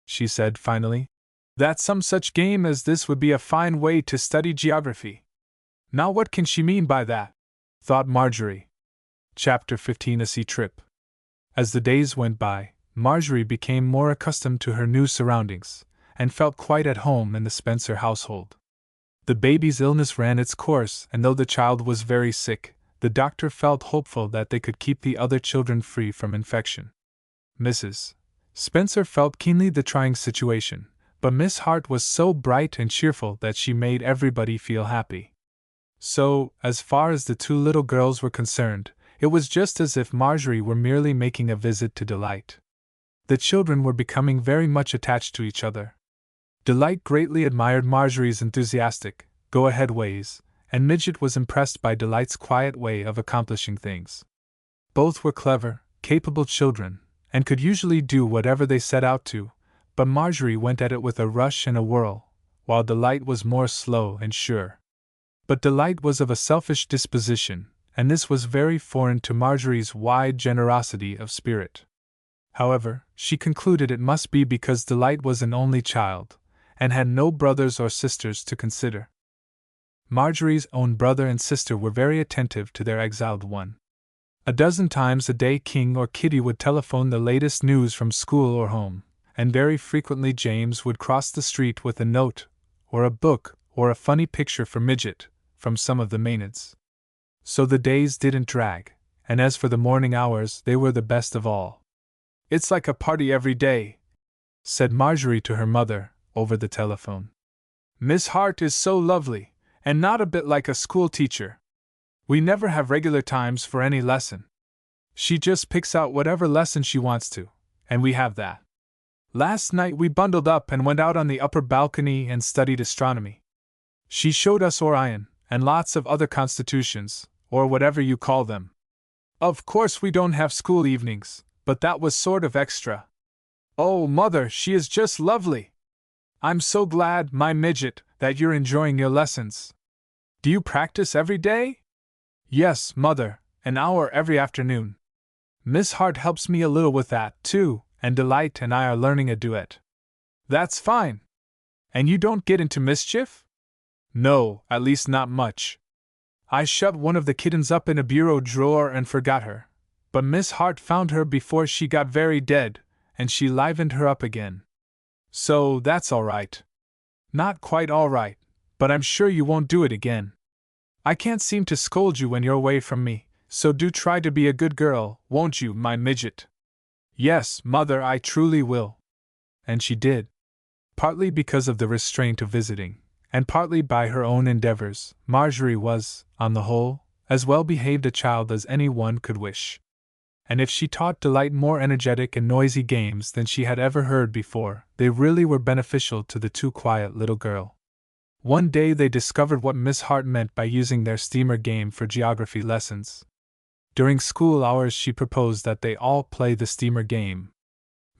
she said finally, that some such game as this would be a fine way to study geography. Now what can she mean by that? Thought Marjorie. Chapter 15 A Sea Trip. As the days went by, Marjorie became more accustomed to her new surroundings, and felt quite at home in the Spencer household. The baby's illness ran its course, and though the child was very sick, the doctor felt hopeful that they could keep the other children free from infection. Mrs. Spencer felt keenly the trying situation, but Miss Hart was so bright and cheerful that she made everybody feel happy. So, as far as the two little girls were concerned, it was just as if Marjorie were merely making a visit to Delight. The children were becoming very much attached to each other. Delight greatly admired Marjorie's enthusiastic, go-ahead ways, and Midget was impressed by Delight's quiet way of accomplishing things. Both were clever, capable children, and could usually do whatever they set out to, but Marjorie went at it with a rush and a whirl, while Delight was more slow and sure. But Delight was of a selfish disposition, and this was very foreign to Marjorie's wide generosity of spirit. However, she concluded it must be because Delight was an only child, and had no brothers or sisters to consider. Marjorie's own brother and sister were very attentive to their exiled one. A dozen times a day King or Kitty would telephone the latest news from school or home, and very frequently James would cross the street with a note, or a book, or a funny picture for Midget, from some of the Maenads. So the days didn't drag, and as for the morning hours, they were the best of all. It's like a party every day, said Marjorie to her mother, over the telephone. Miss Hart is so lovely, and not a bit like a school teacher. We never have regular times for any lesson. She just picks out whatever lesson she wants to, and we have that. Last night we bundled up and went out on the upper balcony and studied astronomy. She showed us Orion, and lots of other constitutions, or whatever you call them. Of course we don't have school evenings, but that was sort of extra. Oh, Mother, she is just lovely! I'm so glad, my Midget, that you're enjoying your lessons. Do you practice every day? Yes, Mother, an hour every afternoon. Miss Hart helps me a little with that, too, and Delight and I are learning a duet. That's fine. And you don't get into mischief? No, at least not much. I shoved one of the kittens up in a bureau drawer and forgot her, but Miss Hart found her before she got very dead, and she livened her up again. So that's all right. Not quite all right, but I'm sure you won't do it again. I can't seem to scold you when you're away from me, so do try to be a good girl, won't you, my Midget? Yes, Mother, I truly will. And she did. Partly because of the restraint of visiting, and partly by her own endeavors, Marjorie was, on the whole, as well behaved a child as any one could wish. And if she taught Delight more energetic and noisy games than she had ever heard before, they really were beneficial to the too quiet little girl. One day they discovered what Miss Hart meant by using their steamer game for geography lessons. During school hours she proposed that they all play the steamer game.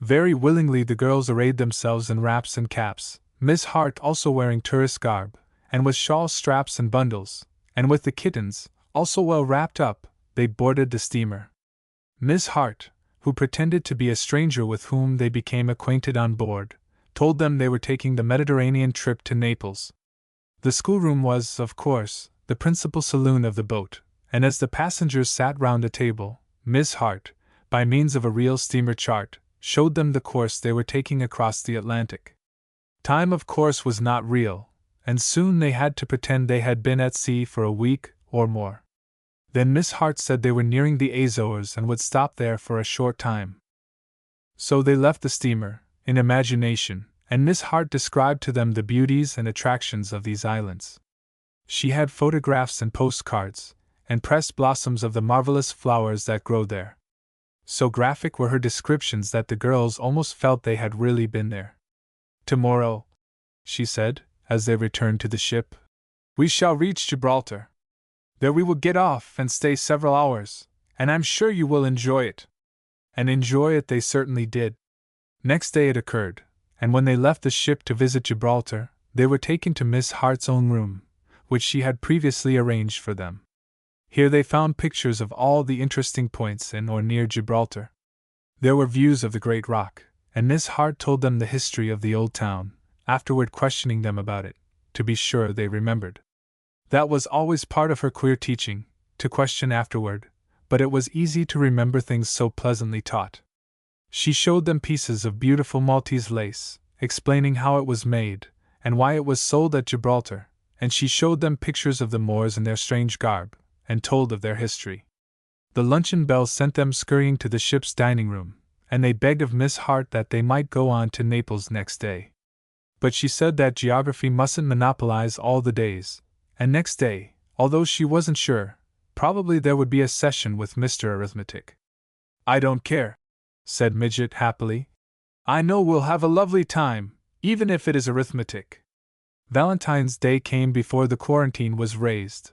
Very willingly the girls arrayed themselves in wraps and caps, Miss Hart also wearing tourist garb, and with shawl straps and bundles, and with the kittens, also well wrapped up, they boarded the steamer. Miss Hart, who pretended to be a stranger with whom they became acquainted on board, told them they were taking the Mediterranean trip to Naples. The schoolroom was, of course, the principal saloon of the boat, and as the passengers sat round a table, Miss Hart, by means of a real steamer chart, showed them the course they were taking across the Atlantic. Time, of course, was not real, and soon they had to pretend they had been at sea for a week or more. Then Miss Hart said they were nearing the Azores and would stop there for a short time. So they left the steamer, in imagination, and Miss Hart described to them the beauties and attractions of these islands. She had photographs and postcards, and pressed blossoms of the marvelous flowers that grow there. So graphic were her descriptions that the girls almost felt they had really been there. "Tomorrow," she said, as they returned to the ship, "we shall reach Gibraltar. There we will get off and stay several hours, and I'm sure you will enjoy it." And enjoy it they certainly did. Next day it occurred, and when they left the ship to visit Gibraltar, they were taken to Miss Hart's own room, which she had previously arranged for them. Here they found pictures of all the interesting points in or near Gibraltar. There were views of the great rock, and Miss Hart told them the history of the old town, afterward questioning them about it, to be sure they remembered. That was always part of her queer teaching, to question afterward, but it was easy to remember things so pleasantly taught. She showed them pieces of beautiful Maltese lace, explaining how it was made, and why it was sold at Gibraltar, and she showed them pictures of the Moors in their strange garb, and told of their history. The luncheon bell sent them scurrying to the ship's dining room, and they begged of Miss Hart that they might go on to Naples next day. But she said that geography mustn't monopolize all the days, and next day, although she wasn't sure, probably there would be a session with Mr. Arithmetic. "I don't care," said Midget happily. "I know we'll have a lovely time, even if it is arithmetic." Valentine's Day came before the quarantine was raised.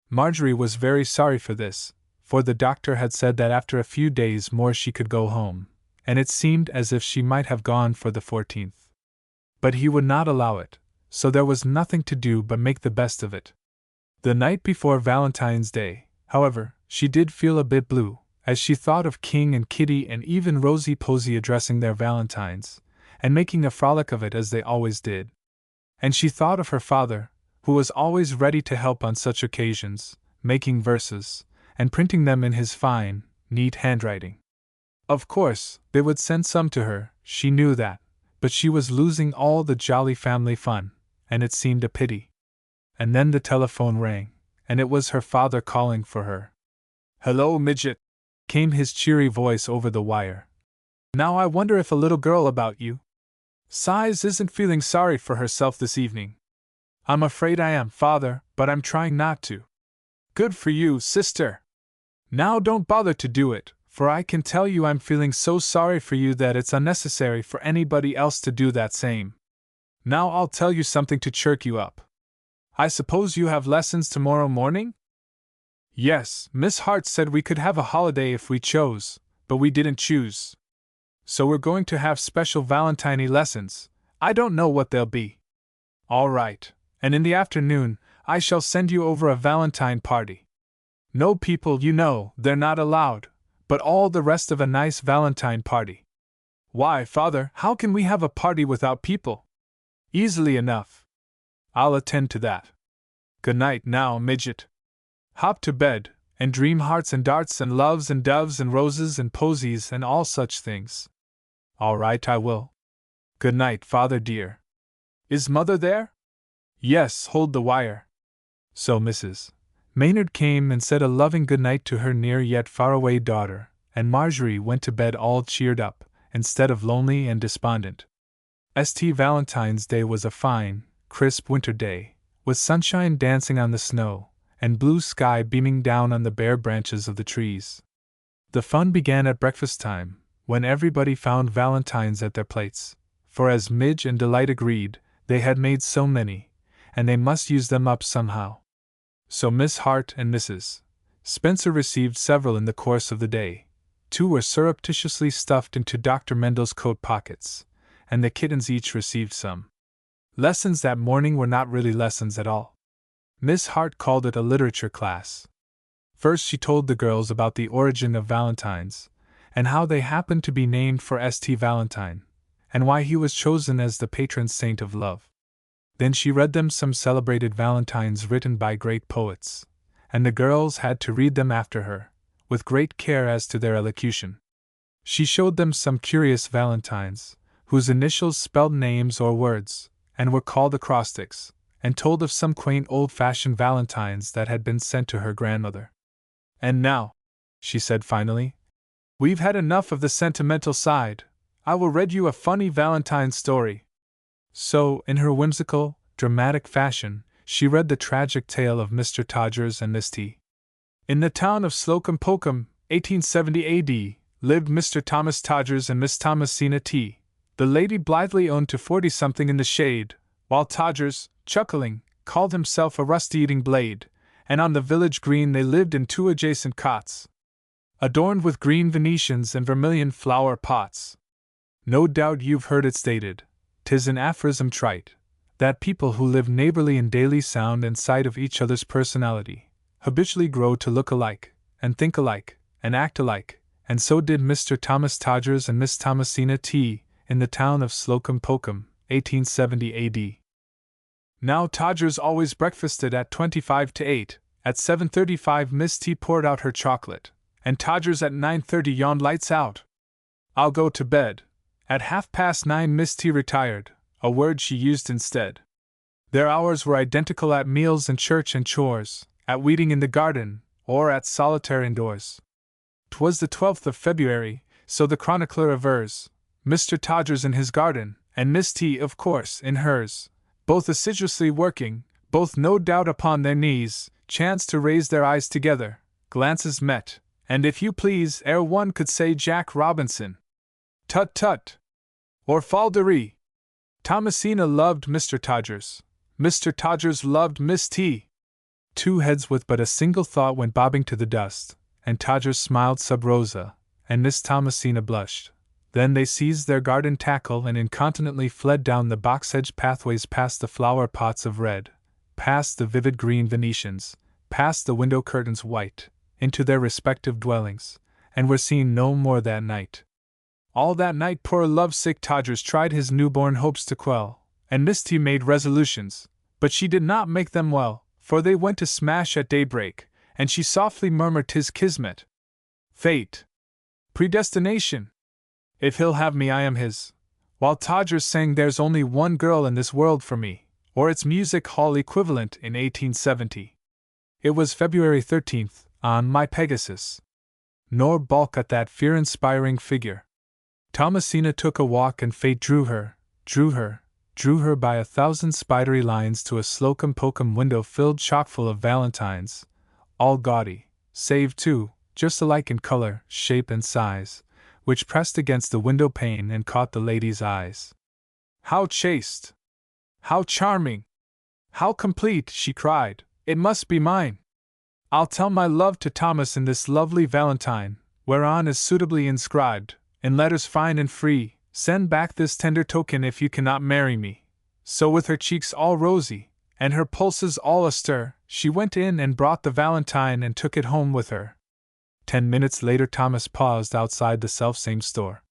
Marjorie was very sorry for this, for the doctor had said that after a few days more she could go home, and it seemed as if she might have gone for the 14th. But he would not allow it, so there was nothing to do but make the best of it. The night before Valentine's Day, however, she did feel a bit blue, as she thought of King and Kitty and even Rosie Posy addressing their valentines, and making a frolic of it as they always did. And she thought of her father, who was always ready to help on such occasions, making verses, and printing them in his fine, neat handwriting. Of course, they would send some to her, she knew that, but she was losing all the jolly family fun, and it seemed a pity. And then the telephone rang, and it was her father calling for her. "Hello, Midget," came his cheery voice over the wire. "Now I wonder if a little girl about you size isn't feeling sorry for herself this evening." "I'm afraid I am, Father, but I'm trying not to." "Good for you, sister. Now don't bother to do it, for I can tell you I'm feeling so sorry for you that it's unnecessary for anybody else to do that same. Now I'll tell you something to cheer you up. I suppose you have lessons tomorrow morning?" "Yes, Miss Hart said we could have a holiday if we chose, but we didn't choose. So we're going to have special Valentine lessons. I don't know what they'll be." "All right, and in the afternoon, I shall send you over a Valentine party. No people, you know, they're not allowed, but all the rest of a nice Valentine party." "Why, Father, how can we have a party without people?" "Easily enough. I'll attend to that. Good night now, Midget. Hop to bed, and dream hearts and darts and loves and doves and roses and posies and all such things." "All right, I will. Good night, Father dear. Is Mother there?" "Yes, hold the wire." So Mrs. Maynard came and said a loving good night to her near yet faraway daughter, and Marjorie went to bed all cheered up, instead of lonely and despondent. St. Valentine's Day was a fine, crisp winter day, with sunshine dancing on the snow, and blue sky beaming down on the bare branches of the trees. The fun began at breakfast time, when everybody found valentines at their plates, for as Midge and Delight agreed, they had made so many, and they must use them up somehow. So Miss Hart and Mrs. Spencer received several in the course of the day. 2 were surreptitiously stuffed into Dr. Mendel's coat pockets, and the kittens each received some. Lessons that morning were not really lessons at all. Miss Hart called it a literature class. First she told the girls about the origin of valentines, and how they happened to be named for St. Valentine, and why he was chosen as the patron saint of love. Then she read them some celebrated valentines written by great poets, and the girls had to read them after her, with great care as to their elocution. She showed them some curious valentines, whose initials spelled names or words, and were called acrostics, and told of some quaint old-fashioned valentines that had been sent to her grandmother. "And now," she said finally, "we've had enough of the sentimental side. I will read you a funny Valentine story." So, in her whimsical, dramatic fashion, she read the tragic tale of Mr. Todgers and Miss T. In the town of Slocum Pocum, 1870 A.D., lived Mr. Thomas Todgers and Miss Thomasina T. The lady blithely owned to 40-something in the shade, while Todgers, chuckling, called himself a rusty-eating blade, and on the village green they lived in 2 adjacent cots, adorned with green Venetians and vermilion flower pots. No doubt you've heard it stated, 'tis an aphorism trite, that people who live neighborly in daily sound and sight of each other's personality, habitually grow to look alike, and think alike, and act alike, and so did Mr. Thomas Todgers and Miss Thomasina T. in the town of Slocum Pocum, 1870 A.D. Now Todgers always breakfasted at 25 to 8, at 7:35 Miss T. poured out her chocolate, and Todgers at 9:30 yawned lights out. "I'll go to bed." At 9:30 Miss T. retired, a word she used instead. Their hours were identical at meals and church and chores, at weeding in the garden, or at solitaire indoors. 'Twas the 12th of February, so the chronicler avers, Mr. Todgers in his garden, and Miss T. of course in hers, both assiduously working, both no doubt upon their knees, chanced to raise their eyes together, glances met, and if you please, ere one could say Jack Robinson, "Tut tut!" or Falderie. Thomasina loved Mr. Todgers. Mr. Todgers loved Miss T. 2 heads with but a single thought went bobbing to the dust, and Todgers smiled sub rosa, and Miss Thomasina blushed. Then they seized their garden tackle and incontinently fled down the box-edged pathways past the flower pots of red, past the vivid green Venetians, past the window curtains white, into their respective dwellings, and were seen no more that night. All that night poor lovesick Todgers tried his newborn hopes to quell, and Miss T made resolutions, but she did not make them well, for they went to smash at daybreak, and she softly murmured 'tis kismet, fate, predestination. If he'll have me I am his, while Todgers sang there's only one girl in this world for me, or its music hall equivalent in 1870. It was February 13th, on my Pegasus. Nor balk at that fear-inspiring figure. Thomasina took a walk and fate drew her by 1,000 spidery lines to a Slocum Pocum window filled chock-full of valentines, all gaudy, save 2, just alike in color, shape and size, which pressed against the window pane and caught the lady's eyes. "How chaste! How charming! How complete!" she cried. "It must be mine! I'll tell my love to Thomas in this lovely valentine, whereon is suitably inscribed, in letters fine and free, 'Send back this tender token if you cannot marry me.'" So with her cheeks all rosy, and her pulses all astir, she went in and brought the valentine and took it home with her. 10 minutes later Thomas paused outside the selfsame store.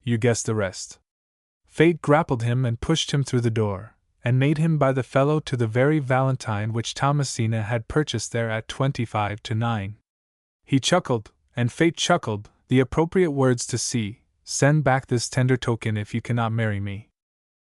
You guess the rest. Fate grappled him and pushed him through the door, and made him buy the fellow to the very valentine which Thomasina had purchased there at 25 to 9. He chuckled, and Fate chuckled, the appropriate words to see, "Send back this tender token if you cannot marry me."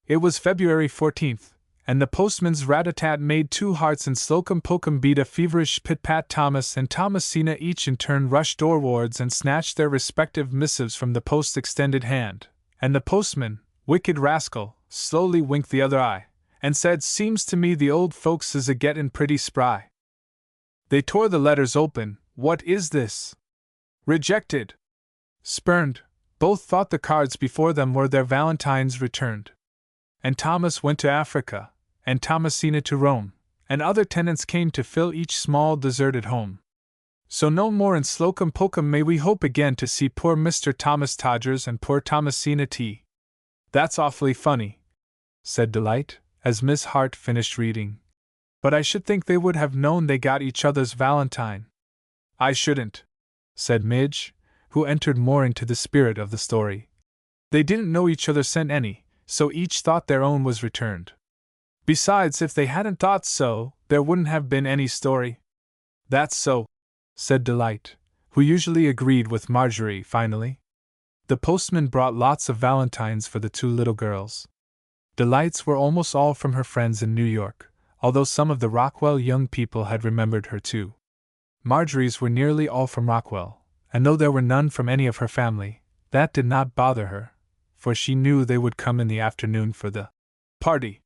It was February 14th, and the postman's rat-a-tat made 2 hearts in Slocum Pocum beat a feverish pit-pat. Thomas and Thomasina each in turn rushed doorwards and snatched their respective missives from the post's extended hand, and the postman, wicked rascal, slowly winked the other eye, and said, "Seems to me the old folks is a-gettin' pretty spry." They tore the letters open. What is this? Rejected! Spurned! Both thought the cards before them were their valentines returned. And Thomas went to Africa, and Thomasina to Rome, and other tenants came to fill each small deserted home. So no more in Slocum Pocum may we hope again to see poor Mr. Thomas Todgers and poor Thomasina T. "That's awfully funny," said Delight, as Miss Hart finished reading. "But I should think they would have known they got each other's valentine." "I shouldn't," said Midge, who entered more into the spirit of the story. "They didn't know each other sent any, so each thought their own was returned. Besides, if they hadn't thought so, there wouldn't have been any story." That's so, said Delight, who usually agreed with Marjorie finally. The postman brought lots of valentines for the two little girls. Delight's were almost all from her friends in New York, although some of the Rockwell young people had remembered her too. Marjorie's were nearly all from Rockwell, and though there were none from any of her family, that did not bother her, for she knew they would come in the afternoon for the party.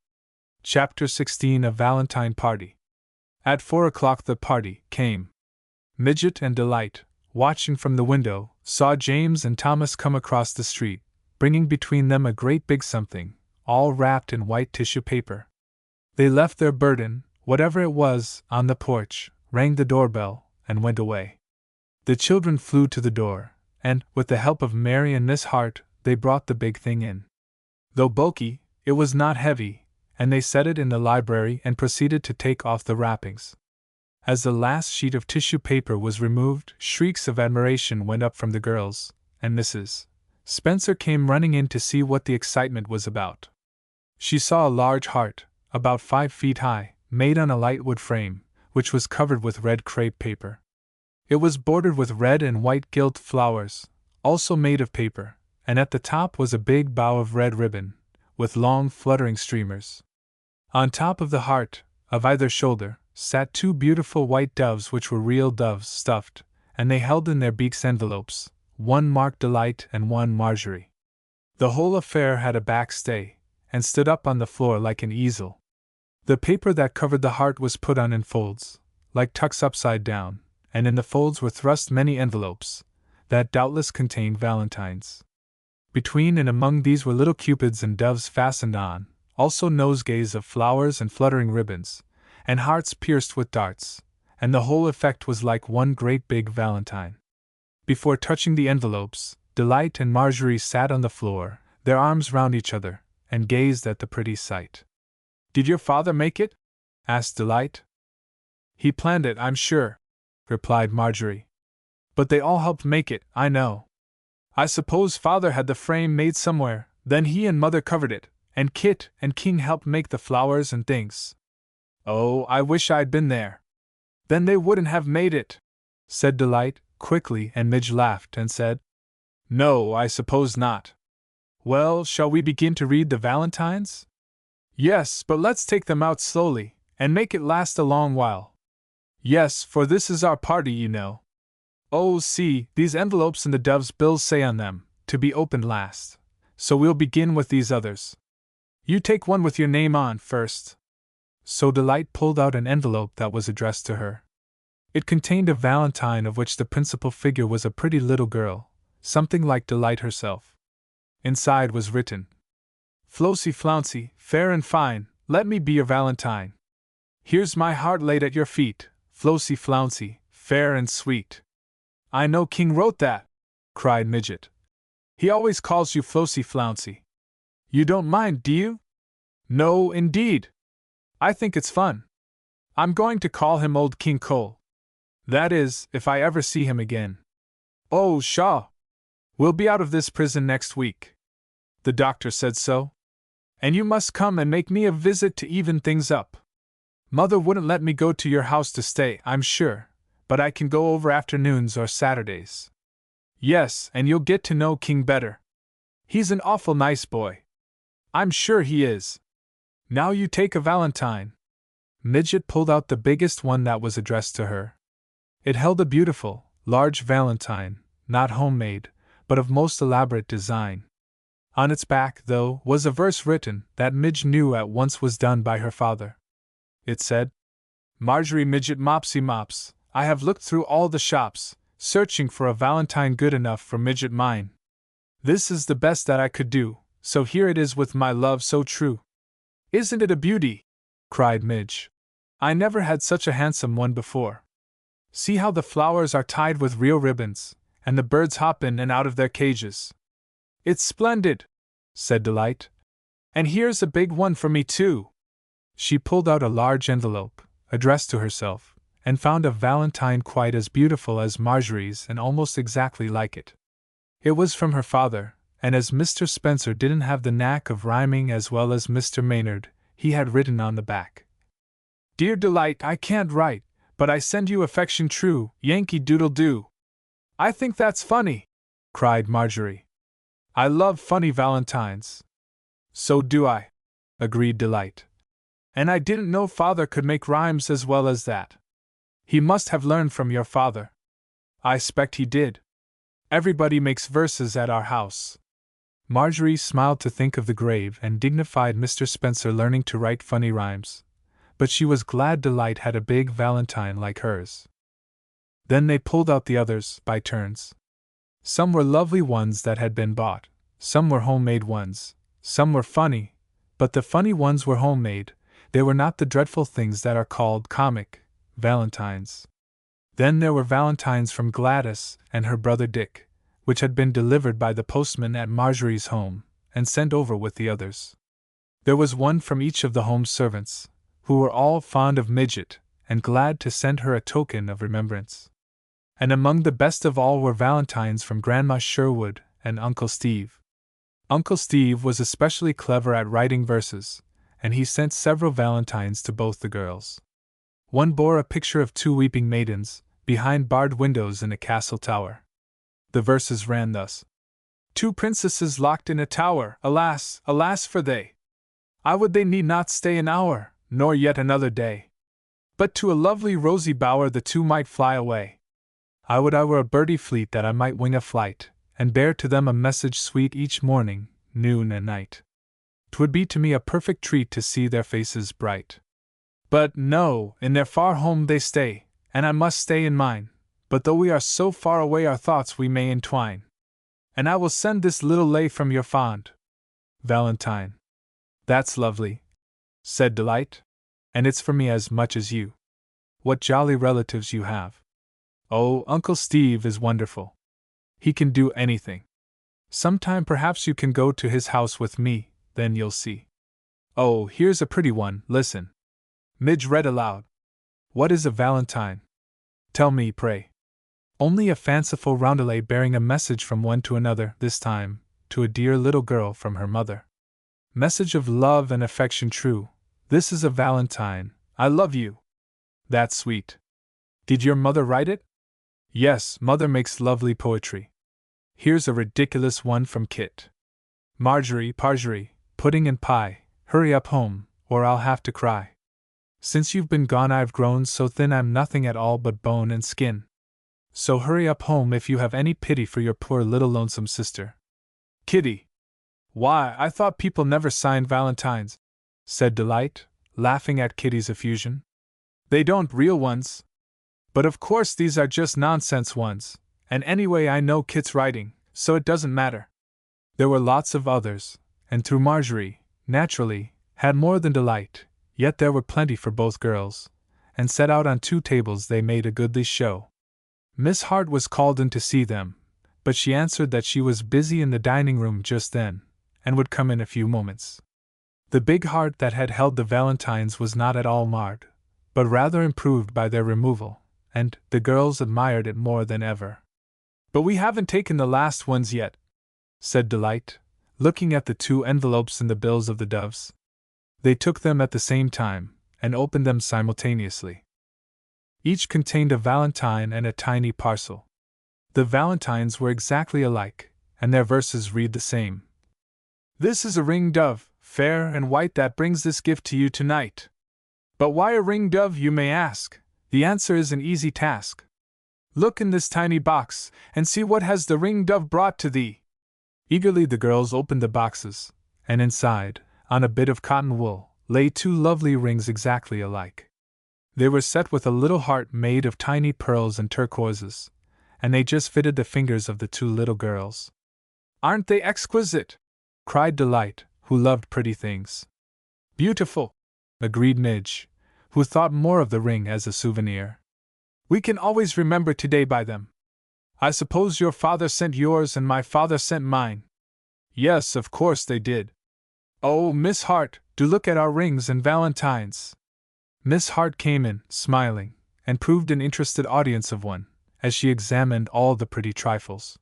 Chapter 16 A Valentine Party. At 4 o'clock the party came. Midget and Delight, watching from the window, saw James and Thomas come across the street, bringing between them a great big something, all wrapped in white tissue paper. They left their burden, whatever it was, on the porch, rang the doorbell, and went away. The children flew to the door, and, with the help of Mary and Miss Hart, they brought the big thing in. Though bulky, it was not heavy, and they set it in the library and proceeded to take off the wrappings. As the last sheet of tissue paper was removed, shrieks of admiration went up from the girls, and Mrs. Spencer came running in to see what the excitement was about. She saw a large heart, about 5 feet high, made on a light wood frame, which was covered with red crepe paper. It was bordered with red and white gilt flowers, also made of paper, and at the top was a big bow of red ribbon, with long fluttering streamers. On top of the heart, of either shoulder, sat 2 beautiful white doves which were real doves stuffed, and they held in their beaks envelopes, one marked Delight and one Marjorie. The whole affair had a back stay, and stood up on the floor like an easel. The paper that covered the heart was put on in folds, like tucks upside down, and in the folds were thrust many envelopes, that doubtless contained valentines. Between and among these were little cupids and doves fastened on, also nosegays of flowers and fluttering ribbons, and hearts pierced with darts, and the whole effect was like one great big valentine. Before touching the envelopes, Delight and Marjorie sat on the floor, their arms round each other, and gazed at the pretty sight. "Did your father make it?" asked Delight. "He planned it, I'm sure," replied Marjorie. "But they all helped make it, I know. I suppose father had the frame made somewhere, then he and mother covered it, and Kit and King helped make the flowers and things. Oh, I wish I'd been there. Then they wouldn't have made it," said Delight, quickly, and Midge laughed and said, "No, I suppose not. Well, shall we begin to read the valentines?" "Yes, but let's take them out slowly, and make it last a long while." "Yes, for this is our party, you know. Oh, see, these envelopes and the dove's bills say on them, 'To be opened last,' so we'll begin with these others. You take one with your name on first." So Delight pulled out an envelope that was addressed to her. It contained a valentine of which the principal figure was a pretty little girl, something like Delight herself. Inside was written, "Flouncy Flouncy, fair and fine, let me be your valentine. Here's my heart laid at your feet, Flouncy Flouncy, fair and sweet." "I know King wrote that," cried Midget. "He always calls you Flouncy Flouncy. You don't mind, do you?" "No, indeed. I think it's fun. I'm going to call him Old King Cole. That is, if I ever see him again. Oh, Shaw! We'll be out of this prison next week. The doctor said so. And you must come and make me a visit to even things up. Mother wouldn't let me go to your house to stay, I'm sure, but I can go over afternoons or Saturdays. Yes, and you'll get to know King better. He's an awful nice boy. I'm sure he is. Now you take a valentine." Midget pulled out the biggest one that was addressed to her. It held a beautiful, large valentine, not homemade, but of most elaborate design. On its back, though, was a verse written that Midge knew at once was done by her father. It said, "Marjorie Midget Mopsy Mops, I have looked through all the shops, searching for a valentine good enough for Midget mine. This is the best that I could do, so here it is with my love so true." "Isn't it a beauty?" cried Midge. "I never had such a handsome one before. See how the flowers are tied with real ribbons, and the birds hop in and out of their cages." "It's splendid," said Delight. "And here's a big one for me, too." She pulled out a large envelope, addressed to herself, and found a valentine quite as beautiful as Marjorie's and almost exactly like it. It was from her father, and as Mr. Spencer didn't have the knack of rhyming as well as Mr. Maynard, he had written on the back, "Dear Delight, I can't write, But I send you affection true, Yankee Doodle Doo. I think that's funny, cried Marjorie. I love funny valentines. So do I, agreed Delight. And I didn't know Father could make rhymes as well as that. He must have learned from your father. I 'spect he did. Everybody makes verses at our house. Marjorie smiled to think of the grave and dignified Mr. Spencer learning to write funny rhymes, but she was glad Delight had a big valentine like hers. Then they pulled out the others, by turns. Some were lovely ones that had been bought, some were homemade ones, some were funny, but the funny ones were homemade, they were not the dreadful things that are called comic valentines. Then there were valentines from Gladys and her brother Dick, which had been delivered by the postman at Marjorie's home, and sent over with the others. There was one from each of the home servants, who were all fond of Midget, and glad to send her a token of remembrance. And among the best of all were valentines from Grandma Sherwood and Uncle Steve. Uncle Steve was especially clever at writing verses, and he sent several valentines to both the girls. One bore a picture of 2 weeping maidens, behind barred windows in a castle tower. The verses ran thus: 2 princesses locked in a tower, alas, alas for they! I would they need not stay an hour, nor yet another day. But to a lovely rosy bower the 2 might fly away. I would I were a birdie fleet that I might wing a flight, and bear to them a message sweet each morning, noon and night. 'Twould be to me a perfect treat to see their faces bright. But no, in their far home they stay, and I must stay in mine. But though we are so far away our thoughts we may entwine. And I will send this little lay from your fond Valentine. That's lovely, said Delight. And it's for me as much as you. What jolly relatives you have. Oh, Uncle Steve is wonderful. He can do anything. Sometime perhaps you can go to his house with me, then you'll see. Oh, here's a pretty one, listen. Midge read aloud. What is a valentine? Tell me, pray. Only a fanciful roundelay bearing a message from one to another, this time, to a dear little girl from her mother. Message of love and affection true, this is a valentine, I love you. That's sweet. Did your mother write it? Yes, Mother makes lovely poetry. Here's a ridiculous one from Kit. Marjorie, Parjorie, pudding and pie, hurry up home, or I'll have to cry. Since you've been gone I've grown so thin I'm nothing at all but bone and skin. So hurry up home if you have any pity for your poor little lonesome sister. Kitty! Why, I thought people never signed valentines, said Delight, laughing at Kitty's effusion. They don't, real ones. But of course these are just nonsense ones, and anyway I know Kit's writing, so it doesn't matter. There were lots of others, and through Marjorie, naturally, had more than Delight. Yet there were plenty for both girls, and set out on 2 tables they made a goodly show. Miss Hart was called in to see them, but she answered that she was busy in the dining room just then, and would come in a few moments. The big heart that had held the valentines was not at all marred, but rather improved by their removal, and the girls admired it more than ever. But we haven't taken the last ones yet, said Delight, looking at the 2 envelopes in the bills of the doves. They took them at the same time, and opened them simultaneously. Each contained a valentine and a tiny parcel. The valentines were exactly alike, and their verses read the same. This is a ring dove, fair and white, that brings this gift to you tonight. But why a ring dove, you may ask? The answer is an easy task. Look in this tiny box, and see what has the ring dove brought to thee. Eagerly the girls opened the boxes, and inside, on a bit of cotton wool, lay 2 lovely rings exactly alike. They were set with a little heart made of tiny pearls and turquoises, and they just fitted the fingers of the 2 little girls. Aren't they exquisite? Cried Delight, who loved pretty things. Beautiful, agreed Midge, who thought more of the ring as a souvenir. We can always remember today by them. I suppose your father sent yours and my father sent mine. Yes, of course they did. Oh, Miss Hart, do look at our rings and valentines. Miss Hart came in, smiling, and proved an interested audience of one, as she examined all the pretty trifles.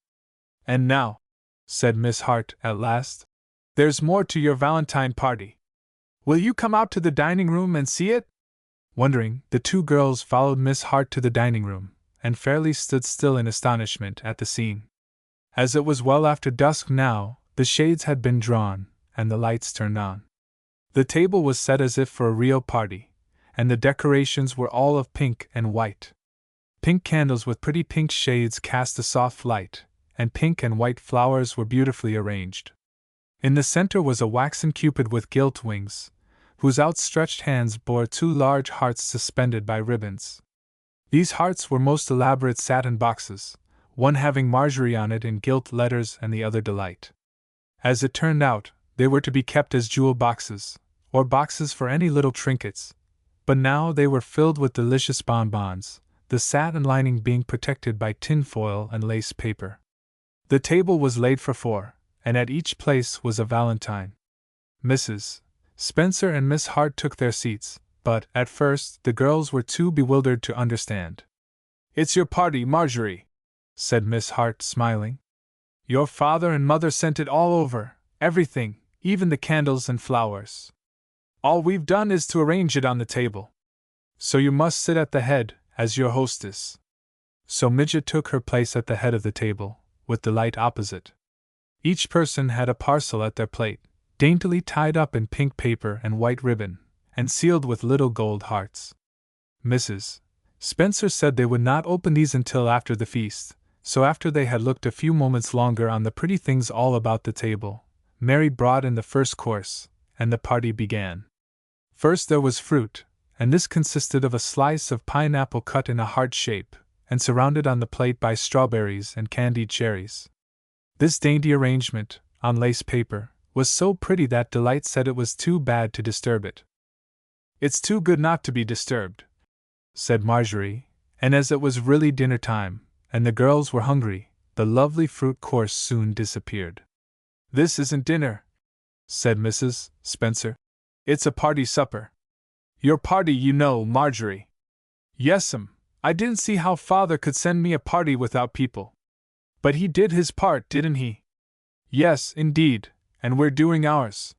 And now, said Miss Hart at last, there's more to your Valentine party. Will you come out to the dining room and see it? Wondering, the two girls followed Miss Hart to the dining room, and fairly stood still in astonishment at the scene. As it was well after dusk now, the shades had been drawn, and the lights turned on. The table was set as if for a real party, and the decorations were all of pink and white. Pink candles with pretty pink shades cast a soft light, and pink and white flowers were beautifully arranged. In the center was a waxen cupid with gilt wings, whose outstretched hands bore two large hearts suspended by ribbons. These hearts were most elaborate satin boxes, one having Marjorie on it in gilt letters and the other Delight. As it turned out, they were to be kept as jewel boxes, or boxes for any little trinkets, but now they were filled with delicious bonbons, the satin lining being protected by tin foil and lace paper. The table was laid for four, and at each place was a valentine. Mrs. Spencer and Miss Hart took their seats, but, at first, the girls were too bewildered to understand. "It's your party, Marjorie," said Miss Hart, smiling. "Your father and mother sent it all over, everything, even the candles and flowers. All we've done is to arrange it on the table. So you must sit at the head, as your hostess." So Midget took her place at the head of the table, with Delight opposite. Each person had a parcel at their plate, daintily tied up in pink paper and white ribbon, and sealed with little gold hearts. Mrs. Spencer said they would not open these until after the feast, so after they had looked a few moments longer on the pretty things all about the table, Mary brought in the first course, and the party began. First there was fruit, and this consisted of a slice of pineapple cut in a heart shape, and surrounded on the plate by strawberries and candied cherries. This dainty arrangement, on lace paper, was so pretty that Delight said it was too bad to disturb it. "It's too good not to be disturbed," said Marjorie, and as it was really dinner time, and the girls were hungry, the lovely fruit course soon disappeared. "This isn't dinner," said Mrs. Spencer. "It's a party supper." "Your party, you know, Marjorie." "Yes'm, I didn't see how Father could send me a party without people." "But he did his part, didn't he?" "Yes, indeed, and we're doing ours.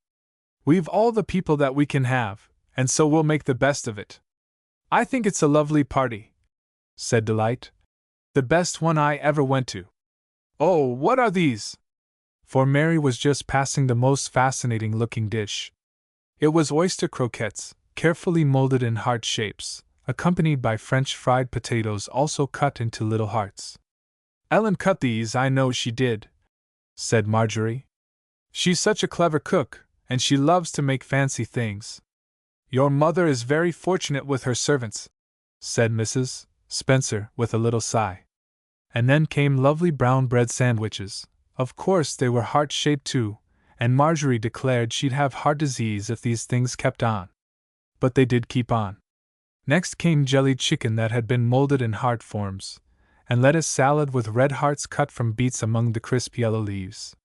We've all the people that we can have, and so we'll make the best of it." "I think it's a lovely party," said Delight. "The best one I ever went to." "Oh, what are these?" For Mary was just passing the most fascinating-looking dish. It was oyster croquettes, carefully molded in heart shapes, accompanied by French fried potatoes also cut into little hearts. "Ellen cut these, I know she did," said Marjorie. "She's such a clever cook, and she loves to make fancy things." "Your mother is very fortunate with her servants," said Mrs. Spencer, with a little sigh. And then came lovely brown bread sandwiches. Of course they were heart-shaped too, and Marjorie declared she'd have heart disease if these things kept on. But they did keep on. Next came jellied chicken that had been molded in heart forms, and lettuce salad with red hearts cut from beets among the crisp yellow leaves.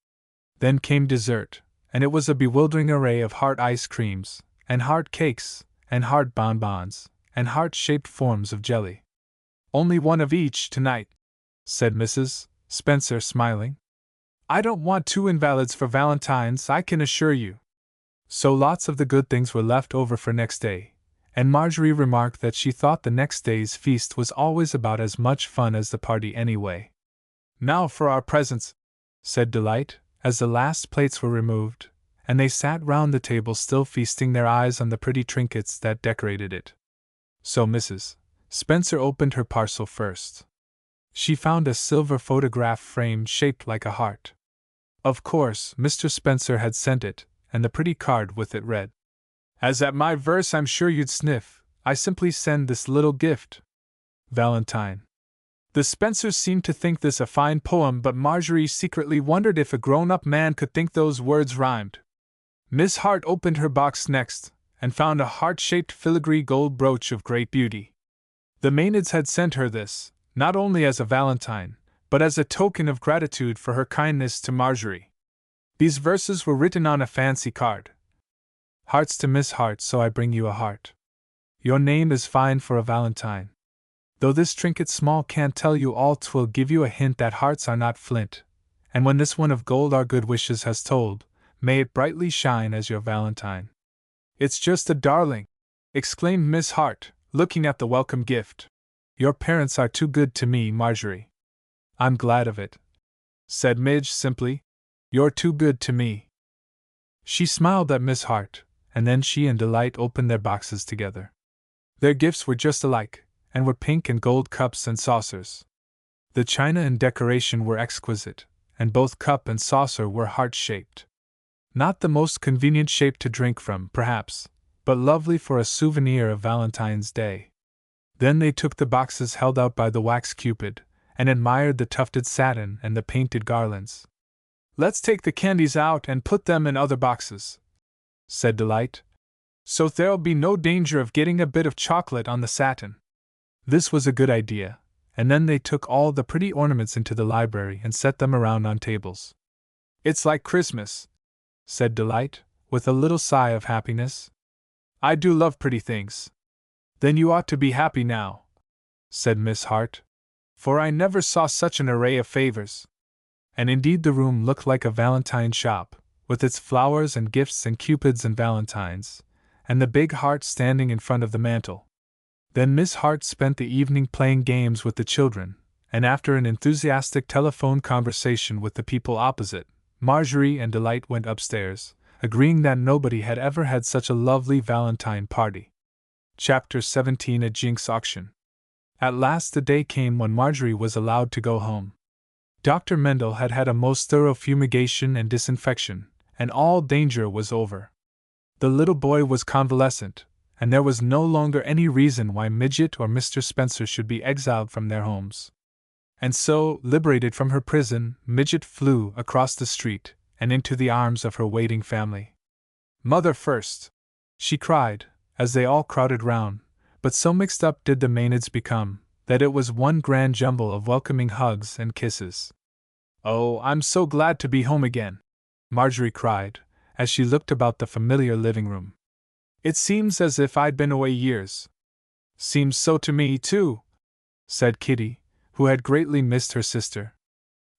Then came dessert, and it was a bewildering array of heart ice creams, and heart cakes, and heart bonbons, and heart-shaped forms of jelly. "Only one of each tonight," said Mrs. Spencer, smiling. "I don't want two invalids for Valentine's, I can assure you." So lots of the good things were left over for next day, and Marjorie remarked that she thought the next day's feast was always about as much fun as the party anyway. "Now for our presents," said Delight, as the last plates were removed, and they sat round the table still feasting their eyes on the pretty trinkets that decorated it. So Mrs. Spencer opened her parcel first. She found a silver photograph frame shaped like a heart. Of course, Mr. Spencer had sent it, and the pretty card with it read, "As at my verse I'm sure you'd sniff, I simply send this little gift. Valentine." The Spencers seemed to think this a fine poem, but Marjorie secretly wondered if a grown-up man could think those words rhymed. Miss Hart opened her box next, and found a heart-shaped filigree gold brooch of great beauty. The Maynids had sent her this, not only as a valentine, but as a token of gratitude for her kindness to Marjorie. These verses were written on a fancy card. "Hearts to Miss Hart, so I bring you a heart. Your name is fine for a valentine. Though this trinket small can't tell you all, 'twill give you a hint that hearts are not flint, and when this one of gold our good wishes has told, may it brightly shine as your valentine." "It's just a darling!" exclaimed Miss Hart, looking at the welcome gift. Your parents are too good to me, Marjorie. I'm glad of it, said Midge simply. You're too good to me. She smiled at Miss Hart, and then she and Delight opened their boxes together. Their gifts were just alike, and were pink and gold cups and saucers. The china and decoration were exquisite, and both cup and saucer were heart-shaped. Not the most convenient shape to drink from, perhaps, but lovely for a souvenir of Valentine's Day. Then they took the boxes held out by the wax cupid, and admired the tufted satin and the painted garlands. Let's take the candies out and put them in other boxes, said Delight, so there'll be no danger of getting a bit of chocolate on the satin. This was a good idea, and then they took all the pretty ornaments into the library and set them around on tables. It's like Christmas, said Delight, with a little sigh of happiness. I do love pretty things. Then you ought to be happy now, said Miss Hart, for I never saw such an array of favors. And indeed the room looked like a Valentine shop, with its flowers and gifts and cupids and valentines, and the big heart standing in front of the mantel. Then Miss Hart spent the evening playing games with the children, and after an enthusiastic telephone conversation with the people opposite, Marjorie and Delight went upstairs, agreeing that nobody had ever had such a lovely Valentine party. Chapter 17 A Jinx Auction. At last the day came when Marjorie was allowed to go home. Dr. Mendel had had a most thorough fumigation and disinfection, and all danger was over. The little boy was convalescent, and there was no longer any reason why Midget or Mr. Spencer should be exiled from their homes. And so, liberated from her prison, Midget flew across the street and into the arms of her waiting family. "Mother first!" she cried, as they all crowded round, but so mixed up did the Maenads become, that it was one grand jumble of welcoming hugs and kisses. "Oh, I'm so glad to be home again!" Marjorie cried, as she looked about the familiar living room. "It seems as if I'd been away years." "Seems so to me, too," said Kitty, who had greatly missed her sister.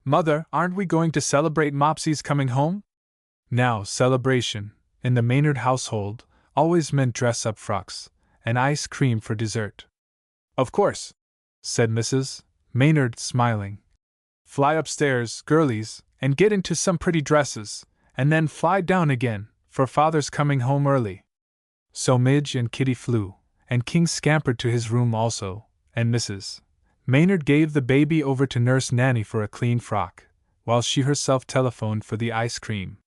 "Mother, aren't we going to celebrate Mopsy's coming home?" Now, celebration, in the Maynard household, always meant dress-up frocks, and ice cream for dessert. "Of course," said Mrs. Maynard, smiling. "Fly upstairs, girlies, and get into some pretty dresses, and then fly down again, for Father's coming home early." So Midge and Kitty flew, and King scampered to his room also, and Mrs. Maynard gave the baby over to Nurse Nanny for a clean frock, while she herself telephoned for the ice cream.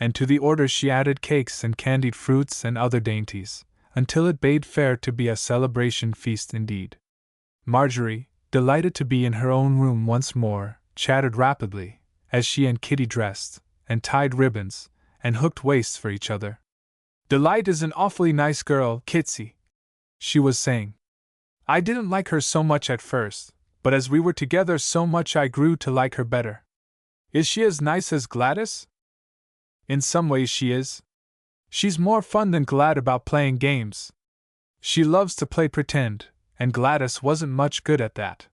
And to the order she added cakes and candied fruits and other dainties, until it bade fair to be a celebration feast indeed. Marjorie, delighted to be in her own room once more, chattered rapidly, as she and Kitty dressed, and tied ribbons, and hooked waists for each other. "Delight is an awfully nice girl, Kitsy," she was saying. "I didn't like her so much at first, but as we were together so much I grew to like her better. Is she as nice as Gladys?" "In some ways she is. She's more fun than Glad about playing games. She loves to play pretend, and Gladys wasn't much good at that.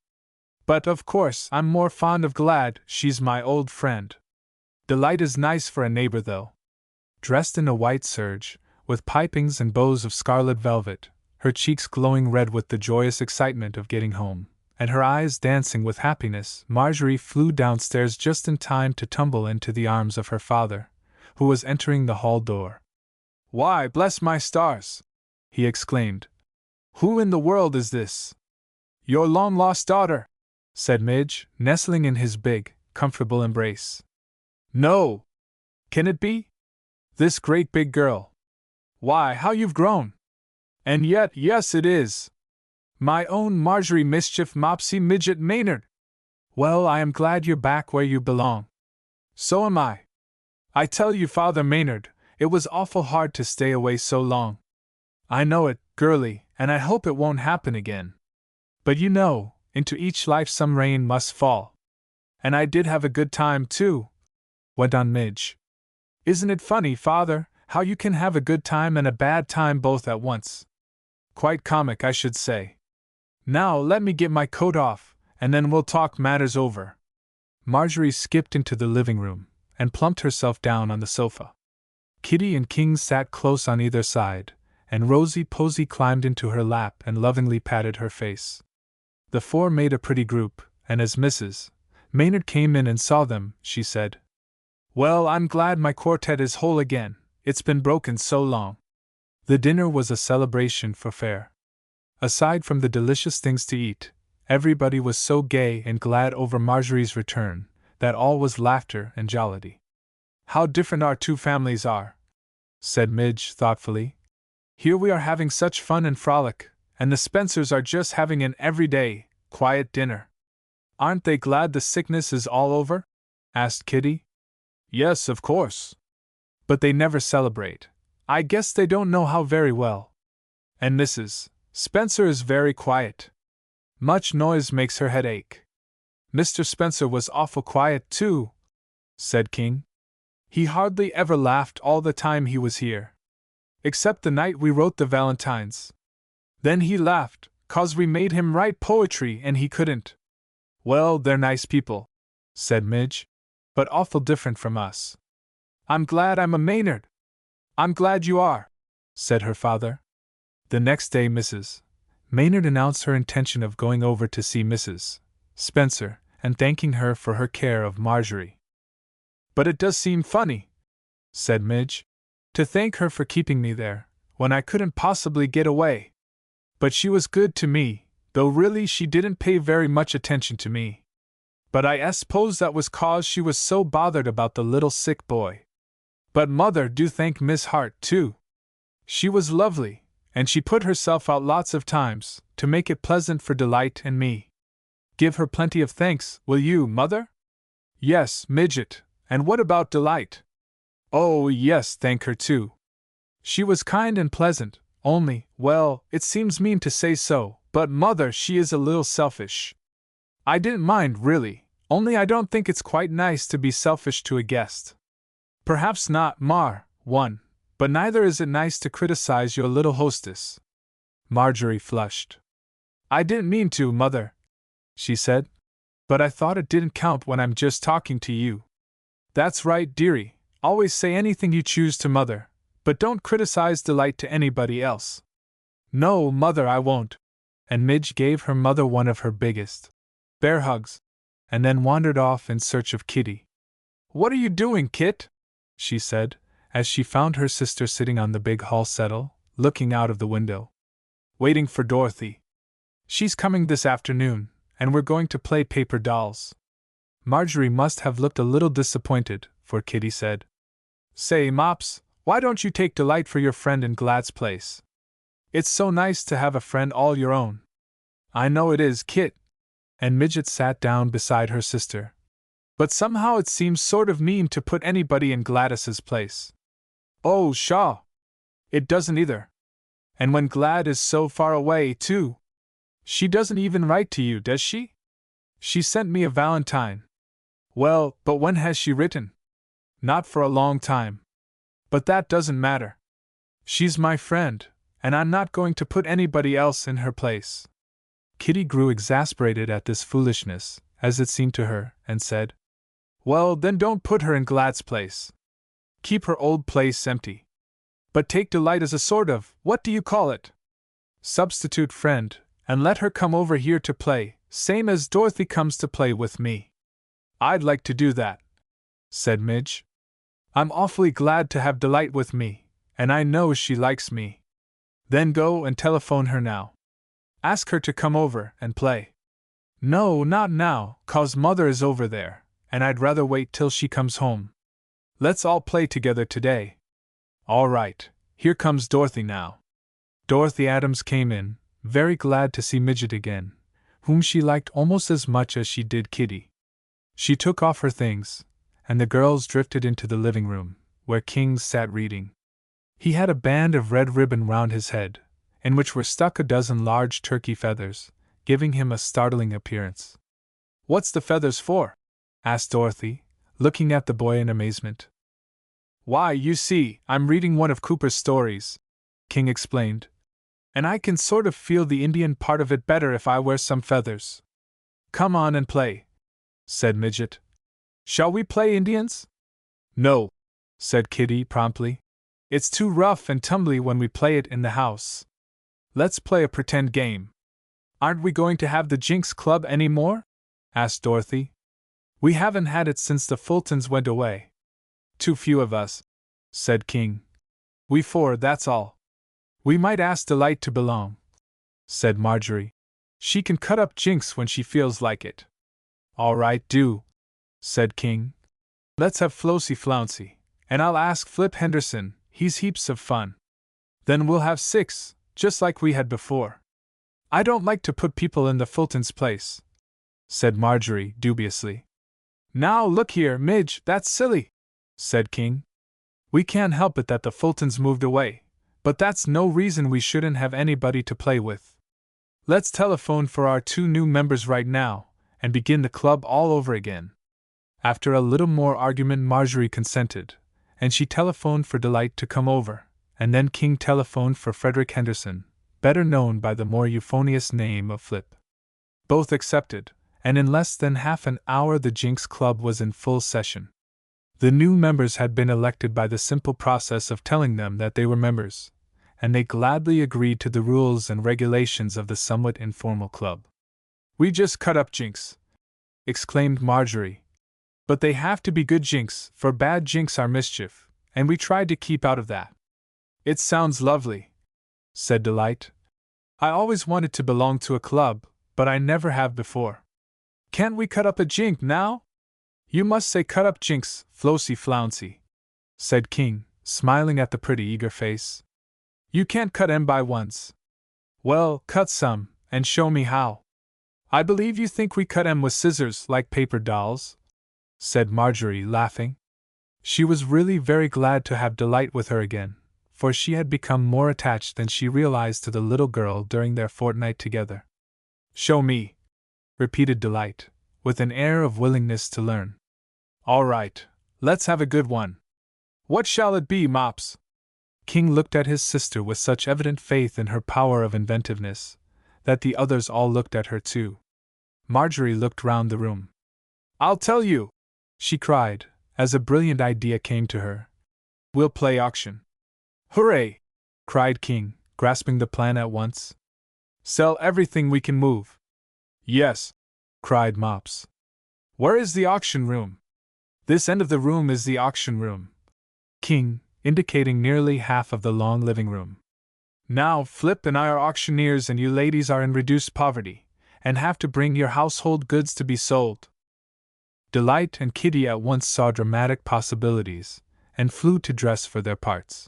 But of course I'm more fond of Glad, she's my old friend. Delight is nice for a neighbor though." Dressed in a white serge, with pipings and bows of scarlet velvet, her cheeks glowing red with the joyous excitement of getting home, and her eyes dancing with happiness, Marjorie flew downstairs just in time to tumble into the arms of her father, who was entering the hall door. "Why, bless my stars!" he exclaimed. "Who in the world is this?" "Your long-lost daughter," said Midge, nestling in his big, comfortable embrace. "No! Can it be? This great big girl! Why, how you've grown! And yet, yes, it is! My own Marjorie Mischief Mopsy Midget Maynard! Well, I am glad you're back where you belong. So am I. I tell you, Father Maynard, it was awful hard to stay away so long. I know it, girlie, and I hope it won't happen again. But you know, into each life some rain must fall. And I did have a good time, too," went on Midge. "Isn't it funny, Father, how you can have a good time and a bad time both at once? Quite comic, I should say. Now let me get my coat off, and then we'll talk matters over." Marjorie skipped into the living room, and plumped herself down on the sofa. Kitty and King sat close on either side, and Rosie Posy climbed into her lap and lovingly patted her face. The four made a pretty group, and as Mrs. Maynard came in and saw them, she said, "Well, I'm glad my quartet is whole again, it's been broken so long." The dinner was a celebration for Fair. Aside from the delicious things to eat, everybody was so gay and glad over Marjorie's return that all was laughter and jollity. "How different our two families are," said Midge thoughtfully. "Here we are having such fun and frolic, and the Spencers are just having an everyday, quiet dinner." "Aren't they glad the sickness is all over?" asked Kitty. "Yes, of course. But they never celebrate. I guess they don't know how very well. And Mrs. Spencer is very quiet. Much noise makes her head ache." "Mr. Spencer was awful quiet, too," said King. "He hardly ever laughed all the time he was here. Except the night we wrote the Valentines. Then he laughed, 'cause we made him write poetry and he couldn't." "Well, they're nice people," said Midge, "but awful different from us." "I'm glad I'm a Maynard." "I'm glad you are," said her father. The next day Mrs. Maynard announced her intention of going over to see Mrs. Spencer and thanking her for her care of Marjorie. "But it does seem funny," said Midge, "to thank her for keeping me there, when I couldn't possibly get away. But she was good to me, though really she didn't pay very much attention to me. But I suppose that was 'cause she was so bothered about the little sick boy. But Mother do thank Miss Hart, too. She was lovely, and she put herself out lots of times, to make it pleasant for Delight and me. Give her plenty of thanks, will you, Mother?" "Yes, Midget, and what about Delight?" "Oh, yes, thank her too. She was kind and pleasant, only, well, it seems mean to say so, but Mother, she is a little selfish." "I didn't mind, really, only I don't think it's quite nice to be selfish to a guest." "Perhaps not, but neither is it nice to criticize your little hostess." Marjorie flushed. "I didn't mean to, Mother," she said, "but I thought it didn't count when I'm just talking to you." "That's right, dearie, always say anything you choose to Mother, but don't criticize Delight to anybody else." "No, Mother, I won't." And Midge gave her mother one of her biggest bear hugs, and then wandered off in search of Kitty. "What are you doing, Kit?" she said, as she found her sister sitting on the big hall settle, looking out of the window. "Waiting for Dorothy. She's coming this afternoon, and we're going to play paper dolls." Marjorie must have looked a little disappointed, for Kitty said, "Say, Mops, why don't you take Delight for your friend in Glad's place? It's so nice to have a friend all your own." "I know it is, Kit." And Midget sat down beside her sister. "But somehow it seems sort of mean to put anybody in Gladys's place." "Oh, pshaw! It doesn't either. And when Glad is so far away, too. She doesn't even write to you, does she? She sent me a valentine." "Well, but when has she written?" "Not for a long time. But that doesn't matter. She's my friend, and I'm not going to put anybody else in her place." Kitty grew exasperated at this foolishness, as it seemed to her, and said, "Well, then don't put her in Glad's place. Keep her old place empty. But take Delight as a sort of, what do you call it? Substitute friend, and let her come over here to play, same as Dorothy comes to play with me." "I'd like to do that," said Midge. "I'm awfully glad to have Delight with me, and I know she likes me." "Then go and telephone her now. Ask her to come over and play." "No, not now, 'cause Mother is over there, and I'd rather wait till she comes home. Let's all play together today." "All right, here comes Dorothy now." Dorothy Adams came in, very glad to see Midget again, whom she liked almost as much as she did Kitty. She took off her things, and the girls drifted into the living room, where King sat reading. He had a band of red ribbon round his head, in which were stuck a dozen large turkey feathers, giving him a startling appearance. "What's the feathers for?" asked Dorothy, looking at the boy in amazement. "Why, you see, I'm reading one of Cooper's stories," King explained, "and I can sort of feel the Indian part of it better if I wear some feathers." "Come on and play," said Midget. "Shall we play Indians?" "No," said Kitty promptly. It's too rough and tumbly when we play it in the house. Let's play a pretend game. Aren't we going to have the Jinx Club any more? Asked Dorothy. We haven't had it since the Fultons went away. Too few of us, said King. We 4, that's all. We might ask Delight to belong, said Marjorie. She can cut up Jinx when she feels like it. All right, do, said King. Let's have Flossy Flouncy, and I'll ask Flip Henderson, he's heaps of fun. Then we'll have 6, just like we had before. I don't like to put people in the Fultons' place, said Marjorie dubiously. Now look here, Midge, that's silly, said King. We can't help it that the Fultons moved away, but that's no reason we shouldn't have anybody to play with. Let's telephone for our 2 new members right now, and begin the club all over again. After a little more argument, Marjorie consented, and she telephoned for Delight to come over, and then King telephoned for Frederick Henderson, better known by the more euphonious name of Flip. Both accepted, and in less than half an hour the Jinx Club was in full session. The new members had been elected by the simple process of telling them that they were members, and they gladly agreed to the rules and regulations of the somewhat informal club. We just cut up Jinx, exclaimed Marjorie. But they have to be good Jinx, for bad Jinx are mischief, and we tried to keep out of that. It sounds lovely, said Delight. I always wanted to belong to a club, but I never have before. Can't we cut up a Jinx now? You must say cut up Jinx, Flossy Flouncy, said King, smiling at the pretty eager face. You can't cut 'em by ones. Well, cut some, and show me how. I believe you think we cut 'em with scissors like paper dolls, said Marjorie, laughing. She was really very glad to have Delight with her again, for she had become more attached than she realized to the little girl during their fortnight together. Show me, repeated Delight, with an air of willingness to learn. All right, let's have a good one. What shall it be, Mops? King looked at his sister with such evident faith in her power of inventiveness that the others all looked at her too. Marjorie looked round the room. I'll tell you, she cried, as a brilliant idea came to her. We'll play auction. Hooray! Cried King, grasping the plan at once. Sell everything we can move. Yes, cried Mops. Where is the auction room? This end of the room is the auction room. King, indicating nearly half of the long living room. Now, Flip and I are auctioneers, and you ladies are in reduced poverty, and have to bring your household goods to be sold. Delight and Kitty at once saw dramatic possibilities, and flew to dress for their parts.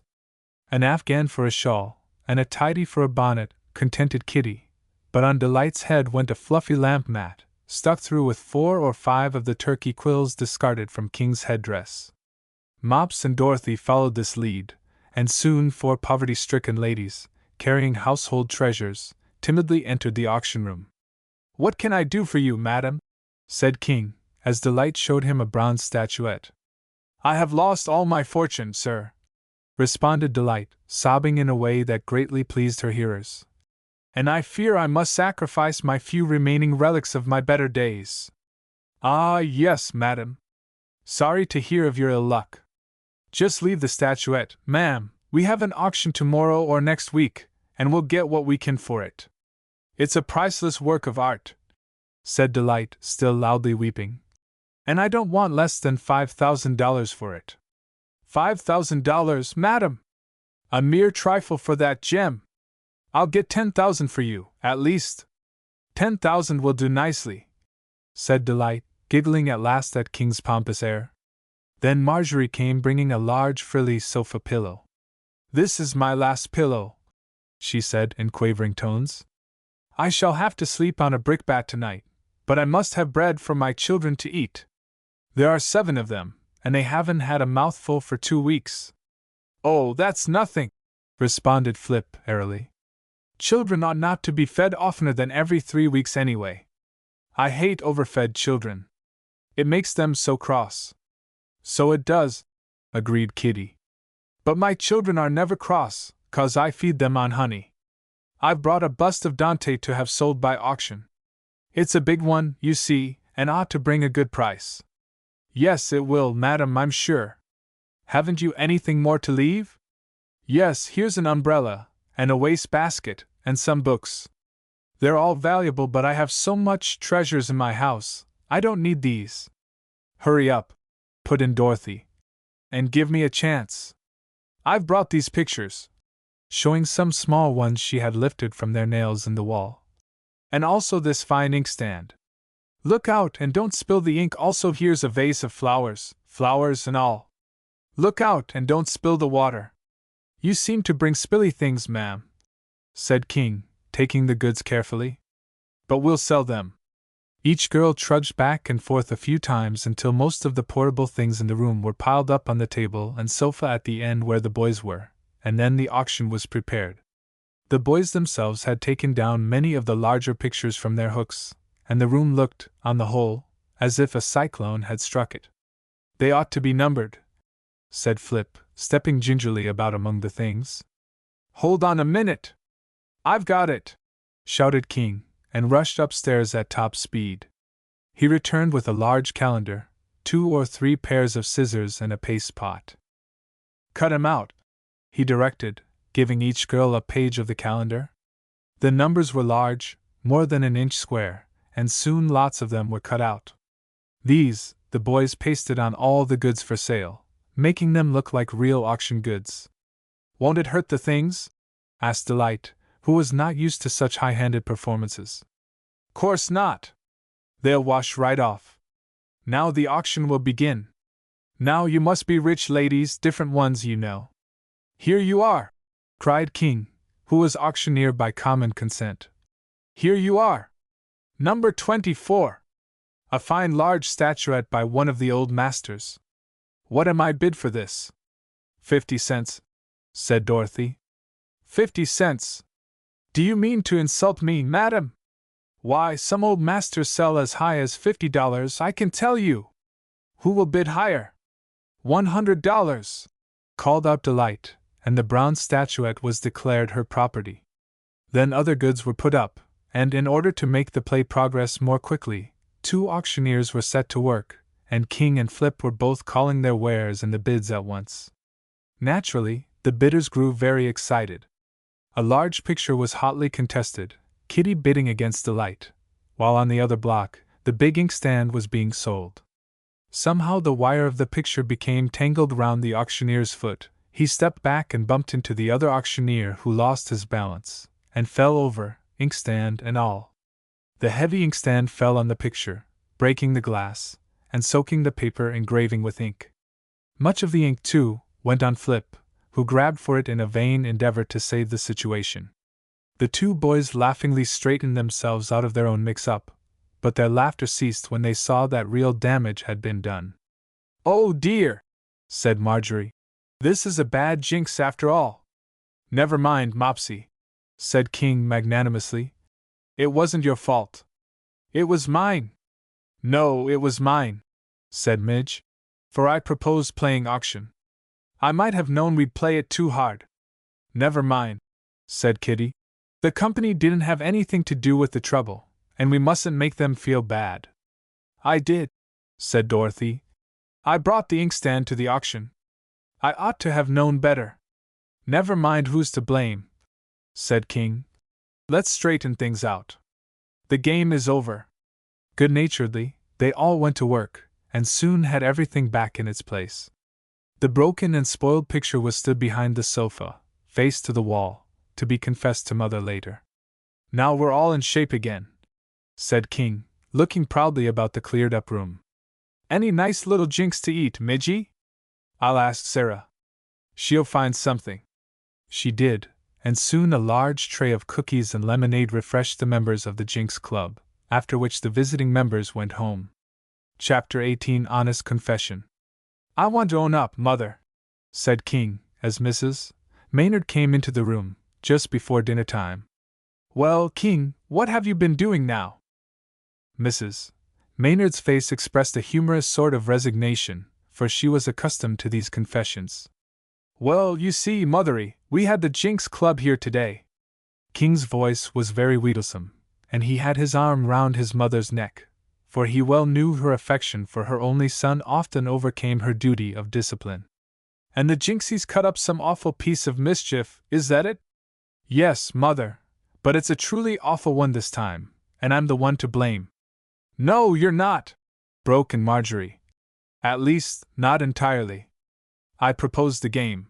An afghan for a shawl, and a tidy for a bonnet, contented Kitty, but on Delight's head went a fluffy lamp mat, stuck through with 4 or 5 of the turkey quills discarded from King's headdress. Mops and Dorothy followed this lead, and soon 4 poverty-stricken ladies, carrying household treasures, timidly entered the auction room. What can I do for you, madam? Said King, as Delight showed him a bronze statuette. I have lost all my fortune, sir, responded Delight, sobbing in a way that greatly pleased her hearers. And I fear I must sacrifice my few remaining relics of my better days. Ah, yes, madam. Sorry to hear of your ill luck. Just leave the statuette, ma'am. We have an auction tomorrow or next week, and we'll get what we can for it. It's a priceless work of art, said Delight, still loudly weeping. And I don't want less than $5,000 for it. $5,000, madam! A mere trifle for that gem. I'll get 10,000 for you, at least. 10,000 will do nicely, said Delight, giggling at last at King's pompous air. Then Marjorie came bringing a large frilly sofa pillow. This is my last pillow, she said in quavering tones. I shall have to sleep on a brickbat tonight, but I must have bread for my children to eat. There are 7 of them, and they haven't had a mouthful for 2 weeks. Oh, that's nothing, responded Flip airily. Children ought not to be fed oftener than every 3 weeks anyway. I hate overfed children. It makes them so cross. So it does, agreed Kitty. But my children are never cross, 'cause I feed them on honey. I've brought a bust of Dante to have sold by auction. It's a big one, you see, and ought to bring a good price. Yes, it will, madam, I'm sure. Haven't you anything more to leave? Yes, here's an umbrella, and a waste basket, and some books. They're all valuable, but I have so much treasures in my house, I don't need these. Hurry up, put in Dorothy. And give me a chance. I've brought these pictures, showing some small ones she had lifted from their nails in the wall. And also this fine inkstand. Look out and don't spill the ink. Also, here's a vase of flowers and all. Look out and don't spill the water. You seem to bring spilly things, ma'am, said King, taking the goods carefully. But we'll sell them. Each girl trudged back and forth a few times until most of the portable things in the room were piled up on the table and sofa at the end where the boys were, and then the auction was prepared. The boys themselves had taken down many of the larger pictures from their hooks, and the room looked, on the whole, as if a cyclone had struck it. They ought to be numbered, said Flip, stepping gingerly about among the things. Hold on a minute! I've got it! Shouted King, and rushed upstairs at top speed. He returned with a large calendar, 2 or 3 pairs of scissors, and a paste pot. Cut 'em out, he directed, giving each girl a page of the calendar. The numbers were large, more than an inch square, and soon lots of them were cut out. These, the boys pasted on all the goods for sale, making them look like real auction goods. Won't it hurt the things? Asked Delight, who was not used to such high-handed performances. Course not. They'll wash right off. Now the auction will begin. Now you must be rich ladies, different ones, you know. Here you are, cried King, who was auctioneer by common consent. Here you are. Number 24. A fine large statuette by one of the old masters. What am I bid for this? 50 cents, said Dorothy. 50 cents. Do you mean to insult me, madam? Why, some old masters sell as high as $50, I can tell you. Who will bid higher? $100, called out Delight, and the brown statuette was declared her property. Then other goods were put up, and in order to make the play progress more quickly, 2 auctioneers were set to work, and King and Flip were both calling their wares and the bids at once. Naturally, the bidders grew very excited. A large picture was hotly contested, Kitty bidding against Delight, while on the other block, the big inkstand was being sold. Somehow the wire of the picture became tangled round the auctioneer's foot. He stepped back and bumped into the other auctioneer, who lost his balance, and fell over, inkstand and all. The heavy inkstand fell on the picture, breaking the glass, and soaking the paper engraving with ink. Much of the ink, too, went on Flip, who grabbed for it in a vain endeavor to save the situation. The 2 boys laughingly straightened themselves out of their own mix-up, but their laughter ceased when they saw that real damage had been done. Oh dear, said Marjorie. This is a bad jinx after all. Never mind, Mopsy, said King magnanimously. It wasn't your fault. It was mine. No, it was mine, said Midge, for I proposed playing auction. I might have known we'd play it too hard. Never mind, said Kitty. The company didn't have anything to do with the trouble, and we mustn't make them feel bad. I did, said Dorothy. I brought the inkstand to the auction. I ought to have known better. Never mind who's to blame, said King. Let's straighten things out. The game is over. Good-naturedly, they all went to work, and soon had everything back in its place. The broken and spoiled picture was stood behind the sofa, face to the wall, to be confessed to Mother later. Now we're all in shape again, said King, looking proudly about the cleared-up room. Any nice little jinks to eat, Midgie? I'll ask Sarah. She'll find something. She did, and soon a large tray of cookies and lemonade refreshed the members of the Jinx Club, after which the visiting members went home. Chapter 18 Honest Confession. I want to own up, Mother, said King, as Mrs. Maynard came into the room, just before dinner time. Well, King, what have you been doing now? Mrs. Maynard's face expressed a humorous sort of resignation, for she was accustomed to these confessions. Well, you see, Mothery, we had the Jinx Club here today. King's voice was very wheedlesome, and he had his arm round his mother's neck, for he well knew her affection for her only son often overcame her duty of discipline. And the Jinxies cut up some awful piece of mischief, is that it? Yes, Mother, but it's a truly awful one this time, and I'm the one to blame. No, you're not, broke in Marjorie. At least, not entirely. I proposed the game.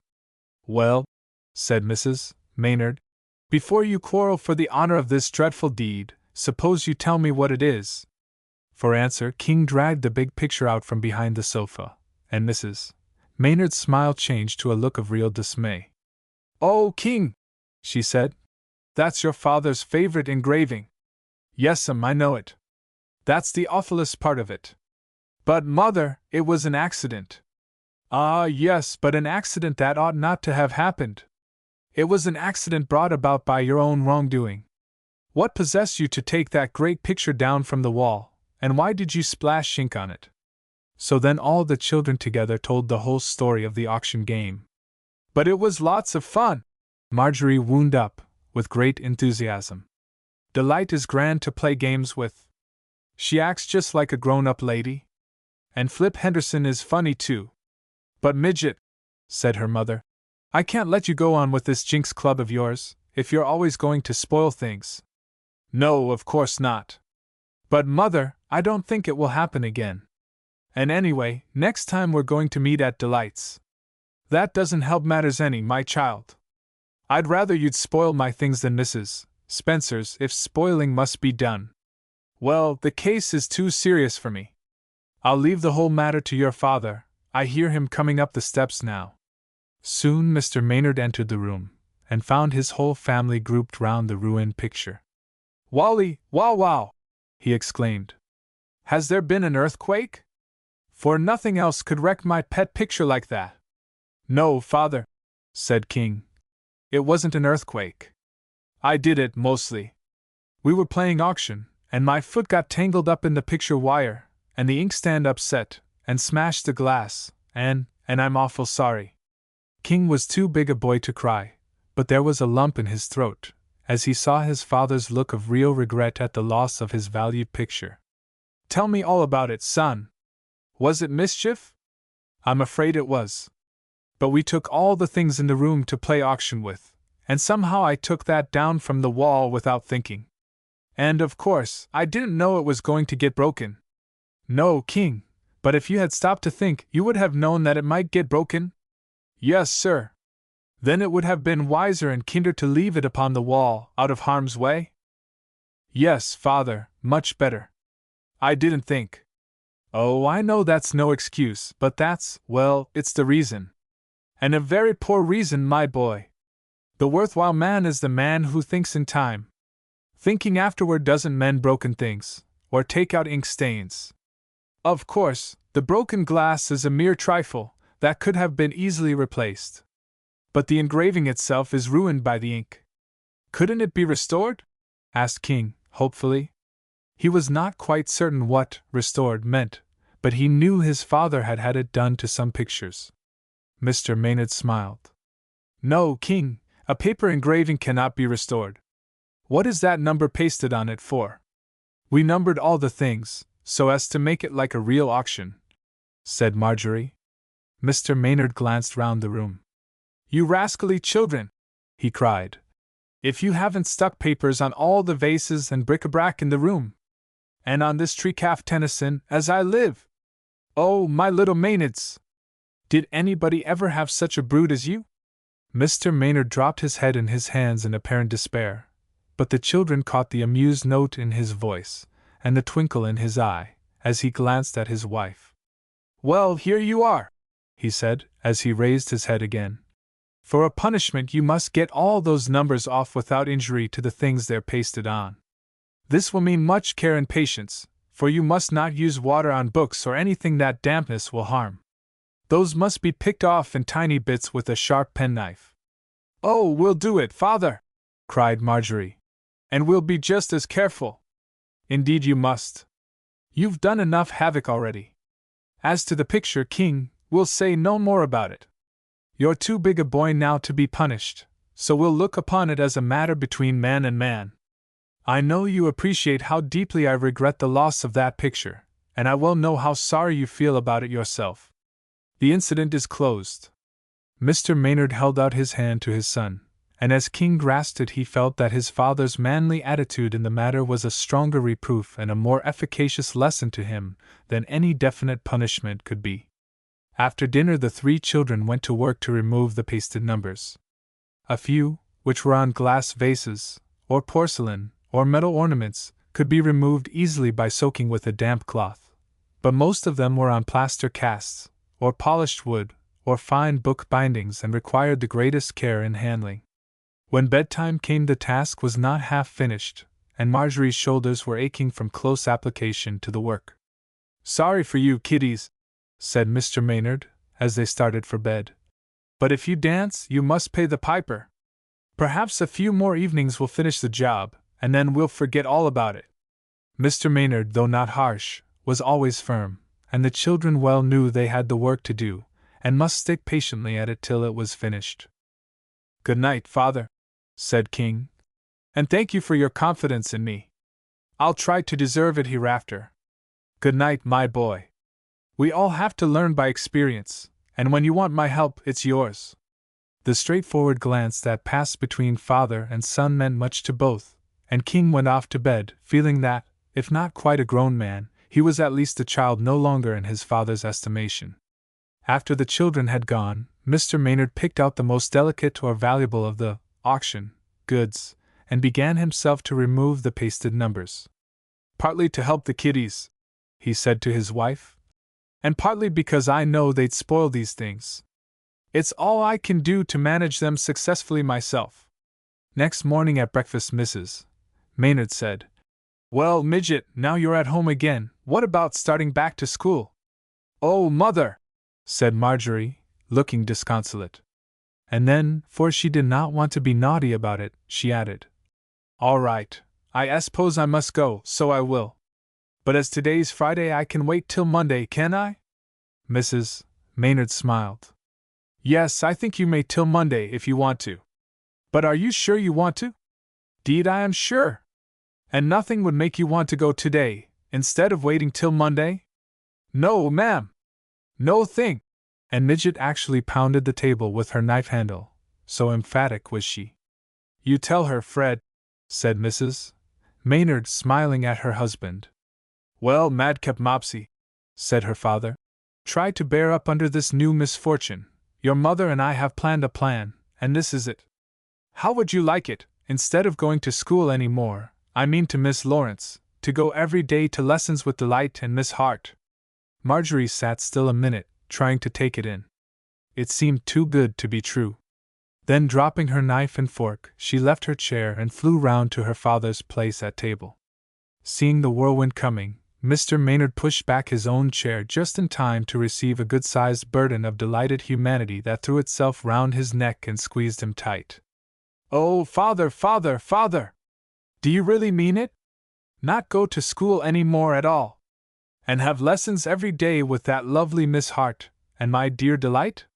Well, said Mrs. Maynard, before you quarrel for the honor of this dreadful deed, suppose you tell me what it is. For answer, King dragged the big picture out from behind the sofa, and Mrs. Maynard's smile changed to a look of real dismay. Oh, King, she said, that's your father's favorite engraving. Yes'm, I know it. That's the awfulest part of it. But, Mother, it was an accident. Ah, yes, but an accident that ought not to have happened. It was an accident brought about by your own wrongdoing. What possessed you to take that great picture down from the wall, and why did you splash ink on it? So then all the children together told the whole story of the auction game. But it was lots of fun, Marjorie wound up, with great enthusiasm. Delight is grand to play games with. She acts just like a grown-up lady. And Flip Henderson is funny too. But Midget, said her mother, I can't let you go on with this Jinx Club of yours, if you're always going to spoil things. No, of course not. But Mother, I don't think it will happen again. And anyway, next time we're going to meet at Delight's. That doesn't help matters any, my child. I'd rather you'd spoil my things than Mrs. Spencer's if spoiling must be done. Well, the case is too serious for me. I'll leave the whole matter to your father. I hear him coming up the steps now. Soon Mr. Maynard entered the room, and found his whole family grouped round the ruined picture. Wally, wow wow! He exclaimed. Has there been an earthquake? For nothing else could wreck my pet picture like that. No, Father, said King. It wasn't an earthquake. I did it, mostly. We were playing auction, and my foot got tangled up in the picture wire, and the inkstand upset, and smashed the glass, and I'm awful sorry. King was too big a boy to cry, but there was a lump in his throat, as he saw his father's look of real regret at the loss of his valued picture. Tell me all about it, son. Was it mischief? I'm afraid it was. But we took all the things in the room to play auction with, and somehow I took that down from the wall without thinking. And of course, I didn't know it was going to get broken. No, King, but if you had stopped to think, you would have known that it might get broken? Yes, sir. Then it would have been wiser and kinder to leave it upon the wall, out of harm's way? Yes, Father, much better. I didn't think. Oh, I know that's no excuse, but that's, well, it's the reason. And a very poor reason, my boy. The worthwhile man is the man who thinks in time. Thinking afterward doesn't mend broken things, or take out ink stains. Of course, the broken glass is a mere trifle, that could have been easily replaced. But the engraving itself is ruined by the ink. Couldn't it be restored? Asked King, hopefully. He was not quite certain what restored meant, but he knew his father had had it done to some pictures. Mr. Maynard smiled. No, King, a paper engraving cannot be restored. What is that number pasted on it for? We numbered all the things, so as to make it like a real auction, said Marjorie. Mr. Maynard glanced round the room. You rascally children, he cried. If you haven't stuck papers on all the vases and bric-a-brac in the room, and on this tree-calf Tennyson, as I live. Oh, my little Maynards! Did anybody ever have such a brood as you? Mr. Maynard dropped his head in his hands in apparent despair, but the children caught the amused note in his voice, and the twinkle in his eye, as he glanced at his wife. Well, here you are, he said, as he raised his head again. For a punishment you must get all those numbers off without injury to the things they're pasted on. This will mean much care and patience, for you must not use water on books or anything that dampness will harm. Those must be picked off in tiny bits with a sharp penknife. Oh, we'll do it, Father! Cried Marjorie. And we'll be just as careful. Indeed you must. You've done enough havoc already. As to the picture, King, we'll say no more about it. You're too big a boy now to be punished, so we'll look upon it as a matter between man and man. I know you appreciate how deeply I regret the loss of that picture, and I well know how sorry you feel about it yourself. The incident is closed. Mr. Maynard held out his hand to his son, and as King grasped it he felt that his father's manly attitude in the matter was a stronger reproof and a more efficacious lesson to him than any definite punishment could be. After dinner the three children went to work to remove the pasted numbers. A few, which were on glass vases, or porcelain, or metal ornaments, could be removed easily by soaking with a damp cloth, but most of them were on plaster casts, or polished wood, or fine book bindings and required the greatest care in handling. When bedtime came the task was not half finished, and Marjorie's shoulders were aching from close application to the work. "Sorry for you, kiddies," said Mr. Maynard, as they started for bed. "But if you dance, you must pay the piper. Perhaps a few more evenings will finish the job, and then we'll forget all about it." Mr. Maynard, though not harsh, was always firm, and the children well knew they had the work to do, and must stick patiently at it till it was finished. "Good night, Father," said King, "and thank you for your confidence in me. I'll try to deserve it hereafter. Good night, my boy. We all have to learn by experience, and when you want my help, it's yours." The straightforward glance that passed between father and son meant much to both, and King went off to bed, feeling that, if not quite a grown man, he was at least a child no longer in his father's estimation. After the children had gone, Mr. Maynard picked out the most delicate or valuable of the auction goods, and began himself to remove the pasted numbers. "Partly to help the kiddies," he said to his wife, "and partly because I know they'd spoil these things. It's all I can do to manage them successfully myself." Next morning at breakfast Mrs. Maynard said, "Well, Midget, now you're at home again, what about starting back to school?" "Oh, Mother!" said Marjorie, looking disconsolate. And then, for she did not want to be naughty about it, she added, "All right, I suppose I must go, so I will. But as today's Friday I can wait till Monday, can I?" Mrs. Maynard smiled. "Yes, I think you may till Monday if you want to. But are you sure you want to?" "'Deed I am sure. And nothing would make you want to go today, instead of waiting till Monday?" "No, ma'am. No thing." And Midget actually pounded the table with her knife handle, so emphatic was she. "You tell her, Fred," said Mrs. Maynard, smiling at her husband. "Well, Madcap Mopsy," said her father, "try to bear up under this new misfortune. Your mother and I have planned a plan, and this is it. How would you like it, instead of going to school any more, I mean to Miss Lawrence, to go every day to lessons with Delight and Miss Hart?" Marjorie sat still a minute, trying to take it in. It seemed too good to be true. Then, dropping her knife and fork, she left her chair and flew round to her father's place at table. Seeing the whirlwind coming, Mr. Maynard pushed back his own chair just in time to receive a good-sized burden of delighted humanity that threw itself round his neck and squeezed him tight. "Oh, Father, Father, Father! Do you really mean it? Not go to school any more at all? And have lessons every day with that lovely Miss Hart, and my dear Delight?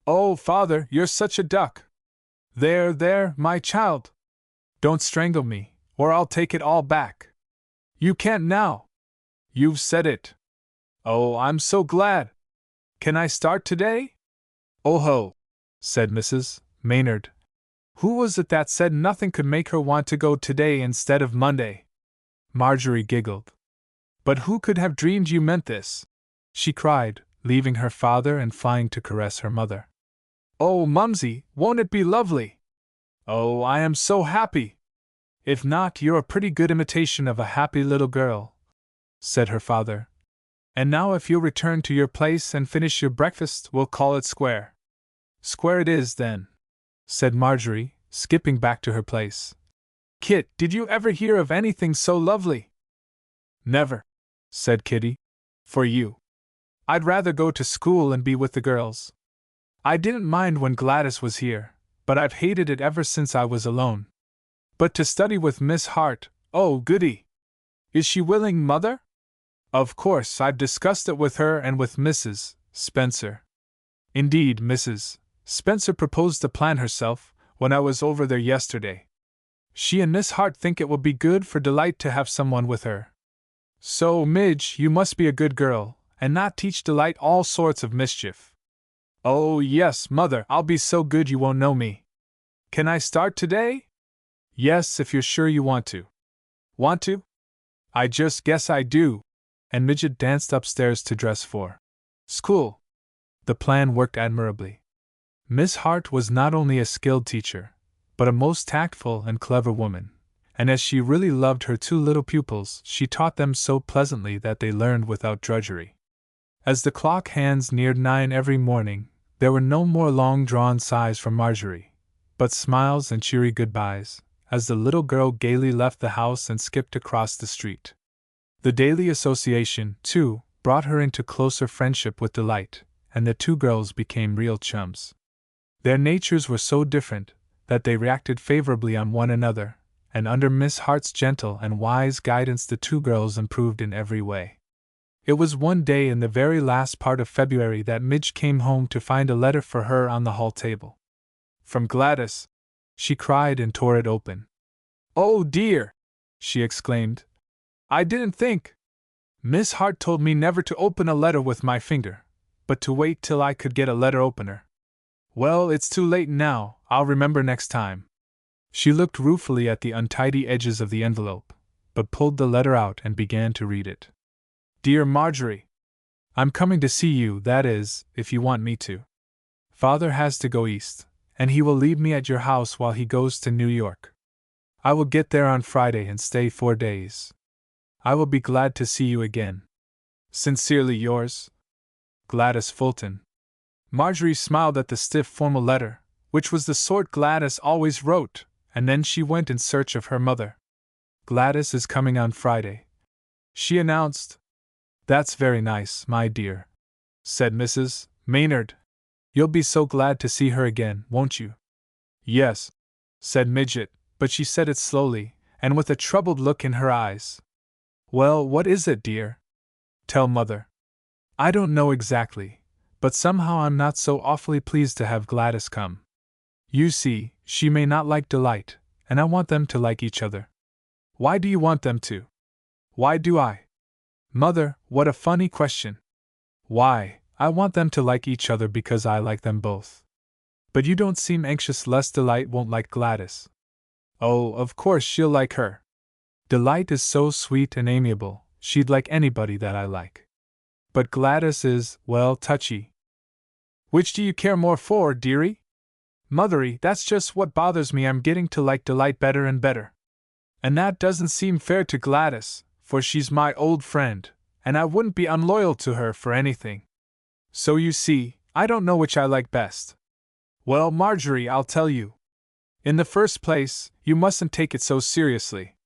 Oh, Father, you're such a duck! There, my child! Don't strangle me, or I'll take it all back. You can't now. You've said it. Oh, I'm so glad! Can I start today?" "Oh ho!" said Mrs. Maynard. "Who was it that said nothing could make her want to go today instead of Monday?" Marjorie giggled. "But who could have dreamed you meant this?" she cried, leaving her father and flying to caress her mother. "Oh, Mumsy, won't it be lovely? Oh, I am so happy! If not, you're a pretty good imitation of a happy little girl," said her father. "And now if you'll return to your place and finish your breakfast, we'll call it square." "Square it is, then," said Marjorie, skipping back to her place. "Kit, did you ever hear of anything so lovely?" "Never," said Kitty. "For you. I'd rather go to school and be with the girls. I didn't mind when Gladys was here, but I've hated it ever since I was alone. But to study with Miss Hart, oh goody! Is she willing, Mother?" "Of course, I've discussed it with her and with Mrs. Spencer. Indeed, Mrs. Spencer proposed the plan herself, when I was over there yesterday. She and Miss Hart think it will be good for Delight to have someone with her. So, Midge, you must be a good girl, and not teach Delight all sorts of mischief." Oh, yes, Mother, I'll be so good you won't know me. Can I start today? Yes, if you're sure you want to. Want to? I just guess I do. And Midget danced upstairs to dress for school. The plan worked admirably. Miss Hart was not only a skilled teacher, but a most tactful and clever woman, and as she really loved her two little pupils, she taught them so pleasantly that they learned without drudgery. As the clock hands neared 9 every morning, there were no more long-drawn sighs from Marjorie, but smiles and cheery goodbyes, as the little girl gaily left the house and skipped across the street. The daily association, too, brought her into closer friendship with Delight, and the two girls became real chums. Their natures were so different that they reacted favorably on one another, and under Miss Hart's gentle and wise guidance the two girls improved in every way. It was one day in the very last part of February that Midge came home to find a letter for her on the hall table. From Gladys, she cried and tore it open. "Oh dear!" she exclaimed. "I didn't think. Miss Hart told me never to open a letter with my finger, but to wait till I could get a letter opener. Well, it's too late now, I'll remember next time." She looked ruefully at the untidy edges of the envelope, but pulled the letter out and began to read it. "Dear Marjorie, I'm coming to see you, that is, if you want me to. Father has to go east, and he will leave me at your house while he goes to New York. I will get there on Friday and stay 4 days. I will be glad to see you again. Sincerely yours, Gladys Fulton." Marjorie smiled at the stiff formal letter, which was the sort Gladys always wrote, and then she went in search of her mother. "Gladys is coming on Friday," she announced. "That's very nice, my dear," said Mrs. Maynard. "You'll be so glad to see her again, won't you?" "Yes," said Midget, but she said it slowly, and with a troubled look in her eyes. "Well, what is it, dear? Tell Mother." "I don't know exactly, but somehow I'm not so awfully pleased to have Gladys come. You see, she may not like Delight, and I want them to like each other." "Why do you want them to?" "Why do I? Mother, what a funny question. Why, I want them to like each other because I like them both. But you don't seem anxious lest Delight won't like Gladys." "Oh, of course she'll like her. Delight is so sweet and amiable, she'd like anybody that I like. But Gladys is, well, touchy." "Which do you care more for, dearie?" "Mothery, that's just what bothers me. I'm getting to like Delight better and better. And that doesn't seem fair to Gladys, for she's my old friend, and I wouldn't be unloyal to her for anything. So you see, I don't know which I like best." "Well, Marjorie, I'll tell you. In the first place, you mustn't take it so seriously.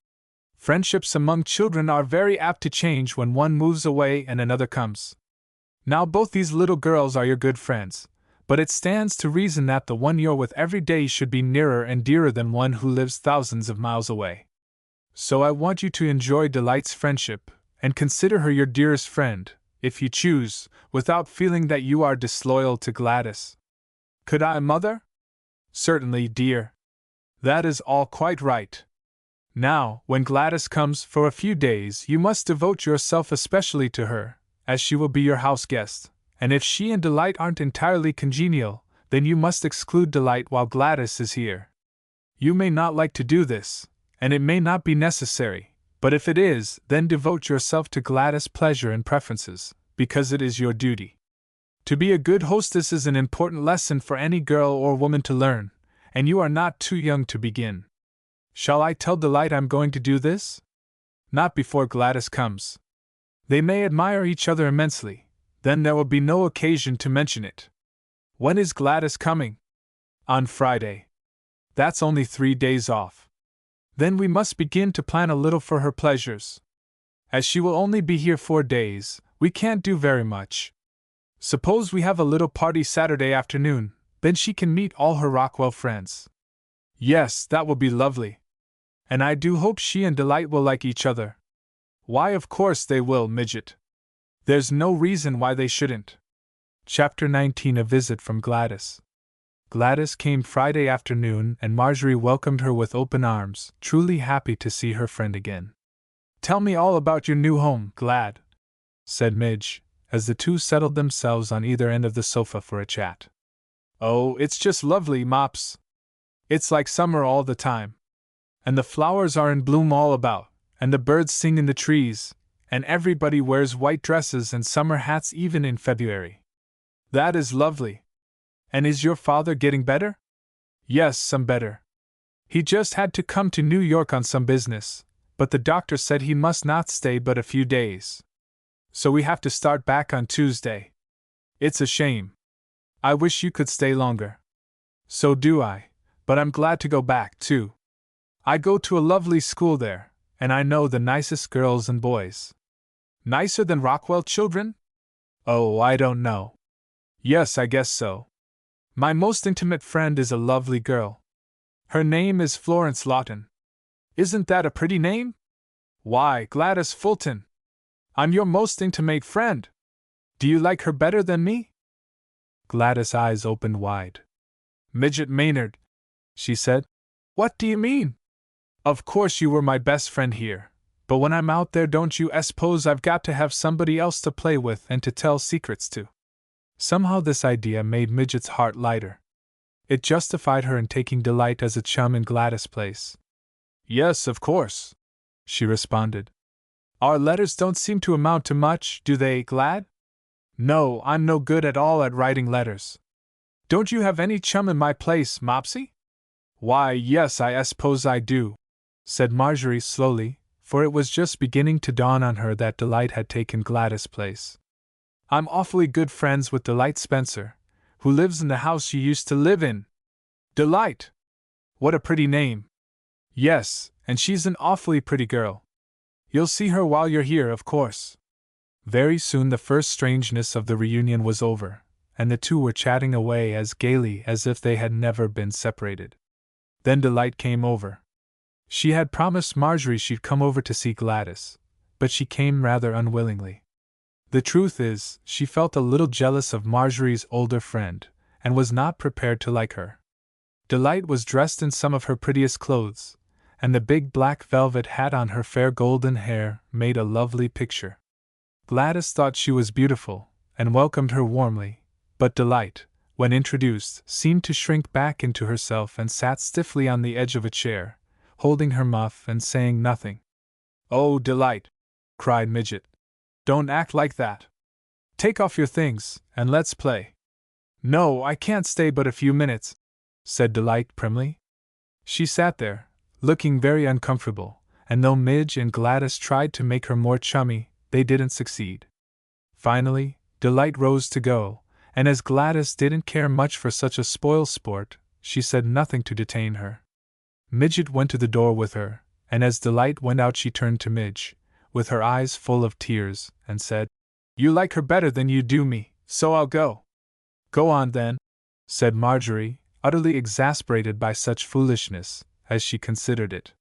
Friendships among children are very apt to change when one moves away and another comes. Now both these little girls are your good friends, but it stands to reason that the one you're with every day should be nearer and dearer than one who lives thousands of miles away. So I want you to enjoy Delight's friendship, and consider her your dearest friend, if you choose, without feeling that you are disloyal to Gladys." "Could I, Mother?" "Certainly, dear. That is all quite right. Now, when Gladys comes for a few days, you must devote yourself especially to her, as she will be your house guest, and if she and Delight aren't entirely congenial, then you must exclude Delight while Gladys is here. You may not like to do this, and it may not be necessary, but if it is, then devote yourself to Gladys' pleasure and preferences, because it is your duty. To be a good hostess is an important lesson for any girl or woman to learn, and you are not too young to begin. Shall I tell Delight I'm going to do this?" "Not before Gladys comes. They may admire each other immensely, then there will be no occasion to mention it." "When is Gladys coming?" "On Friday. That's only 3 days off. Then we must begin to plan a little for her pleasures. As she will only be here 4 days, we can't do very much. Suppose we have a little party Saturday afternoon, then she can meet all her Rockwell friends." "Yes, that will be lovely. And I do hope she and Delight will like each other." "Why, of course they will, Midget. There's no reason why they shouldn't." Chapter 19: A Visit from Gladys. Gladys came Friday afternoon, and Marjorie welcomed her with open arms, truly happy to see her friend again. "Tell me all about your new home, Glad," said Midge, as the two settled themselves on either end of the sofa for a chat. "Oh, it's just lovely, Mops. It's like summer all the time. And the flowers are in bloom all about, and the birds sing in the trees, and everybody wears white dresses and summer hats even in February. That is lovely. And is your father getting better?" "Yes, some better. He just had to come to New York on some business, but the doctor said he must not stay but a few days. So we have to start back on Tuesday. It's a shame. I wish you could stay longer." "So do I, but I'm glad to go back, too. I go to a lovely school there, and I know the nicest girls and boys." "Nicer than Rockwell children?" "Oh, I don't know. Yes, I guess so. My most intimate friend is a lovely girl. Her name is Florence Lawton. Isn't that a pretty name? Why, Gladys Fulton. I'm your most intimate friend. Do you like her better than me?" Gladys' eyes opened wide. "Midget Maynard," she said. "What do you mean? Of course you were my best friend here, but when I'm out there don't you suppose I've got to have somebody else to play with and to tell secrets to?" Somehow this idea made Midget's heart lighter. It justified her in taking delight as a chum in Gladys' place. "Yes, of course," she responded. "Our letters don't seem to amount to much, do they, Glad?" "No, I'm no good at all at writing letters. Don't you have any chum in my place, Mopsy?" "Why, yes, I suppose I do," said Marjorie slowly, for it was just beginning to dawn on her that Delight had taken Gladys' place. "I'm awfully good friends with Delight Spencer, who lives in the house you used to live in." "Delight! What a pretty name." "Yes, and she's an awfully pretty girl. You'll see her while you're here, of course." Very soon the first strangeness of the reunion was over, and the two were chatting away as gaily as if they had never been separated. Then Delight came over. She had promised Marjorie she'd come over to see Gladys, but she came rather unwillingly. The truth is, she felt a little jealous of Marjorie's older friend, and was not prepared to like her. Delight was dressed in some of her prettiest clothes, and the big black velvet hat on her fair golden hair made a lovely picture. Gladys thought she was beautiful, and welcomed her warmly, but Delight, when introduced, seemed to shrink back into herself and sat stiffly on the edge of a chair, holding her muff and saying nothing. "Oh, Delight!" cried Midget. "Don't act like that. Take off your things, and let's play." "No, I can't stay but a few minutes," said Delight primly. She sat there, looking very uncomfortable, and though Midge and Gladys tried to make her more chummy, they didn't succeed. Finally, Delight rose to go, and as Gladys didn't care much for such a spoil sport, she said nothing to detain her. Midget went to the door with her, and as Delight went out she turned to Midge, with her eyes full of tears, and said, "You like her better than you do me, so I'll go." "Go on then," said Marjorie, utterly exasperated by such foolishness, as she considered it.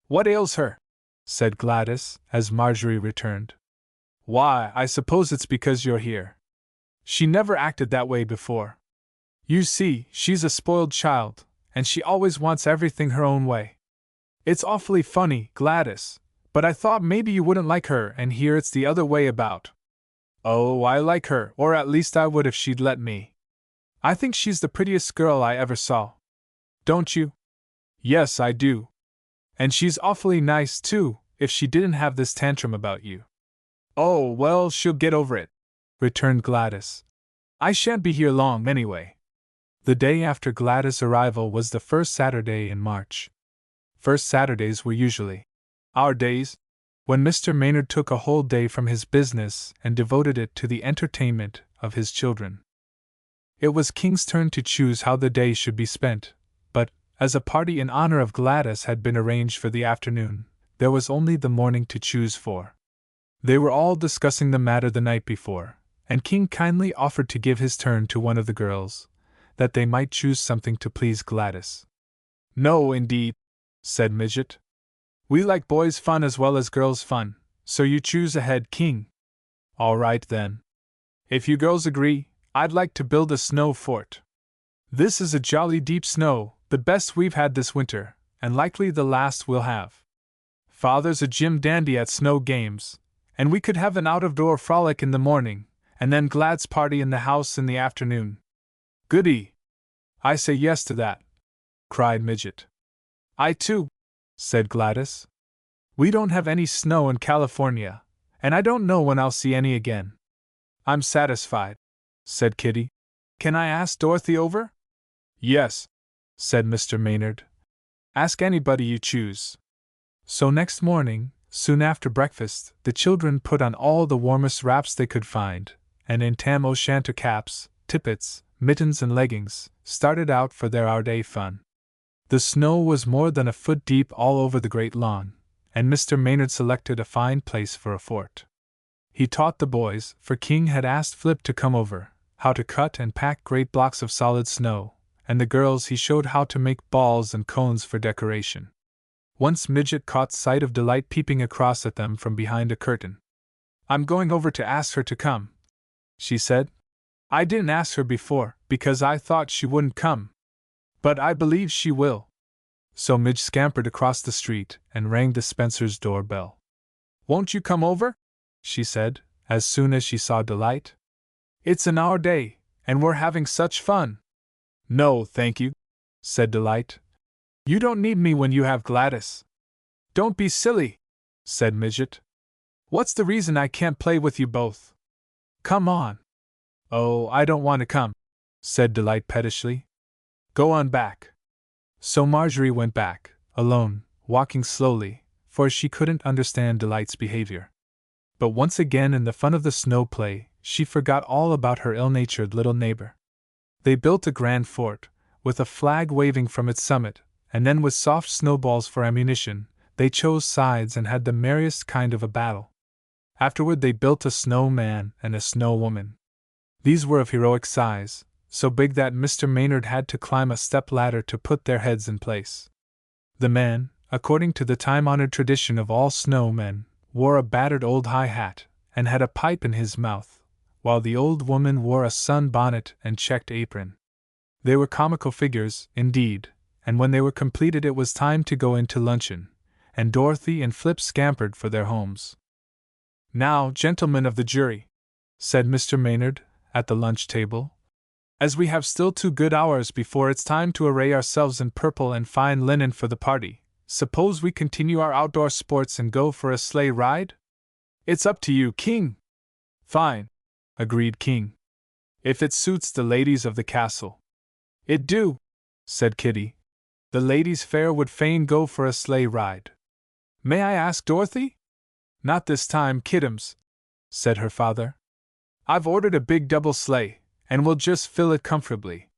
"What ails her?" said Gladys, as Marjorie returned. "Why, I suppose it's because you're here. She never acted that way before. You see, she's a spoiled child, and she always wants everything her own way. It's awfully funny, Gladys, but I thought maybe you wouldn't like her, and here it's the other way about." "Oh, I like her, or at least I would if she'd let me. I think she's the prettiest girl I ever saw. Don't you?" "Yes, I do. And she's awfully nice, too, if she didn't have this tantrum about you." "Oh, well, she'll get over it," returned Gladys. "I shan't be here long, anyway." The day after Gladys' arrival was the first Saturday in March. First Saturdays were usually our days, when Mr. Maynard took a whole day from his business and devoted it to the entertainment of his children. It was King's turn to choose how the day should be spent, but, as a party in honor of Gladys had been arranged for the afternoon, there was only the morning to choose for. They were all discussing the matter the night before, and King kindly offered to give his turn to one of the girls, that they might choose something to please Gladys. "No, indeed," said Midget. "We like boys' fun as well as girls' fun, so you choose ahead, King." "All right, then. If you girls agree, I'd like to build a snow fort. This is a jolly deep snow, the best we've had this winter, and likely the last we'll have. Father's a jim dandy at snow games, and we could have an out-of-door frolic in the morning, And then Glad's party in the house in the afternoon. Goody! I say yes to that, cried Midget. I too, said Gladys. We don't have any snow in California, and I don't know when I'll see any again. I'm satisfied, said Kitty. Can I ask Dorothy over? Yes, said Mr. Maynard. Ask anybody you choose. So next morning, soon after breakfast, the children put on all the warmest wraps they could find, and in tam o' shanter caps, tippets, mittens and leggings, started out for their our-day fun. The snow was more than a foot deep all over the great lawn, and Mr. Maynard selected a fine place for a fort. He taught the boys, for King had asked Flip to come over, how to cut and pack great blocks of solid snow, and the girls he showed how to make balls and cones for decoration. Once Midget caught sight of Delight peeping across at them from behind a curtain. I'm going over to ask her to come, she said. I didn't ask her before, because I thought she wouldn't come. But I believe she will. So Midge scampered across the street and rang the Spencers' doorbell. Won't you come over? She said, as soon as she saw Delight. It's an our day, and we're having such fun. No, thank you, said Delight. You don't need me when you have Gladys. Don't be silly, said Midget. What's the reason I can't play with you both? Come on. Oh, I don't want to come, said Delight pettishly. Go on back. So Marjorie went back, alone, walking slowly, for she couldn't understand Delight's behavior. But once again in the fun of the snow play, she forgot all about her ill-natured little neighbor. They built a grand fort, with a flag waving from its summit, and then with soft snowballs for ammunition, they chose sides and had the merriest kind of a battle. Afterward they built a snowman and a snow woman. These were of heroic size, so big that Mr. Maynard had to climb a step-ladder to put their heads in place. The man, according to the time-honored tradition of all snowmen, wore a battered old high hat, and had a pipe in his mouth, while the old woman wore a sun bonnet and checked apron. They were comical figures, indeed, and when they were completed it was time to go in to luncheon, and Dorothy and Flip scampered for their homes. Now, gentlemen of the jury, said Mr. Maynard, at the lunch table, as we have still 2 good hours before it's time to array ourselves in purple and fine linen for the party, suppose we continue our outdoor sports and go for a sleigh ride? It's up to you, King. Fine, agreed King. If it suits the ladies of the castle. It do, said Kitty. The ladies fair would fain go for a sleigh ride. May I ask Dorothy? Not this time, Kiddums, said her father. I've ordered a big double sleigh, and we'll just fill it comfortably.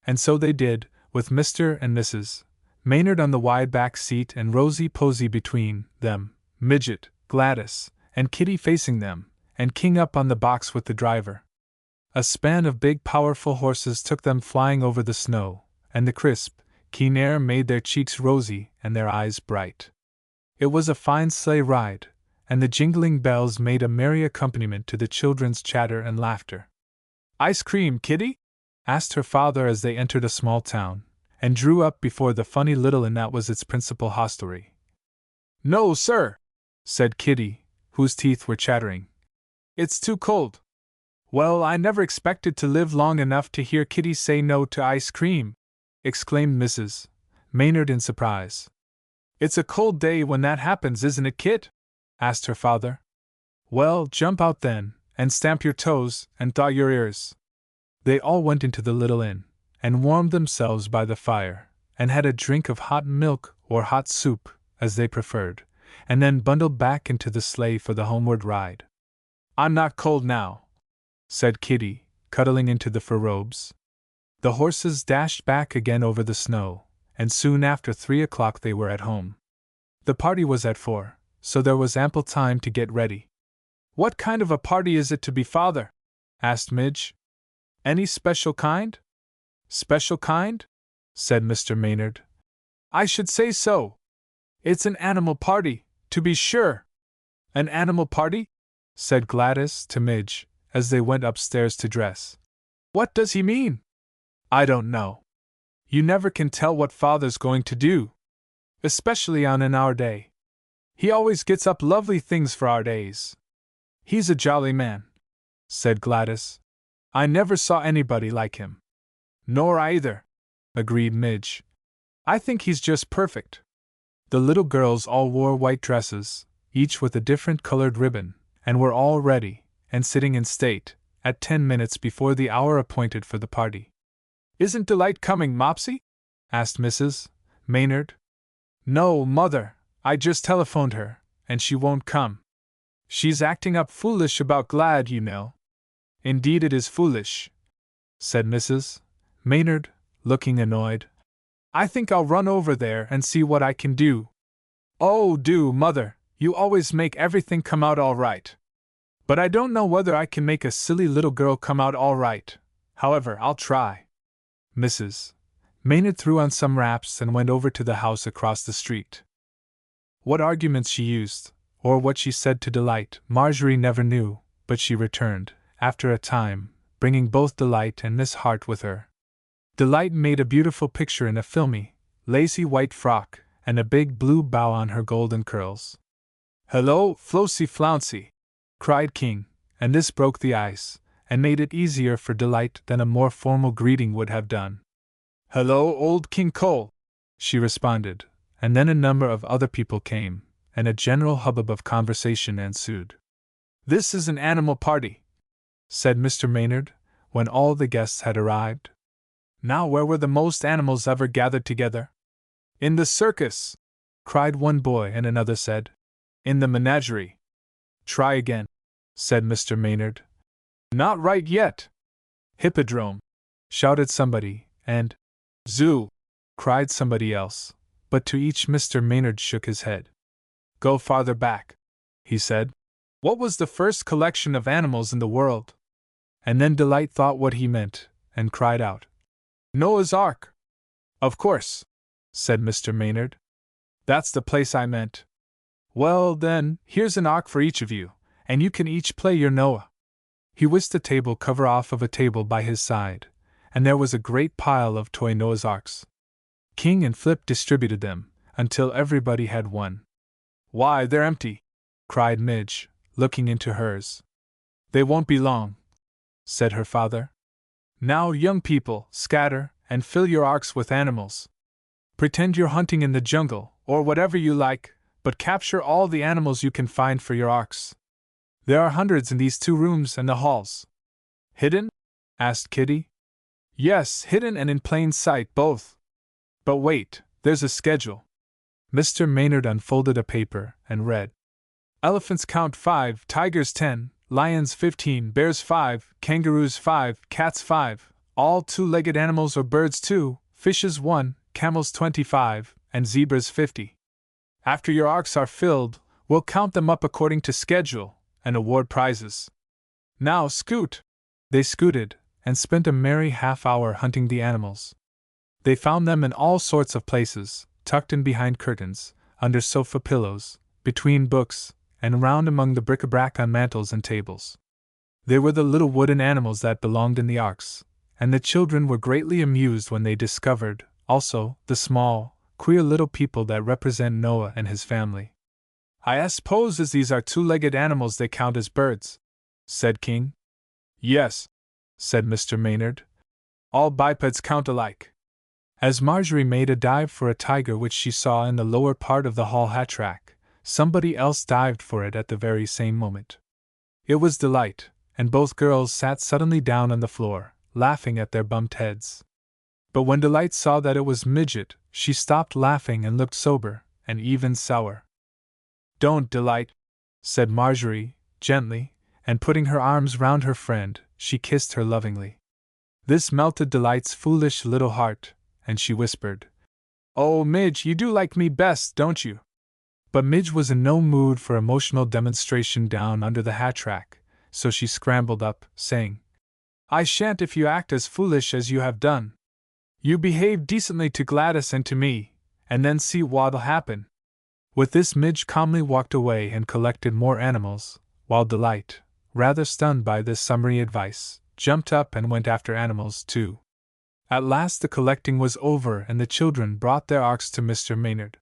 And so they did, with Mr. and Mrs. Maynard on the wide back seat and Rosy Posy between them, Midget, Gladys, and Kitty facing them, and King up on the box with the driver. A span of big powerful horses took them flying over the snow, and the crisp, keen air made their cheeks rosy and their eyes bright. It was a fine sleigh ride, and the jingling bells made a merry accompaniment to the children's chatter and laughter. Ice cream, Kitty? Asked her father as they entered a small town, and drew up before the funny little inn that was its principal hostelry. No, sir, said Kitty, whose teeth were chattering. It's too cold. Well, I never expected to live long enough to hear Kitty say no to ice cream, exclaimed Mrs. Maynard in surprise. It's a cold day when that happens, isn't it, Kit? Asked her father. Well, jump out then, and stamp your toes, and thaw your ears. They all went into the little inn, and warmed themselves by the fire, and had a drink of hot milk or hot soup, as they preferred, and then bundled back into the sleigh for the homeward ride. I'm not cold now, said Kitty, cuddling into the fur robes. The horses dashed back again over the snow, and soon after 3 o'clock they were at home. The party was at 4, so there was ample time to get ready. What kind of a party is it to be, Father? Asked Midge. Any special kind? Special kind? Said Mr. Maynard. I should say so. It's an animal party, to be sure. An animal party? Said Gladys to Midge, as they went upstairs to dress. What does he mean? I don't know. You never can tell what Father's going to do. Especially on an our day. He always gets up lovely things for our days. He's a jolly man. said Gladys. I never saw anybody like him. Nor I either, agreed Midge. I think he's just perfect. The little girls all wore white dresses, each with a different colored ribbon, and were all ready, and sitting in state, at 10 minutes before the hour appointed for the party. Isn't Delight coming, Mopsy? Asked Mrs. Maynard. No, Mother, I just telephoned her, and she won't come. She's acting up foolish about Glad, you know. Indeed it is foolish, said Mrs. Maynard, looking annoyed. I think I'll run over there and see what I can do. Oh, do, Mother, you always make everything come out all right. But I don't know whether I can make a silly little girl come out all right. However, I'll try. Mrs. Maynard threw on some wraps and went over to the house across the street. What arguments she used, or what she said to Delight, Marjorie never knew, but she returned, after a time, bringing both Delight and Miss Hart with her. Delight made a beautiful picture in a filmy, lacy white frock, and a big blue bow on her golden curls. Hello, Flouncy Flouncy! Cried King, and this broke the ice, and made it easier for Delight than a more formal greeting would have done. Hello, old King Cole! She responded, and then a number of other people came, and a general hubbub of conversation ensued. This is an animal party, said Mr. Maynard, when all the guests had arrived. Now where were the most animals ever gathered together? In the circus, cried one boy, and another said, in the menagerie. Try again, said Mr. Maynard. Not right yet. Hippodrome, shouted somebody, and zoo, cried somebody else, but to each Mr. Maynard shook his head. Go farther back, he said. What was the first collection of animals in the world? And then Delight thought what he meant, and cried out, Noah's Ark! Of course, said Mr. Maynard. That's the place I meant. Well, then, here's an ark for each of you, and you can each play your Noah. He whisked the table cover off of a table by his side, and there was a great pile of toy Noah's Arks. King and Flip distributed them, until everybody had one. Why, they're empty, cried Midge, looking into hers. They won't be long, said her father. Now, young people, scatter, and fill your arks with animals. Pretend you're hunting in the jungle, or whatever you like, but capture all the animals you can find for your arks. There are hundreds in these 2 rooms and the halls. Hidden? Asked Kitty. Yes, hidden and in plain sight, both. But wait, there's a schedule. Mr. Maynard unfolded a paper and read. Elephants count 5, tigers 10, lions 15, bears 5, kangaroos 5, cats 5, all 2-legged animals or birds 2, fishes 1, camels 25, and zebras 50. After your arks are filled, we'll count them up according to schedule, and award prizes. Now scoot! They scooted, and spent a merry half-hour hunting the animals. They found them in all sorts of places, tucked in behind curtains, under sofa pillows, between books, and round among the bric-a-brac on mantels and tables. They were the little wooden animals that belonged in the arks, and the children were greatly amused when they discovered, also, the small, queer little people that represent Noah and his family. I suppose as these are 2-legged animals they count as birds, said King. Yes, said Mr. Maynard. All bipeds count alike. As Marjorie made a dive for a tiger which she saw in the lower part of the hall hat rack, somebody else dived for it at the very same moment. It was Delight, and both girls sat suddenly down on the floor, laughing at their bumped heads. But when Delight saw that it was Midget, she stopped laughing and looked sober, and even sour. Don't, Delight, said Marjorie, gently, and putting her arms round her friend, she kissed her lovingly. This melted Delight's foolish little heart, and she whispered, Oh, Midge, you do like me best, don't you? But Midge was in no mood for emotional demonstration down under the hat rack, so she scrambled up, saying, I shan't if you act as foolish as you have done. You behave decently to Gladys and to me, and then see what'll happen. With this Midge calmly walked away and collected more animals, while Delight, rather stunned by this summary advice, jumped up and went after animals too. At last the collecting was over and the children brought their arks to Mr. Maynard.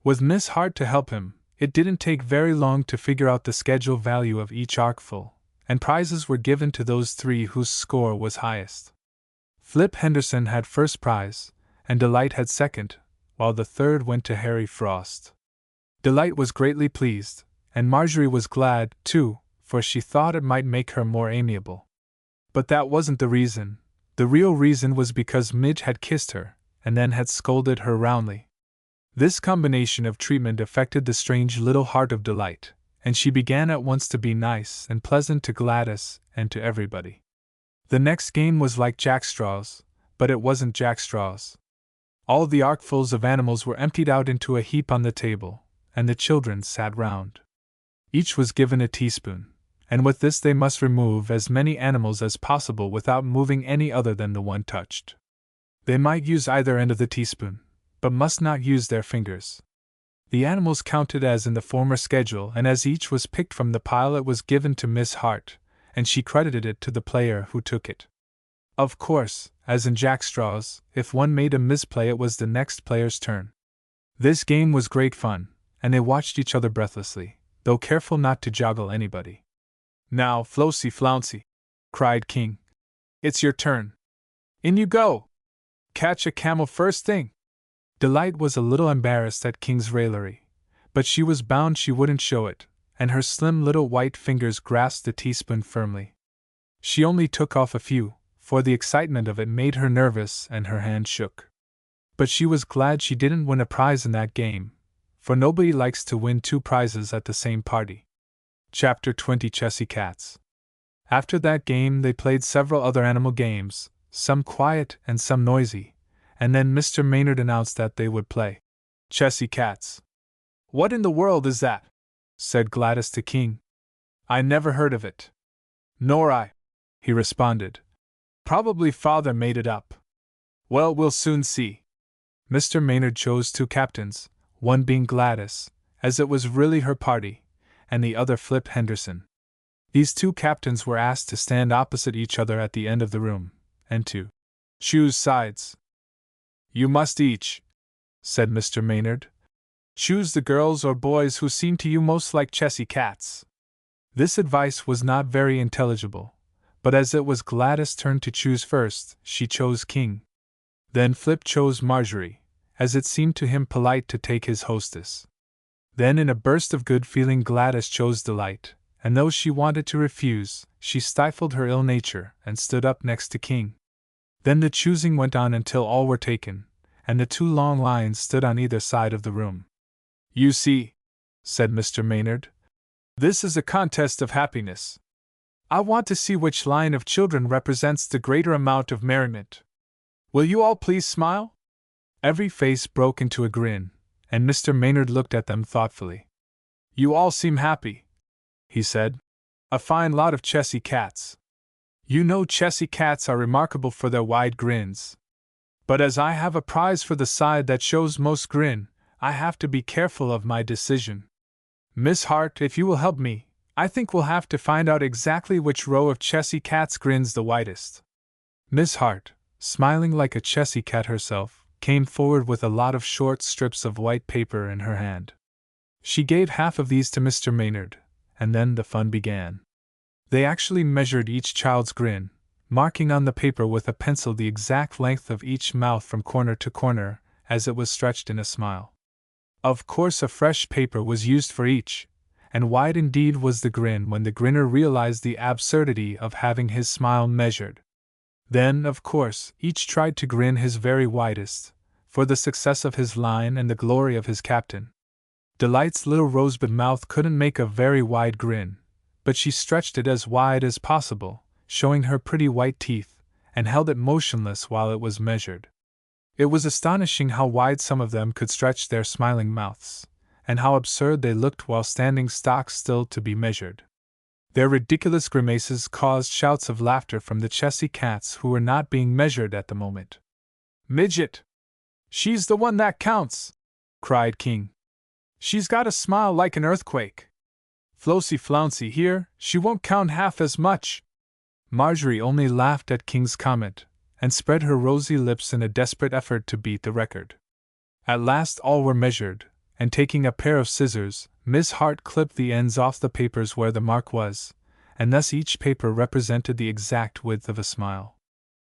With Miss Hart to help him, it didn't take very long to figure out the schedule value of each arkful, and prizes were given to those three whose score was highest. Flip Henderson had first prize, and Delight had second, while the third went to Harry Frost. Delight was greatly pleased, and Marjorie was glad, too, for she thought it might make her more amiable. But that wasn't the reason. The real reason was because Midge had kissed her, and then had scolded her roundly. This combination of treatment affected the strange little heart of Delight, and she began at once to be nice and pleasant to Gladys and to everybody. The next game was like jackstraws, but it wasn't jackstraws. All the arkfuls of animals were emptied out into a heap on the table, and the children sat round. Each was given a teaspoon, and with this they must remove as many animals as possible without moving any other than the one touched. They might use either end of the teaspoon, but must not use their fingers. The animals counted as in the former schedule, and as each was picked from the pile it was given to Miss Hart, and she credited it to the player who took it. Of course, as in jackstraws, if one made a misplay it was the next player's turn. This game was great fun, and they watched each other breathlessly, though careful not to joggle anybody. "Now, Flouncy Flouncy," cried King. "It's your turn. In you go! Catch a camel first thing!" Delight was a little embarrassed at King's raillery, but she was bound she wouldn't show it, and her slim little white fingers grasped the teaspoon firmly. She only took off a few, for the excitement of it made her nervous and her hand shook. But she was glad she didn't win a prize in that game, for nobody likes to win two prizes at the same party. Chapter 20 Chessy Cats. After that game they played several other animal games, some quiet and some noisy, and then Mr. Maynard announced that they would play Chessy Cats. "What in the world is that?" said Gladys to King. "I never heard of it." "Nor I," he responded. "Probably Father made it up." "Well, we'll soon see." Mr. Maynard chose two captains, one being Gladys, as it was really her party, and the other Flip Henderson. These two captains were asked to stand opposite each other at the end of the room, and to choose sides. "You must each," said Mr. Maynard, "choose the girls or boys who seem to you most like Chessy Cats." This advice was not very intelligible, but as it was Gladys' turn to choose first, she chose King. Then Flip chose Marjorie, as it seemed to him polite to take his hostess. Then in a burst of good feeling Gladys chose Delight, and though she wanted to refuse, she stifled her ill nature and stood up next to King. Then the choosing went on until all were taken, and the two long lines stood on either side of the room. "You see," said Mr. Maynard, "this is a contest of happiness. I want to see which line of children represents the greater amount of merriment. Will you all please smile?" Every face broke into a grin, and Mr. Maynard looked at them thoughtfully. "You all seem happy," he said. "A fine lot of Chessy Cats. You know Chessy Cats are remarkable for their wide grins. But as I have a prize for the side that shows most grin, I have to be careful of my decision. Miss Hart, if you will help me, I think we'll have to find out exactly which row of Chessy Cats grins the widest." Miss Hart, smiling like a Chessy Cat herself, came forward with a lot of short strips of white paper in her hand. She gave half of these to Mr. Maynard, and then the fun began. They actually measured each child's grin, marking on the paper with a pencil the exact length of each mouth from corner to corner, as it was stretched in a smile. Of course a fresh paper was used for each, and wide indeed was the grin when the grinner realized the absurdity of having his smile measured. Then, of course, each tried to grin his very widest, for the success of his line and the glory of his captain. Delight's little rosebud mouth couldn't make a very wide grin, but she stretched it as wide as possible, showing her pretty white teeth, and held it motionless while it was measured. It was astonishing how wide some of them could stretch their smiling mouths, and how absurd they looked while standing stock still to be measured. Their ridiculous grimaces caused shouts of laughter from the Chessy Cats who were not being measured at the moment. "Midget! She's the one that counts!" cried King. "She's got a smile like an earthquake. Flouncy Flouncy here, she won't count half as much." Marjorie only laughed at King's comment, and spread her rosy lips in a desperate effort to beat the record. At last all were measured, and taking a pair of scissors, Miss Hart clipped the ends off the papers where the mark was, and thus each paper represented the exact width of a smile.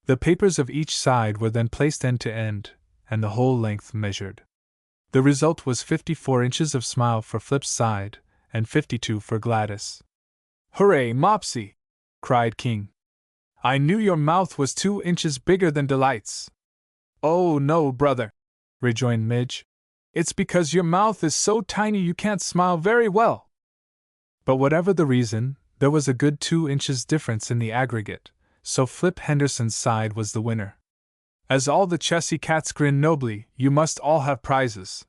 The papers of each side were then placed end to end, and the whole length measured. The result was 54 inches of smile for Flip's side, and 52 for Gladys. "Hooray, Mopsy!" cried King. "I knew your mouth was 2 inches bigger than Delight's." "Oh, no, brother," rejoined Midge. "It's because your mouth is so tiny you can't smile very well." But whatever the reason, there was a good 2 inches difference in the aggregate, so Flip Henderson's side was the winner. "As all the Chessy cats grin nobly, you must all have prizes,"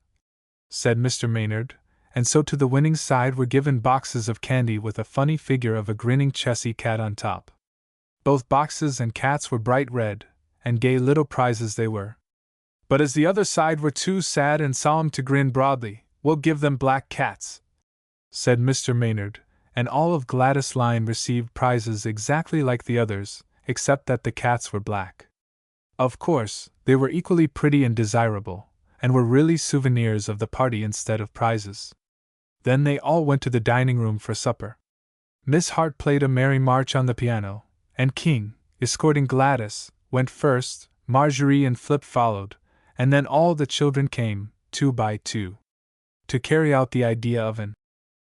said Mr. Maynard, and so to the winning side were given boxes of candy with a funny figure of a grinning Chessy cat on top. Both boxes and cats were bright red, and gay little prizes they were. "But as the other side were too sad and solemn to grin broadly, we'll give them black cats," said Mr. Maynard, and all of Gladys' line received prizes exactly like the others, except that the cats were black. Of course, they were equally pretty and desirable, and were really souvenirs of the party instead of prizes. Then they all went to the dining room for supper. Miss Hart played a merry march on the piano, and King, escorting Gladys, went first, Marjorie and Flip followed, and then all the children came, 2 by 2. To carry out the idea of an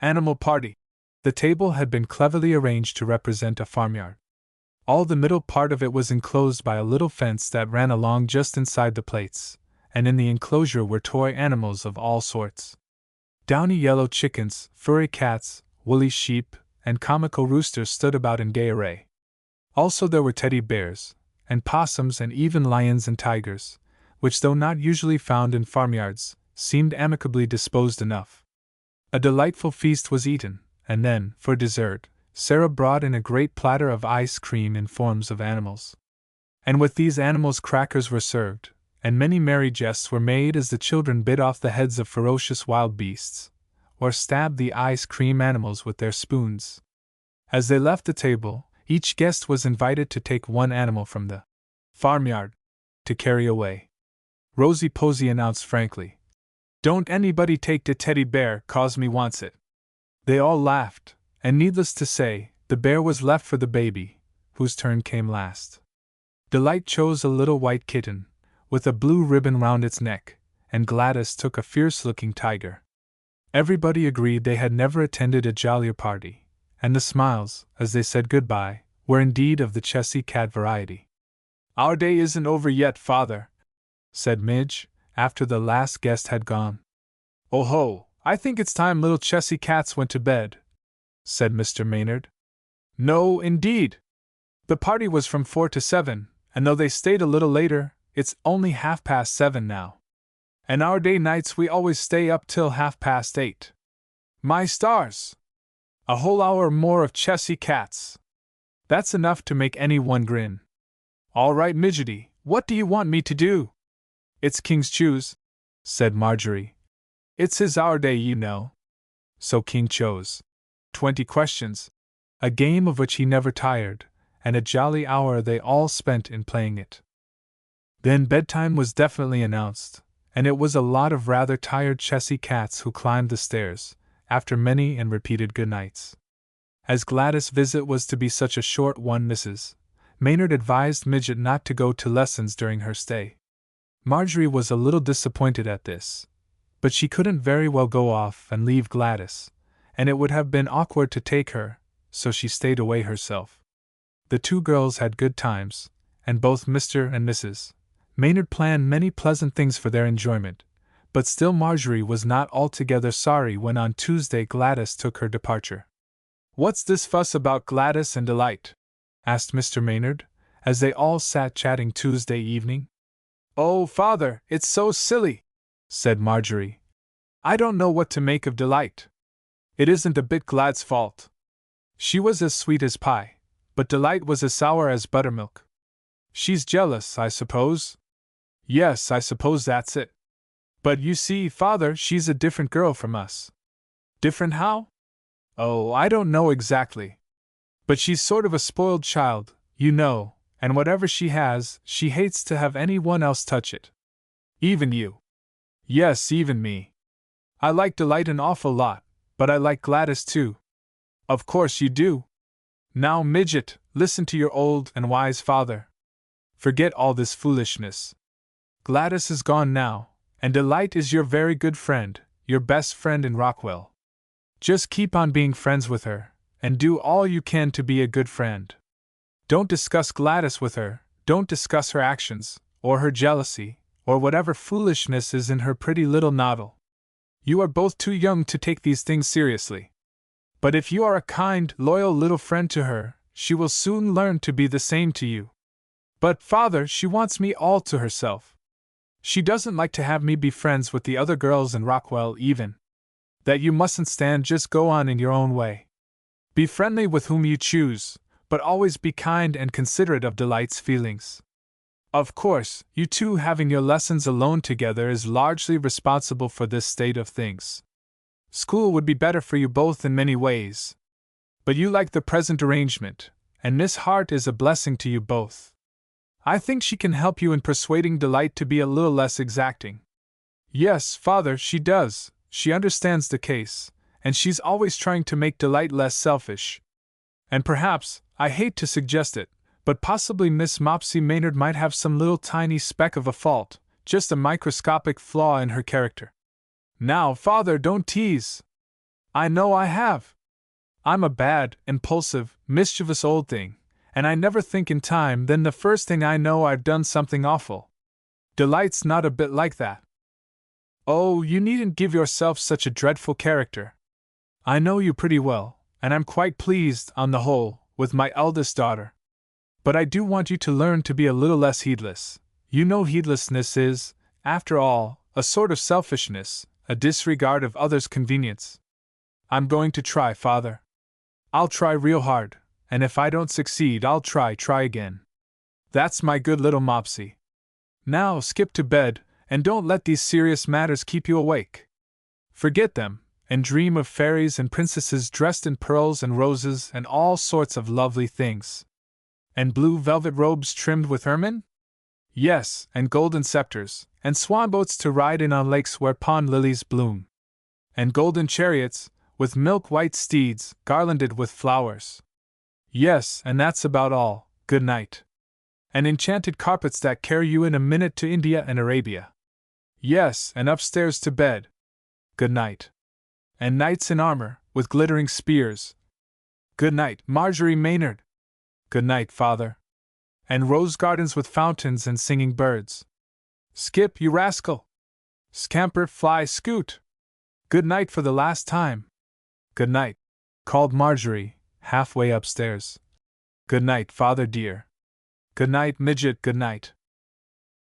animal party, the table had been cleverly arranged to represent a farmyard. All the middle part of it was enclosed by a little fence that ran along just inside the plates, and in the enclosure were toy animals of all sorts. Downy yellow chickens, furry cats, woolly sheep, and comical roosters stood about in gay array. Also there were teddy bears, and possums, and even lions and tigers, which, though not usually found in farmyards, seemed amicably disposed enough. A delightful feast was eaten, and then, for dessert, Sarah brought in a great platter of ice cream in forms of animals. And with these animals crackers were served, and many merry jests were made as the children bit off the heads of ferocious wild beasts, or stabbed the ice cream animals with their spoons. As they left the table, each guest was invited to take one animal from the farmyard to carry away. Rosie Posey announced frankly, "Don't anybody take the teddy bear, 'cause me wants it." They all laughed, and needless to say, the bear was left for the baby, whose turn came last. Delight chose a little white kitten, with a blue ribbon round its neck, and Gladys took a fierce-looking tiger. Everybody agreed they had never attended a jollier party, and the smiles, as they said goodbye, were indeed of the Chessy cat variety. "Our day isn't over yet, Father," said Midge, after the last guest had gone. "Oh ho, I think it's time little Chessy cats went to bed," said Mr. Maynard. "No, indeed. The party was from 4 to 7, and though they stayed a little later, it's only 7:30 now. And our day nights we always stay up till 8:30. My stars! A whole hour more of Chessy cats! That's enough to make any one grin. All right, Midgety, what do you want me to do?" "It's King's choose," said Marjorie. "It's his our day, you know." So King chose 20 questions, a game of which he never tired, and a jolly hour they all spent in playing it. Then bedtime was definitely announced, and it was a lot of rather tired Chessy cats who climbed the stairs, after many and repeated good nights. As Gladys' visit was to be such a short one, Mrs. Maynard advised Midget not to go to lessons during her stay. Marjorie was a little disappointed at this, but she couldn't very well go off and leave Gladys, and it would have been awkward to take her, so she stayed away herself. The 2 girls had good times, and both Mr. and Mrs. Maynard planned many pleasant things for their enjoyment, but still Marjorie was not altogether sorry when on Tuesday Gladys took her departure. "What's this fuss about Gladys and Delight?" asked Mr. Maynard, as they all sat chatting Tuesday evening. "Oh, Father, it's so silly," said Marjorie. "I don't know what to make of Delight. It isn't a bit Glad's fault. She was as sweet as pie, but Delight was as sour as buttermilk. She's jealous, I suppose." "Yes, I suppose that's it. But you see, Father, she's a different girl from us." "Different how?" "Oh, I don't know exactly. But she's sort of a spoiled child, you know, and whatever she has, she hates to have anyone else touch it. Even you." "Yes, even me. I like Delight an awful lot, but I like Gladys too." "Of course you do." Now, Midget, listen to your old and wise father. Forget all this foolishness. Gladys is gone now, and Delight is your very good friend, your best friend in Rockwell. Just keep on being friends with her, and do all you can to be a good friend. Don't discuss Gladys with her, don't discuss her actions, or her jealousy, or whatever foolishness is in her pretty little noddle. You are both too young to take these things seriously. But if you are a kind, loyal little friend to her, she will soon learn to be the same to you. But, Father, she wants me all to herself. She doesn't like to have me be friends with the other girls in Rockwell even. That you mustn't stand, just go on in your own way. Be friendly with whom you choose, but always be kind and considerate of Delight's feelings. Of course, you two having your lessons alone together is largely responsible for this state of things. School would be better for you both in many ways. But you like the present arrangement, and Miss Hart is a blessing to you both. I think she can help you in persuading Delight to be a little less exacting. Yes, Father, she does. She understands the case, and she's always trying to make Delight less selfish. And perhaps, I hate to suggest it, but possibly Miss Mopsy Maynard might have some little tiny speck of a fault, just a microscopic flaw in her character. Now, Father, don't tease. I know I have. I'm a bad, impulsive, mischievous old thing, and I never think in time, then the first thing I know I've done something awful. Delight's not a bit like that. Oh, you needn't give yourself such a dreadful character. I know you pretty well, and I'm quite pleased, on the whole, with my eldest daughter. But I do want you to learn to be a little less heedless. You know heedlessness is, after all, a sort of selfishness, a disregard of others' convenience. I'm going to try, Father. I'll try real hard, and if I don't succeed I'll try again. That's my good little Mopsy. Now skip to bed, and don't let these serious matters keep you awake. Forget them, and dream of fairies and princesses dressed in pearls and roses and all sorts of lovely things. And blue velvet robes trimmed with ermine? Yes, and golden scepters, and swan boats to ride in on lakes where pond lilies bloom. And golden chariots, with milk-white steeds, garlanded with flowers. Yes, and that's about all. Good night. And enchanted carpets that carry you in a minute to India and Arabia. Yes, and upstairs to bed. Good night. And knights in armor, with glittering spears. Good night, Marjorie Maynard. Good night, Father. And rose gardens with fountains and singing birds. Skip, you rascal! Scamper, fly, scoot! Good night for the last time. Good night, called Marjorie, halfway upstairs. Good night, Father dear. Good night, Midget, good night.